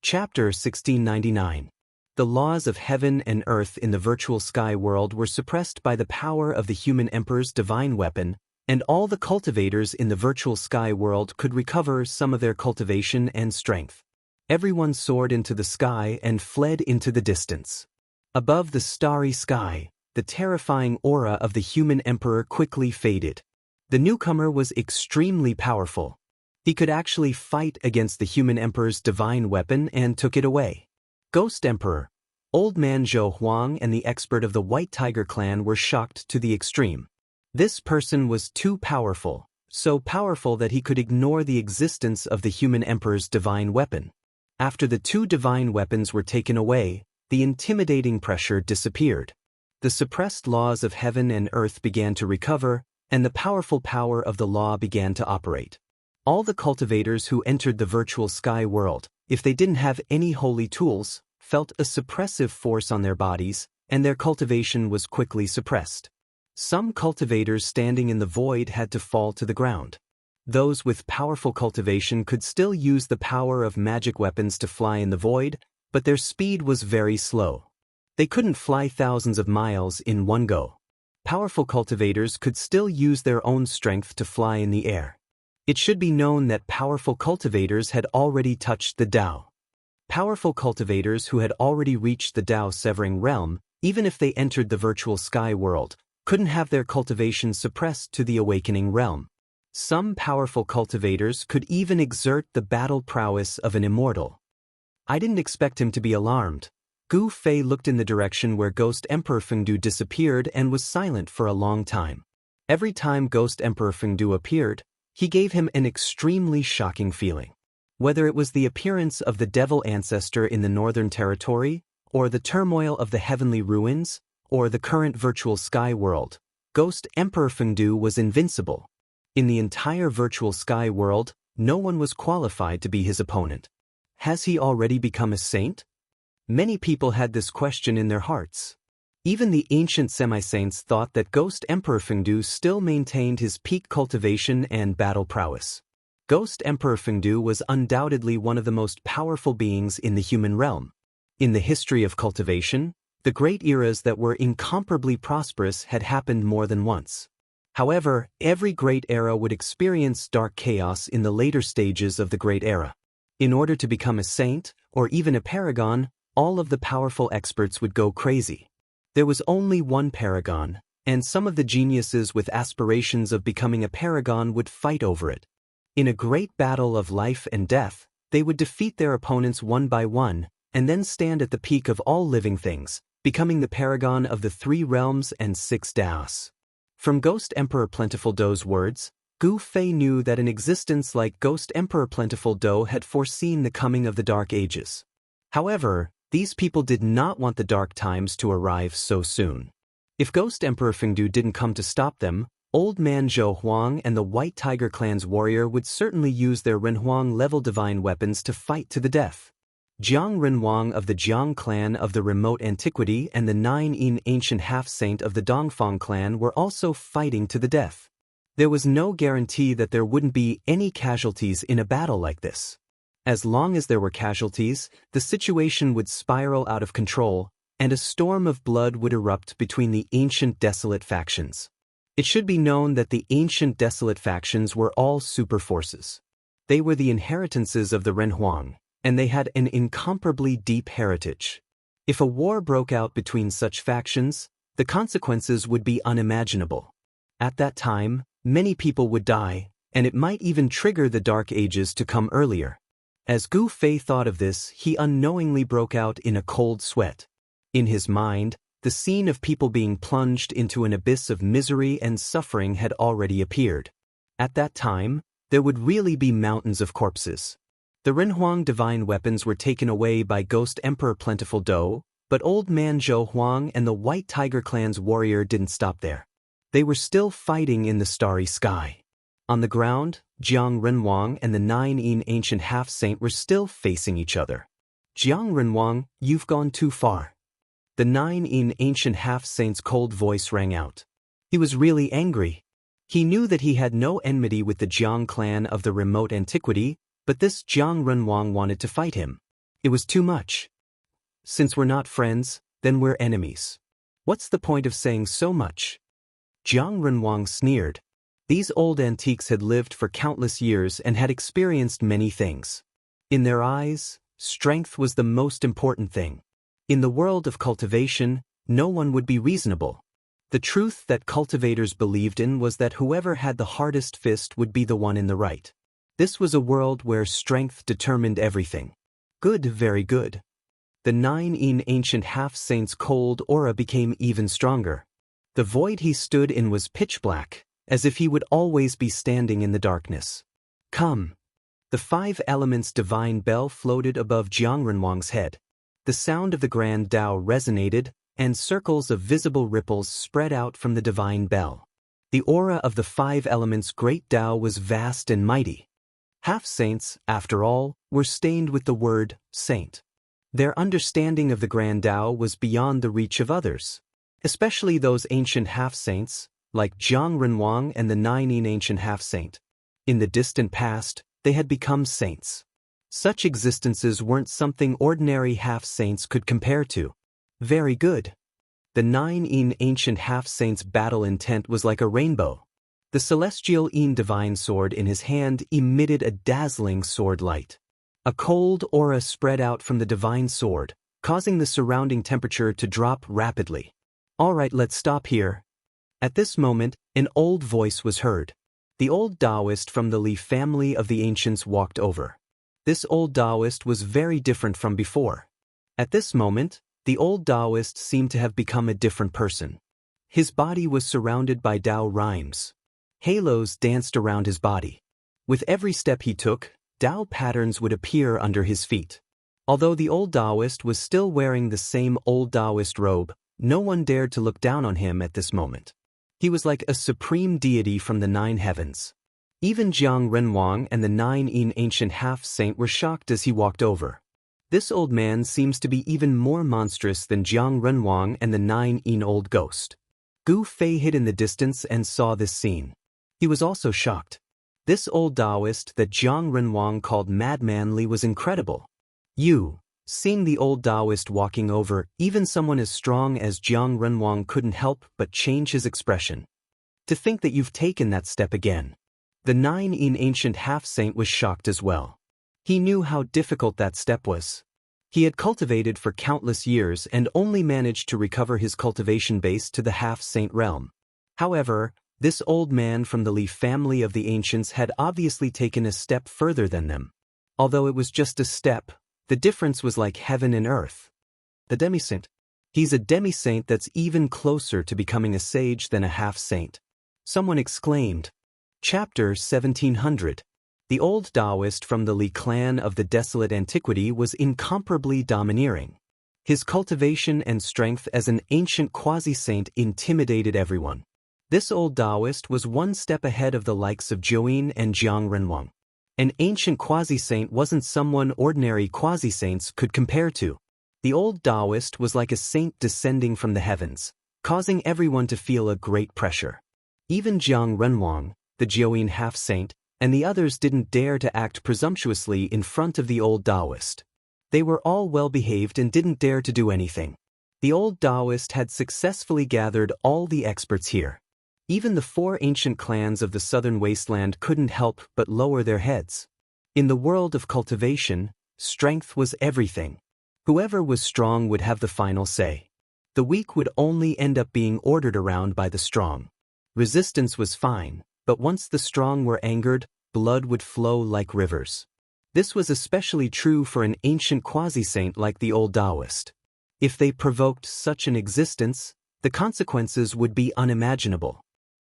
Chapter 1699. The laws of heaven and earth in the virtual sky world were suppressed by the power of the human emperor's divine weapon, and all the cultivators in the virtual sky world could recover some of their cultivation and strength. Everyone soared into the sky and fled into the distance. Above the starry sky, the terrifying aura of the human emperor quickly faded. The newcomer was extremely powerful. He could actually fight against the human emperor's divine weapon and took it away. Ghost Emperor, Old Man Zhou Huang and the expert of the White Tiger clan were shocked to the extreme. This person was too powerful, so powerful that he could ignore the existence of the human emperor's divine weapon. After the two divine weapons were taken away, the intimidating pressure disappeared. The suppressed laws of heaven and earth began to recover, and the powerful power of the law began to operate. All the cultivators who entered the virtual sky world, if they didn't have any holy tools, felt a suppressive force on their bodies, and their cultivation was quickly suppressed. Some cultivators standing in the void had to fall to the ground. Those with powerful cultivation could still use the power of magic weapons to fly in the void, but their speed was very slow. They couldn't fly thousands of miles in one go. Powerful cultivators could still use their own strength to fly in the air. It should be known that powerful cultivators had already touched the Tao. Powerful cultivators who had already reached the Tao-severing realm, even if they entered the virtual sky world, couldn't have their cultivation suppressed to the awakening realm. Some powerful cultivators could even exert the battle prowess of an immortal. I didn't expect him to be alarmed. Gu Fei looked in the direction where Ghost Emperor Fengdu disappeared and was silent for a long time. Every time Ghost Emperor Fengdu appeared, he gave him an extremely shocking feeling. Whether it was the appearance of the devil ancestor in the northern territory, or the turmoil of the heavenly ruins, or the current virtual sky world, Ghost Emperor Fengdu was invincible. In the entire virtual sky world, no one was qualified to be his opponent. Has he already become a saint? Many people had this question in their hearts. Even the ancient semi-saints thought that Ghost Emperor Fengdu still maintained his peak cultivation and battle prowess. Ghost Emperor Fengdu was undoubtedly one of the most powerful beings in the human realm. In the history of cultivation, the great eras that were incomparably prosperous had happened more than once. However, every great era would experience dark chaos in the later stages of the great era. In order to become a saint, or even a paragon, all of the powerful experts would go crazy. There was only one paragon, and some of the geniuses with aspirations of becoming a paragon would fight over it. In a great battle of life and death, they would defeat their opponents one by one, and then stand at the peak of all living things, becoming the paragon of the 3 realms and 6 Daos. From Ghost Emperor Plentiful Do's words, Gu Fei knew that an existence like Ghost Emperor Plentiful Do had foreseen the coming of the Dark Ages. However, these people did not want the dark times to arrive so soon. If Ghost Emperor Fengdu didn't come to stop them, Old Man Zhou Huang and the White Tiger clan's warrior would certainly use their Renhuang-level divine weapons to fight to the death. Jiang Renhuang of the Jiang clan of the remote antiquity and the 9-yin ancient half-saint of the Dongfang clan were also fighting to the death. There was no guarantee that there wouldn't be any casualties in a battle like this. As long as there were casualties, the situation would spiral out of control, and a storm of blood would erupt between the ancient desolate factions. It should be known that the ancient desolate factions were all superforces. They were the inheritances of the Renhuang, and they had an incomparably deep heritage. If a war broke out between such factions, the consequences would be unimaginable. At that time, many people would die, and it might even trigger the Dark Ages to come earlier. As Gu Fei thought of this, he unknowingly broke out in a cold sweat. In his mind, the scene of people being plunged into an abyss of misery and suffering had already appeared. At that time, there would really be mountains of corpses. The Renhuang divine weapons were taken away by Ghost Emperor Plentiful Do, but Old Man Zhou Huang and the White Tiger clan's warrior didn't stop there. They were still fighting in the starry sky. On the ground, Jiang Renwang and the 9 ancient half-saint were still facing each other. Jiang Renwang, you've gone too far. The 9 ancient half-saint's cold voice rang out. He was really angry. He knew that he had no enmity with the Jiang clan of the remote antiquity, but this Jiang Renwang wanted to fight him. It was too much. Since we're not friends, then we're enemies. What's the point of saying so much? Jiang Renwang sneered. These old antiques had lived for countless years and had experienced many things. In their eyes, strength was the most important thing. In the world of cultivation, no one would be reasonable. The truth that cultivators believed in was that whoever had the hardest fist would be the one in the right. This was a world where strength determined everything. Good, very good. The 9 ancient half-saint's cold aura became even stronger. The void he stood in was pitch black, as if he would always be standing in the darkness. Come. The 5 elements divine bell floated above Jiang Renwang's head. The sound of the grand Tao resonated, and circles of visible ripples spread out from the divine bell. The aura of the 5 elements' great Tao was vast and mighty. Half-saints, after all, were stained with the word saint. Their understanding of the grand Tao was beyond the reach of others, especially those ancient half-saints, like Jiang Renwang and the 9 ancient half-saint. In the distant past, they had become saints. Such existences weren't something ordinary half-saints could compare to. Very good. The 9 ancient half-saints' battle intent was like a rainbow. The celestial divine sword in his hand emitted a dazzling sword light. A cold aura spread out from the divine sword, causing the surrounding temperature to drop rapidly. All right, let's stop here. At this moment, an old voice was heard. The old Taoist from the Li family of the ancients walked over. This old Taoist was very different from before. At this moment, the old Taoist seemed to have become a different person. His body was surrounded by Tao rhymes. Halos danced around his body. With every step he took, Tao patterns would appear under his feet. Although the old Taoist was still wearing the same old Taoist robe, no one dared to look down on him at this moment. He was like a supreme deity from the 9 heavens. Even Jiang Renwang and the 9 ancient half-saint were shocked as he walked over. This old man seems to be even more monstrous than Jiang Renwang and the 9 old ghost. Gu Fei hid in the distance and saw this scene. He was also shocked. This old Taoist that Jiang Renwang called Madman Li was incredible. Seeing the old Taoist walking over, even someone as strong as Jiang Renwang couldn't help but change his expression. To think that you've taken that step again. The 9 ancient half-saint was shocked as well. He knew how difficult that step was. He had cultivated for countless years and only managed to recover his cultivation base to the half-saint realm. However, this old man from the Li family of the ancients had obviously taken a step further than them. Although it was just a step, the difference was like heaven and earth. The demi-saint. He's a demi-saint that's even closer to becoming a sage than a half-saint. Someone exclaimed. Chapter 1700. The old Taoist from the Li clan of the desolate antiquity was incomparably domineering. His cultivation and strength as an ancient quasi-saint intimidated everyone. This old Taoist was one step ahead of the likes of Zhouyin and Jiang Renwang. An ancient quasi-saint wasn't someone ordinary quasi-saints could compare to. The old Taoist was like a saint descending from the heavens, causing everyone to feel a great pressure. Even Jiang Renwang, the Zhouyin half-saint, and the others didn't dare to act presumptuously in front of the old Taoist. They were all well-behaved and didn't dare to do anything. The old Taoist had successfully gathered all the experts here. Even the 4 ancient clans of the southern wasteland couldn't help but lower their heads. In the world of cultivation, strength was everything. Whoever was strong would have the final say. The weak would only end up being ordered around by the strong. Resistance was fine, but once the strong were angered, blood would flow like rivers. This was especially true for an ancient quasi-saint like the old Taoist. If they provoked such an existence, the consequences would be unimaginable.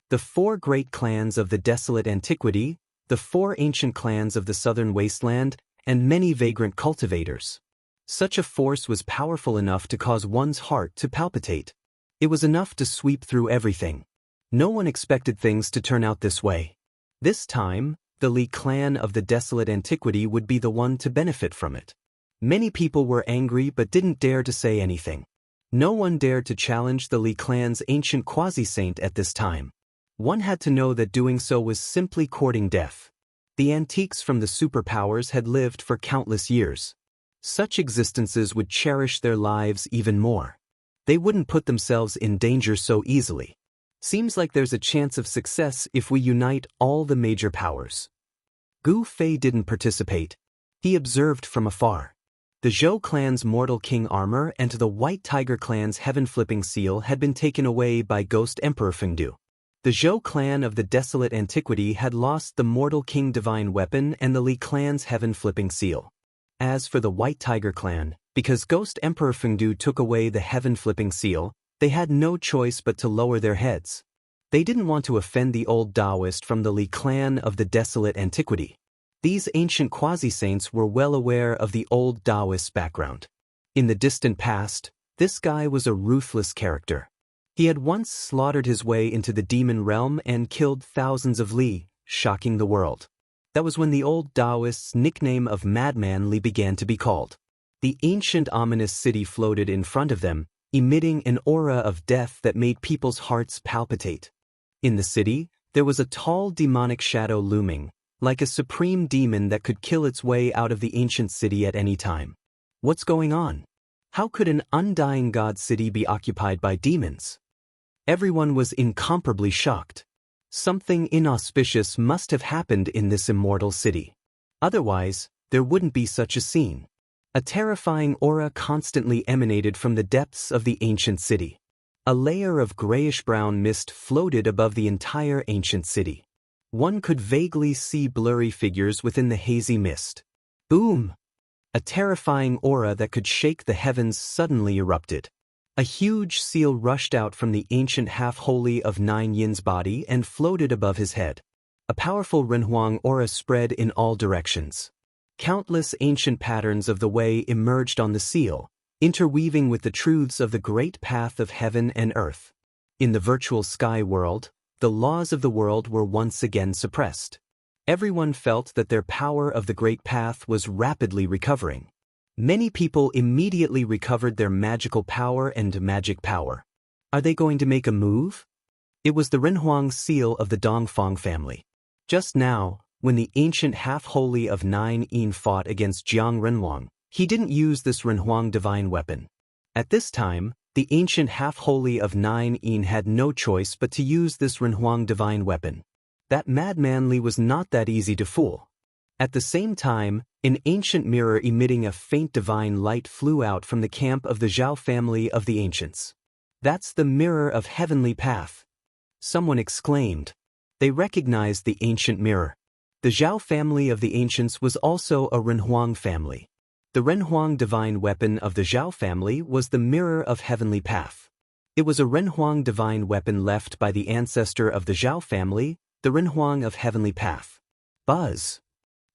The 4 great clans of the desolate antiquity, the 4 ancient clans of the southern wasteland, and many vagrant cultivators. Such a force was powerful enough to cause one's heart to palpitate. It was enough to sweep through everything. No one expected things to turn out this way. This time, the Li clan of the desolate antiquity would be the one to benefit from it. Many people were angry but didn't dare to say anything. No one dared to challenge the Li clan's ancient quasi-saint at this time. One had to know that doing so was simply courting death. The antiques from the superpowers had lived for countless years. Such existences would cherish their lives even more. They wouldn't put themselves in danger so easily. Seems like there's a chance of success if we unite all the major powers. Gu Fei didn't participate. He observed from afar. The Zhou clan's Mortal King armor and the White Tiger clan's Heaven-Flipping Seal had been taken away by Ghost Emperor Fengdu. The Zhou clan of the desolate antiquity had lost the Mortal King divine weapon and the Li clan's Heaven-Flipping Seal. As for the White Tiger clan, because Ghost Emperor Fengdu took away the Heaven-Flipping Seal, they had no choice but to lower their heads. They didn't want to offend the old Taoist from the Li clan of the desolate antiquity. These ancient quasi-saints were well aware of the old Taoist's background. In the distant past, this guy was a ruthless character. He had once slaughtered his way into the demon realm and killed thousands of Li, shocking the world. That was when the old Taoist's nickname of Madman Li began to be called. The ancient ominous city floated in front of them, emitting an aura of death that made people's hearts palpitate. In the city, there was a tall demonic shadow looming, like a supreme demon that could kill its way out of the ancient city at any time. What's going on? How could an undying god city be occupied by demons? Everyone was incomparably shocked. Something inauspicious must have happened in this immortal city. Otherwise, there wouldn't be such a scene. A terrifying aura constantly emanated from the depths of the ancient city. A layer of grayish-brown mist floated above the entire ancient city. One could vaguely see blurry figures within the hazy mist. Boom! A terrifying aura that could shake the heavens suddenly erupted. A huge seal rushed out from the ancient half-holy of Nine Yin's body and floated above his head. A powerful Renhuang aura spread in all directions. Countless ancient patterns of the way emerged on the seal, interweaving with the truths of the great path of heaven and earth. In the virtual sky world, the laws of the world were once again suppressed. Everyone felt that their power of the great path was rapidly recovering. Many people immediately recovered their magical power and magic power. Are they going to make a move? It was the Renhuang seal of the Dongfang family. Just now, when the ancient half-holy of Nine Yin fought against Jiang Renhuang, he didn't use this Renhuang divine weapon. At this time, the ancient half-holy of Nine Yin had no choice but to use this Renhuang divine weapon. That madman Li was not that easy to fool. At the same time, an ancient mirror emitting a faint divine light flew out from the camp of the Zhao family of the ancients. That's the mirror of heavenly path. Someone exclaimed. They recognized the ancient mirror. The Zhao family of the ancients was also a Renhuang family. The Renhuang divine weapon of the Zhao family was the mirror of heavenly path. It was a Renhuang divine weapon left by the ancestor of the Zhao family, the Renhuang of heavenly path. Buzz!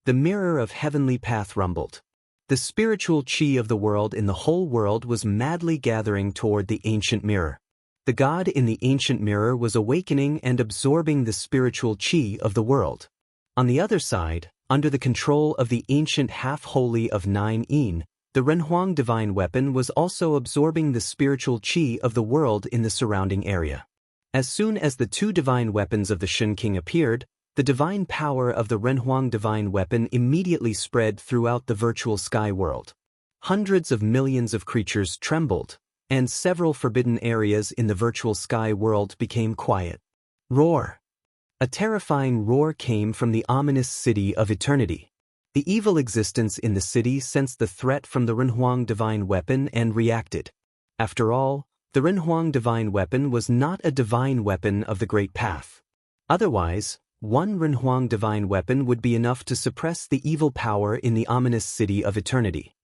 The mirror of heavenly path rumbled. The spiritual qi of the world in the whole world was madly gathering toward the ancient mirror. The god in the ancient mirror was awakening and absorbing the spiritual qi of the world. On the other side, under the control of the ancient half-holy of Nine Yin, the Renhuang divine weapon was also absorbing the spiritual qi of the world in the surrounding area. As soon as the two divine weapons of the Shen King appeared, the divine power of the Renhuang divine weapon immediately spread throughout the virtual sky world. Hundreds of millions of creatures trembled, and several forbidden areas in the virtual sky world became quiet. Roar! A terrifying roar came from the ominous city of eternity. The evil existence in the city sensed the threat from the Renhuang divine weapon and reacted. After all, the Renhuang divine weapon was not a divine weapon of the great path. Otherwise, one Renhuang divine weapon would be enough to suppress the evil power in the ominous city of eternity.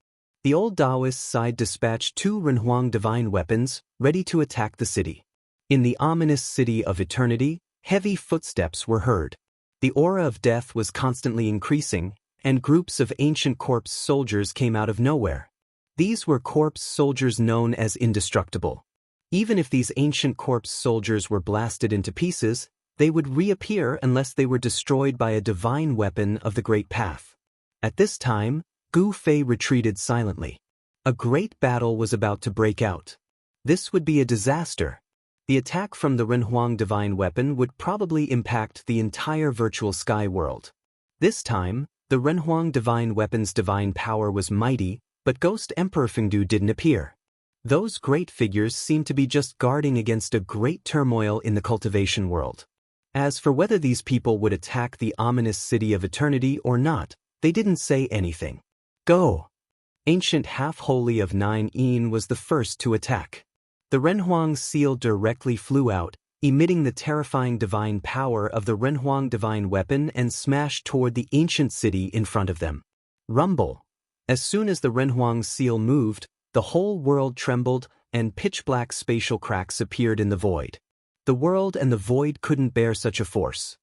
The old Taoist side dispatched two Renhuang divine weapons, ready to attack the city. In the ominous city of eternity, heavy footsteps were heard. The aura of death was constantly increasing, and groups of ancient corpse soldiers came out of nowhere. These were corpse soldiers known as indestructible. Even if these ancient corpse soldiers were blasted into pieces, They would reappear unless they were destroyed by a divine weapon of the Great Path. At this time, Gu Fei retreated silently. A great battle was about to break out. This would be a disaster. The attack from the Renhuang divine weapon would probably impact the entire virtual sky world. This time, the Renhuang divine weapon's divine power was mighty, but Ghost Emperor Fengdu didn't appear. Those great figures seemed to be just guarding against a great turmoil in the cultivation world. As for whether these people would attack the ominous city of eternity or not, they didn't say anything. Go! Ancient Half-Holy of 9 Yin was the first to attack. The Renhuang seal directly flew out, emitting the terrifying divine power of the Renhuang divine weapon and smashed toward the ancient city in front of them. Rumble! As soon as the Renhuang seal moved, the whole world trembled and pitch-black spatial cracks appeared in the void. The world and the void couldn't bear such a force.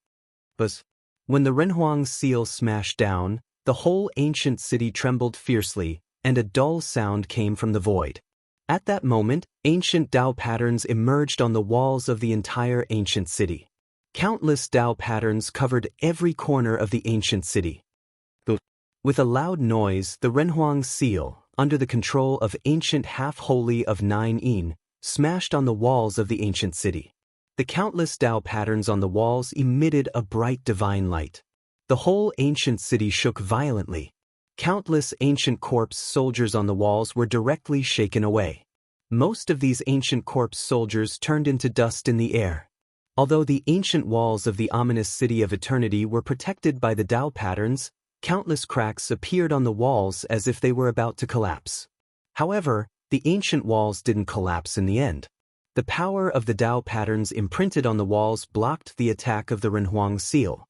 But when the Renhuang seal smashed down, the whole ancient city trembled fiercely, and a dull sound came from the void. At that moment, ancient Dao patterns emerged on the walls of the entire ancient city. Countless Dao patterns covered every corner of the ancient city. With a loud noise, the Renhuang seal, under the control of ancient Half-Holy of 9 Yin, smashed on the walls of the ancient city. The countless Dao patterns on the walls emitted a bright divine light. The whole ancient city shook violently. Countless ancient corpse soldiers on the walls were directly shaken away. Most of these ancient corpse soldiers turned into dust in the air. Although the ancient walls of the ominous city of eternity were protected by the Dao patterns, countless cracks appeared on the walls as if they were about to collapse. However, the ancient walls didn't collapse in the end. The power of the Dao patterns imprinted on the walls blocked the attack of the Renhuang seal.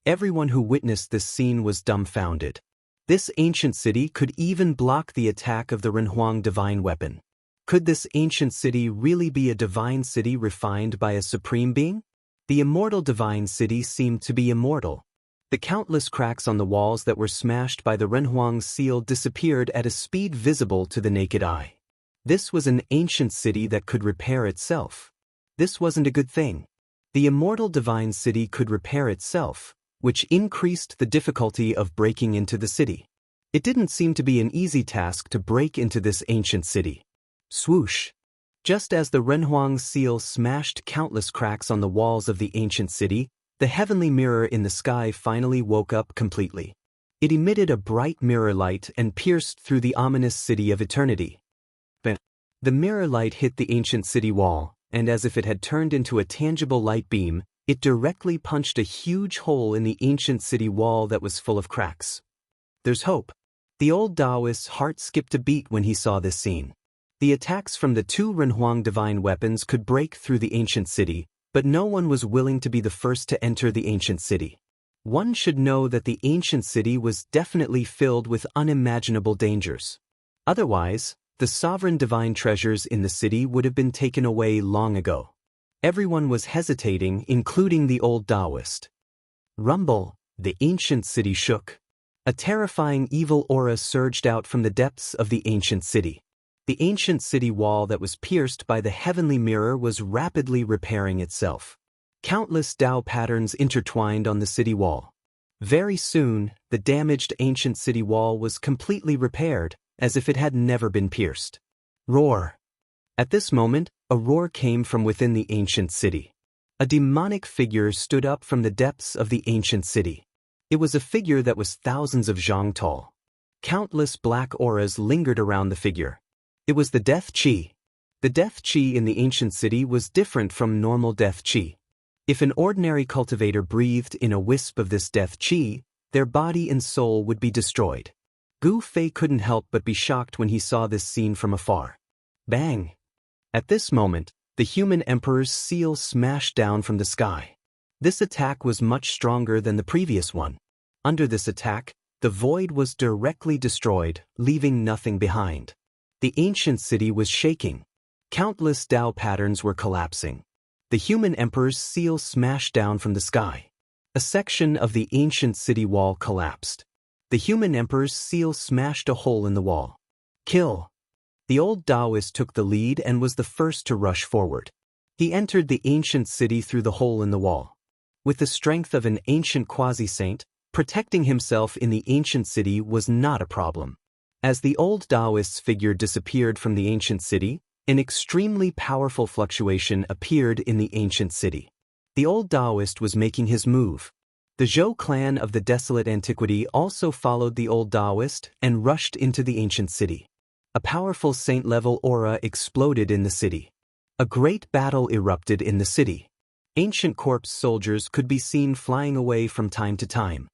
Everyone who witnessed this scene was dumbfounded. This ancient city could even block the attack of the Renhuang divine weapon. Could this ancient city really be a divine city refined by a supreme being? The immortal divine city seemed to be immortal. The countless cracks on the walls that were smashed by the Renhuang seal disappeared at a speed visible to the naked eye. This was an ancient city that could repair itself. This wasn't a good thing. The immortal divine city could repair itself, which increased the difficulty of breaking into the city. It didn't seem to be an easy task to break into this ancient city. Swoosh! Just as the Renhuang seal smashed countless cracks on the walls of the ancient city, the heavenly mirror in the sky finally woke up completely. It emitted a bright mirror light and pierced through the ominous city of eternity. The mirror light hit the ancient city wall, and as if it had turned into a tangible light beam, it directly punched a huge hole in the ancient city wall that was full of cracks. There's hope. The old Taoist's heart skipped a beat when he saw this scene. The attacks from the two Renhuang divine weapons could break through the ancient city, but no one was willing to be the first to enter the ancient city. One should know that the ancient city was definitely filled with unimaginable dangers. Otherwise, the sovereign divine treasures in the city would have been taken away long ago. Everyone was hesitating, including the old Taoist. Rumble! The ancient city shook. A terrifying evil aura surged out from the depths of the ancient city. The ancient city wall that was pierced by the heavenly mirror was rapidly repairing itself. Countless Dao patterns intertwined on the city wall. Very soon, the damaged ancient city wall was completely repaired, as if it had never been pierced. Roar! At this moment, a roar came from within the ancient city. A demonic figure stood up from the depths of the ancient city. It was a figure that was thousands of zhang tall. Countless black auras lingered around the figure. It was the death qi. The death qi in the ancient city was different from normal death qi. If an ordinary cultivator breathed in a wisp of this death qi, their body and soul would be destroyed. Gu Fei couldn't help but be shocked when he saw this scene from afar. Bang! At this moment, the human emperor's seal smashed down from the sky. This attack was much stronger than the previous one. Under this attack, the void was directly destroyed, leaving nothing behind. The ancient city was shaking. Countless Dao patterns were collapsing. The human emperor's seal smashed down from the sky. A section of the ancient city wall collapsed. The human emperor's seal smashed a hole in the wall. Kill! The old Taoist took the lead and was the first to rush forward. He entered the ancient city through the hole in the wall. With the strength of an ancient quasi-saint, protecting himself in the ancient city was not a problem. As the old Taoist's figure disappeared from the ancient city, an extremely powerful fluctuation appeared in the ancient city. The old Taoist was making his move. The Zhou clan of the desolate antiquity also followed the old Taoist and rushed into the ancient city. A powerful saint-level aura exploded in the city. A great battle erupted in the city. Ancient corpse soldiers could be seen flying away from time to time.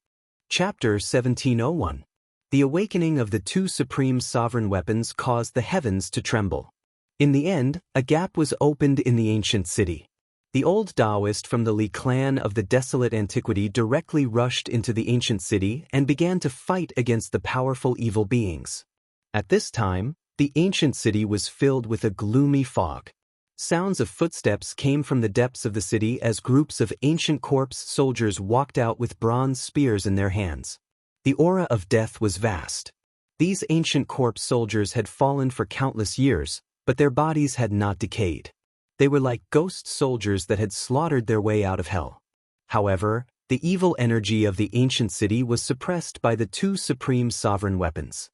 Chapter 1701. The awakening of the two supreme sovereign weapons caused the heavens to tremble. In the end, a gap was opened in the ancient city. The old Taoist from the Li clan of the desolate antiquity directly rushed into the ancient city and began to fight against the powerful evil beings. At this time, the ancient city was filled with a gloomy fog. Sounds of footsteps came from the depths of the city as groups of ancient corpse soldiers walked out with bronze spears in their hands. The aura of death was vast. These ancient corpse soldiers had fallen for countless years, but their bodies had not decayed. They were like ghost soldiers that had slaughtered their way out of hell. However, the evil energy of the ancient city was suppressed by the two supreme sovereign weapons.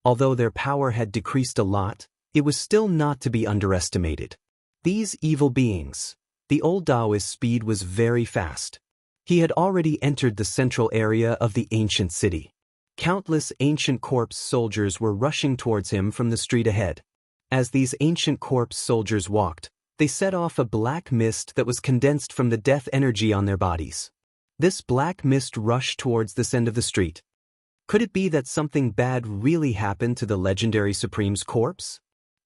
Although their power had decreased a lot, it was still not to be underestimated. These evil beings. The old Taoist's speed was very fast. He had already entered the central area of the ancient city. Countless ancient corpse soldiers were rushing towards him from the street ahead. As these ancient corpse soldiers walked, they set off a black mist that was condensed from the death energy on their bodies. This black mist rushed towards this end of the street. Could it be that something bad really happened to the legendary Supreme's corpse?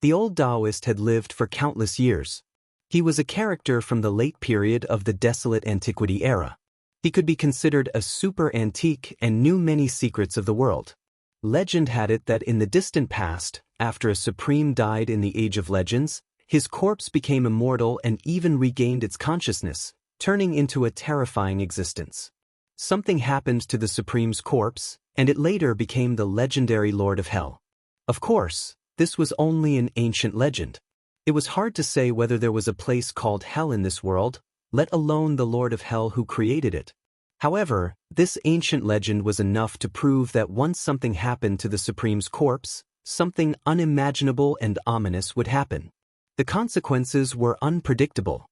The old Taoist had lived for countless years. He was a character from the late period of the desolate antiquity era. He could be considered a super antique and knew many secrets of the world. Legend had it that in the distant past, after a Supreme died in the Age of Legends, his corpse became immortal and even regained its consciousness, turning into a terrifying existence. Something happened to the Supreme's corpse, and it later became the legendary Lord of Hell. Of course, this was only an ancient legend. It was hard to say whether there was a place called Hell in this world, let alone the Lord of Hell who created it. However, this ancient legend was enough to prove that once something happened to the Supreme's corpse, something unimaginable and ominous would happen. The consequences were unpredictable.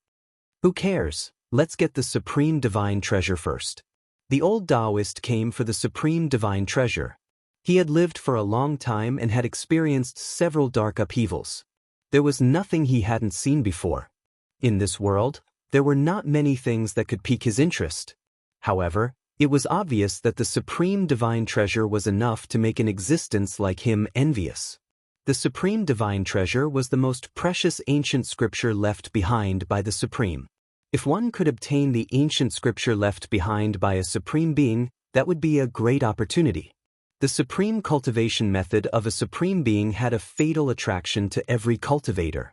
Who cares? Let's get the Supreme Divine Treasure first. The old Taoist came for the Supreme Divine Treasure. He had lived for a long time and had experienced several dark upheavals. There was nothing he hadn't seen before. In this world, there were not many things that could pique his interest. However, it was obvious that the Supreme Divine Treasure was enough to make an existence like him envious. The Supreme Divine Treasure was the most precious ancient scripture left behind by the Supreme. If one could obtain the ancient scripture left behind by a Supreme Being, that would be a great opportunity. The supreme cultivation method of a Supreme Being had a fatal attraction to every cultivator.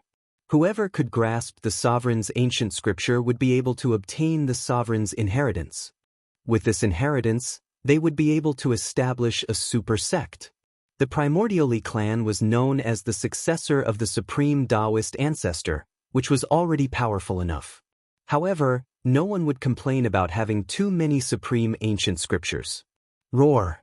Whoever could grasp the Sovereign's ancient scripture would be able to obtain the Sovereign's inheritance. With this inheritance, they would be able to establish a super sect. The primordial Li clan was known as the successor of the supreme Taoist ancestor, which was already powerful enough. However, no one would complain about having too many supreme ancient scriptures. Roar!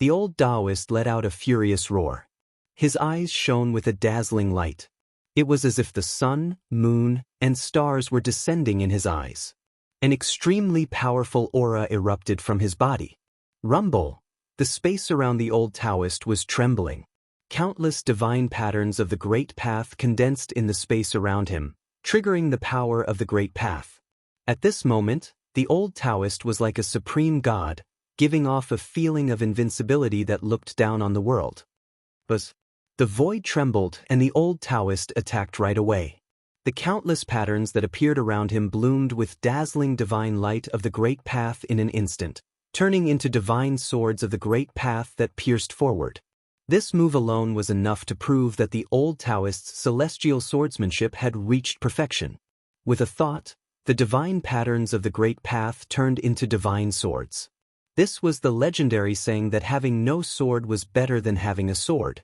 The old Taoist let out a furious roar. His eyes shone with a dazzling light. It was as if the sun, moon, and stars were descending in his eyes. An extremely powerful aura erupted from his body. Rumble! The space around the old Taoist was trembling. Countless divine patterns of the Great Path condensed in the space around him, triggering the power of the Great Path. At this moment, the old Taoist was like a supreme god, giving off a feeling of invincibility that looked down on the world. But the void trembled and the old Taoist attacked right away. The countless patterns that appeared around him bloomed with dazzling divine light of the Great Path in an instant, turning into divine swords of the Great Path that pierced forward. This move alone was enough to prove that the old Taoist's celestial swordsmanship had reached perfection. With a thought, the divine patterns of the Great Path turned into divine swords. This was the legendary saying that having no sword was better than having a sword.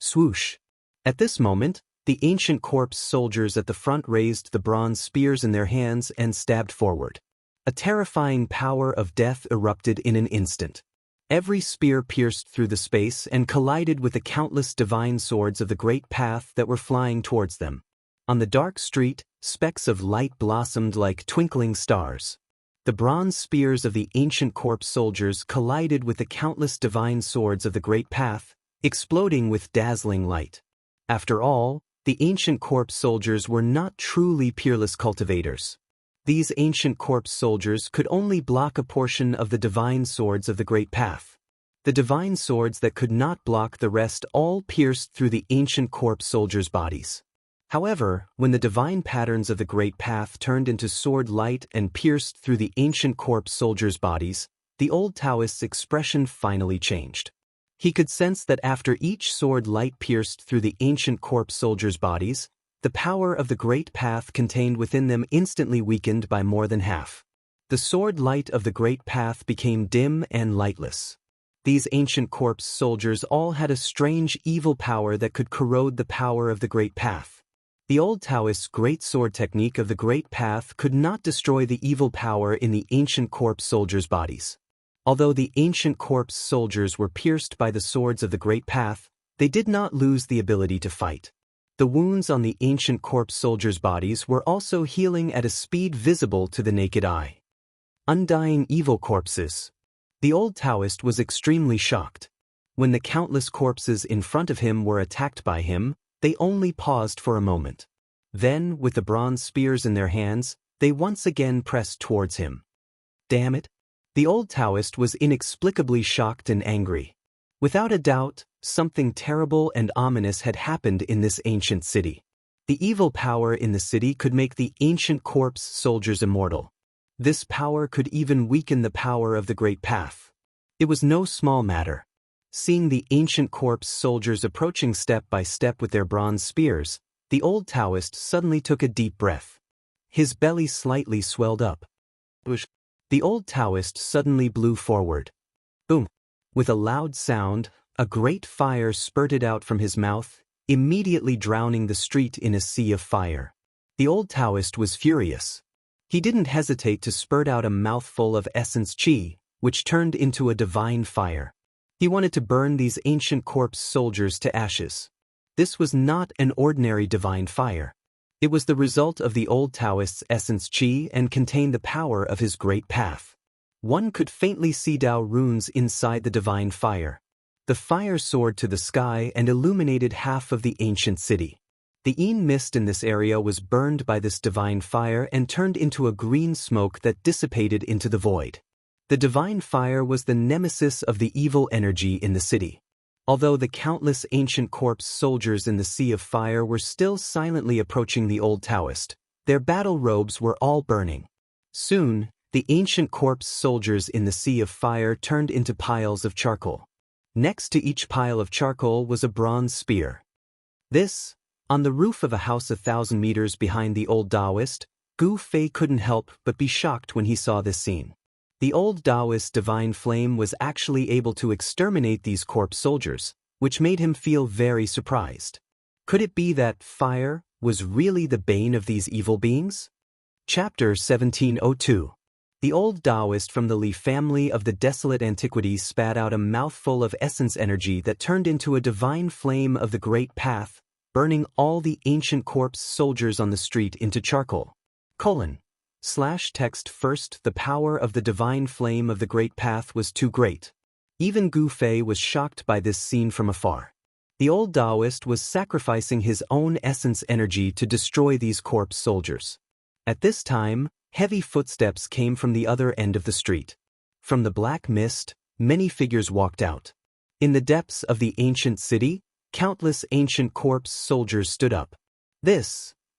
Swoosh! At this moment, The ancient corpse soldiers at the front raised the bronze spears in their hands and stabbed forward. A terrifying power of death erupted in an instant. Every spear pierced through the space and collided with the countless divine swords of the great path that were flying towards them. On the dark street, specks of light blossomed like twinkling stars. The bronze spears of the ancient corpse soldiers collided with the countless divine swords of the great path, exploding with dazzling light. After all, the ancient corpse soldiers were not truly peerless cultivators. These ancient corpse soldiers could only block a portion of the divine swords of the great path. The divine swords that could not block the rest all pierced through the ancient corpse soldiers' bodies. However, when the divine patterns of the great path turned into sword light and pierced through the ancient corpse soldiers' bodies, the old Taoist's expression finally changed. He could sense that after each sword light pierced through the ancient corpse soldiers' bodies, the power of the great path contained within them instantly weakened by more than half. The sword light of the great path became dim and lightless. These ancient corpse soldiers all had a strange evil power that could corrode the power of the great path. The old Taoist's great sword technique of the great path could not destroy the evil power in the ancient corpse soldiers' bodies. Although the ancient corpse soldiers were pierced by the swords of the great path, they did not lose the ability to fight. The wounds on the ancient corpse soldiers' bodies were also healing at a speed visible to the naked eye. Undying evil corpses. The old Taoist was extremely shocked. When the countless corpses in front of him were attacked by him, they only paused for a moment. Then, with the bronze spears in their hands, they once again pressed towards him. Damn it! The old Taoist was inexplicably shocked and angry. Without a doubt, something terrible and ominous had happened in this ancient city. The evil power in the city could make the ancient corpse soldiers immortal. This power could even weaken the power of the great path. It was no small matter. Seeing the ancient corpse soldiers approaching step by step with their bronze spears, the old Taoist suddenly took a deep breath. His belly slightly swelled up. The old Taoist suddenly blew forward. Boom! With a loud sound, a great fire spurted out from his mouth, immediately drowning the street in a sea of fire. The old Taoist was furious. He didn't hesitate to spurt out a mouthful of essence qi, which turned into a divine fire. He wanted to burn these ancient corpse soldiers to ashes. This was not an ordinary divine fire. It was the result of the old Taoist's essence qi and contained the power of his great path. One could faintly see Dao runes inside the divine fire. The fire soared to the sky and illuminated half of the ancient city. The Yin mist in this area was burned by this divine fire and turned into a green smoke that dissipated into the void. The divine fire was the nemesis of the evil energy in the city. Although the countless ancient corpse soldiers in the sea of fire were still silently approaching the old Taoist, their battle robes were all burning. Soon, the ancient corpse soldiers in the sea of fire turned into piles of charcoal. Next to each pile of charcoal was a bronze spear. This, on the roof of a house 1,000 meters behind the old Taoist, Gu Fei couldn't help but be shocked when he saw this scene. The old Taoist's divine flame was actually able to exterminate these corpse soldiers, which made him feel very surprised. Could it be that fire was really the bane of these evil beings? Chapter 1702. The old Taoist from the Li family of the desolate antiquities spat out a mouthful of essence energy that turned into a divine flame of the great path, burning all the ancient corpse soldiers on the street into charcoal. Text first. The power of the divine flame of the great path was too great. Even Gu Fei was shocked by this scene from afar. The old Taoist was sacrificing his own essence energy to destroy these corpse soldiers. At this time, heavy footsteps came from the other end of the street. From the black mist, many figures walked out. In the depths of the ancient city, countless ancient corpse soldiers stood up.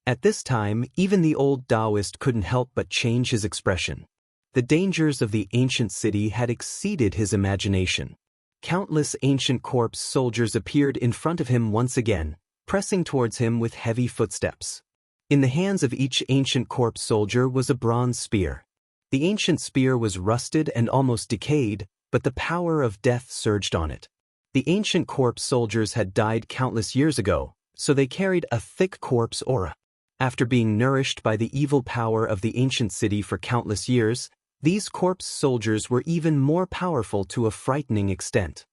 At this time, even the old Taoist couldn't help but change his expression. The dangers of the ancient city had exceeded his imagination. Countless ancient corpse soldiers appeared in front of him once again, pressing towards him with heavy footsteps. In the hands of each ancient corpse soldier was a bronze spear. The ancient spear was rusted and almost decayed, but the power of death surged on it. The ancient corpse soldiers had died countless years ago, so they carried a thick corpse aura. After being nourished by the evil power of the ancient city for countless years, these corpse soldiers were even more powerful to a frightening extent.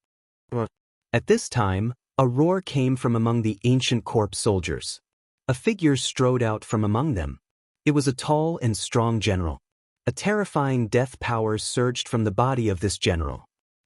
At this time, a roar came from among the ancient corpse soldiers. A figure strode out from among them. It was a tall and strong general. A terrifying death power surged from the body of this general.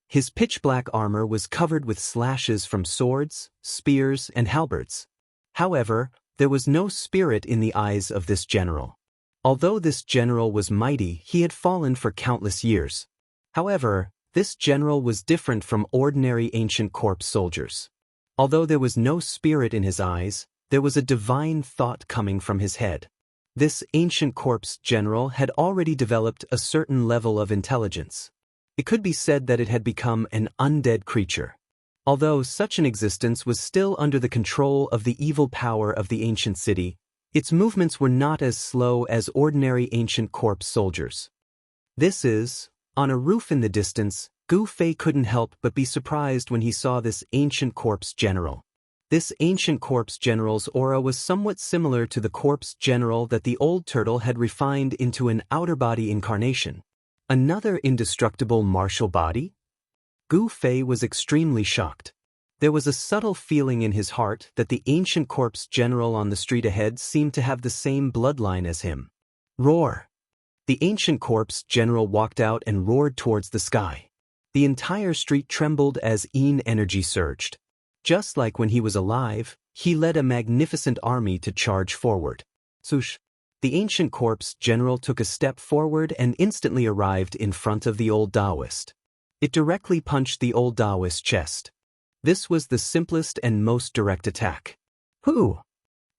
His pitch-black armor was covered with slashes from swords, spears, and halberds. However, there was no spirit in the eyes of this general. Although this general was mighty, he had fallen for countless years. However, this general was different from ordinary ancient corpse soldiers. Although there was no spirit in his eyes, there was a divine thought coming from his head. This ancient corpse general had already developed a certain level of intelligence. It could be said that it had become an undead creature. Although such an existence was still under the control of the evil power of the ancient city, its movements were not as slow as ordinary ancient corpse soldiers. On a roof in the distance, Gu Fei couldn't help but be surprised when he saw this ancient corpse general. This ancient corpse general's aura was somewhat similar to the corpse general that the old turtle had refined into an outer body incarnation. Another indestructible martial body? Gu Fei was extremely shocked. There was a subtle feeling in his heart that the ancient corpse general on the street ahead seemed to have the same bloodline as him. Roar! The ancient corpse general walked out and roared towards the sky. The entire street trembled as Yin energy surged. Just like when he was alive, he led a magnificent army to charge forward. Swoosh! The ancient corpse general took a step forward and instantly arrived in front of the old Taoist. It directly punched the old Taoist's chest. This was the simplest and most direct attack. Hoo!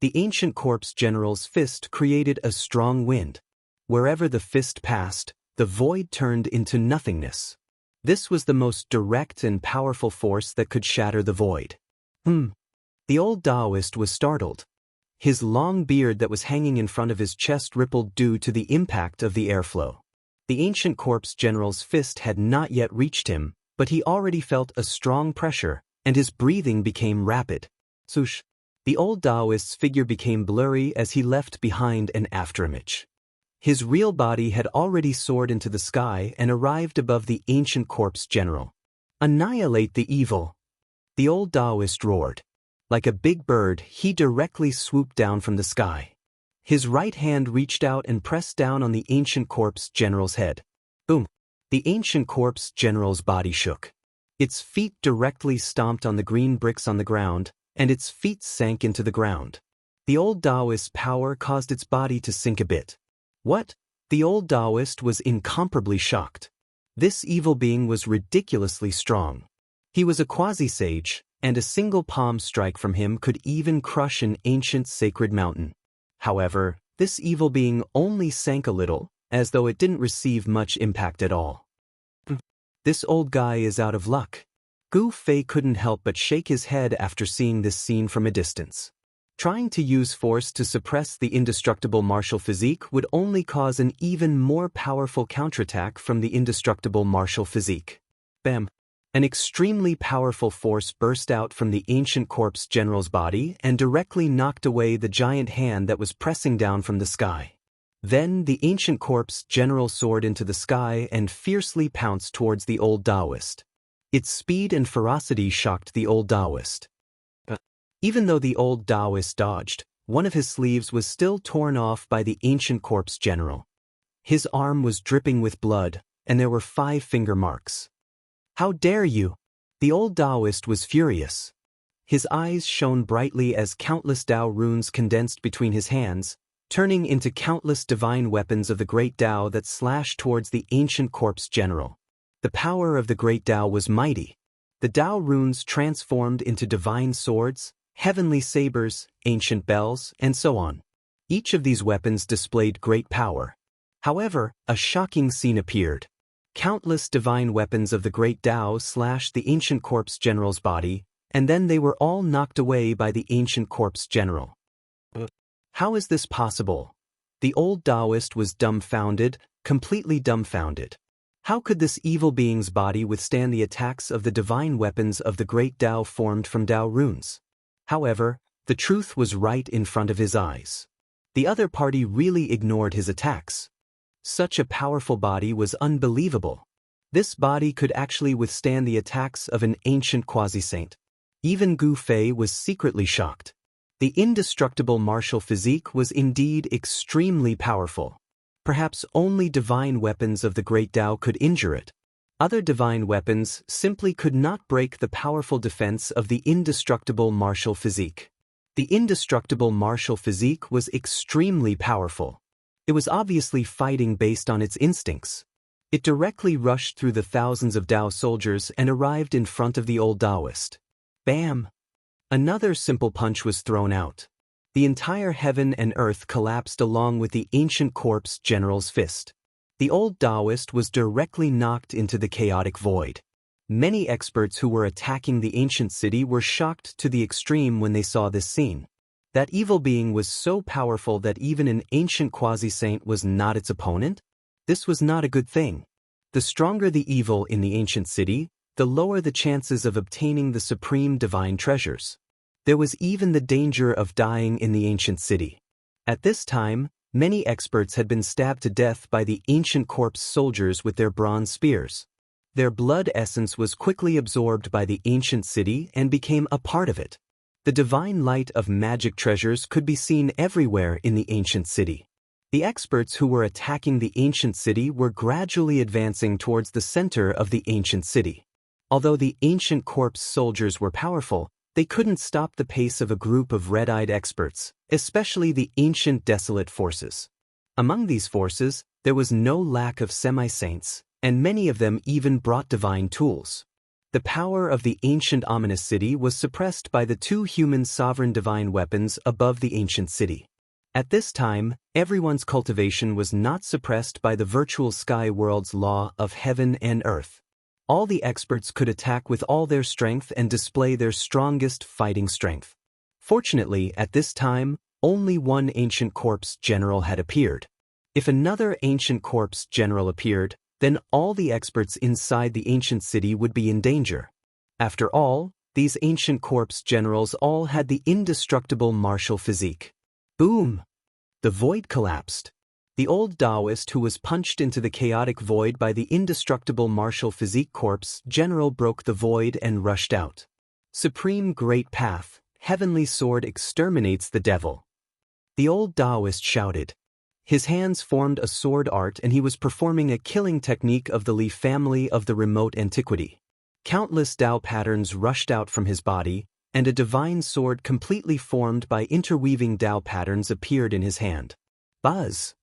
The ancient corpse general's fist created a strong wind. Wherever the fist passed, the void turned into nothingness. This was the most direct and powerful force that could shatter the void. The old Taoist was startled. His long beard that was hanging in front of his chest rippled due to the impact of the airflow. The ancient corpse general's fist had not yet reached him, but he already felt a strong pressure, and his breathing became rapid. Swoosh! The old Taoist's figure became blurry as he left behind an afterimage. His real body had already soared into the sky and arrived above the ancient corpse general. Annihilate the evil! The old Taoist roared. Like a big bird, he directly swooped down from the sky. His right hand reached out and pressed down on the ancient corpse general's head. Boom! The ancient corpse general's body shook. Its feet directly stomped on the green bricks on the ground, and its feet sank into the ground. The old Taoist's power caused its body to sink a bit. What? The old Taoist was incomparably shocked. This evil being was ridiculously strong. He was a quasi-sage, and a single palm strike from him could even crush an ancient sacred mountain. However, this evil being only sank a little, as though it didn't receive much impact at all. This old guy is out of luck. Gu Fei couldn't help but shake his head after seeing this scene from a distance. Trying to use force to suppress the indestructible martial physique would only cause an even more powerful counterattack from the indestructible martial physique. Bam! An extremely powerful force burst out from the ancient corpse general's body and directly knocked away the giant hand that was pressing down from the sky. Then the ancient corpse general soared into the sky and fiercely pounced towards the old Taoist. Its speed and ferocity shocked the old Taoist. Even though the old Taoist dodged, one of his sleeves was still torn off by the ancient corpse general. His arm was dripping with blood, and there were 5 finger marks. How dare you! The old Taoist was furious. His eyes shone brightly as countless Tao runes condensed between his hands, turning into countless divine weapons of the great Tao that slashed towards the ancient corpse general. The power of the great Tao was mighty. The Tao runes transformed into divine swords, heavenly sabers, ancient bells, and so on. Each of these weapons displayed great power. However, a shocking scene appeared. Countless divine weapons of the great Tao slashed the ancient corpse general's body, and then they were all knocked away by the ancient corpse general. How is this possible? The old Taoist was dumbfounded, completely dumbfounded. How could this evil being's body withstand the attacks of the divine weapons of the great Tao formed from Tao runes? However, The truth was right in front of his eyes. The other party really ignored his attacks. Such a powerful body was unbelievable. This body could actually withstand the attacks of an ancient quasi-saint. Even Gu Fei was secretly shocked. The indestructible martial physique was indeed extremely powerful. Perhaps only divine weapons of the great Tao could injure it. Other divine weapons simply could not break the powerful defense of the indestructible martial physique. The indestructible martial physique was extremely powerful. It was obviously fighting based on its instincts. It directly rushed through the thousands of Tao soldiers and arrived in front of the old Taoist. Bam! Another simple punch was thrown out. The entire heaven and earth collapsed along with the ancient corpse general's fist. The old Taoist was directly knocked into the chaotic void. Many experts who were attacking the ancient city were shocked to the extreme when they saw this scene. That evil being was so powerful that even an ancient quasi-saint was not its opponent? This was not a good thing. The stronger the evil in the ancient city, the lower the chances of obtaining the supreme divine treasures. There was even the danger of dying in the ancient city. At this time, many experts had been stabbed to death by the ancient corpse soldiers with their bronze spears. Their blood essence was quickly absorbed by the ancient city and became a part of it. The divine light of magic treasures could be seen everywhere in the ancient city. The experts who were attacking the ancient city were gradually advancing towards the center of the ancient city. Although the ancient corpse soldiers were powerful, they couldn't stop the pace of a group of red-eyed experts, especially the ancient desolate forces. Among these forces, there was no lack of semi-saints, and many of them even brought divine tools. The power of the ancient ominous city was suppressed by the two human sovereign divine weapons above the ancient city. At this time, everyone's cultivation was not suppressed by the virtual sky world's law of heaven and earth. All the experts could attack with all their strength and display their strongest fighting strength. Fortunately, at this time, only one ancient corpse general had appeared. If another ancient corpse general appeared, then all the experts inside the ancient city would be in danger. After all, these ancient corpse generals all had the indestructible martial physique. Boom! The void collapsed. The old Taoist who was punched into the chaotic void by the indestructible martial physique corpse general broke the void and rushed out. Supreme Great Path, Heavenly Sword exterminates the devil. The old Taoist shouted. His hands formed a sword art and he was performing a killing technique of the Li family of the remote antiquity. Countless Tao patterns rushed out from his body, and a divine sword completely formed by interweaving Tao patterns appeared in his hand. Buzz!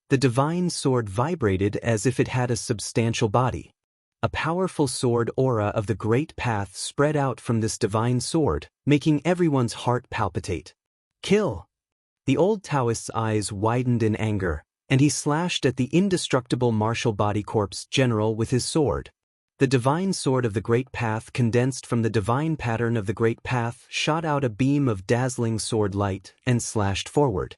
The divine sword vibrated as if it had a substantial body. A powerful sword aura of the great path spread out from this divine sword, making everyone's heart palpitate. Kill! The old Taoist's eyes widened in anger, and he slashed at the indestructible martial body corpse general with his sword. The divine sword of the great path condensed from the divine pattern of the great path shot out a beam of dazzling sword light and slashed forward.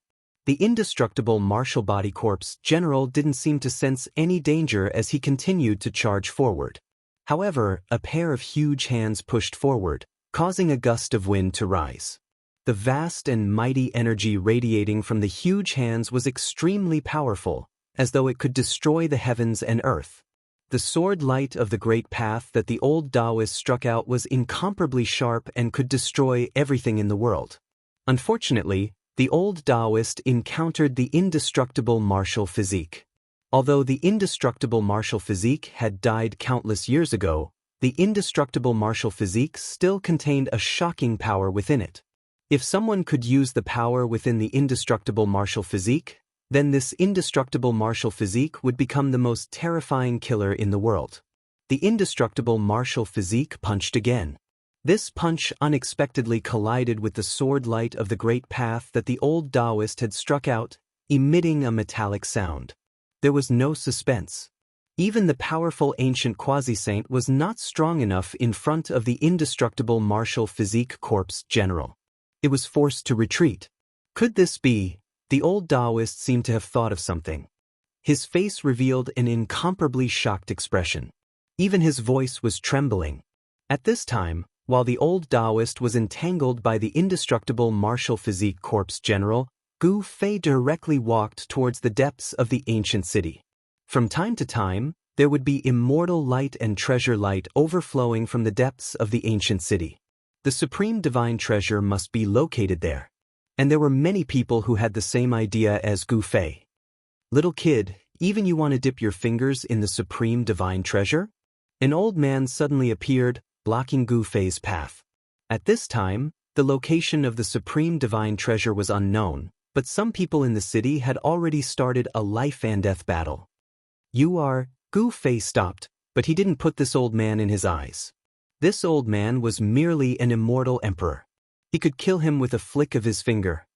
The indestructible martial body corpse general didn't seem to sense any danger as he continued to charge forward. However, a pair of huge hands pushed forward, causing a gust of wind to rise. The vast and mighty energy radiating from the huge hands was extremely powerful, as though it could destroy the heavens and earth. The sword light of the great path that the old Taoist struck out was incomparably sharp and could destroy everything in the world. Unfortunately, the old Taoist encountered the indestructible martial physique. Although the indestructible martial physique had died countless years ago, the indestructible martial physique still contained a shocking power within it. If someone could use the power within the indestructible martial physique, then this indestructible martial physique would become the most terrifying killer in the world. The indestructible martial physique punched again. This punch unexpectedly collided with the sword light of the great path that the old Taoist had struck out, emitting a metallic sound. There was no suspense. Even the powerful ancient quasi-saint was not strong enough in front of the indestructible martial physique corpse general. It was forced to retreat. Could this be? The old Taoist seemed to have thought of something. His face revealed an incomparably shocked expression. Even his voice was trembling. At this time, While the old Taoist was entangled by the indestructible martial physique corpse general, Gu Fei directly walked towards the depths of the ancient city. From time to time, there would be immortal light and treasure light overflowing from the depths of the ancient city. The supreme divine treasure must be located there. And there were many people who had the same idea as Gu Fei. Little kid, even you want to dip your fingers in the supreme divine treasure? An old man suddenly appeared, blocking Gu Fei's path. At this time, the location of the supreme divine treasure was unknown, but some people in the city had already started a life and death battle. Gu Fei stopped, but he didn't put this old man in his eyes. This old man was merely an immortal emperor. He could kill him with a flick of his finger.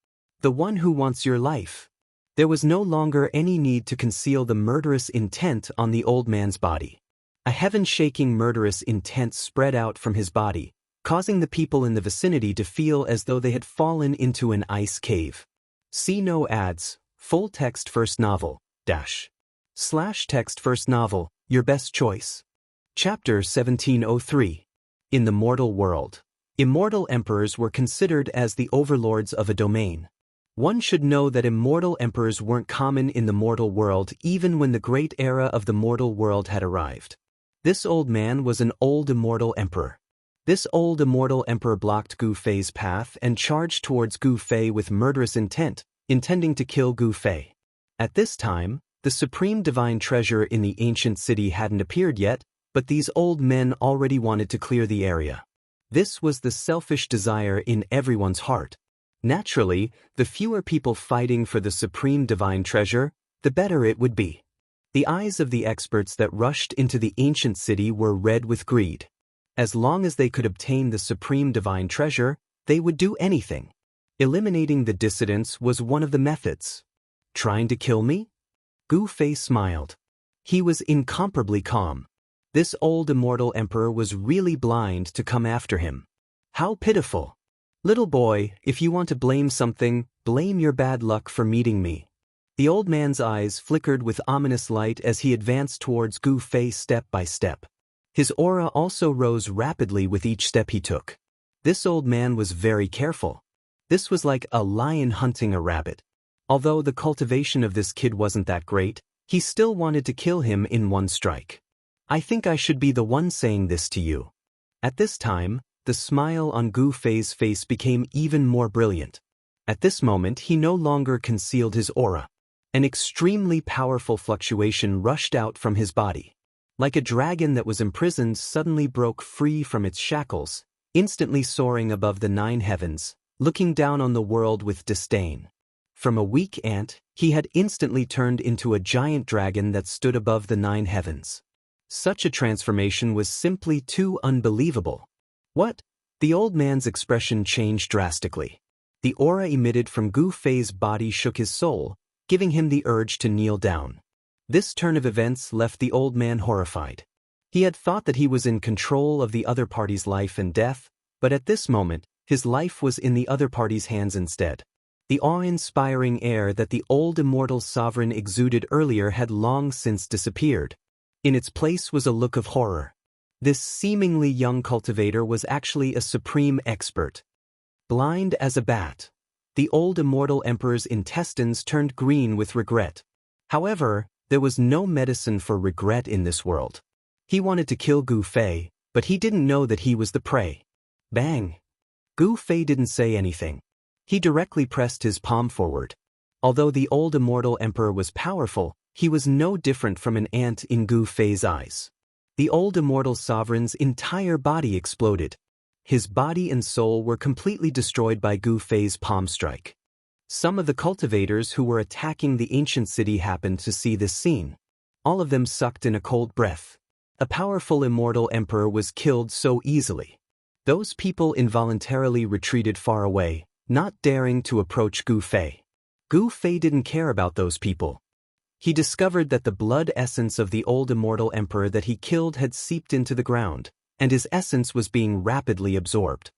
The one who wants your life. There was no longer any need to conceal the murderous intent on the old man's body. A heaven-shaking murderous intent spread out from his body, causing the people in the vicinity to feel as though they had fallen into an ice cave. See no ads, full text first novel, /text first novel, your best choice. Chapter 1703. In the mortal world. Immortal emperors were considered as the overlords of a domain. One should know that immortal emperors weren't common in the mortal world even when the great era of the mortal world had arrived. This old man was an old immortal emperor. This old immortal emperor blocked Gu Fei's path and charged towards Gu Fei with murderous intent, intending to kill Gu Fei. At this time, the supreme divine treasure in the ancient city hadn't appeared yet, but these old men already wanted to clear the area. This was the selfish desire in everyone's heart. Naturally, the fewer people fighting for the supreme divine treasure, the better it would be. The eyes of the experts that rushed into the ancient city were red with greed. As long as they could obtain the supreme divine treasure, they would do anything. Eliminating the dissidents was one of the methods. Trying to kill me? Gu Fei smiled. He was incomparably calm. This old immortal emperor was really blind to come after him. How pitiful. Little boy, if you want to blame something, blame your bad luck for meeting me. The old man's eyes flickered with ominous light as he advanced towards Gu Fei step by step. His aura also rose rapidly with each step he took. This old man was very careful. This was like a lion hunting a rabbit. Although the cultivation of this kid wasn't that great, he still wanted to kill him in one strike. I think I should be the one saying this to you. At this time, the smile on Gu Fei's face became even more brilliant. At this moment he no longer concealed his aura. An extremely powerful fluctuation rushed out from his body. Like a dragon that was imprisoned suddenly broke free from its shackles, instantly soaring above the 9 heavens, looking down on the world with disdain. From a weak ant, he had instantly turned into a giant dragon that stood above the 9 heavens. Such a transformation was simply too unbelievable. What? The old man's expression changed drastically. The aura emitted from Gu Fei's body shook his soul, giving him the urge to kneel down. This turn of events left the old man horrified. He had thought that he was in control of the other party's life and death, but at this moment, his life was in the other party's hands instead. The awe-inspiring air that the old immortal sovereign exuded earlier had long since disappeared. In its place was a look of horror. This seemingly young cultivator was actually a supreme expert. Blind as a bat, the old immortal emperor's intestines turned green with regret. However, there was no medicine for regret in this world. He wanted to kill Gu Fei, but he didn't know that he was the prey. Bang! Gu Fei didn't say anything. He directly pressed his palm forward. Although the old immortal emperor was powerful, he was no different from an ant in Gu Fei's eyes. The old immortal sovereign's entire body exploded. His body and soul were completely destroyed by Gu Fei's palm strike. Some of the cultivators who were attacking the ancient city happened to see this scene. All of them sucked in a cold breath. A powerful immortal emperor was killed so easily. Those people involuntarily retreated far away, not daring to approach Gu Fei. Gu Fei didn't care about those people. He discovered that the blood essence of the old immortal emperor that he killed had seeped into the ground, and his essence was being rapidly absorbed.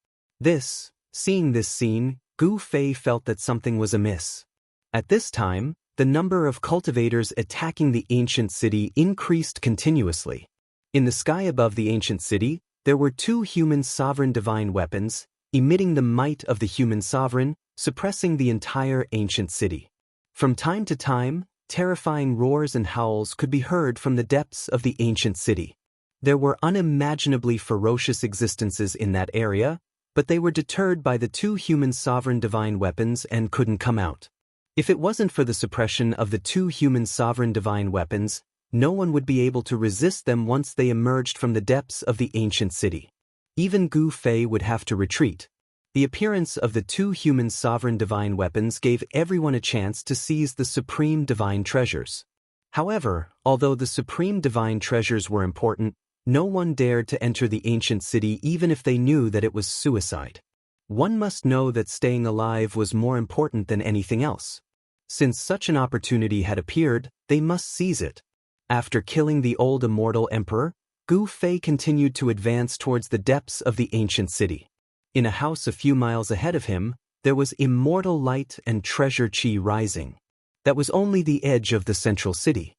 Seeing this scene, Gu Fei felt that something was amiss. At this time, the number of cultivators attacking the ancient city increased continuously. In the sky above the ancient city, There were two human sovereign divine weapons, emitting the might of the human sovereign, suppressing the entire ancient city. From time to time, terrifying roars and howls could be heard from the depths of the ancient city. There were unimaginably ferocious existences in that area, but they were deterred by the two human sovereign divine weapons and couldn't come out. If it wasn't for the suppression of the two human sovereign divine weapons, no one would be able to resist them once they emerged from the depths of the ancient city. Even Gu Fei would have to retreat. The appearance of the two human sovereign divine weapons gave everyone a chance to seize the supreme divine treasures. However, although the supreme divine treasures were important, no one dared to enter the ancient city even if they knew that it was suicide. One must know that staying alive was more important than anything else. Since such an opportunity had appeared, they must seize it. After killing the old immortal emperor, Gu Fei continued to advance towards the depths of the ancient city. In a house a few miles ahead of him, there was immortal light and treasure chi rising. That was only the edge of the central city.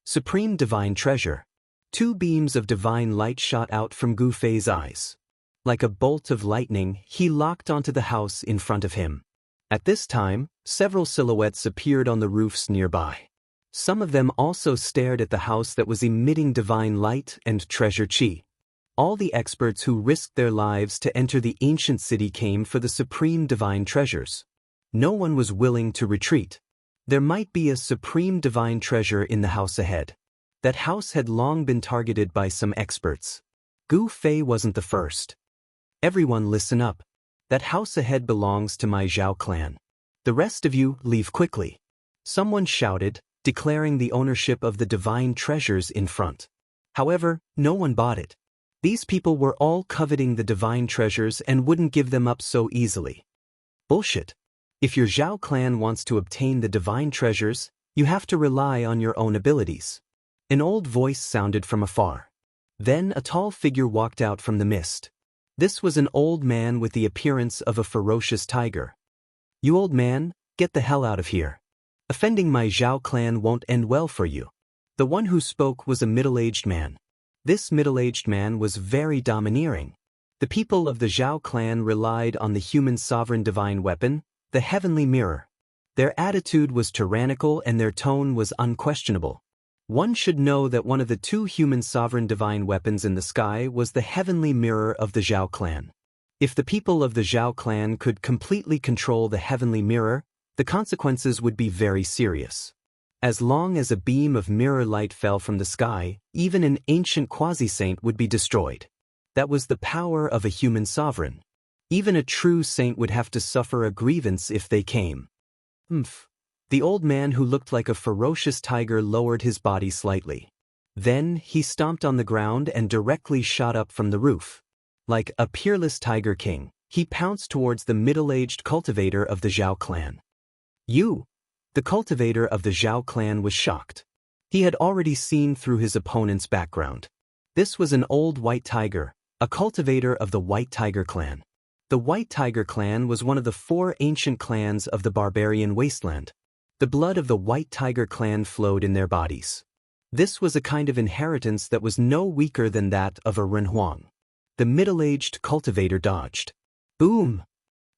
Supreme divine treasure. Two beams of divine light shot out from Gu Fei's eyes. Like a bolt of lightning, he locked onto the house in front of him. At this time, several silhouettes appeared on the roofs nearby. Some of them also stared at the house that was emitting divine light and treasure chi. All the experts who risked their lives to enter the ancient city came for the supreme divine treasures. No one was willing to retreat. There might be a supreme divine treasure in the house ahead. That house had long been targeted by some experts. Gu Fei wasn't the first. Everyone listen up. That house ahead belongs to my Zhao clan. The rest of you leave quickly. Someone shouted, declaring the ownership of the divine treasures in front. However, no one bought it. These people were all coveting the divine treasures and wouldn't give them up so easily. Bullshit. If your Zhao clan wants to obtain the divine treasures, you have to rely on your own abilities. An old voice sounded from afar. Then a tall figure walked out from the mist. This was an old man with the appearance of a ferocious tiger. You old man, get the hell out of here. Offending my Zhao clan won't end well for you. The one who spoke was a middle-aged man. This middle-aged man was very domineering. The people of the Zhao clan relied on the human sovereign divine weapon, the heavenly mirror. Their attitude was tyrannical and their tone was unquestionable. One should know that one of the two human sovereign divine weapons in the sky was the heavenly mirror of the Zhao clan. If the people of the Zhao clan could completely control the heavenly mirror, the consequences would be very serious. As long as a beam of mirror light fell from the sky, even an ancient quasi-saint would be destroyed. That was the power of a human sovereign. Even a true saint would have to suffer a grievance if they came. The old man who looked like a ferocious tiger lowered his body slightly. Then he stomped on the ground and directly shot up from the roof. Like a peerless tiger king, he pounced towards the middle-aged cultivator of the Zhao clan. You! The cultivator of the Zhao clan was shocked. He had already seen through his opponent's background. This was an old white tiger, a cultivator of the White Tiger clan. The White Tiger clan was one of the 4 ancient clans of the barbarian wasteland. The blood of the White Tiger clan flowed in their bodies. This was a kind of inheritance that was no weaker than that of a Renhuang. The middle-aged cultivator dodged. Boom!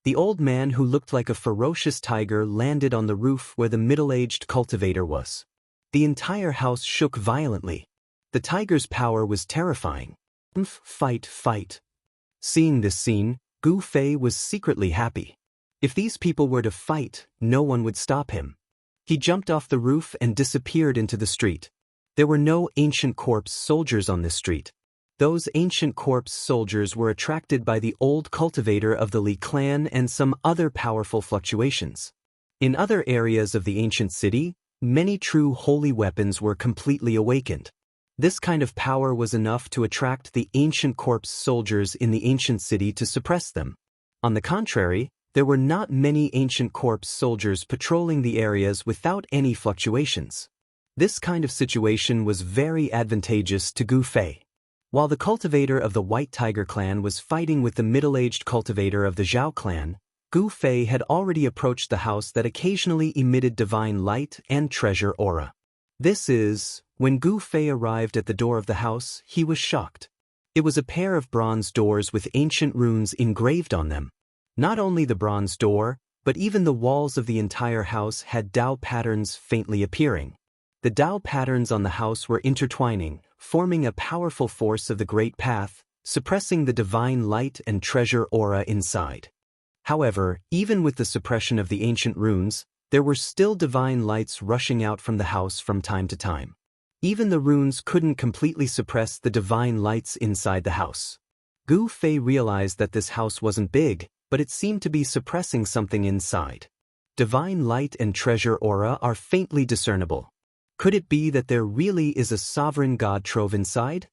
The old man who looked like a ferocious tiger landed on the roof where the middle-aged cultivator was. The entire house shook violently. The tiger's power was terrifying. Fight, fight. Seeing this scene, Gu Fei was secretly happy. If these people were to fight, no one would stop him. He jumped off the roof and disappeared into the street. There were no ancient corpse soldiers on this street. Those ancient corpse soldiers were attracted by the old cultivator of the Li clan and some other powerful fluctuations. In other areas of the ancient city, many true holy weapons were completely awakened. This kind of power was enough to attract the ancient corpse soldiers in the ancient city to suppress them. On the contrary, there were not many ancient corpse soldiers patrolling the areas without any fluctuations. This kind of situation was very advantageous to Gu Fei. While the cultivator of the White Tiger clan was fighting with the middle-aged cultivator of the Zhao clan, Gu Fei had already approached the house that occasionally emitted divine light and treasure aura. When Gu Fei arrived at the door of the house, he was shocked. It was a pair of bronze doors with ancient runes engraved on them. Not only the bronze door, but even the walls of the entire house had Tao patterns faintly appearing. The Tao patterns on the house were intertwining, forming a powerful force of the Great Path, suppressing the divine light and treasure aura inside. However, even with the suppression of the ancient runes, there were still divine lights rushing out from the house from time to time. Even the runes couldn't completely suppress the divine lights inside the house. Gu Fei realized that this house wasn't big, but it seemed to be suppressing something inside. Divine light and treasure aura are faintly discernible. Could it be that there really is a sovereign god trove inside?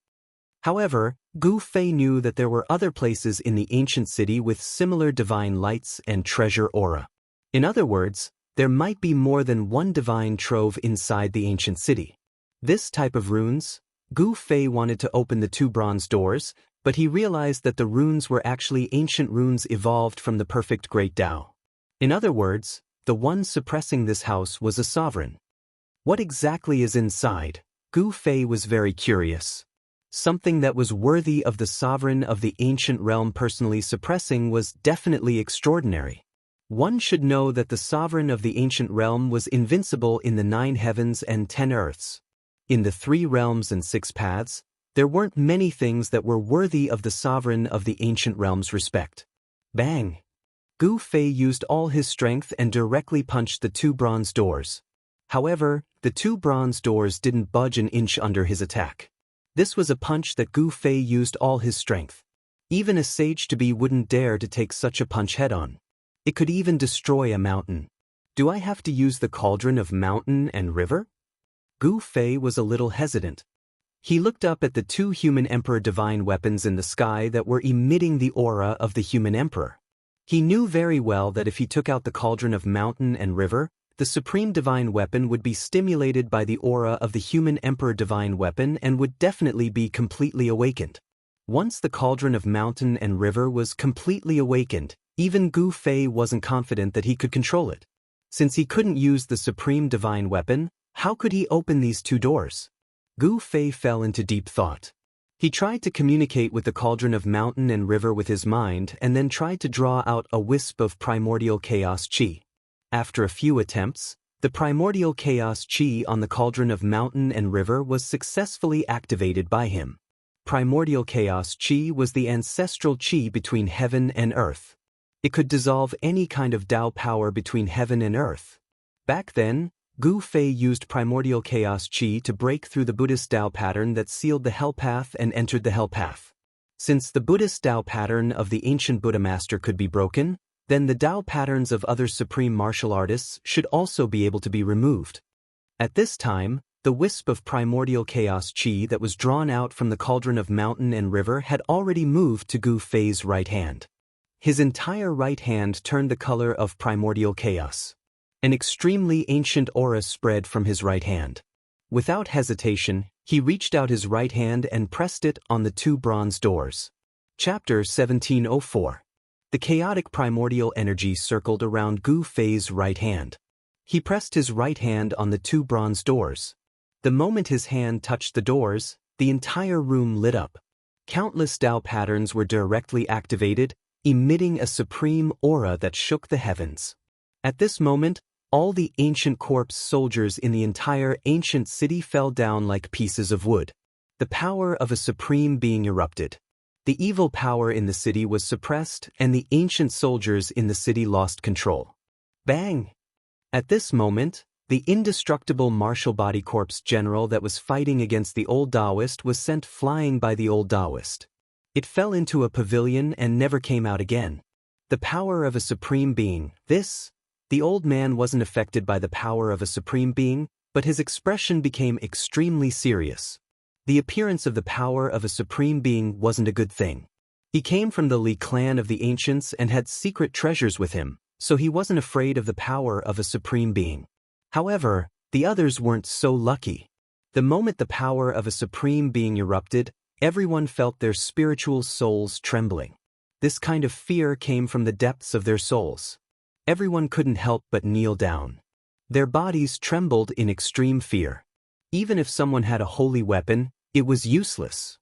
However, Gu Fei knew that there were other places in the ancient city with similar divine lights and treasure aura. In other words, there might be more than one divine trove inside the ancient city. This type of runes, Gu Fei wanted to open the 2 bronze doors, but he realized that the runes were actually ancient runes evolved from the perfect Great Tao. In other words, the one suppressing this house was a sovereign. What exactly is inside? Gu Fei was very curious. Something that was worthy of the sovereign of the ancient realm personally suppressing was definitely extraordinary. One should know that the sovereign of the ancient realm was invincible in the 9 heavens and 10 earths. In the 3 realms and 6 paths, there weren't many things that were worthy of the sovereign of the ancient realm's respect. Bang! Gu Fei used all his strength and directly punched the 2 bronze doors. However, the 2 bronze doors didn't budge an inch under his attack. This was a punch that Gu Fei used all his strength. Even a sage-to-be wouldn't dare to take such a punch head-on. It could even destroy a mountain. Do I have to use the cauldron of mountain and river? Gu Fei was a little hesitant. He looked up at the 2 human emperor divine weapons in the sky that were emitting the aura of the human emperor. He knew very well that if he took out the cauldron of mountain and river, the supreme divine weapon would be stimulated by the aura of the human emperor divine weapon and would definitely be completely awakened. Once the cauldron of mountain and river was completely awakened, even Gu Fei wasn't confident that he could control it. Since he couldn't use the supreme divine weapon, how could he open these 2 doors? Gu Fei fell into deep thought. He tried to communicate with the cauldron of mountain and river with his mind and then tried to draw out a wisp of primordial chaos chi. After a few attempts, the primordial chaos chi on the cauldron of mountain and river was successfully activated by him. Primordial chaos chi was the ancestral chi between heaven and earth. It could dissolve any kind of Tao power between heaven and earth. Back then, Gu Fei used primordial chaos chi to break through the Buddhist Tao pattern that sealed the hell path and entered the hell path. Since the Buddhist Tao pattern of the ancient Buddha master could be broken, then the Tao patterns of other supreme martial artists should also be able to be removed. At this time, the wisp of primordial chaos chi that was drawn out from the cauldron of mountain and river had already moved to Gu Fei's right hand. His entire right hand turned the color of primordial chaos. An extremely ancient aura spread from his right hand. Without hesitation, he reached out his right hand and pressed it on the 2 bronze doors. Chapter 1704. The chaotic primordial energy circled around Gu Fei's right hand. He pressed his right hand on the 2 bronze doors. The moment his hand touched the doors, the entire room lit up. Countless Tao patterns were directly activated, emitting a supreme aura that shook the heavens. At this moment, all the ancient corpse soldiers in the entire ancient city fell down like pieces of wood. The power of a supreme being erupted. The evil power in the city was suppressed and the ancient soldiers in the city lost control. Bang! At this moment, the indestructible martial body corpse general that was fighting against the old Taoist was sent flying by the old Taoist. It fell into a pavilion and never came out again. The power of a supreme being, the old man wasn't affected by the power of a supreme being, but his expression became extremely serious. The appearance of the power of a supreme being wasn't a good thing. He came from the Li clan of the ancients and had secret treasures with him, so he wasn't afraid of the power of a supreme being. However, the others weren't so lucky. The moment the power of a supreme being erupted, everyone felt their spiritual souls trembling. This kind of fear came from the depths of their souls. Everyone couldn't help but kneel down. Their bodies trembled in extreme fear. Even if someone had a holy weapon, it was useless.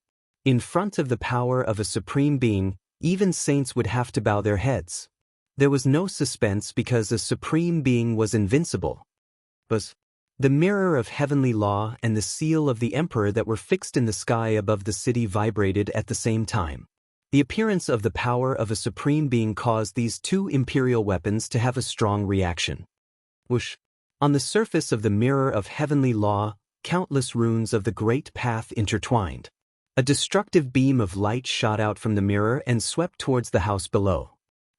In front of the power of a supreme being, even saints would have to bow their heads. There was no suspense because a supreme being was invincible. But the mirror of heavenly law and the seal of the emperor that were fixed in the sky above the city vibrated at the same time. The appearance of the power of a supreme being caused these two imperial weapons to have a strong reaction. Whoosh! On the surface of the mirror of heavenly law, countless runes of the great path intertwined. A destructive beam of light shot out from the mirror and swept towards the house below.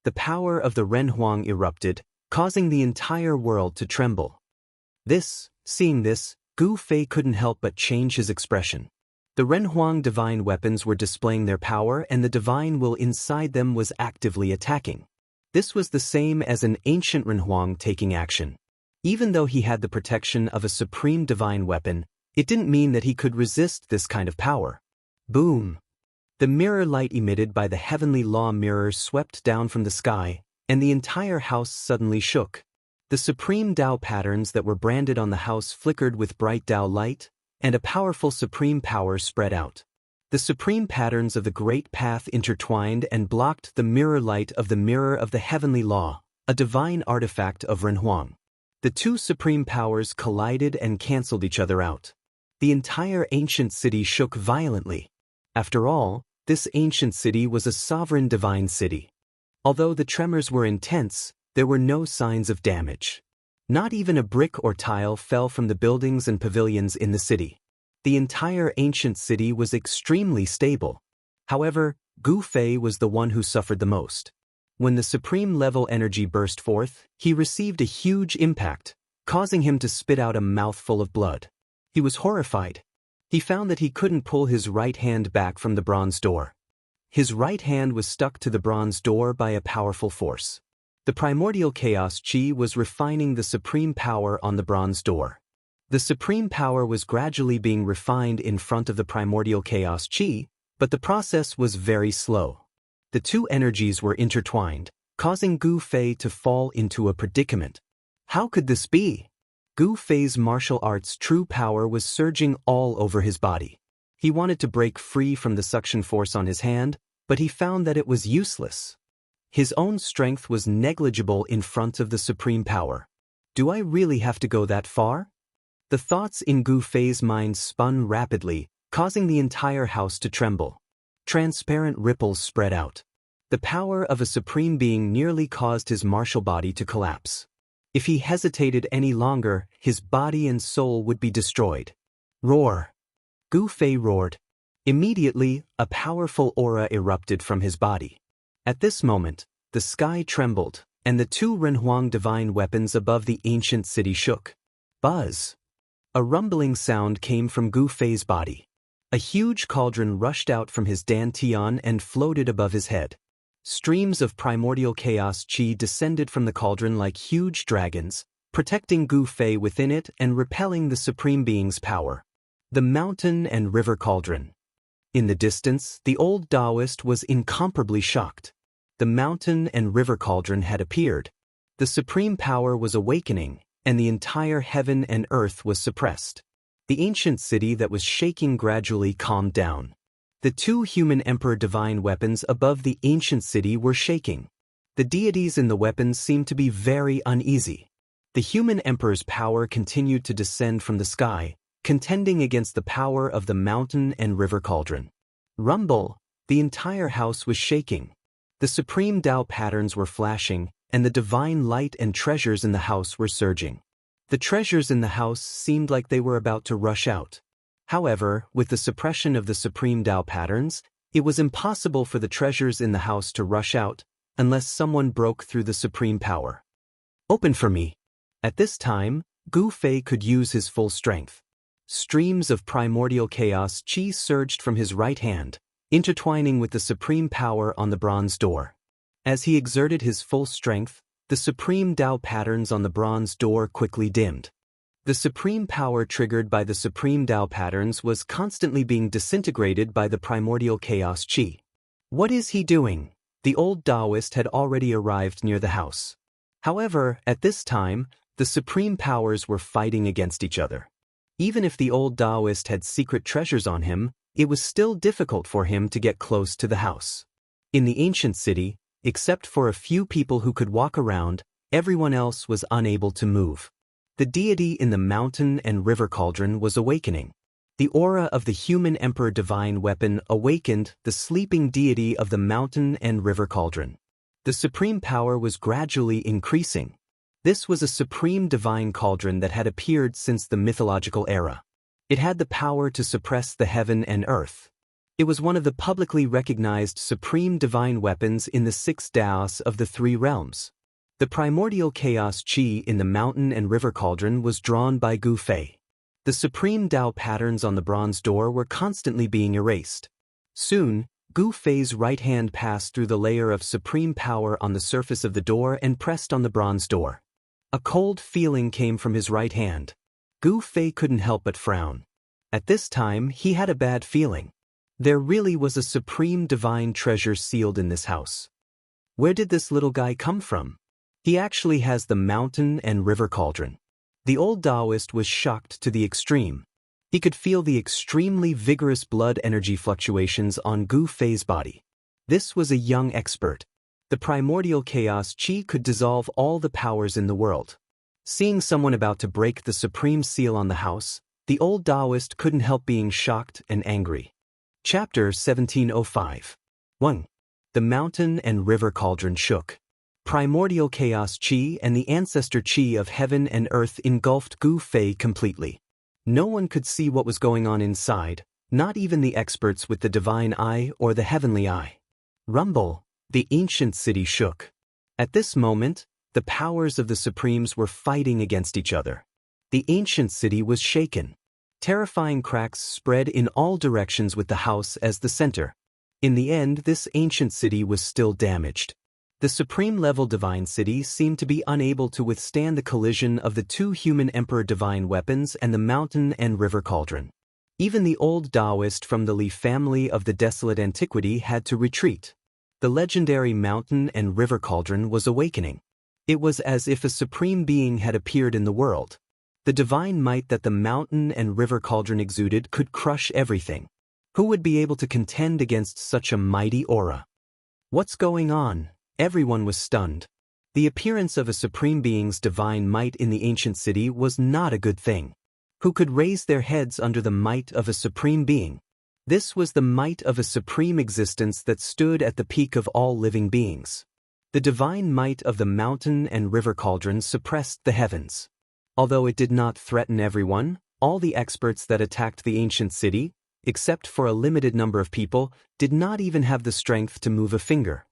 The power of the Renhuang erupted, causing the entire world to tremble. Seeing this, Gu Fei couldn't help but change his expression. The Renhuang divine weapons were displaying their power and the divine will inside them was actively attacking. This was the same as an ancient Renhuang taking action. Even though he had the protection of a supreme divine weapon, it didn't mean that he could resist this kind of power. Boom! The mirror light emitted by the heavenly law mirror swept down from the sky, and the entire house suddenly shook. The supreme Tao patterns that were branded on the house flickered with bright Tao light, and a powerful supreme power spread out. The supreme patterns of the great path intertwined and blocked the mirror light of the mirror of the heavenly law, a divine artifact of Renhuang. The two supreme powers collided and cancelled each other out. The entire ancient city shook violently. After all, this ancient city was a sovereign divine city. Although the tremors were intense, there were no signs of damage. Not even a brick or tile fell from the buildings and pavilions in the city. The entire ancient city was extremely stable. However, Gu Fei was the one who suffered the most. When the supreme level energy burst forth, he received a huge impact, causing him to spit out a mouthful of blood. He was horrified. He found that he couldn't pull his right hand back from the bronze door. His right hand was stuck to the bronze door by a powerful force. The primordial chaos chi was refining the supreme power on the bronze door. The supreme power was gradually being refined in front of the primordial chaos chi, but the process was very slow. The two energies were intertwined, causing Gu Fei to fall into a predicament. How could this be? Gu Fei's martial arts' true power was surging all over his body. He wanted to break free from the suction force on his hand, but he found that it was useless. His own strength was negligible in front of the supreme power. Do I really have to go that far? The thoughts in Gu Fei's mind spun rapidly, causing the entire house to tremble. Transparent ripples spread out. The power of a supreme being nearly caused his martial body to collapse. If he hesitated any longer, his body and soul would be destroyed. Roar! Gu Fei roared. Immediately, a powerful aura erupted from his body. At this moment, the sky trembled, and the two Renhuang divine weapons above the ancient city shook. Buzz! A rumbling sound came from Gu Fei's body. A huge cauldron rushed out from his dantian and floated above his head. Streams of primordial chaos chi descended from the cauldron like huge dragons, protecting Gu Fei within it and repelling the supreme being's power. The mountain and river cauldron. In the distance, the old Taoist was incomparably shocked. The mountain and river cauldron had appeared. The supreme power was awakening, and the entire heaven and earth was suppressed. The ancient city that was shaking gradually calmed down. The two human emperor divine weapons above the ancient city were shaking. The deities in the weapons seemed to be very uneasy. The human emperor's power continued to descend from the sky, contending against the power of the mountain and river cauldron. Rumble! The entire house was shaking. The supreme Tao patterns were flashing, and the divine light and treasures in the house were surging. The treasures in the house seemed like they were about to rush out. However, with the suppression of the supreme Tao patterns, it was impossible for the treasures in the house to rush out unless someone broke through the supreme power. Open for me! At this time, Gu Fei could use his full strength. Streams of primordial chaos chi surged from his right hand, intertwining with the supreme power on the bronze door. As he exerted his full strength, the supreme Tao patterns on the bronze door quickly dimmed. The supreme power triggered by the supreme Tao patterns was constantly being disintegrated by the primordial chaos chi. What is he doing? The old Taoist had already arrived near the house. However, at this time, the supreme powers were fighting against each other. Even if the old Taoist had secret treasures on him, it was still difficult for him to get close to the house. In the ancient city, except for a few people who could walk around, everyone else was unable to move. The deity in the mountain and river cauldron was awakening. The aura of the human emperor divine weapon awakened the sleeping deity of the mountain and river cauldron. The supreme power was gradually increasing. This was a supreme divine cauldron that had appeared since the mythological era. It had the power to suppress the heaven and earth. It was one of the publicly recognized supreme divine weapons in the 6 Daos of the 3 realms. The primordial chaos chi in the mountain and river cauldron was drawn by Gu Fei. The supreme Tao patterns on the bronze door were constantly being erased. Soon, Gu Fei's right hand passed through the layer of supreme power on the surface of the door and pressed on the bronze door. A cold feeling came from his right hand. Gu Fei couldn't help but frown. At this time, he had a bad feeling. There really was a supreme divine treasure sealed in this house. Where did this little guy come from? He actually has the mountain and river cauldron. The old Taoist was shocked to the extreme. He could feel the extremely vigorous blood energy fluctuations on Gu Fei's body. This was a young expert. The primordial chaos chi could dissolve all the powers in the world. Seeing someone about to break the supreme seal on the house, the old Taoist couldn't help being shocked and angry. Chapter 1705. 1. The mountain and river cauldron shook. Primordial chaos chi and the ancestor chi of heaven and earth engulfed Gu Fei completely. No one could see what was going on inside, not even the experts with the divine eye or the heavenly eye. Rumble, the ancient city shook. At this moment, the powers of the Supremes were fighting against each other. The ancient city was shaken. Terrifying cracks spread in all directions with the house as the center. In the end, this ancient city was still damaged. The supreme-level divine city seemed to be unable to withstand the collision of the 2 human emperor divine weapons and the mountain and river cauldron. Even the old Taoist from the Li family of the desolate antiquity had to retreat. The legendary mountain and river cauldron was awakening. It was as if a supreme being had appeared in the world. The divine might that the mountain and river cauldron exuded could crush everything. Who would be able to contend against such a mighty aura? What's going on? Everyone was stunned. The appearance of a supreme being's divine might in the ancient city was not a good thing. Who could raise their heads under the might of a supreme being? This was the might of a supreme existence that stood at the peak of all living beings. The divine might of the mountain and river cauldron suppressed the heavens. Although it did not threaten everyone, all the experts that attacked the ancient city, except for a limited number of people, did not even have the strength to move a finger.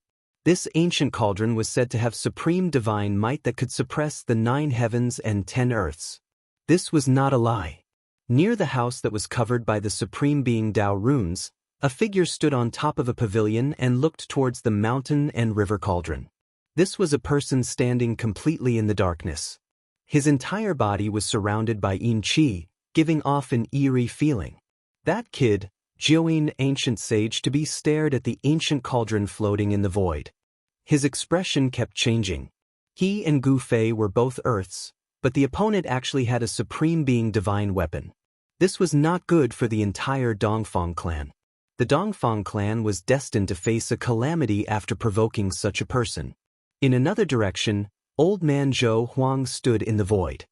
This ancient cauldron was said to have supreme divine might that could suppress the 9 heavens and 10 earths. This was not a lie. Near the house that was covered by the supreme being Tao runes, a figure stood on top of a pavilion and looked towards the mountain and river cauldron. This was a person standing completely in the darkness. His entire body was surrounded by yin qi, giving off an eerie feeling. That kid, Jiuyin, ancient sage, to be stared at the ancient cauldron floating in the void. His expression kept changing. He and Gu Fei were both earths, but the opponent actually had a supreme being divine weapon. This was not good for the entire Dongfang clan. The Dongfang clan was destined to face a calamity after provoking such a person. In another direction, old man Zhou Huang stood in the void.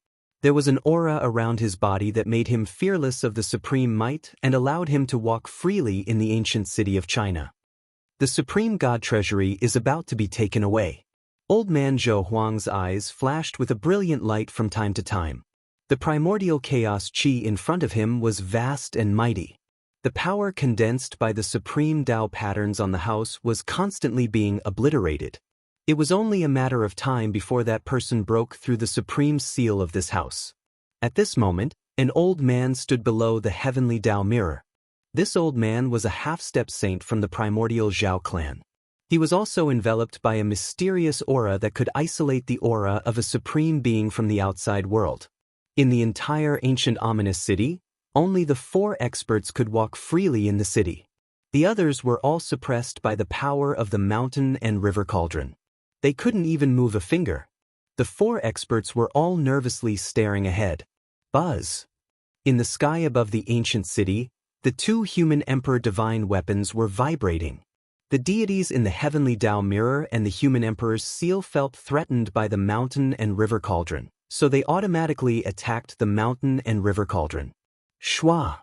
There was an aura around his body that made him fearless of the supreme might and allowed him to walk freely in the ancient city of China. The supreme god treasury is about to be taken away. Old man Zhou Huang's eyes flashed with a brilliant light from time to time. The primordial chaos chi in front of him was vast and mighty. The power condensed by the supreme Tao patterns on the house was constantly being obliterated. It was only a matter of time before that person broke through the supreme seal of this house. At this moment, an old man stood below the heavenly Tao mirror. This old man was a half-step saint from the primordial Zhao clan. He was also enveloped by a mysterious aura that could isolate the aura of a supreme being from the outside world. In the entire ancient ominous city, only the 4 experts could walk freely in the city. The others were all suppressed by the power of the mountain and river cauldron. They couldn't even move a finger. The 4 experts were all nervously staring ahead. Buzz! In the sky above the ancient city, The two human emperor divine weapons were vibrating. The deities in the heavenly Tao mirror and the human emperor's seal felt threatened by the mountain and river cauldron, so they automatically attacked the mountain and river cauldron. Shwa!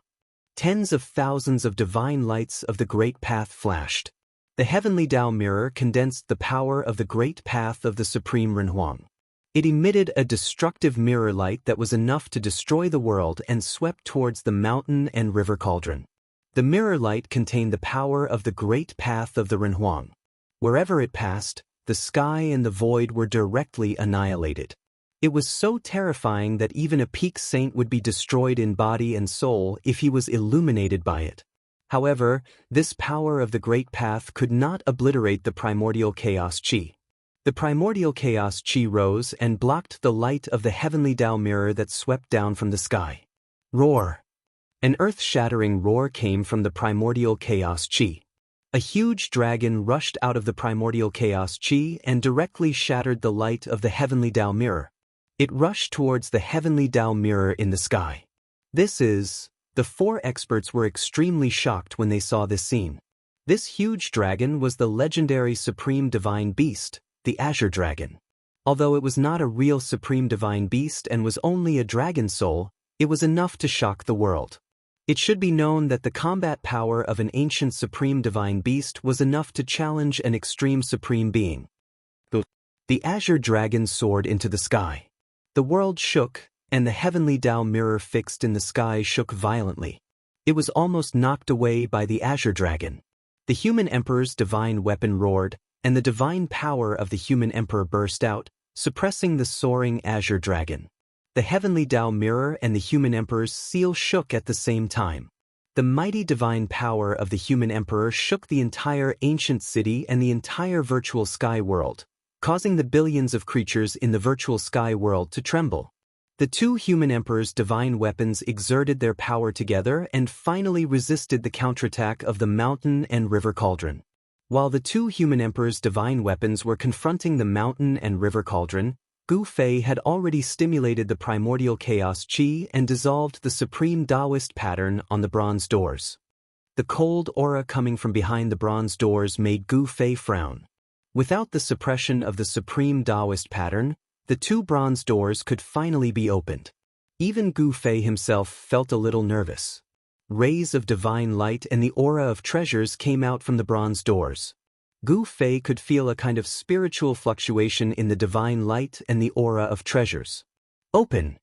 Tens of thousands of divine lights of the Great Path flashed. The heavenly Tao mirror condensed the power of the Great Path of the Supreme Renhuang. It emitted a destructive mirror light that was enough to destroy the world and swept towards the mountain and river cauldron. The mirror light contained the power of the Great Path of the Renhuang. Wherever it passed, the sky and the void were directly annihilated. It was so terrifying that even a peak saint would be destroyed in body and soul if he was illuminated by it. However, this power of the Great Path could not obliterate the primordial chaos chi. The primordial chaos chi rose and blocked the light of the heavenly Tao mirror that swept down from the sky. Roar! An earth-shattering roar came from the primordial chaos chi. A huge dragon rushed out of the primordial chaos chi and directly shattered the light of the heavenly Tao mirror. It rushed towards the heavenly Tao mirror in the sky. The four experts were extremely shocked when they saw this scene. This huge dragon was the legendary supreme divine beast, the Azure Dragon. Although it was not a real supreme divine beast and was only a dragon soul, it was enough to shock the world. It should be known that the combat power of an ancient supreme divine beast was enough to challenge an extreme supreme being. The Azure Dragon soared into the sky. The world shook, and the heavenly Tao mirror fixed in the sky shook violently. It was almost knocked away by the Azure Dragon. The human emperor's divine weapon roared, and the divine power of the human emperor burst out, suppressing the soaring Azure Dragon. The heavenly Tao mirror and the human emperor's seal shook at the same time. The mighty divine power of the human emperor shook the entire ancient city and the entire virtual sky world, causing the billions of creatures in the virtual sky world to tremble. The two human emperors' divine weapons exerted their power together and finally resisted the counterattack of the mountain and river cauldron. While the two human emperors' divine weapons were confronting the mountain and river cauldron, Gu Fei had already stimulated the primordial chaos chi and dissolved the supreme Taoist pattern on the bronze doors. The cold aura coming from behind the bronze doors made Gu Fei frown. Without the suppression of the supreme Taoist pattern, the two bronze doors could finally be opened. Even Gu Fei himself felt a little nervous. Rays of divine light and the aura of treasures came out from the bronze doors. Gu Fei could feel a kind of spiritual fluctuation in the divine light and the aura of treasures. Open!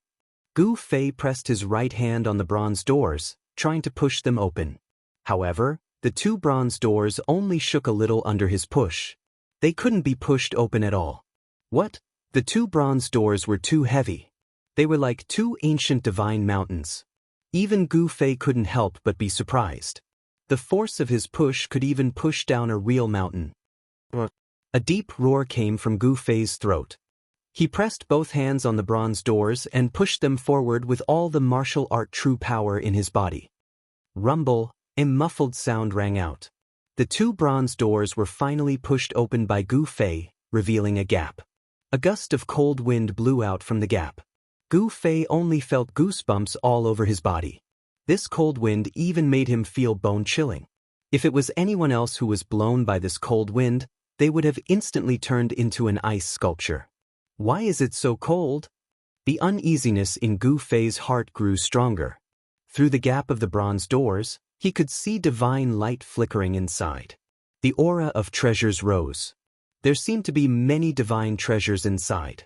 Gu Fei pressed his right hand on the bronze doors, trying to push them open. However, the two bronze doors only shook a little under his push. They couldn't be pushed open at all. What? The two bronze doors were too heavy. They were like two ancient divine mountains. Even Gu Fei couldn't help but be surprised. The force of his push could even push down a real mountain. A deep roar came from Gu Fei's throat. He pressed both hands on the bronze doors and pushed them forward with all the martial art true power in his body. Rumble, a muffled sound rang out. The two bronze doors were finally pushed open by Gu Fei, revealing a gap. A gust of cold wind blew out from the gap. Gu Fei only felt goosebumps all over his body. This cold wind even made him feel bone-chilling. If it was anyone else who was blown by this cold wind, they would have instantly turned into an ice sculpture. Why is it so cold? The uneasiness in Gu Fei's heart grew stronger. Through the gap of the bronze doors, he could see divine light flickering inside. The aura of treasures rose. There seemed to be many divine treasures inside.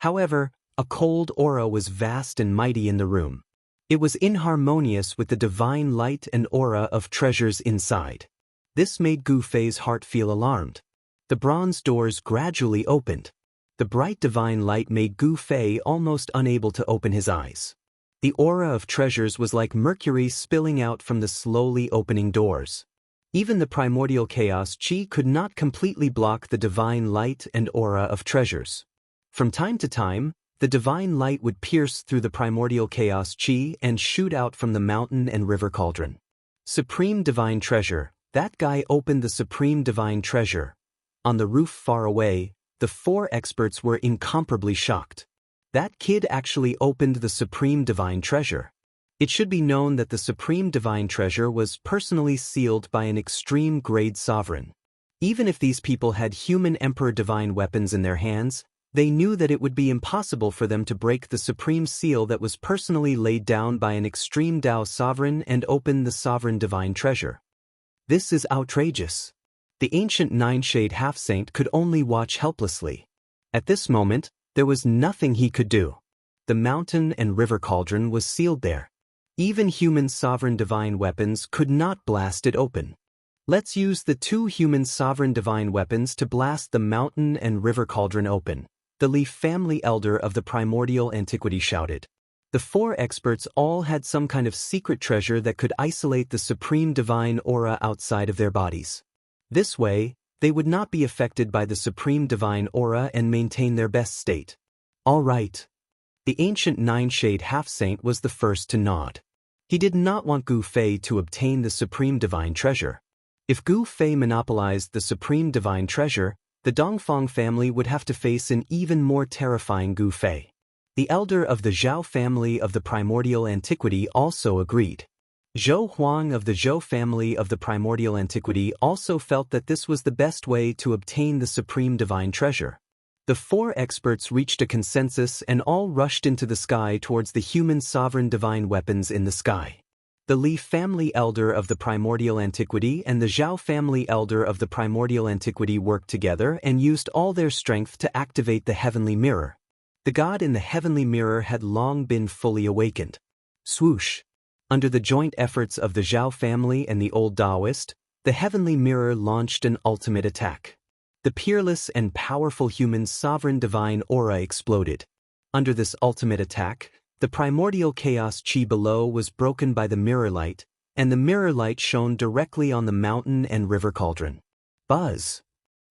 However, a cold aura was vast and mighty in the room. It was inharmonious with the divine light and aura of treasures inside. This made Gu Fei's heart feel alarmed. The bronze doors gradually opened. The bright divine light made Gu Fei almost unable to open his eyes. The aura of treasures was like mercury spilling out from the slowly opening doors. Even the primordial chaos chi could not completely block the divine light and aura of treasures. From time to time, the divine light would pierce through the primordial chaos chi and shoot out from the mountain and river cauldron. Supreme divine treasure, that guy opened the supreme divine treasure. On the roof far away, the four experts were incomparably shocked. That kid actually opened the supreme divine treasure. It should be known that the supreme divine treasure was personally sealed by an extreme-grade sovereign. Even if these people had human emperor divine weapons in their hands, they knew that it would be impossible for them to break the supreme seal that was personally laid down by an extreme Dao sovereign and open the sovereign divine treasure. This is outrageous. The ancient nine-shade half-saint could only watch helplessly. At this moment, there was nothing he could do. The mountain and river cauldron was sealed there. Even human sovereign divine weapons could not blast it open. Let's use the 2 human sovereign divine weapons to blast the mountain and river cauldron open, the Leaf family elder of the primordial antiquity shouted. The 4 experts all had some kind of secret treasure that could isolate the supreme divine aura outside of their bodies. This way, they would not be affected by the supreme divine aura and maintain their best state. All right. The ancient nine-shade half-saint was the first to nod. He did not want Gu Fei to obtain the supreme divine treasure. If Gu Fei monopolized the supreme divine treasure, the Dongfang family would have to face an even more terrifying Gu Fei. The elder of the Zhao family of the primordial antiquity also agreed. Zhou Huang of the Zhou family of the primordial antiquity also felt that this was the best way to obtain the supreme divine treasure. The 4 experts reached a consensus and all rushed into the sky towards the human sovereign divine weapons in the sky. The Li family elder of the primordial antiquity and the Zhao family elder of the primordial antiquity worked together and used all their strength to activate the heavenly mirror. The god in the heavenly mirror had long been fully awakened. Swoosh! Under the joint efforts of the Zhao family and the old Taoist, the heavenly mirror launched an ultimate attack. The peerless and powerful human sovereign divine aura exploded. Under this ultimate attack, the primordial chaos chi below was broken by the mirror light, and the mirror light shone directly on the mountain and river cauldron. Buzz!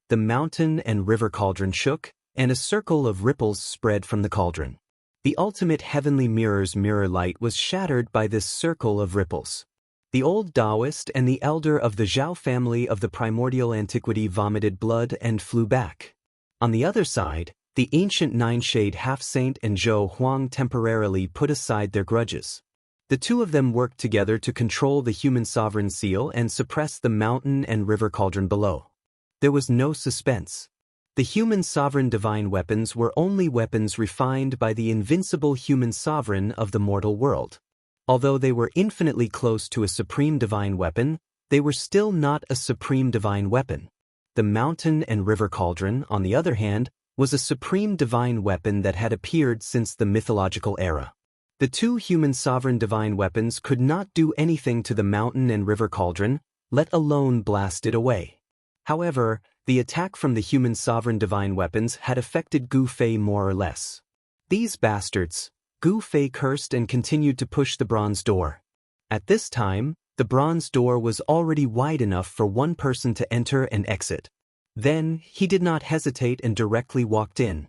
The mountain and river cauldron shook, and a circle of ripples spread from the cauldron. The ultimate heavenly mirror's mirror light was shattered by this circle of ripples. The old Taoist and the elder of the Zhao family of the primordial antiquity vomited blood and flew back. On the other side, the ancient nine-shade half-saint and Zhou Huang temporarily put aside their grudges. The 2 of them worked together to control the human sovereign seal and suppress the mountain and river cauldron below. There was no suspense. The human sovereign divine weapons were only weapons refined by the invincible human sovereign of the mortal world. Although they were infinitely close to a supreme divine weapon, they were still not a supreme divine weapon. The mountain and river cauldron, on the other hand, was a supreme divine weapon that had appeared since the mythological era. The 2 human sovereign divine weapons could not do anything to the mountain and river cauldron, let alone blast it away. However, the attack from the human sovereign divine weapons had affected Gu Fei more or less. These bastards! Gu Fei cursed and continued to push the bronze door. At this time, the bronze door was already wide enough for one person to enter and exit. Then, he did not hesitate and directly walked in.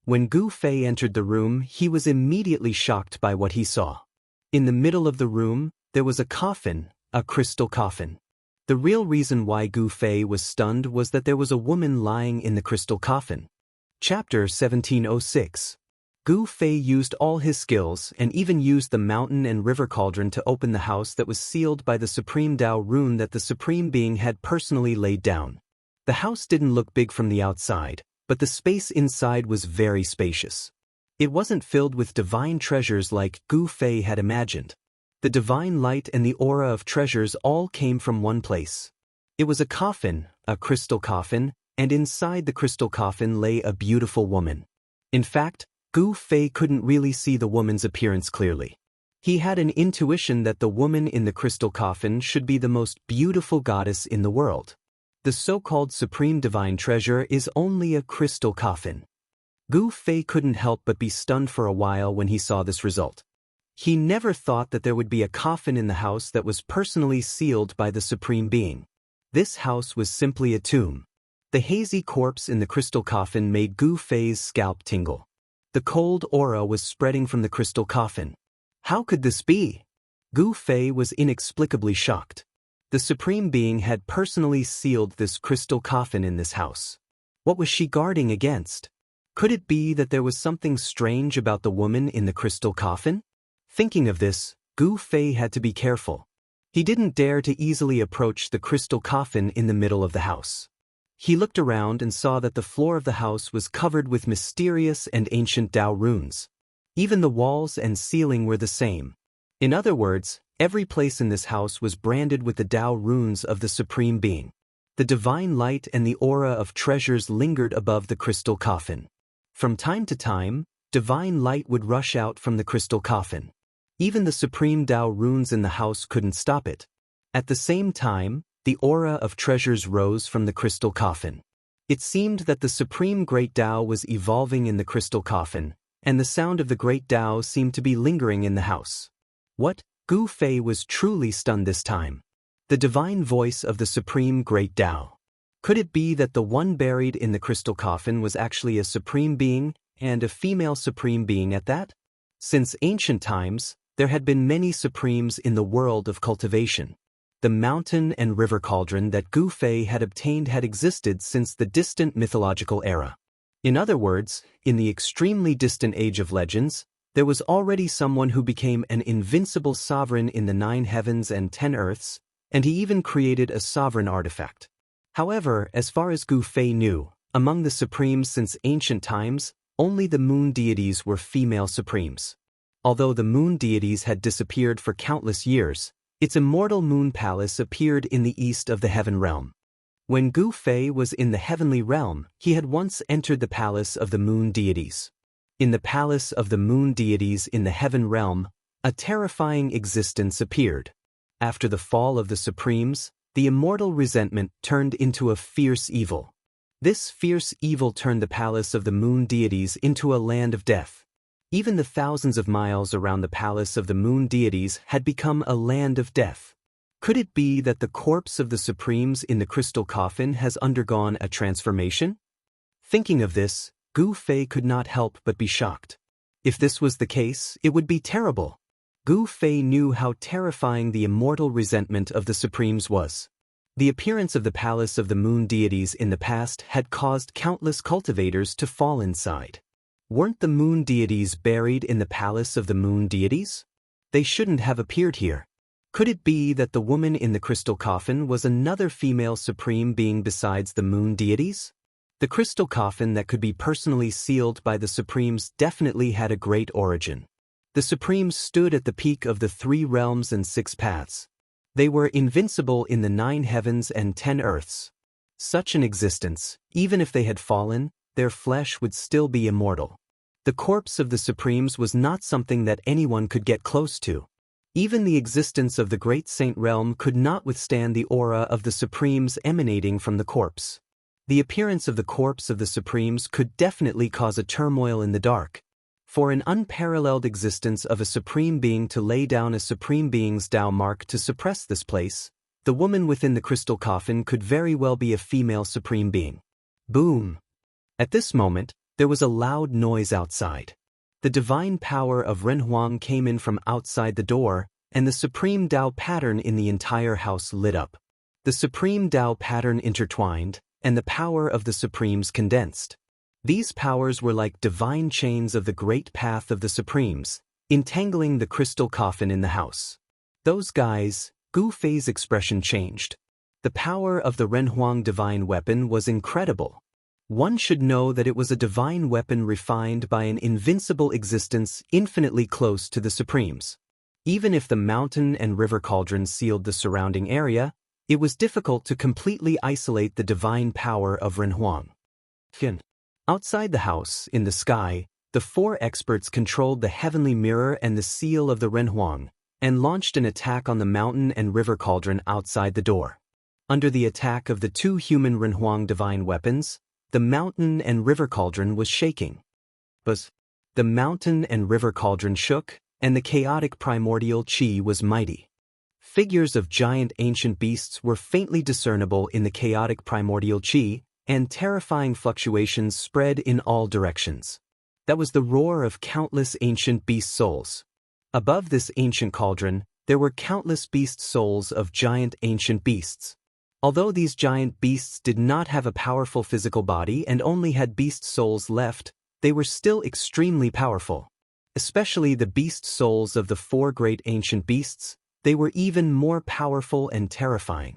When Gu Fei entered the room, he was immediately shocked by what he saw. In the middle of the room, there was a coffin, a crystal coffin. The real reason why Gu Fei was stunned was that there was a woman lying in the crystal coffin. Chapter 1706. Gu Fei used all his skills and even used the mountain and river cauldron to open the house that was sealed by the supreme Dao rune that the supreme being had personally laid down. The house didn't look big from the outside, but the space inside was very spacious. It wasn't filled with divine treasures like Gu Fei had imagined. The divine light and the aura of treasures all came from one place. It was a coffin, a crystal coffin, and inside the crystal coffin lay a beautiful woman. In fact, Gu Fei couldn't really see the woman's appearance clearly. He had an intuition that the woman in the crystal coffin should be the most beautiful goddess in the world. The so-called supreme divine treasure is only a crystal coffin. Gu Fei couldn't help but be stunned for a while when he saw this result. He never thought that there would be a coffin in the house that was personally sealed by the Supreme Being. This house was simply a tomb. The hazy corpse in the crystal coffin made Gu Fei's scalp tingle. The cold aura was spreading from the crystal coffin. How could this be? Gu Fei was inexplicably shocked. The Supreme Being had personally sealed this crystal coffin in this house. What was she guarding against? Could it be that there was something strange about the woman in the crystal coffin? Thinking of this, Gu Fei had to be careful. He didn't dare to easily approach the crystal coffin in the middle of the house. He looked around and saw that the floor of the house was covered with mysterious and ancient Tao runes. Even the walls and ceiling were the same. In other words, every place in this house was branded with the Tao runes of the Supreme Being. The divine light and the aura of treasures lingered above the crystal coffin. From time to time, divine light would rush out from the crystal coffin. Even the supreme Tao runes in the house couldn't stop it. At the same time, the aura of treasures rose from the crystal coffin. It seemed that the supreme great Tao was evolving in the crystal coffin, and the sound of the great Tao seemed to be lingering in the house. What? Gu Fei was truly stunned this time. The divine voice of the supreme great Tao. Could it be that the one buried in the crystal coffin was actually a supreme being, and a female supreme being at that? Since ancient times, there had been many supremes in the world of cultivation. The mountain and river cauldron that Gu Fei had obtained had existed since the distant mythological era. In other words, in the extremely distant age of legends, there was already someone who became an invincible sovereign in the 9 heavens and 10 earths, and he even created a sovereign artifact. However, as far as Gu Fei knew, among the supremes since ancient times, only the moon deities were female supremes. Although the moon deities had disappeared for countless years, its immortal moon palace appeared in the east of the heaven realm. When Gu Fei was in the heavenly realm, he had once entered the palace of the moon deities. In the palace of the moon deities in the heaven realm, a terrifying existence appeared. After the fall of the supremes, the immortal resentment turned into a fierce evil. This fierce evil turned the palace of the moon deities into a land of death. Even the thousands of miles around the palace of the moon deities had become a land of death. Could it be that the corpse of the supremes in the crystal coffin has undergone a transformation? Thinking of this, Gu Fei could not help but be shocked. If this was the case, it would be terrible. Gu Fei knew how terrifying the immortal resentment of the supremes was. The appearance of the palace of the moon deities in the past had caused countless cultivators to fall inside. Weren't the moon deities buried in the palace of the moon deities? They shouldn't have appeared here. Could it be that the woman in the crystal coffin was another female supreme being besides the moon deities? The crystal coffin that could be personally sealed by the supremes definitely had a great origin. The supremes stood at the peak of the 3 realms and 6 paths. They were invincible in the 9 heavens and 10 earths. Such an existence, even if they had fallen, their flesh would still be immortal. The corpse of the supremes was not something that anyone could get close to. Even the existence of the great saint realm could not withstand the aura of the supremes emanating from the corpse. The appearance of the corpse of the supremes could definitely cause a turmoil in the dark. For an unparalleled existence of a supreme being to lay down a supreme being's Tao mark to suppress this place, the woman within the crystal coffin could very well be a female supreme being. Boom! At this moment, there was a loud noise outside. The divine power of Renhuang came in from outside the door, and the supreme Tao pattern in the entire house lit up. The supreme Tao pattern intertwined, and the power of the supremes condensed. These powers were like divine chains of the great path of the supremes, entangling the crystal coffin in the house. Those guys, Gu Fei's expression changed. The power of the Renhuang divine weapon was incredible. One should know that it was a divine weapon refined by an invincible existence infinitely close to the supremes. Even if the mountain and river cauldron sealed the surrounding area, it was difficult to completely isolate the divine power of Renhuang. Outside the house, in the sky, the 4 experts controlled the heavenly mirror and the seal of the Renhuang, and launched an attack on the mountain and river cauldron outside the door. Under the attack of the 2 human Renhuang divine weapons, the mountain and river cauldron was shaking. But the mountain and river cauldron shook, and the chaotic primordial qi was mighty. Figures of giant ancient beasts were faintly discernible in the chaotic primordial qi, and terrifying fluctuations spread in all directions. That was the roar of countless ancient beast souls. Above this ancient cauldron, there were countless beast souls of giant ancient beasts. Although these giant beasts did not have a powerful physical body and only had beast souls left, they were still extremely powerful. especially the beast souls of the 4 great ancient beasts. They were even more powerful and terrifying.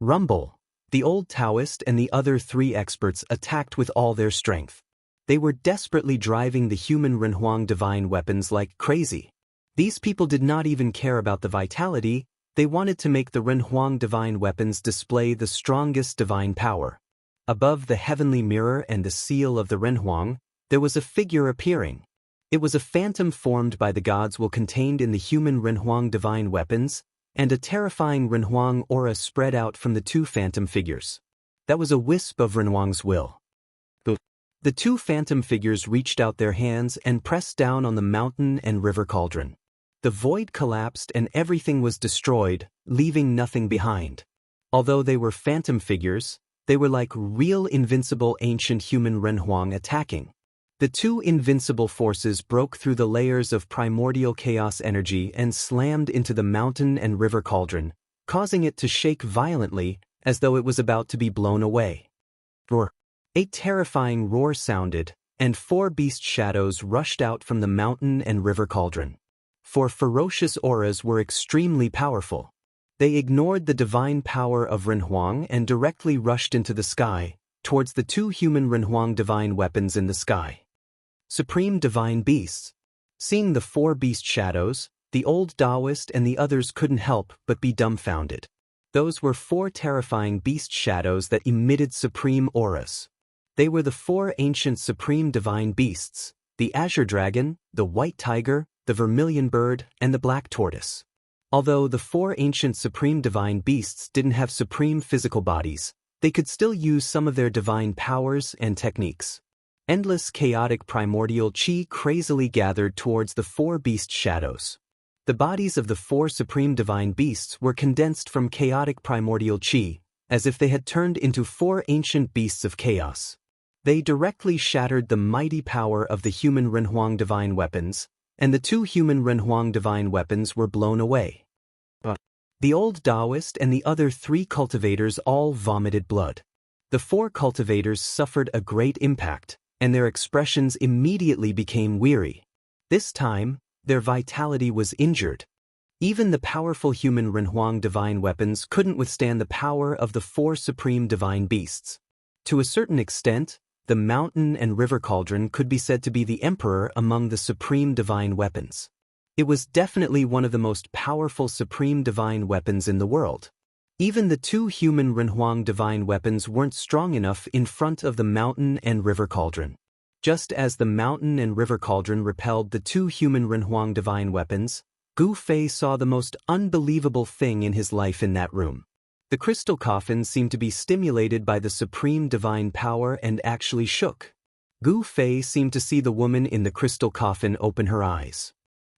Rumble, the old Taoist and the other 3 experts attacked with all their strength. They were desperately driving the human Renhuang divine weapons like crazy. These people did not even care about the vitality, they wanted to make the Renhuang divine weapons display the strongest divine power. Above the heavenly mirror and the seal of the Renhuang, there was a figure appearing. It was a phantom formed by the gods will contained in the human Renhuang divine weapons, and a terrifying Renhuang aura spread out from the 2 phantom figures. That was a wisp of Renhuang's will. The 2 phantom figures reached out their hands and pressed down on the mountain and river cauldron. The void collapsed and everything was destroyed, leaving nothing behind. Although they were phantom figures, they were like real invincible ancient human Renhuang attacking. The 2 invincible forces broke through the layers of primordial chaos energy and slammed into the mountain and river cauldron, causing it to shake violently as though it was about to be blown away. Roar! A terrifying roar sounded, and 4 beast shadows rushed out from the mountain and river cauldron. 4 ferocious auras were extremely powerful. They ignored the divine power of Renhuang and directly rushed into the sky, towards the 2 human Renhuang divine weapons in the sky. Supreme divine beasts. Seeing the 4 beast shadows, the old Taoist and the others couldn't help but be dumbfounded. Those were 4 terrifying beast shadows that emitted supreme auras. They were the 4 ancient supreme divine beasts, the azure dragon, the white tiger, the vermilion bird, and the black tortoise. Although the 4 ancient supreme divine beasts didn't have supreme physical bodies, they could still use some of their divine powers and techniques. Endless chaotic primordial chi crazily gathered towards the 4 beast shadows. The bodies of the 4 supreme divine beasts were condensed from chaotic primordial chi, as if they had turned into 4 ancient beasts of chaos. They directly shattered the mighty power of the human Renhuang divine weapons, and the 2 human Renhuang divine weapons were blown away. The old Taoist and the other 3 cultivators all vomited blood. The 4 cultivators suffered a great impact, and their expressions immediately became weary. This time, their vitality was injured. Even the powerful human Renhuang divine weapons couldn't withstand the power of the 4 supreme divine beasts. To a certain extent, the mountain and river cauldron could be said to be the emperor among the supreme divine weapons. It was definitely one of the most powerful supreme divine weapons in the world. Even the 2 human Renhuang divine weapons weren't strong enough in front of the mountain and river cauldron. Just as the mountain and river cauldron repelled the 2 human Renhuang divine weapons, Gu Fei saw the most unbelievable thing in his life in that room. The crystal coffin seemed to be stimulated by the supreme divine power and actually shook. Gu Fei seemed to see the woman in the crystal coffin open her eyes.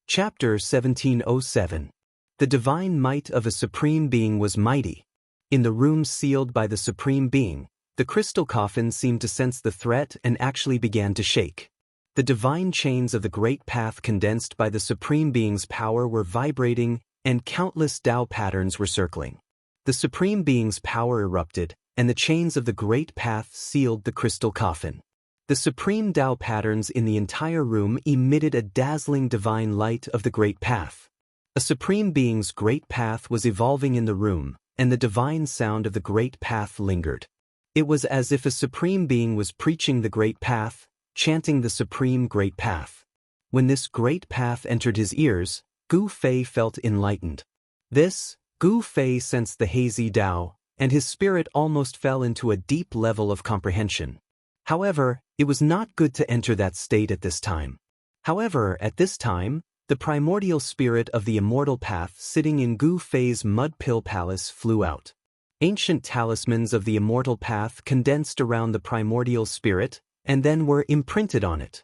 Chapter 1707. The divine might of a supreme being was mighty. In the room sealed by the supreme being, the crystal coffin seemed to sense the threat and actually began to shake. The divine chains of the great path condensed by the supreme being's power were vibrating, and countless Tao patterns were circling. The supreme being's power erupted, and the chains of the great path sealed the crystal coffin. The supreme Tao patterns in the entire room emitted a dazzling divine light of the great path. A supreme being's great path was evolving in the room, and the divine sound of the great path lingered. It was as if a supreme being was preaching the great path, chanting the supreme great path. When this great path entered his ears, Gu Fei felt enlightened. Gu Fei sensed the hazy Tao, and his spirit almost fell into a deep level of comprehension. However, it was not good to enter that state at this time. At this time, the primordial spirit of the immortal path sitting in Gu Fei's mud pill palace flew out. Ancient talismans of the immortal path condensed around the primordial spirit, and then were imprinted on it.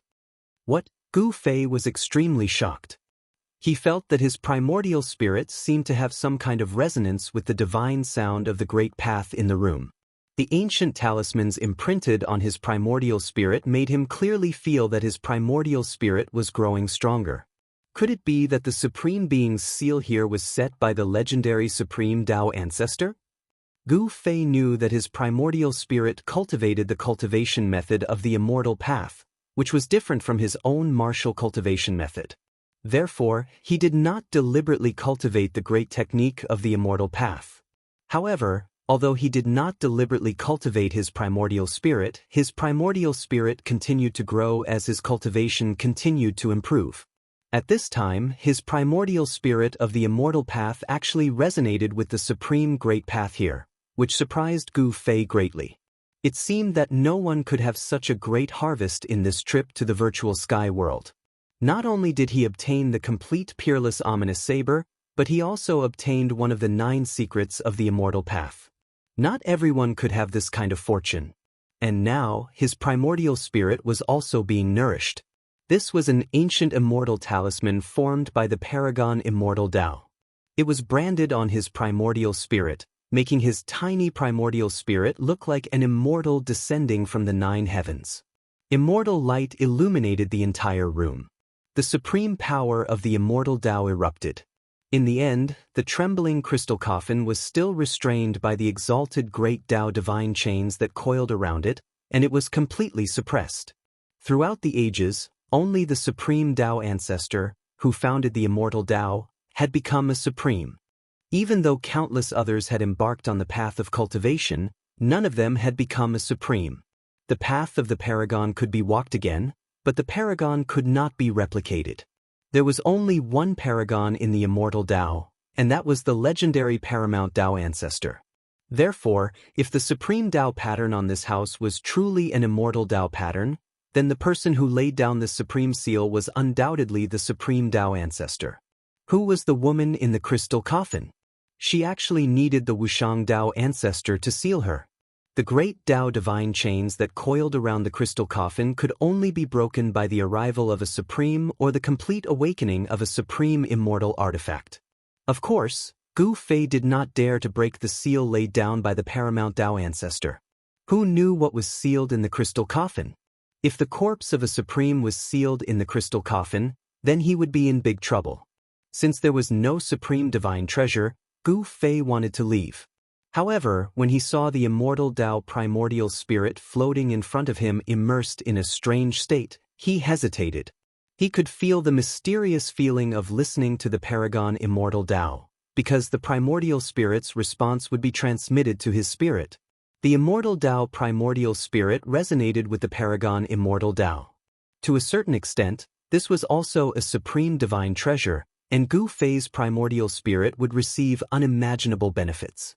What? Gu Fei was extremely shocked. He felt that his primordial spirit seemed to have some kind of resonance with the divine sound of the great path in the room. The ancient talismans imprinted on his primordial spirit made him clearly feel that his primordial spirit was growing stronger. Could it be that the Supreme Being's seal here was set by the legendary Supreme Tao ancestor? Gu Fei knew that his primordial spirit cultivated the cultivation method of the immortal path, which was different from his own martial cultivation method. Therefore, he did not deliberately cultivate the great technique of the immortal path. However, although he did not deliberately cultivate his primordial spirit continued to grow as his cultivation continued to improve. At this time, his primordial spirit of the immortal path actually resonated with the supreme great path here, which surprised Gu Fei greatly. It seemed that no one could have such a great harvest in this trip to the virtual sky world. Not only did he obtain the complete peerless ominous saber, but he also obtained one of the 9 secrets of the immortal path. Not everyone could have this kind of fortune. And now, his primordial spirit was also being nourished. This was an ancient immortal talisman formed by the paragon immortal Tao. It was branded on his primordial spirit, making his tiny primordial spirit look like an immortal descending from the 9 heavens. Immortal light illuminated the entire room. The supreme power of the immortal Tao erupted. In the end, the trembling crystal coffin was still restrained by the exalted great Tao divine chains that coiled around it, and it was completely suppressed. Throughout the ages, only the supreme Tao ancestor, who founded the immortal Tao, had become a supreme. Even though countless others had embarked on the path of cultivation, none of them had become a supreme. The path of the paragon could be walked again, but the paragon could not be replicated. There was only one paragon in the immortal Tao, and that was the legendary paramount Tao ancestor. Therefore, if the supreme Tao pattern on this house was truly an immortal Tao pattern, then the person who laid down this supreme seal was undoubtedly the supreme Tao ancestor. Who was the woman in the crystal coffin? She actually needed the Wuxiang Tao ancestor to seal her. The great Tao divine chains that coiled around the crystal coffin could only be broken by the arrival of a supreme or the complete awakening of a supreme immortal artifact. Of course, Gu Fei did not dare to break the seal laid down by the paramount Tao ancestor. Who knew what was sealed in the crystal coffin? If the corpse of a supreme was sealed in the crystal coffin, then he would be in big trouble. Since there was no supreme divine treasure, Gu Fei wanted to leave. However, when he saw the immortal Tao primordial spirit floating in front of him immersed in a strange state, he hesitated. He could feel the mysterious feeling of listening to the paragon immortal Tao, because the primordial spirit's response would be transmitted to his spirit. The immortal Tao primordial spirit resonated with the paragon immortal Tao. To a certain extent, this was also a supreme divine treasure, and Gu Fei's primordial spirit would receive unimaginable benefits.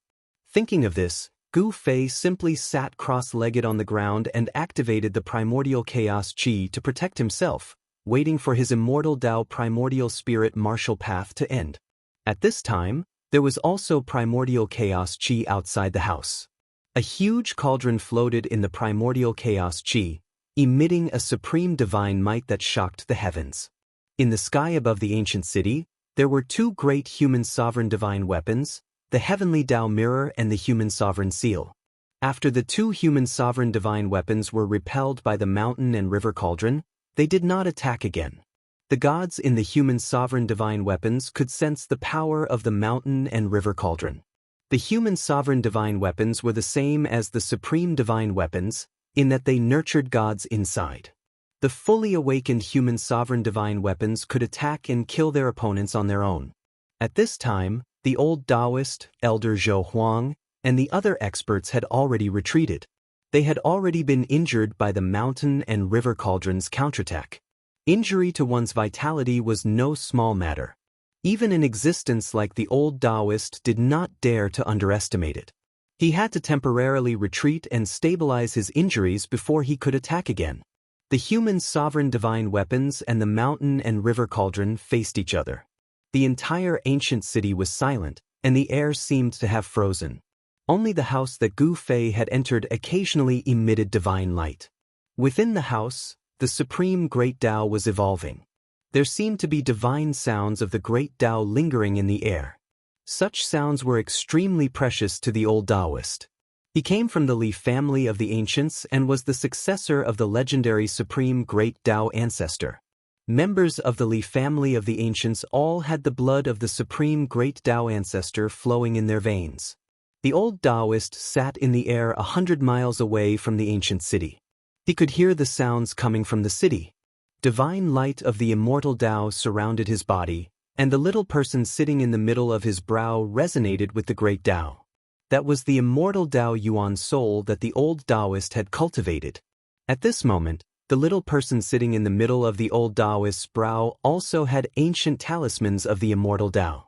Thinking of this, Gu Fei simply sat cross-legged on the ground and activated the primordial chaos qi to protect himself, waiting for his immortal Tao primordial spirit martial path to end. At this time, there was also primordial chaos qi outside the house. A huge cauldron floated in the primordial chaos qi, emitting a supreme divine might that shocked the heavens. In the sky above the ancient city, there were 2 great human sovereign divine weapons, the heavenly Tao mirror and the human sovereign seal. After the 2 human sovereign divine weapons were repelled by the mountain and river cauldron, they did not attack again. The gods in the human sovereign divine weapons could sense the power of the mountain and river cauldron. The human sovereign divine weapons were the same as the supreme divine weapons, in that they nurtured gods inside. The fully awakened human sovereign divine weapons could attack and kill their opponents on their own. At this time, the old Taoist, Elder Zhou Huang, and the other experts had already retreated. They had already been injured by the mountain and river cauldron's counterattack. Injury to one's vitality was no small matter. Even an existence like the old Taoist did not dare to underestimate it. He had to temporarily retreat and stabilize his injuries before he could attack again. The human sovereign divine weapons and the mountain and river cauldron faced each other. The entire ancient city was silent, and the air seemed to have frozen. Only the house that Gu Fei had entered occasionally emitted divine light. Within the house, the supreme great Tao was evolving. There seemed to be divine sounds of the great Tao lingering in the air. Such sounds were extremely precious to the old Taoist. He came from the Li family of the ancients and was the successor of the legendary supreme great Tao ancestor. Members of the Li family of the ancients all had the blood of the supreme great Tao ancestor flowing in their veins. The old Taoist sat in the air 100 miles away from the ancient city. He could hear the sounds coming from the city. Divine light of the immortal Tao surrounded his body, and the little person sitting in the middle of his brow resonated with the great Tao. That was the immortal Tao Yuan soul that the old Taoist had cultivated. At this moment, the little person sitting in the middle of the old Taoist's brow also had ancient talismans of the immortal Tao.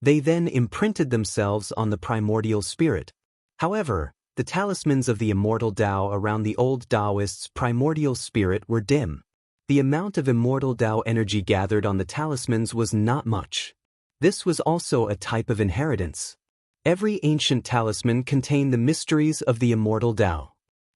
They then imprinted themselves on the primordial spirit. However, the talismans of the immortal Tao around the old Taoist's primordial spirit were dim. The amount of immortal Tao energy gathered on the talismans was not much. This was also a type of inheritance. Every ancient talisman contained the mysteries of the immortal Tao.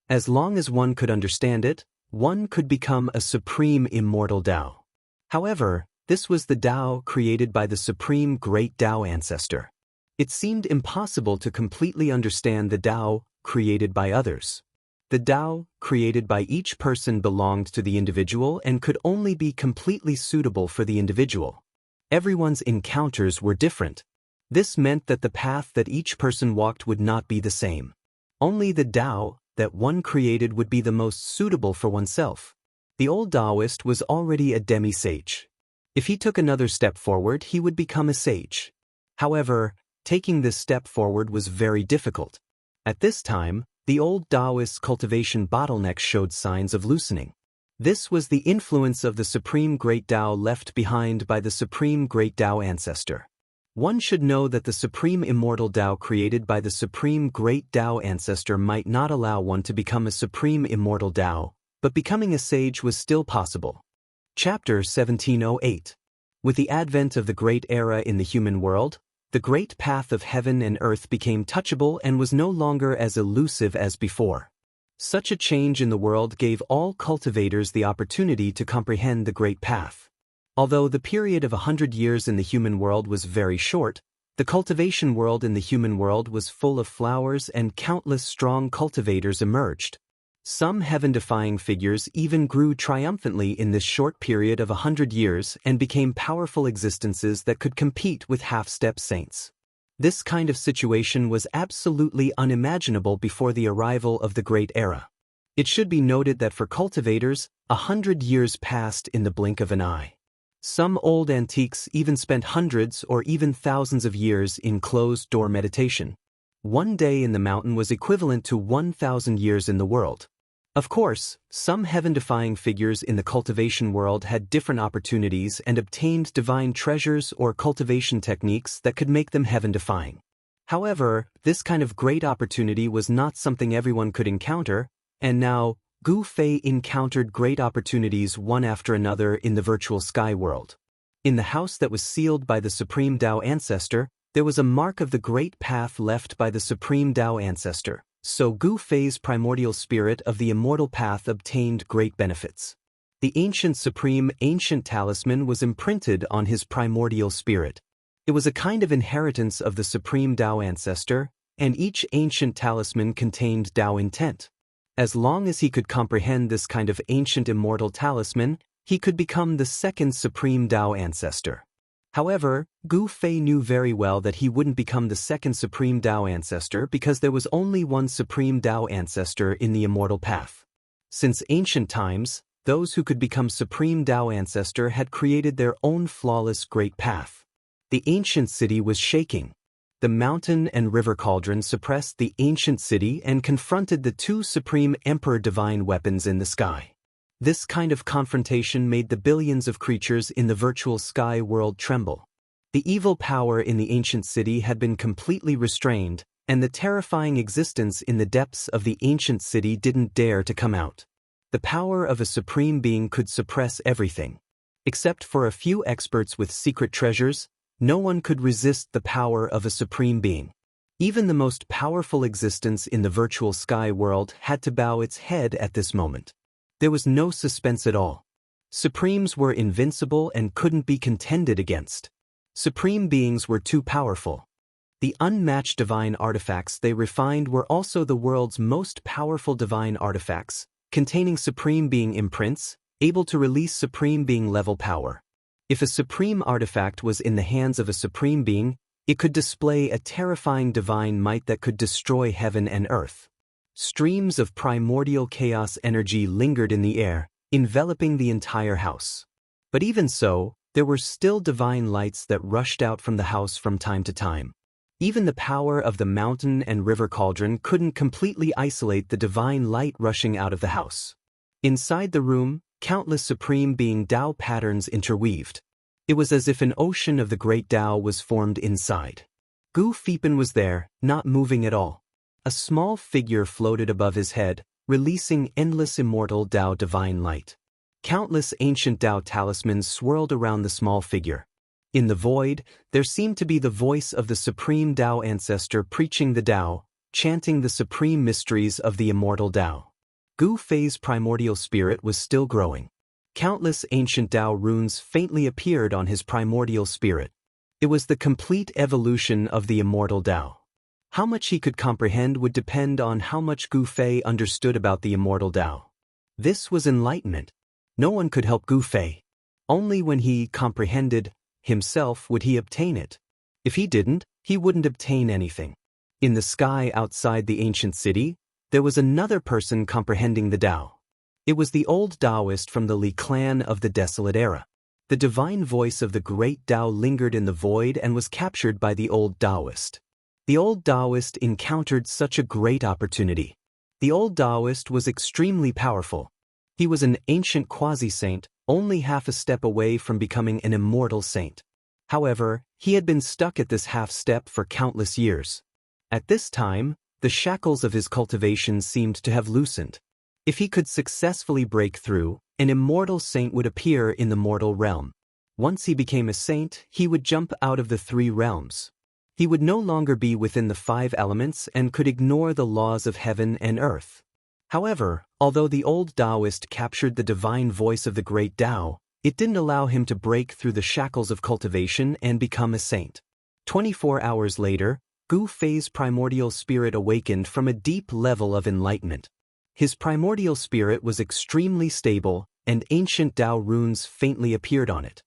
As long as one could understand it, one could become a supreme immortal Tao. However, this was the Tao created by the supreme great Tao ancestor. It seemed impossible to completely understand the Tao created by others. The Tao created by each person belonged to the individual and could only be completely suitable for the individual. Everyone's encounters were different. This meant that the path that each person walked would not be the same. Only the Tao that one created would be the most suitable for oneself. The old Taoist was already a demi-sage. If he took another step forward, he would become a sage. However, taking this step forward was very difficult. At this time, the old Taoist's cultivation bottleneck showed signs of loosening. This was the influence of the Supreme Great Tao left behind by the Supreme Great Tao ancestor. One should know that the Supreme Immortal Tao created by the Supreme Great Tao ancestor might not allow one to become a Supreme Immortal Tao, but becoming a sage was still possible. Chapter 1708. With the advent of the Great Era in the human world, the great path of heaven and earth became touchable and was no longer as elusive as before. Such a change in the world gave all cultivators the opportunity to comprehend the great path. Although the period of 100 years in the human world was very short, the cultivation world in the human world was full of flowers and countless strong cultivators emerged. Some heaven-defying figures even grew triumphantly in this short period of 100 years and became powerful existences that could compete with half-step saints. This kind of situation was absolutely unimaginable before the arrival of the Great Era. It should be noted that for cultivators, 100 years passed in the blink of an eye. Some old antiques even spent hundreds or even thousands of years in closed-door meditation. One day in the mountain was equivalent to 1,000 years in the world. Of course, some heaven-defying figures in the cultivation world had different opportunities and obtained divine treasures or cultivation techniques that could make them heaven-defying. However, this kind of great opportunity was not something everyone could encounter, and now, Gu Fei encountered great opportunities one after another in the virtual sky world. In the house that was sealed by the Supreme Tao ancestor, there was a mark of the great path left by the Supreme Tao ancestor, so Gu Fei's primordial spirit of the immortal path obtained great benefits. The ancient talisman was imprinted on his primordial spirit. It was a kind of inheritance of the Supreme Tao ancestor, and each ancient talisman contained Tao intent. As long as he could comprehend this kind of ancient immortal talisman, he could become the second Supreme Tao ancestor. However, Gu Fei knew very well that he wouldn't become the second Supreme Tao ancestor because there was only one Supreme Tao ancestor in the immortal path. Since ancient times, those who could become Supreme Tao ancestor had created their own flawless great path. The ancient city was shaking. The mountain and river cauldron suppressed the ancient city and confronted the two supreme emperor divine weapons in the sky. This kind of confrontation made the billions of creatures in the virtual sky world tremble. The evil power in the ancient city had been completely restrained, and the terrifying existence in the depths of the ancient city didn't dare to come out. The power of a supreme being could suppress everything. Except for a few experts with secret treasures, no one could resist the power of a supreme being. Even the most powerful existence in the virtual sky world had to bow its head at this moment. There was no suspense at all. Supremes were invincible and couldn't be contended against. Supreme beings were too powerful. The unmatched divine artifacts they refined were also the world's most powerful divine artifacts, containing supreme being imprints, able to release supreme being level power. If a supreme artifact was in the hands of a supreme being, it could display a terrifying divine might that could destroy heaven and earth. Streams of primordial chaos energy lingered in the air, enveloping the entire house. But even so, there were still divine lights that rushed out from the house from time to time. Even the power of the mountain and river cauldron couldn't completely isolate the divine light rushing out of the house. Inside the room, countless supreme being Tao patterns interweaved. It was as if an ocean of the great Tao was formed inside. Gu Feipan was there, not moving at all. A small figure floated above his head, releasing endless immortal Tao divine light. Countless ancient Tao talismans swirled around the small figure. In the void, there seemed to be the voice of the supreme Tao ancestor preaching the Tao, chanting the supreme mysteries of the immortal Tao. Gu Fei's primordial spirit was still growing. Countless ancient Tao runes faintly appeared on his primordial spirit. It was the complete evolution of the immortal Tao. How much he could comprehend would depend on how much Gu Fei understood about the immortal Tao. This was enlightenment. No one could help Gu Fei. Only when he comprehended himself would he obtain it. If he didn't, he wouldn't obtain anything. In the sky outside the ancient city, there was another person comprehending the Tao. It was the old Taoist from the Li clan of the Desolate Era. The divine voice of the great Tao lingered in the void and was captured by the old Taoist. The old Taoist encountered such a great opportunity. The old Taoist was extremely powerful. He was an ancient quasi-saint, only half a step away from becoming an immortal saint. However, he had been stuck at this half step for countless years. At this time, the shackles of his cultivation seemed to have loosened. If he could successfully break through, an immortal saint would appear in the mortal realm. Once he became a saint, he would jump out of the 3 realms. He would no longer be within the 5 elements and could ignore the laws of heaven and earth. However, although the old Taoist captured the divine voice of the great Tao, it didn't allow him to break through the shackles of cultivation and become a saint. 24 hours later, Gu Fei's primordial spirit awakened from a deep level of enlightenment. His primordial spirit was extremely stable, and ancient Tao runes faintly appeared on it.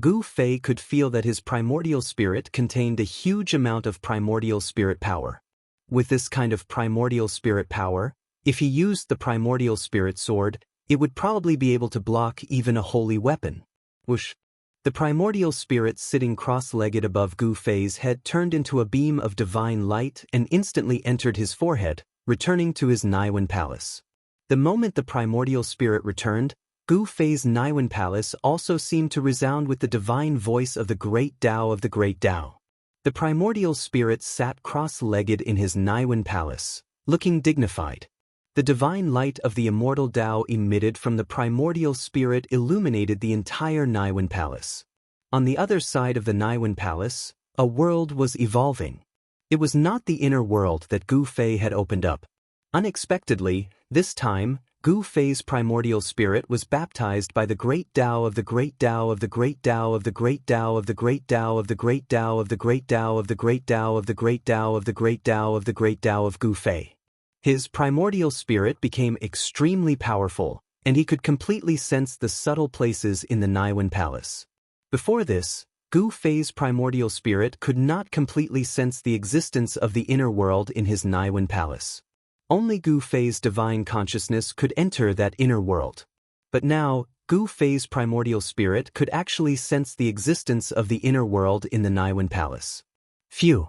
Gu Fei could feel that his primordial spirit contained a huge amount of primordial spirit power. With this kind of primordial spirit power, if he used the primordial spirit sword, it would probably be able to block even a holy weapon. Whoosh! The primordial spirit sitting cross-legged above Gu Fei's head turned into a beam of divine light and instantly entered his forehead, returning to his Niwen Palace. The moment the primordial spirit returned, Gu Fei's Niwen Palace also seemed to resound with the divine voice of the great Tao of the great Tao. The primordial spirit sat cross-legged in his Niwen Palace, looking dignified. The divine light of the immortal Tao emitted from the primordial spirit illuminated the entire Niwen Palace. On the other side of the Niwen Palace, a world was evolving. It was not the inner world that Gu Fei had opened up. Unexpectedly, this time, Gu Fei's primordial spirit was baptized by the great Tao of the great Tao of the great Tao of the great Tao of the great Tao of the great Tao of the great Tao of the great Tao of the great Tao of the great Tao of the great Tao of Gu Fei. His primordial spirit became extremely powerful, and he could completely sense the subtle places in the Niwen Palace. Before this, Gu Fei's primordial spirit could not completely sense the existence of the inner world in his Niwen Palace. Only Gu Fei's divine consciousness could enter that inner world. But now, Gu Fei's primordial spirit could actually sense the existence of the inner world in the Niwen Palace. Phew!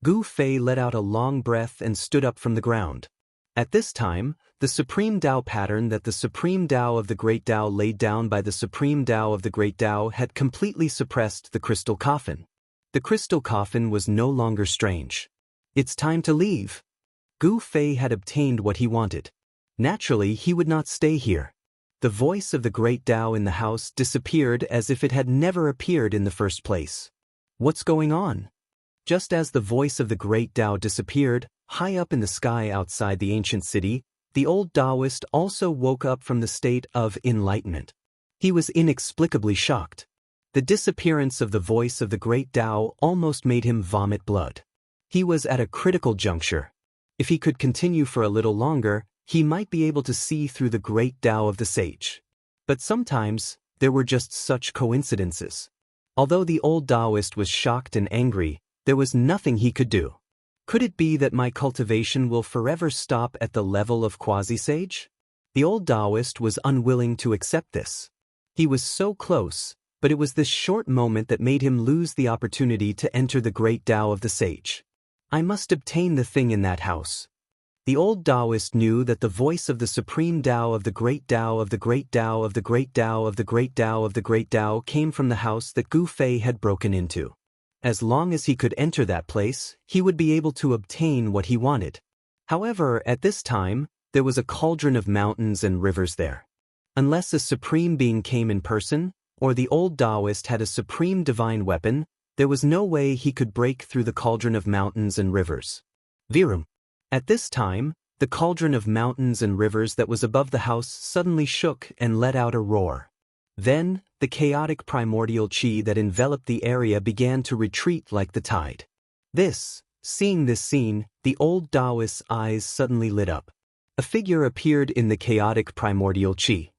Gu Fei let out a long breath and stood up from the ground. At this time, the Supreme Tao pattern that the Supreme Tao of the Great Tao laid down by the Supreme Tao of the Great Tao had completely suppressed the crystal coffin. The crystal coffin was no longer strange. It's time to leave. Gu Fei had obtained what he wanted. Naturally, he would not stay here. The voice of the great Tao in the house disappeared as if it had never appeared in the first place. What's going on? Just as the voice of the great Tao disappeared, high up in the sky outside the ancient city, the old Taoist also woke up from the state of enlightenment. He was inexplicably shocked. The disappearance of the voice of the great Tao almost made him vomit blood. He was at a critical juncture. If he could continue for a little longer, he might be able to see through the great Tao of the sage. But sometimes, there were just such coincidences. Although the old Taoist was shocked and angry, there was nothing he could do. Could it be that my cultivation will forever stop at the level of quasi-sage? The old Taoist was unwilling to accept this. He was so close, but it was this short moment that made him lose the opportunity to enter the great Tao of the sage. I must obtain the thing in that house. The old Taoist knew that the voice of the supreme Tao of the great Tao of the great Tao of the great Tao of the great Tao of the great Tao came from the house that Gu Fei had broken into. As long as he could enter that place, he would be able to obtain what he wanted. However, at this time, there was a cauldron of mountains and rivers there. Unless a supreme being came in person, or the old Taoist had a supreme divine weapon, there was no way he could break through the cauldron of mountains and rivers. Virum. At this time, the cauldron of mountains and rivers that was above the house suddenly shook and let out a roar. Then, the chaotic primordial qi that enveloped the area began to retreat like the tide. Seeing this scene, the old Taoist's eyes suddenly lit up. A figure appeared in the chaotic primordial qi.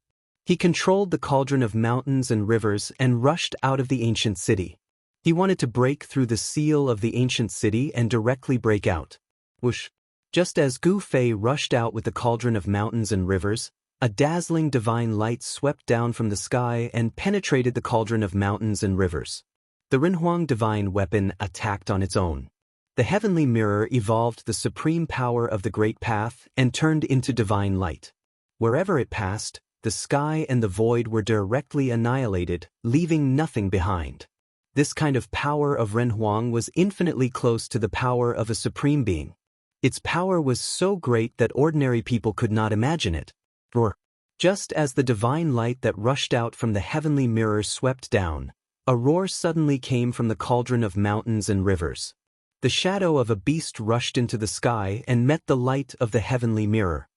He controlled the cauldron of mountains and rivers and rushed out of the ancient city. He wanted to break through the seal of the ancient city and directly break out. Whoosh! Just as Gu Fei rushed out with the cauldron of mountains and rivers, a dazzling divine light swept down from the sky and penetrated the cauldron of mountains and rivers. The Renhuang divine weapon attacked on its own. The heavenly mirror evolved the supreme power of the great path and turned into divine light. Wherever it passed, the sky and the void were directly annihilated, leaving nothing behind. This kind of power of Renhuang was infinitely close to the power of a supreme being. Its power was so great that ordinary people could not imagine it. Roar! Just as the divine light that rushed out from the heavenly mirror swept down, a roar suddenly came from the cauldron of mountains and rivers. The shadow of a beast rushed into the sky and met the light of the heavenly mirror.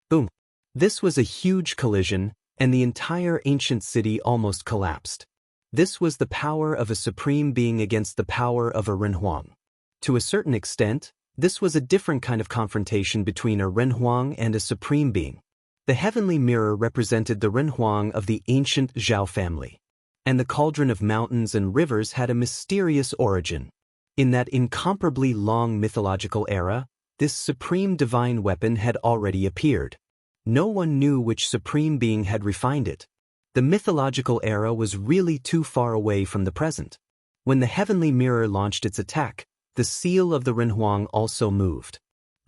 Boom! This was a huge collision, and the entire ancient city almost collapsed. This was the power of a supreme being against the power of a Renhuang. To a certain extent, this was a different kind of confrontation between a Renhuang and a supreme being. The heavenly mirror represented the Renhuang of the ancient Zhao family. And the cauldron of mountains and rivers had a mysterious origin. In that incomparably long mythological era, this supreme divine weapon had already appeared. No one knew which supreme being had refined it. The mythological era was really too far away from the present. When the heavenly mirror launched its attack, the seal of the Renhuang also moved.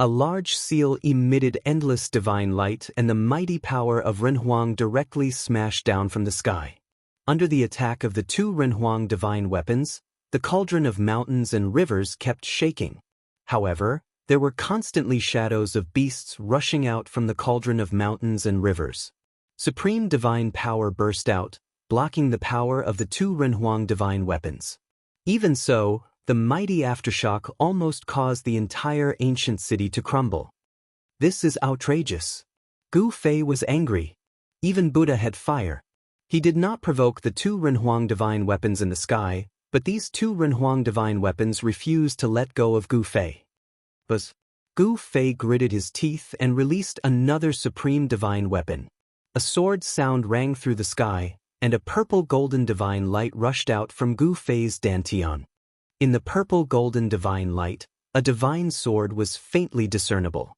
A large seal emitted endless divine light, and the mighty power of Renhuang directly smashed down from the sky. Under the attack of the two Renhuang divine weapons, the cauldron of mountains and rivers kept shaking. However, there were constantly shadows of beasts rushing out from the cauldron of mountains and rivers. Supreme divine power burst out, blocking the power of the two Renhuang divine weapons. Even so, the mighty aftershock almost caused the entire ancient city to crumble. This is outrageous. Gu Fei was angry. Even Buddha had fire. He did not provoke the two Renhuang divine weapons in the sky, but these two Renhuang divine weapons refused to let go of Gu Fei. But Gu Fei gritted his teeth and released another supreme divine weapon. A sword sound rang through the sky, and a purple-golden divine light rushed out from Gu Fei's dantian. In the purple-golden divine light, a divine sword was faintly discernible.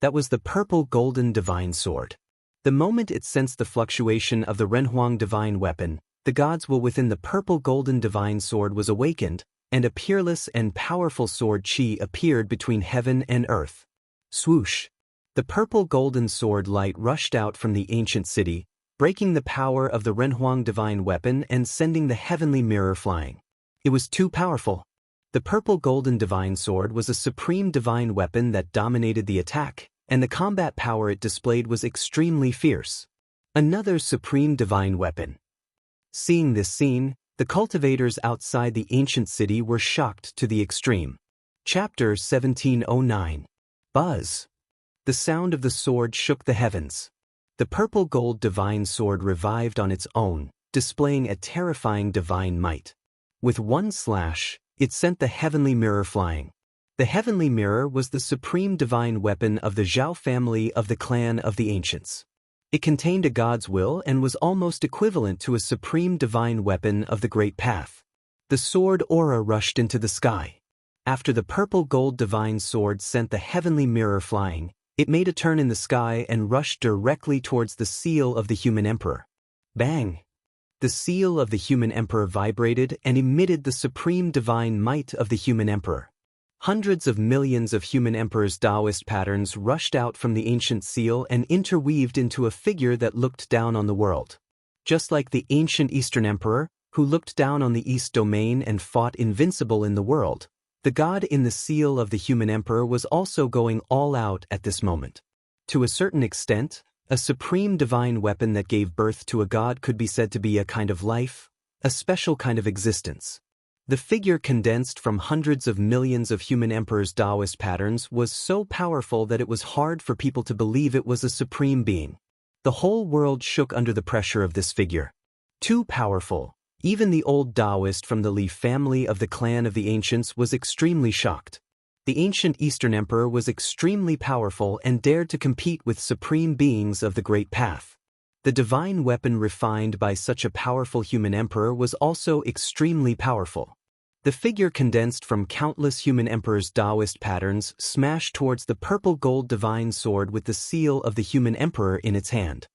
That was the purple-golden divine sword. The moment it sensed the fluctuation of the Renhuang divine weapon, the God's will within the purple-golden divine sword was awakened, and a peerless and powerful sword qi appeared between heaven and earth. Swoosh! The purple-golden sword light rushed out from the ancient city, breaking the power of the Renhuang divine weapon and sending the heavenly mirror flying. It was too powerful. The purple-golden divine sword was a supreme divine weapon that dominated the attack, and the combat power it displayed was extremely fierce. Another supreme divine weapon. Seeing this scene, the cultivators outside the ancient city were shocked to the extreme. Chapter 1709. Buzz. The sound of the sword shook the heavens. The purple-gold divine sword revived on its own, displaying a terrifying divine might. With one slash, it sent the heavenly mirror flying. The heavenly mirror was the supreme divine weapon of the Zhao family of the clan of the ancients. It contained a God's will and was almost equivalent to a supreme divine weapon of the great path. The sword aura rushed into the sky. After the purple gold divine sword sent the heavenly mirror flying, it made a turn in the sky and rushed directly towards the seal of the human emperor. Bang! The seal of the human emperor vibrated and emitted the supreme divine might of the human emperor. Hundreds of millions of human emperors' Taoist patterns rushed out from the ancient seal and interweaved into a figure that looked down on the world. Just like the ancient Eastern emperor, who looked down on the East domain and fought invincible in the world, the god in the seal of the human emperor was also going all out at this moment. To a certain extent, a supreme divine weapon that gave birth to a god could be said to be a kind of life, a special kind of existence. The figure condensed from hundreds of millions of human emperors' Taoist patterns was so powerful that it was hard for people to believe it was a supreme being. The whole world shook under the pressure of this figure. Too powerful. Even the old Taoist from the Li family of the clan of the ancients was extremely shocked. The ancient Eastern emperor was extremely powerful and dared to compete with supreme beings of the Great Path. The divine weapon refined by such a powerful human emperor was also extremely powerful. The figure condensed from countless human emperors' Taoist patterns smashed towards the purple gold divine sword with the seal of the human emperor in its hand.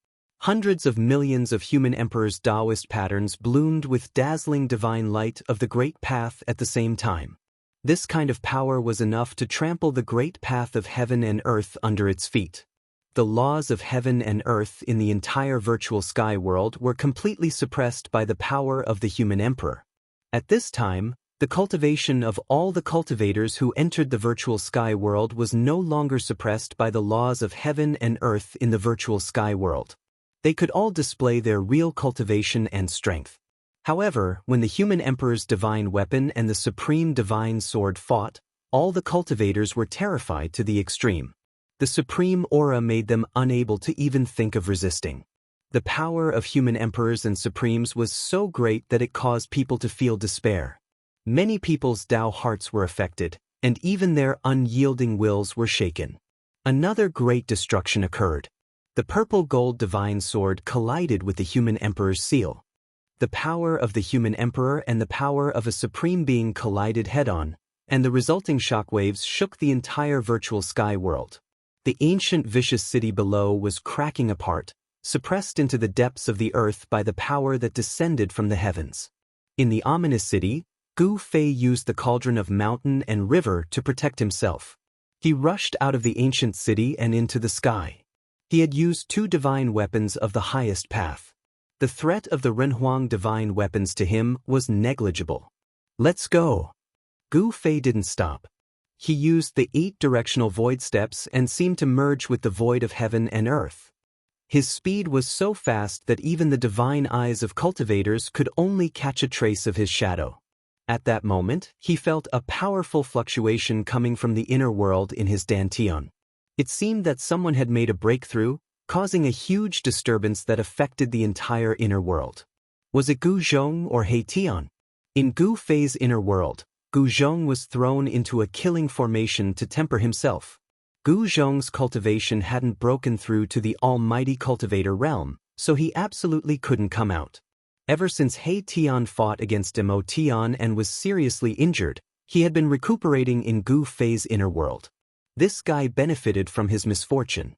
Hundreds of millions of human emperors' Taoist patterns bloomed with dazzling divine light of the Great Path at the same time. This kind of power was enough to trample the great path of heaven and earth under its feet. The laws of heaven and earth in the entire virtual sky world were completely suppressed by the power of the human emperor. At this time, the cultivation of all the cultivators who entered the virtual sky world was no longer suppressed by the laws of heaven and earth in the virtual sky world. They could all display their real cultivation and strength. However, when the human emperor's divine weapon and the supreme divine sword fought, all the cultivators were terrified to the extreme. The supreme aura made them unable to even think of resisting. The power of human emperors and supremes was so great that it caused people to feel despair. Many people's Tao hearts were affected, and even their unyielding wills were shaken. Another great destruction occurred. The purple gold divine sword collided with the human emperor's seal. The power of the human emperor and the power of a supreme being collided head-on, and the resulting shockwaves shook the entire virtual sky world. The ancient vicious city below was cracking apart, suppressed into the depths of the earth by the power that descended from the heavens. In the ominous city, Gu Fei used the cauldron of mountain and river to protect himself. He rushed out of the ancient city and into the sky. He had used two divine weapons of the highest path. The threat of the Renhuang divine weapons to him was negligible. Let's go. Gu Fei didn't stop. He used the 8 directional void steps and seemed to merge with the void of heaven and earth. His speed was so fast that even the divine eyes of cultivators could only catch a trace of his shadow. At that moment, he felt a powerful fluctuation coming from the inner world in his dantian. It seemed that someone had made a breakthrough, causing a huge disturbance that affected the entire inner world. Was it Gu Zhong or He Tian? In Gu Fei's inner world, Gu Zhong was thrown into a killing formation to temper himself. Gu Zhong's cultivation hadn't broken through to the almighty cultivator realm, so he absolutely couldn't come out. Ever since He Tian fought against Mo Tian and was seriously injured, he had been recuperating in Gu Fei's inner world. This guy benefited from his misfortune.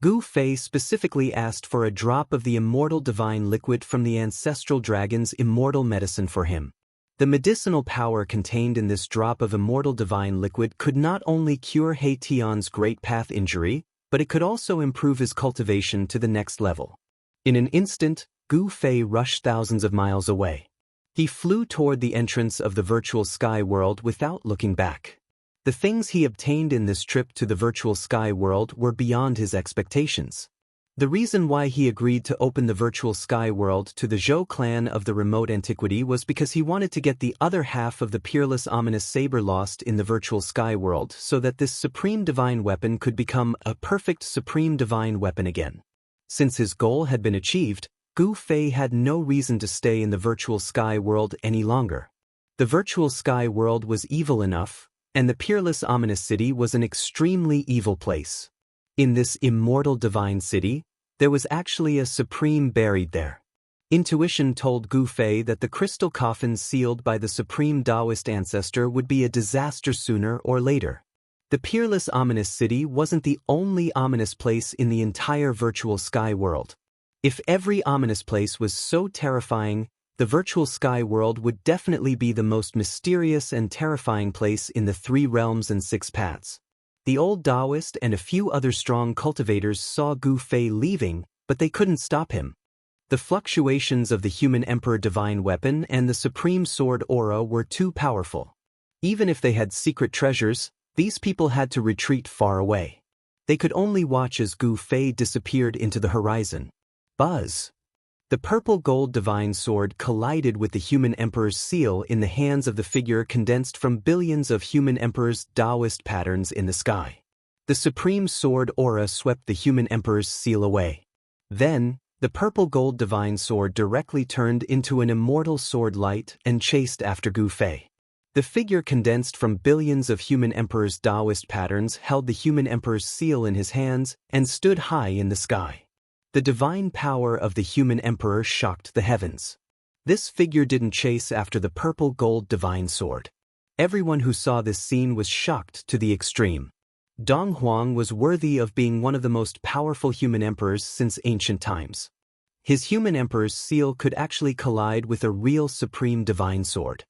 Gu Fei specifically asked for a drop of the immortal divine liquid from the ancestral dragon's immortal medicine for him. The medicinal power contained in this drop of immortal divine liquid could not only cure He Tian's great path injury, but it could also improve his cultivation to the next level. In an instant, Gu Fei rushed thousands of miles away. He flew toward the entrance of the virtual sky world without looking back. The things he obtained in this trip to the virtual sky world were beyond his expectations. The reason why he agreed to open the virtual sky world to the Zhou clan of the remote antiquity was because he wanted to get the other half of the peerless ominous saber lost in the virtual sky world so that this supreme divine weapon could become a perfect supreme divine weapon again. Since his goal had been achieved, Gu Fei had no reason to stay in the virtual sky world any longer. The virtual sky world was evil enough, and the peerless ominous city was an extremely evil place. In this immortal divine city, there was actually a supreme buried there. Intuition told Gu Fei that the crystal coffin sealed by the supreme Taoist ancestor would be a disaster sooner or later. The peerless ominous city wasn't the only ominous place in the entire virtual sky world. If every ominous place was so terrifying, the virtual sky world would definitely be the most mysterious and terrifying place in the 3 realms and 6 paths. The old Taoist and a few other strong cultivators saw Gu Fei leaving, but they couldn't stop him. The fluctuations of the human emperor divine weapon and the supreme sword aura were too powerful. Even if they had secret treasures, these people had to retreat far away. They could only watch as Gu Fei disappeared into the horizon. Buzz! The purple gold divine sword collided with the human emperor's seal in the hands of the figure condensed from billions of human emperor's Taoist patterns in the sky. The supreme sword aura swept the human emperor's seal away. Then, the purple gold divine sword directly turned into an immortal sword light and chased after Gu Fei. The figure condensed from billions of human emperor's Taoist patterns held the human emperor's seal in his hands and stood high in the sky. The divine power of the human emperor shocked the heavens. This figure didn't chase after the purple gold divine sword. Everyone who saw this scene was shocked to the extreme. Dong Huang was worthy of being one of the most powerful human emperors since ancient times. His human emperor's seal could actually collide with a real supreme divine sword.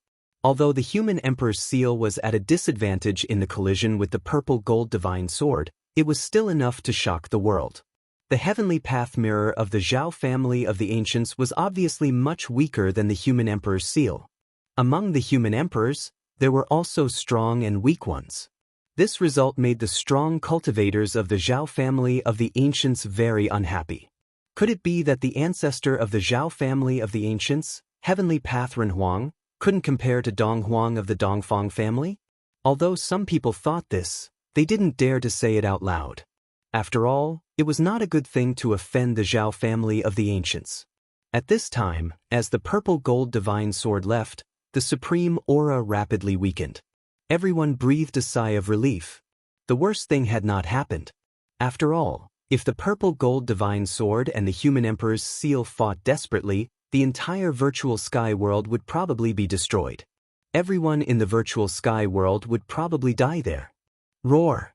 Although the human emperor's seal was at a disadvantage in the collision with the purple gold divine sword, it was still enough to shock the world. The heavenly path mirror of the Zhao family of the ancients was obviously much weaker than the human emperor's seal. Among the human emperors, there were also strong and weak ones. This result made the strong cultivators of the Zhao family of the ancients very unhappy. Could it be that the ancestor of the Zhao family of the ancients, heavenly path Renhuang, couldn't compare to Dong Huang of the Dongfang family? Although some people thought this, they didn't dare to say it out loud. After all, it was not a good thing to offend the Zhao family of the ancients. At this time, as the purple gold divine sword left, the supreme aura rapidly weakened. Everyone breathed a sigh of relief. The worst thing had not happened. After all, if the purple gold divine sword and the human emperor's seal fought desperately, the entire virtual sky world would probably be destroyed. Everyone in the virtual sky world would probably die there. Roar!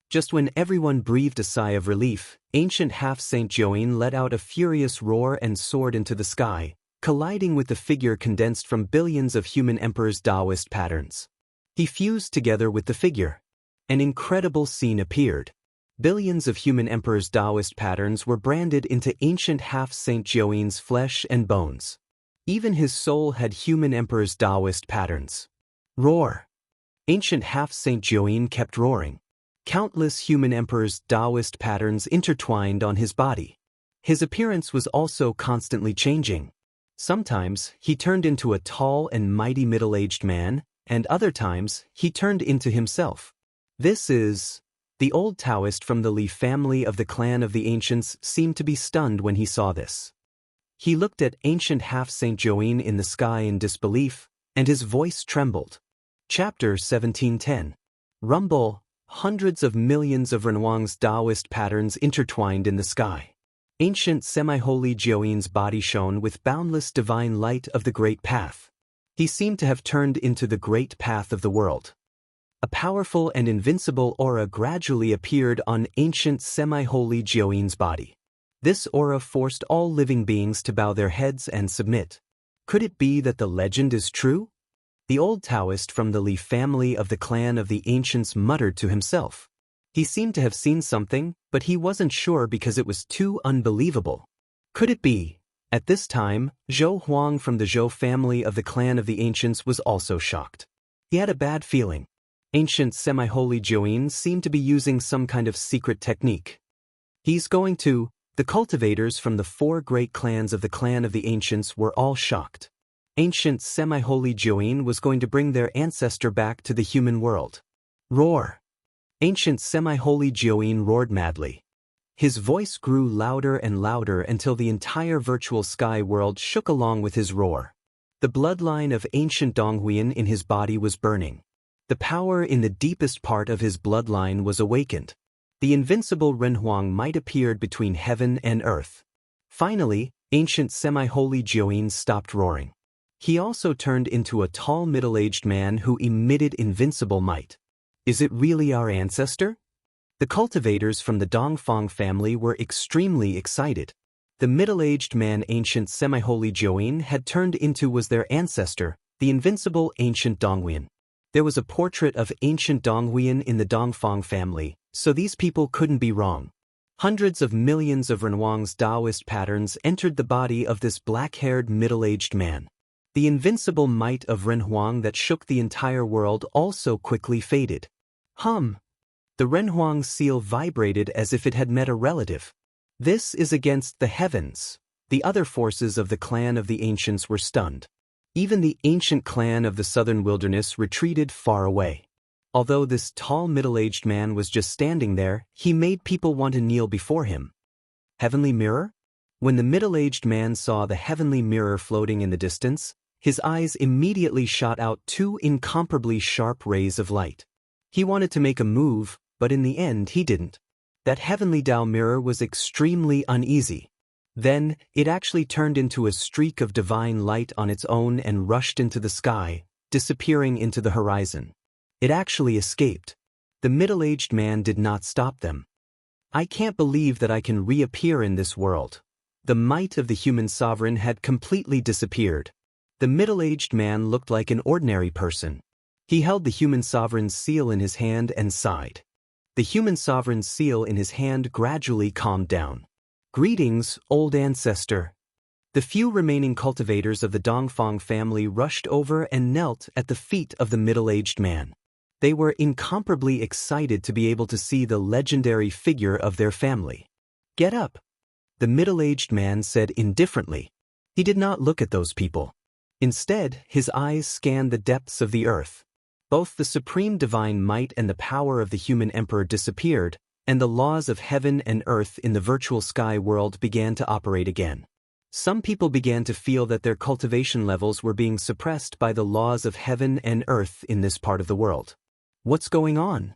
Just when everyone breathed a sigh of relief, ancient half-Saint Join let out a furious roar and soared into the sky, colliding with the figure condensed from billions of human emperors' Taoist patterns. He fused together with the figure. An incredible scene appeared. Billions of human emperors' Taoist patterns were branded into ancient half-Saint Join's flesh and bones. Even his soul had human emperors' Taoist patterns. Roar! Ancient half-Saint Join kept roaring. Countless human emperors' Taoist patterns intertwined on his body. His appearance was also constantly changing. Sometimes he turned into a tall and mighty middle-aged man, and other times he turned into himself. This is... The old Taoist from the Li family of the clan of the ancients seemed to be stunned when he saw this. He looked at ancient half-Saint Join in the sky in disbelief, and his voice trembled. Chapter 1710. Rumble. Hundreds of millions of Renhuang's Taoist patterns intertwined in the sky. Ancient semi-holy Join's body shone with boundless divine light of the Great Path. He seemed to have turned into the Great Path of the world. A powerful and invincible aura gradually appeared on ancient semi-holy Join's body. This aura forced all living beings to bow their heads and submit. Could it be that the legend is true? The old Taoist from the Li family of the clan of the ancients muttered to himself. He seemed to have seen something, but he wasn't sure because it was too unbelievable. Could it be? At this time, Zhou Huang from the Zhou family of the clan of the ancients was also shocked. He had a bad feeling. Ancient semi-holy Join seemed to be using some kind of secret technique. He's going to... The cultivators from the 4 great clans of the clan of the ancients were all shocked. Ancient semi-holy Join was going to bring their ancestor back to the human world. Roar! Ancient semi-holy Join roared madly. His voice grew louder and louder until the entire virtual sky world shook along with his roar. The bloodline of ancient Donghuan in his body was burning. The power in the deepest part of his bloodline was awakened. The invincible Renhuang might appeared between heaven and earth. Finally, Ancient semi-holy Jiuyin stopped roaring. He also turned into a tall middle-aged man who emitted invincible might. Is it really our ancestor? The cultivators from the Dongfang family were extremely excited. The middle-aged man ancient semi-holy Jiuyin had turned into was their ancestor, the invincible ancient Donghuian. There was a portrait of ancient Donghuian in the Dongfang family, so these people couldn't be wrong. Hundreds of millions of Renhuang's Taoist patterns entered the body of this black-haired middle-aged man. The invincible might of Renhuang that shook the entire world also quickly faded. The Renhuang seal vibrated as if it had met a relative. This is against the heavens. The other forces of the clan of the ancients were stunned. Even the ancient clan of the southern wilderness retreated far away. Although this tall middle-aged man was just standing there, he made people want to kneel before him. Heavenly mirror? When the middle-aged man saw the heavenly mirror floating in the distance, his eyes immediately shot out two incomparably sharp rays of light. He wanted to make a move, but in the end he didn't. That heavenly Tao mirror was extremely uneasy. Then, it actually turned into a streak of divine light on its own and rushed into the sky, disappearing into the horizon. It actually escaped. The middle-aged man did not stop them. I can't believe that I can reappear in this world. The might of the human sovereign had completely disappeared. The middle-aged man looked like an ordinary person. He held the human sovereign's seal in his hand and sighed. The human sovereign's seal in his hand gradually calmed down. Greetings, old ancestor. The few remaining cultivators of the Dongfang family rushed over and knelt at the feet of the middle-aged man. They were incomparably excited to be able to see the legendary figure of their family. Get up, the middle-aged man said indifferently. He did not look at those people. Instead, his eyes scanned the depths of the earth. Both the supreme divine might and the power of the human emperor disappeared, and the laws of heaven and earth in the virtual sky world began to operate again. Some people began to feel that their cultivation levels were being suppressed by the laws of heaven and earth in this part of the world. What's going on?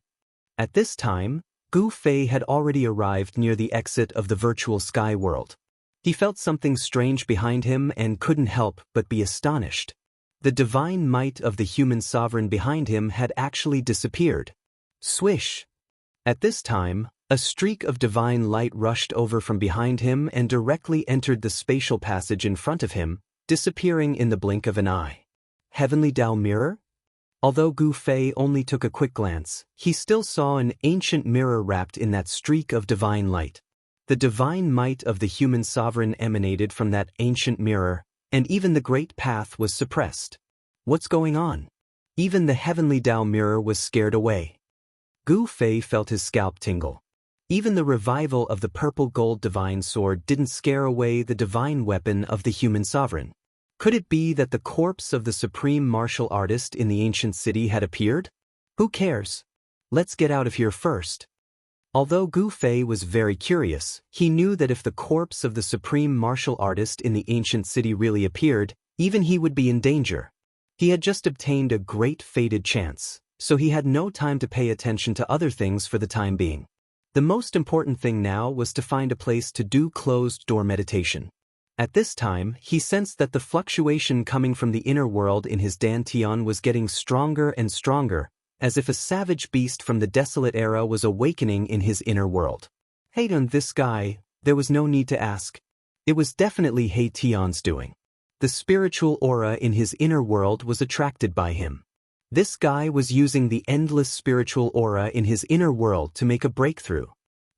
At this time, Gu Fei had already arrived near the exit of the virtual sky world. He felt something strange behind him and couldn't help but be astonished. The divine might of the human sovereign behind him had actually disappeared. Swish! At this time, a streak of divine light rushed over from behind him and directly entered the spatial passage in front of him, disappearing in the blink of an eye. Heavenly Tao mirror? Although Gu Fei only took a quick glance, he still saw an ancient mirror wrapped in that streak of divine light. The divine might of the human sovereign emanated from that ancient mirror, and even the great path was suppressed. What's going on? Even the heavenly Tao mirror was scared away. Gu Fei felt his scalp tingle. Even the revival of the purple gold divine sword didn't scare away the divine weapon of the human sovereign. Could it be that the corpse of the supreme martial artist in the ancient city had appeared? Who cares? Let's get out of here first. Although Gu Fei was very curious, he knew that if the corpse of the supreme martial artist in the ancient city really appeared, even he would be in danger. He had just obtained a great fated chance, so he had no time to pay attention to other things for the time being. The most important thing now was to find a place to do closed-door meditation. At this time, he sensed that the fluctuation coming from the inner world in his dantian was getting stronger and stronger, as if a savage beast from the desolate era was awakening in his inner world. Hey, on this guy, there was no need to ask. It was definitely He Tian's doing. The spiritual aura in his inner world was attracted by him. This guy was using the endless spiritual aura in his inner world to make a breakthrough.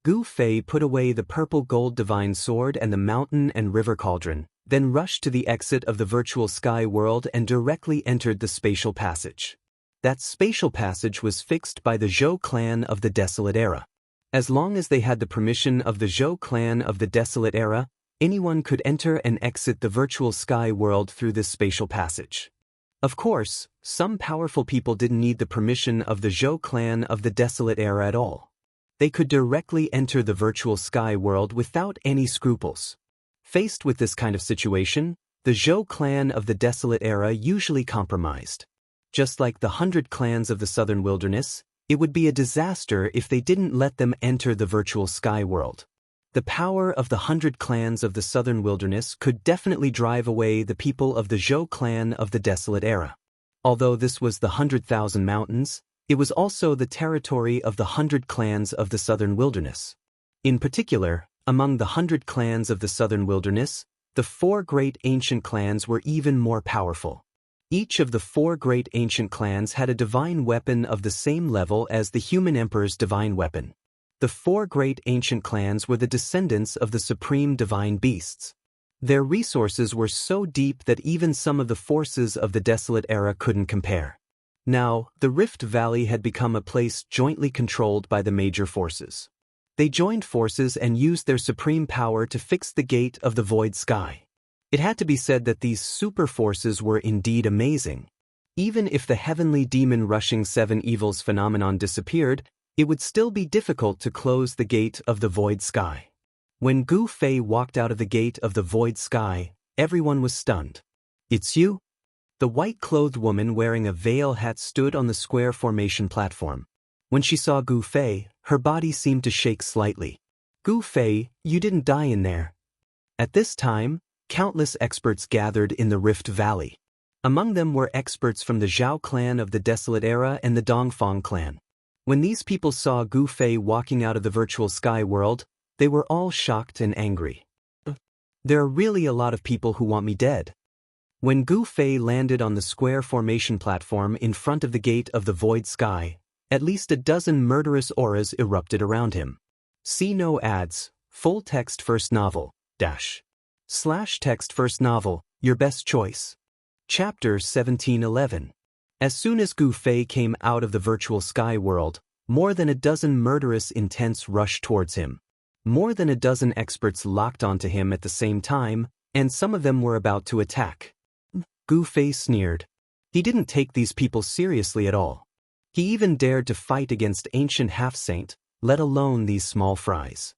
Gu Fei put away the purple gold divine sword and the mountain and river cauldron, then rushed to the exit of the virtual sky world and directly entered the spatial passage. That spatial passage was fixed by the Zhou clan of the Desolate Era. As long as they had the permission of the Zhou clan of the Desolate Era, anyone could enter and exit the virtual sky world through this spatial passage. Of course, some powerful people didn't need the permission of the Zhou clan of the Desolate Era at all. They could directly enter the virtual sky world without any scruples. Faced with this kind of situation, the Zhou clan of the Desolate Era usually compromised. Just like the 100 clans of the southern wilderness, it would be a disaster if they didn't let them enter the virtual sky world. The power of the 100 clans of the southern wilderness could definitely drive away the people of the Zhou clan of the Desolate Era. Although this was the 100,000 mountains, it was also the territory of the 100 clans of the southern wilderness. In particular, among the 100 clans of the southern wilderness, the 4 great ancient clans were even more powerful. Each of the 4 great ancient clans had a divine weapon of the same level as the human emperor's divine weapon. The 4 great ancient clans were the descendants of the supreme divine beasts. Their resources were so deep that even some of the forces of the Desolate Era couldn't compare. Now, the Rift Valley had become a place jointly controlled by the major forces. They joined forces and used their supreme power to fix the gate of the void sky. It had to be said that these super forces were indeed amazing. Even if the heavenly demon rushing 7 evils phenomenon disappeared, it would still be difficult to close the gate of the void sky. When Gu Fei walked out of the gate of the void sky, everyone was stunned. "It's you?" The white-clothed woman wearing a veil hat stood on the square formation platform. When she saw Gu Fei, her body seemed to shake slightly. "Gu Fei, you didn't die in there." At this time, countless experts gathered in the Rift Valley. Among them were experts from the Zhao clan of the Desolate Era and the Dongfang clan. When these people saw Gu Fei walking out of the virtual sky world, they were all shocked and angry. "There are really a lot of people who want me dead." When Gu Fei landed on the square formation platform in front of the gate of the void sky, at least a dozen murderous auras erupted around him. See no ads, full text first novel, /text first novel, your best choice. Chapter 1711. As soon as Gu Fei came out of the virtual sky world, more than a dozen murderous intents rushed towards him. More than a dozen experts locked onto him at the same time, and some of them were about to attack. Gu Fei sneered. He didn't take these people seriously at all. He even dared to fight against ancient half-saint, let alone these small fries.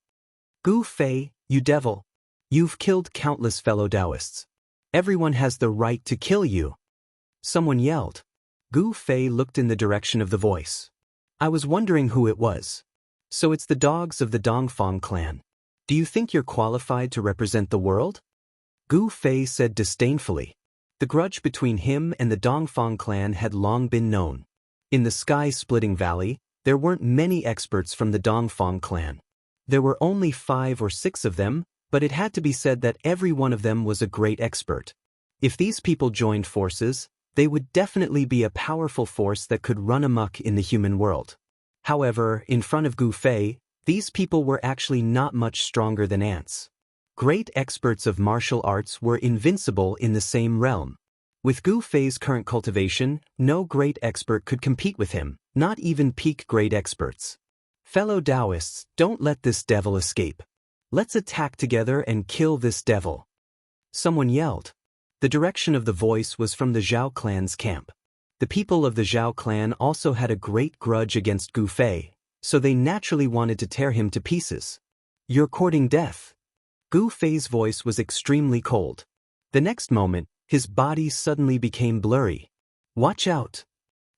"Gu Fei, you devil! You've killed countless fellow Taoists. Everyone has the right to kill you!" Someone yelled. Gu Fei looked in the direction of the voice. "I was wondering who it was. So it's the dogs of the Dongfang clan. Do you think you're qualified to represent the world?" Gu Fei said disdainfully. The grudge between him and the Dongfang clan had long been known. In the sky-splitting valley, there weren't many experts from the Dongfang clan. There were only 5 or 6 of them, but it had to be said that every one of them was a great expert. If these people joined forces, they would definitely be a powerful force that could run amok in the human world. However, in front of Gu Fei, these people were actually not much stronger than ants. Great experts of martial arts were invincible in the same realm. With Gu Fei's current cultivation, no great expert could compete with him, not even peak great experts. "Fellow Taoists, don't let this devil escape. Let's attack together and kill this devil." Someone yelled. The direction of the voice was from the Zhao clan's camp. The people of the Zhao clan also had a great grudge against Gu Fei, so they naturally wanted to tear him to pieces. "You're courting death." Gu Fei's voice was extremely cold. The next moment, his body suddenly became blurry. "Watch out!"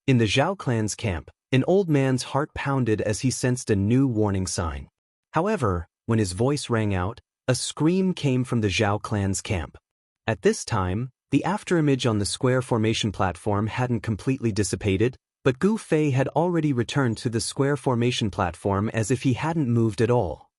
In the Zhao clan's camp, an old man's heart pounded as he sensed a new warning sign. However, when his voice rang out, a scream came from the Zhao clan's camp. At this time, the afterimage on the square formation platform hadn't completely dissipated, but Gu Fei had already returned to the square formation platform as if he hadn't moved at all.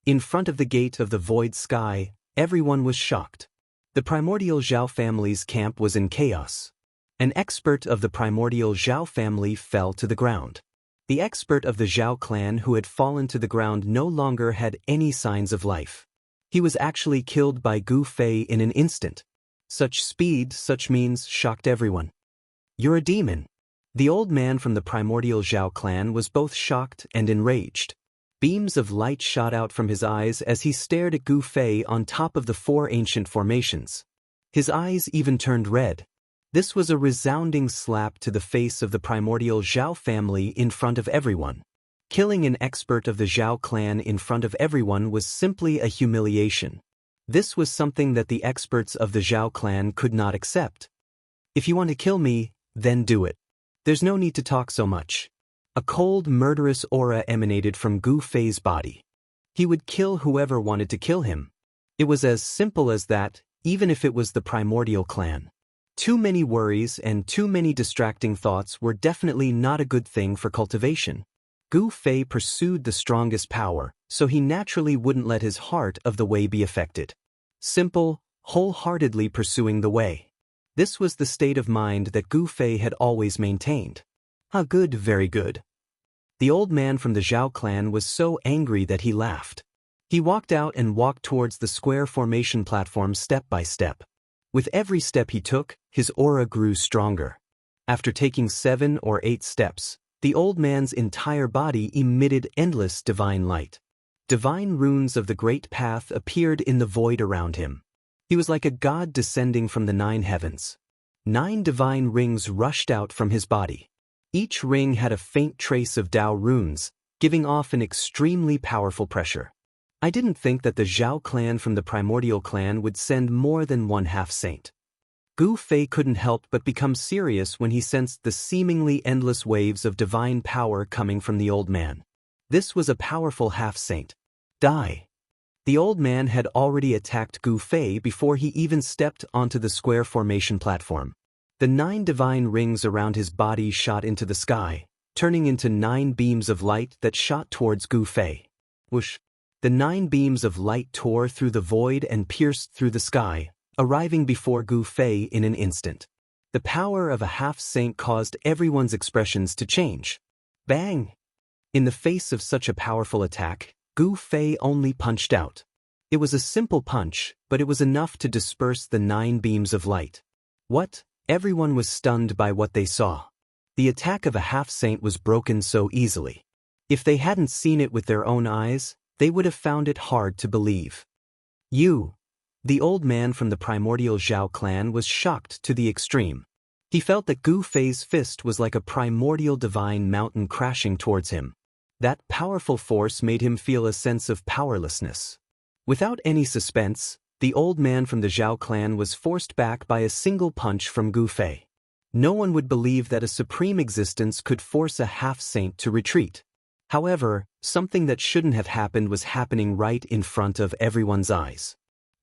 In front of the gate of the void sky, everyone was shocked. The primordial Zhao family's camp was in chaos. An expert of the primordial Zhao family fell to the ground. The expert of the Zhao clan who had fallen to the ground no longer had any signs of life. He was actually killed by Gu Fei in an instant. Such speed, such means, shocked everyone. "You're a demon." The old man from the primordial Zhao clan was both shocked and enraged. Beams of light shot out from his eyes as he stared at Gu Fei on top of the 4 ancient formations. His eyes even turned red. This was a resounding slap to the face of the primordial Zhao family in front of everyone. Killing an expert of the Zhao clan in front of everyone was simply a humiliation. This was something that the experts of the Zhao clan could not accept. "If you want to kill me, then do it. There's no need to talk so much." A cold, murderous aura emanated from Gu Fei's body. He would kill whoever wanted to kill him. It was as simple as that, even if it was the primordial clan. Too many worries and too many distracting thoughts were definitely not a good thing for cultivation. Gu Fei pursued the strongest power, so he naturally wouldn't let his heart of the way be affected. Simple, wholeheartedly pursuing the way. This was the state of mind that Gu Fei had always maintained. Ah, good, very good. The old man from the Zhao clan was so angry that he laughed. He walked out and walked towards the square formation platform step by step. With every step he took, his aura grew stronger. After taking 7 or 8 steps, the old man's entire body emitted endless divine light. Divine runes of the great path appeared in the void around him. He was like a god descending from the 9 heavens. 9 divine rings rushed out from his body. Each ring had a faint trace of Dao runes, giving off an extremely powerful pressure. I didn't think that the Zhao clan from the primordial clan would send more than one half-saint. Gu Fei couldn't help but become serious when he sensed the seemingly endless waves of divine power coming from the old man. This was a powerful half-saint. Die. The old man had already attacked Gu Fei before he even stepped onto the square formation platform. The 9 divine rings around his body shot into the sky, turning into 9 beams of light that shot towards Gu Fei. Whoosh! The 9 beams of light tore through the void and pierced through the sky, arriving before Gu Fei in an instant. The power of a half-saint caused everyone's expressions to change. Bang! In the face of such a powerful attack, Gu Fei only punched out. It was a simple punch, but it was enough to disperse the 9 beams of light. What? Everyone was stunned by what they saw. The attack of a half-saint was broken so easily. If they hadn't seen it with their own eyes, they would have found it hard to believe. You. The old man from the primordial Zhao clan was shocked to the extreme. He felt that Gu Fei's fist was like a primordial divine mountain crashing towards him. That powerful force made him feel a sense of powerlessness. Without any suspense, the old man from the Zhao clan was forced back by a single punch from Gu Fei. No one would believe that a supreme existence could force a half-saint to retreat. However, something that shouldn't have happened was happening right in front of everyone's eyes.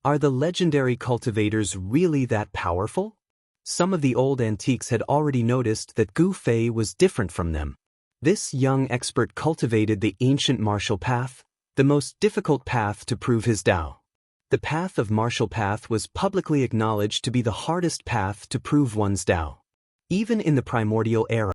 Are the legendary cultivators really that powerful? Some of the old antiques had already noticed that Gu Fei was different from them. This young expert cultivated the ancient martial path, the most difficult path to prove his Dao. The path of martial path was publicly acknowledged to be the hardest path to prove one's Dao. Even in the primordial era,